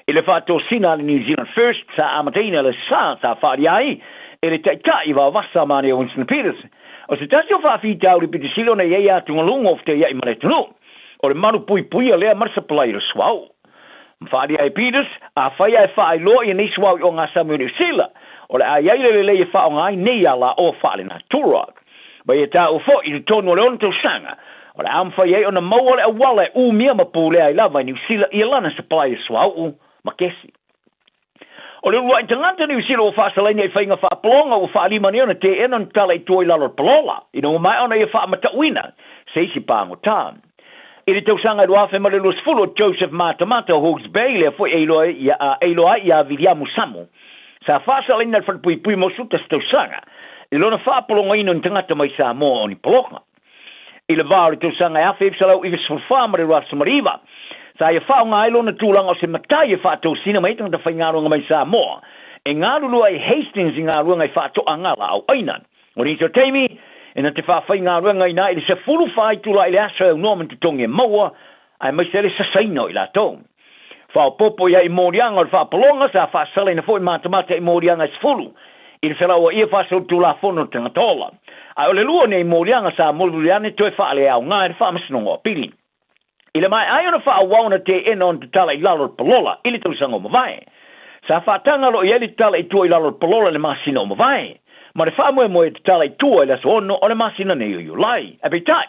I le whaato sina le New Zealand First sa amateina le sa whaari ai, e le taitai wa wasa mani o Winston Peters. O se tasi o whaafi tau le piti silo na iei atu ngalunga o fte iei male tunu. O le maru pui a lea marsapalai le swau. Mwhaari ai Peters, a whai ai whaai loa i nei swau i o ngā samu ni sila. O le ai le le wha o ngai nei ala o whaale na turag. Bai e tā o fo i le tonu le onto sanga. O le amwhai ai o na maua le awala e umia mapule ai lava i New Zealand i lana supply e swau makesi. O le rua i tangata New Zealand o whaasalaini e whainga whaapolonga o whaalimani ona te enon tala i tuai lalo palola. I no mai ona i whaamatauina, seisi pāngo tā. I le tausanga i ruafe ma le los fulo Joseph Matamata o Hawke's Bay le foi eiloa i a Viliamu Samu. Sa whaasalaini al whanpui mo suta tausanga. I lona whaapolonga ino ni tangata mai Samoa o ni polonga. I le vāo le tausanga e awhi ipsalau i visfulwha ma le ruasa mariva. Sa ia whao ngā ilo na tūlanga o se matai e whātou sina mai tanga whai ngā runga mai Samoa. E ngā rulua e Hastings i ngā runga i whātou angala au ainan. O rito teimi, e na te whawhai ngā runga i nā i le se fulu whai tula i le asa au Norman tutongi e maua, ai mai se le sasaino i la tau. Whao popo ia i mōrianga o le whapalonga sa whaasale na fōi mātamata i mōrianga i fulu. I le whelaua ia whaasau tula whono tanga tola. Ai o le lua ne i mōrianga sa moluriane toi whaale au ngā e whaamasnongo a pili. I le mai ai ona whaawauna te enon te tala i lalo palola, ili tau sango mawai. Sa whaatanga lo i eli tala i tua i lalo palola le masina o mawai. Ma le whaamoe moe te tala i tua i laso ono o le masina ne iu lai. E peitai.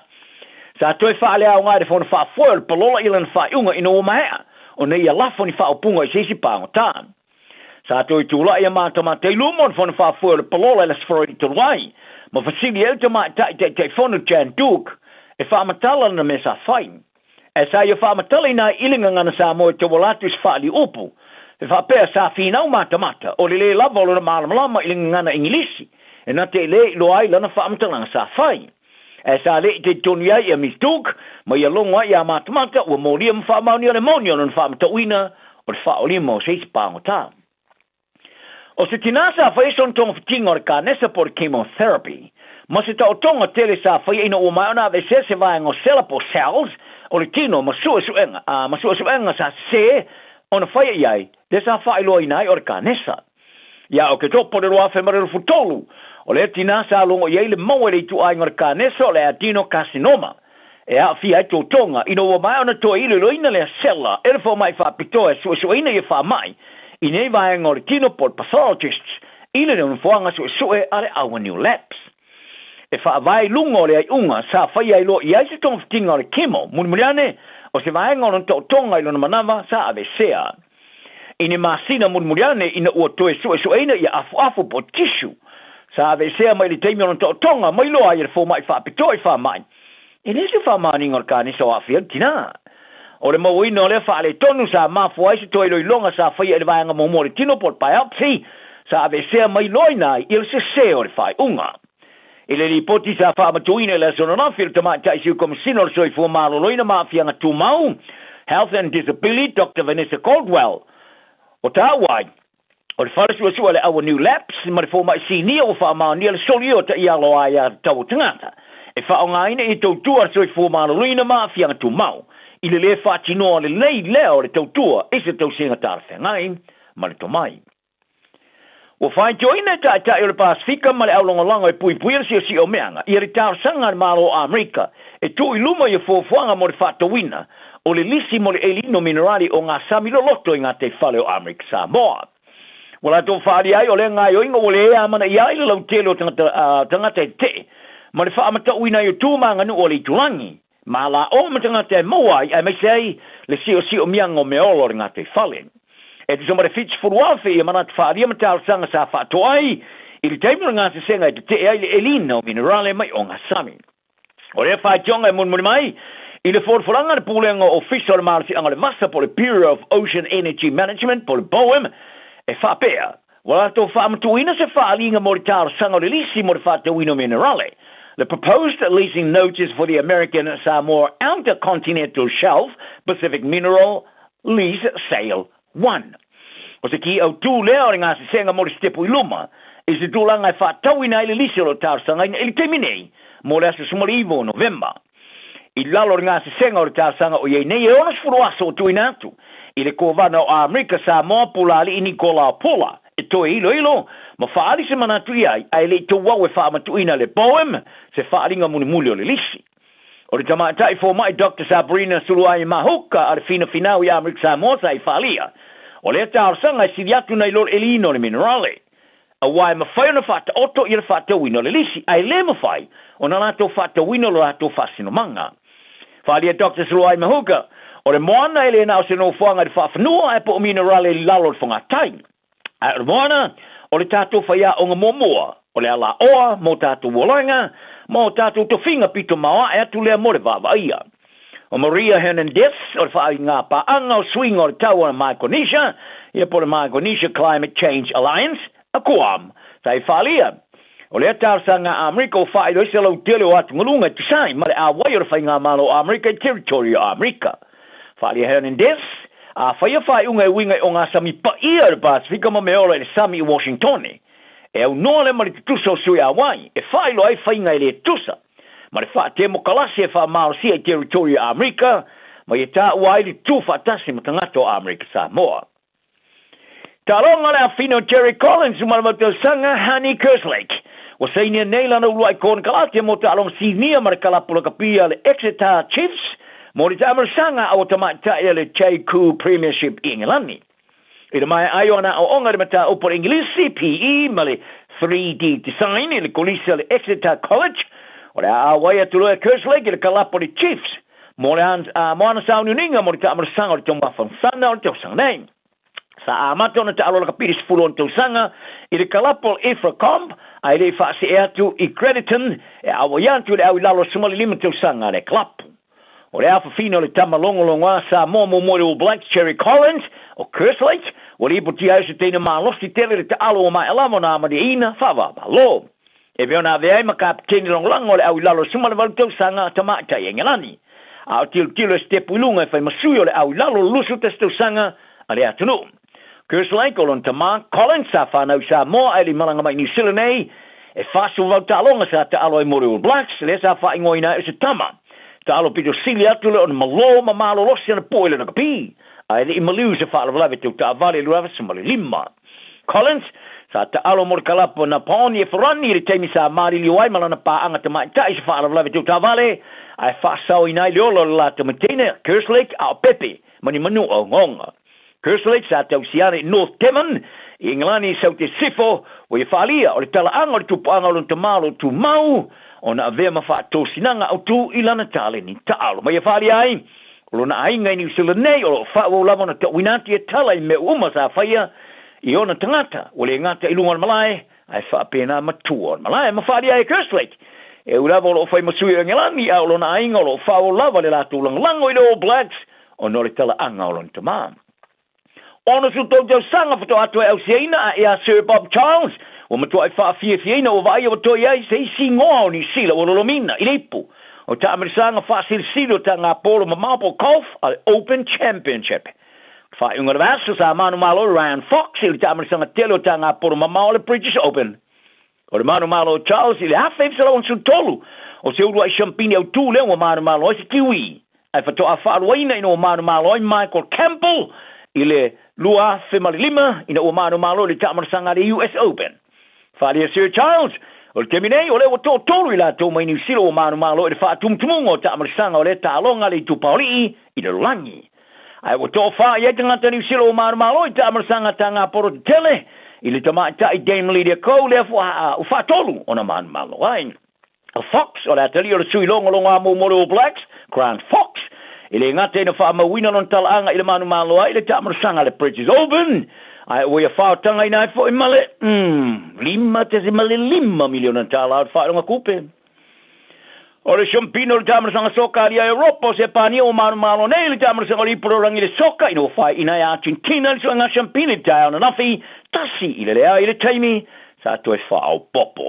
Sa toi whaale au ngai de whona whaafoe le palola i lana whaaiunga ino o mahea. O ne ia lafo ni whaapunga i seisi pāngo tān. Sa toi tūla i a mātama te ilumon whona whaafoe le palola i laso wharoi tuluai. Ma fasili el te mai te whonu Jan Duke e whaamatala na me sa whain. E sa ia whaamatali nā ilinga ngana sa moe te walatus whaali upu. E whaapea sa whinau mata o le lava o lona mālamalama ilinga ngana ingilisi. E nā te le ilo ai lana whaamatala sa whai. E sa le te toni ai a Miss Duke, ma ia longa i a mata ua mōria mwhaamauni o le moni o lana whaamatauina o le whaolima o seisi pāngo tā. O se tinasa a whaeson tonga whitinga o le kānesa po le chemotherapy, ma se tau tonga tele sa whae ina o mai ona ve se vaenga o sellable cells, o le tino masua suenga sa se ona whaia iai, de sa whaeloa inai o le kānesa. Ia o ke topo le roa whemarero futolu, o le tina sa longo iai le maua le itu ai ngor kānesa o le adenocarcinoma. E a fia ai tō tonga, ino o mai ona toa ilo ina le sella, e le fo mai whapitoa suena i wha mai, i nei vaenga o le tino por pathologists, ina le unfuanga sue ale awa new labs. E wha vai lunga o le ai unga, sa whai ai lo i ai se tong fitinga o le kemo, munmuriane, o se vaenga o tō tonga i lona manawa, sa ave sea. Ine masina munmuriane ina ua toe suena i afu po tishu, sa ave sea mai le teimi o tō tonga, mai lo ai le fo mai whapitoa i wha mai. E nese wha mani ngor kāne sa wafia tina. O le mawina o le wha le tonu sa mafu ai se toi loi longa sa whai ai le vaenga momori tino por biopsy, sa ave sea mai loi nai il se o le whai unga. I le ripoti sa whaamatuina le sononafil tamai taisiu komisino le soifua maloloina maafianga tūmau, Health and Disability, Dr. Vanessa Caldwell. O tāwai, o le whalasua le awa new laps, ma le fōmai sinia o whaamaunia le soli o ta ialo ai a tau tangata. E whaongaina i tautua le soifua maloloina maafianga tūmau. I le whaatinoa le lei leo le tautua, e se tau singa tāra whengai, ma le tomai. o fai joina ta o le Pasifika ma le aulonga e pui si o meanga i le tau sanga malo Amerika e tu iluma i fofuanga mo le whatawina o le lisi mo le elino minerali o ngā sami loto i ngā te whale o Amerika Samoa. Wala tō whaari ai o le ngā o inga o le ea mana i ai le lau telo tangata e te ma le whaamatawina i o tūmanga nu o le tulangi ma la o ma tangata e moa ai mai sei le si o mianga o meolo i ngā te whale. E tu somare fits furuafe i mana te whaaria ma tau sanga sa whaatoai i le teimura ngā se senga i te ai le elina o minerale mai o ngā sami. O rea whaetionga e munmuni mai i le forforanga le pūlenga official marasi anga le masa po le Bureau of Ocean Energy Management po le BOEM e whapea. Wala tō whaamatuina se whaalinga mo le tau sanga le lisi mo le whaatawino minerale. The proposed leasing notice for the American Samoa Outer Continental Shelf Pacific Mineral Lease Sale 1. O se ki au tū leo ringa se senga mo le stepu iluma i se tūlanga e whaatawina i le lisi o le tārsanga i le teminei mo le asu sumalivo o November. I lalo ringa se senga o le tārsanga o iei nei e onas furuaso o tuina atu i le kovana o Amerika Samoa pulali i Nikola Pola e toe ilo ma whaari se manatu iai ai le to wau e whaamatuina le BOEM se whaaringa muni o le lisi. O le tamatai fo mai Dr. Sabrina Suluai Mahuka a le fina finau i Amerika Samoa sa i whaalia. O le tārsanga i siriatu nei lor elino le minerale. A wai mawhai ona whata oto i le whata wino le lisi. Ai le mawhai o na lato whata wino lo lato whasino manga. Whalia Dr. Suluai Mahuka o le moana ele na o se no fuanga le whawhanua e po o minerale li lalo le whangatai. Ai o le moana o le tātou whaia o ngā momoa. O le ala oa mo tātou wolanga mo tātou tofinga pito mawa e atu lea more vavaia. O Maria Hernandez, o le whaai ngā paanga o swing o le tau o Micronesia, ia po le Micronesia Climate Change Alliance, a Kuam, tai whaalia. O le atarsanga Amerika o whaai loise lau tele o atu ngulunga tu sai, ma le awai o le whaai ngā malo Amerika i territory o Amerika. Whaalia Hernandez, a whaia unga e winga o ngā sami pa ia le Pasifika ma meola le sami i Washington. E au noa le mari tusa o sui awai, e whaai lo ai whainga i le tusa. Ma le wha te mokalasi e wha maosia i territory o Amerika, ma i tā uai li tū whatasi ma tangata o Amerika Samoa. Tā ronga le a whino Terry Collins umaramata sanga Honey Kerslake. Wa sainia neilana uluai kōna kalatia mo tā ronga sinia ma le kalapula kapia le Exeter Chiefs, mo li tāmara sanga au tamata e le Chaiku Premiership i Engilani. I le mai ai ona o onga le mata upo Ingilisi, PE, ma le 3D Design i le kolisa le Exeter College, o le awai atu loa Kerslake i le kalapo le Chiefs, mo le moana saununinga mo le tāmara sanga o le tōmbafan sana o le tōsanga nei. Sa amata ona ta alola kapiri sifulu on tōsanga i le kalapo Ifracomp, ai le whaase e atu i Crediton, e awai atu le au i lalo sumali lima tōsanga le kalapo. O le alfa fino le tamalongolonga sa mo All Blacks Cherry Collins o Kerslake, o le ipo tia se teina malosti tele le ta alo o mai alamo na amadi ina whawaba lo. E veona veai ma kapiteni longlango le au i lalo sumali walu tōsanga tamata i Engilani. A o tilo stepu ilunga e whai masui o le au i lalo lusu tes tōsanga a le atunu. Kerslake o lon tama Collins sa whanau sa mo ai li malanga mai New Zealand nei, e whasu wau ta alonga sa ta alo i All Blacks, le sa wha ingoina e se tama. Ta alo pito sili atu le on malo ma malo losi ana poile na kapi. Ai le i Malu se wha alavalave te ta avale luava se mali lima. Collins, sa ta alo mor kalapo na paoni e wharani le teimi sa maari liwai malana pa anga te mai tai se wha alavalave te ta avale. Ai wha sao inai leolo la te matene Kerslake a Pepe, mani manu o ngonga. Kerslake sa te usiane North Devon, i Englani sau te sifo, o i whalia o le tala anga o le tupanga o le tamalo tu mau, ona avea mawhaato sinanga au tu ilana tale ni taalo. Mai e whaari ai, o lona ainga i New Zealand nei, o lo whaau lama na te winati e tala i me uma sa whaia, i ona tangata, o le ngata i lunga malai, ai whaapena matua malai, ma whaari ai Kerslake. E ulava o lo whai masui o Ngilani, a o lona ainga o lo whaau lava le lato lango i le All Blacks, o no le tala anga o lona tamam. Ona su tau tau sanga whato ato e au seina, e a Sir Bob Charles, o matua e whaafiafiena o vai o toi ai se isi ngoa o ni sila o lolomina i leipu. O ta amerisanga whaasiri ta ngā polo ma Marble Golf al Open Championship. Whaunga rasa sa manu malo Ryan Fox i ta amerisanga telo ta ngā polo ma Mao le British Open. O le manu malo Charles i le hawhef sa lawan tolu. O se urua i champini au tū leo o manu malo i se kiwi. Ai whatoa whaaruaina ino o manu malo i Michael Campbell i le lua femalilima ina ua mano malo le tamarsanga le US Open. Whalia Sir Charles, o le teminei o le o tō tōru i la tō mai New Zealand o mano malo i le whaatumtumungo tamarsanga o le tālonga le tupauli i le langi. Ai o tō wha i etangata New Zealand o mano malo i tamarsanga tā ngā poro te tele i le tamaita i Dame Lydia Kou le u whaatolu o na mano malo. Ai, a Fox o le atali o le sui longa longa mo Moro All Blacks, Grand Fox, i le ngate ina wha mawina non talaanga i le manu maloa i le tamarsanga le Bridges Open. Ai ua whaotanga ina fo i male, 5 miliona tala au whaonga kupe. O le Champino le tamarsanga soka ali a Europa se pania o manu malo nei le tamarsanga li pororangi le soka ina whai ina i Argentina le soanga Champino Taeao na nafi tasi i le lea i le taimi sa tu e whao popo.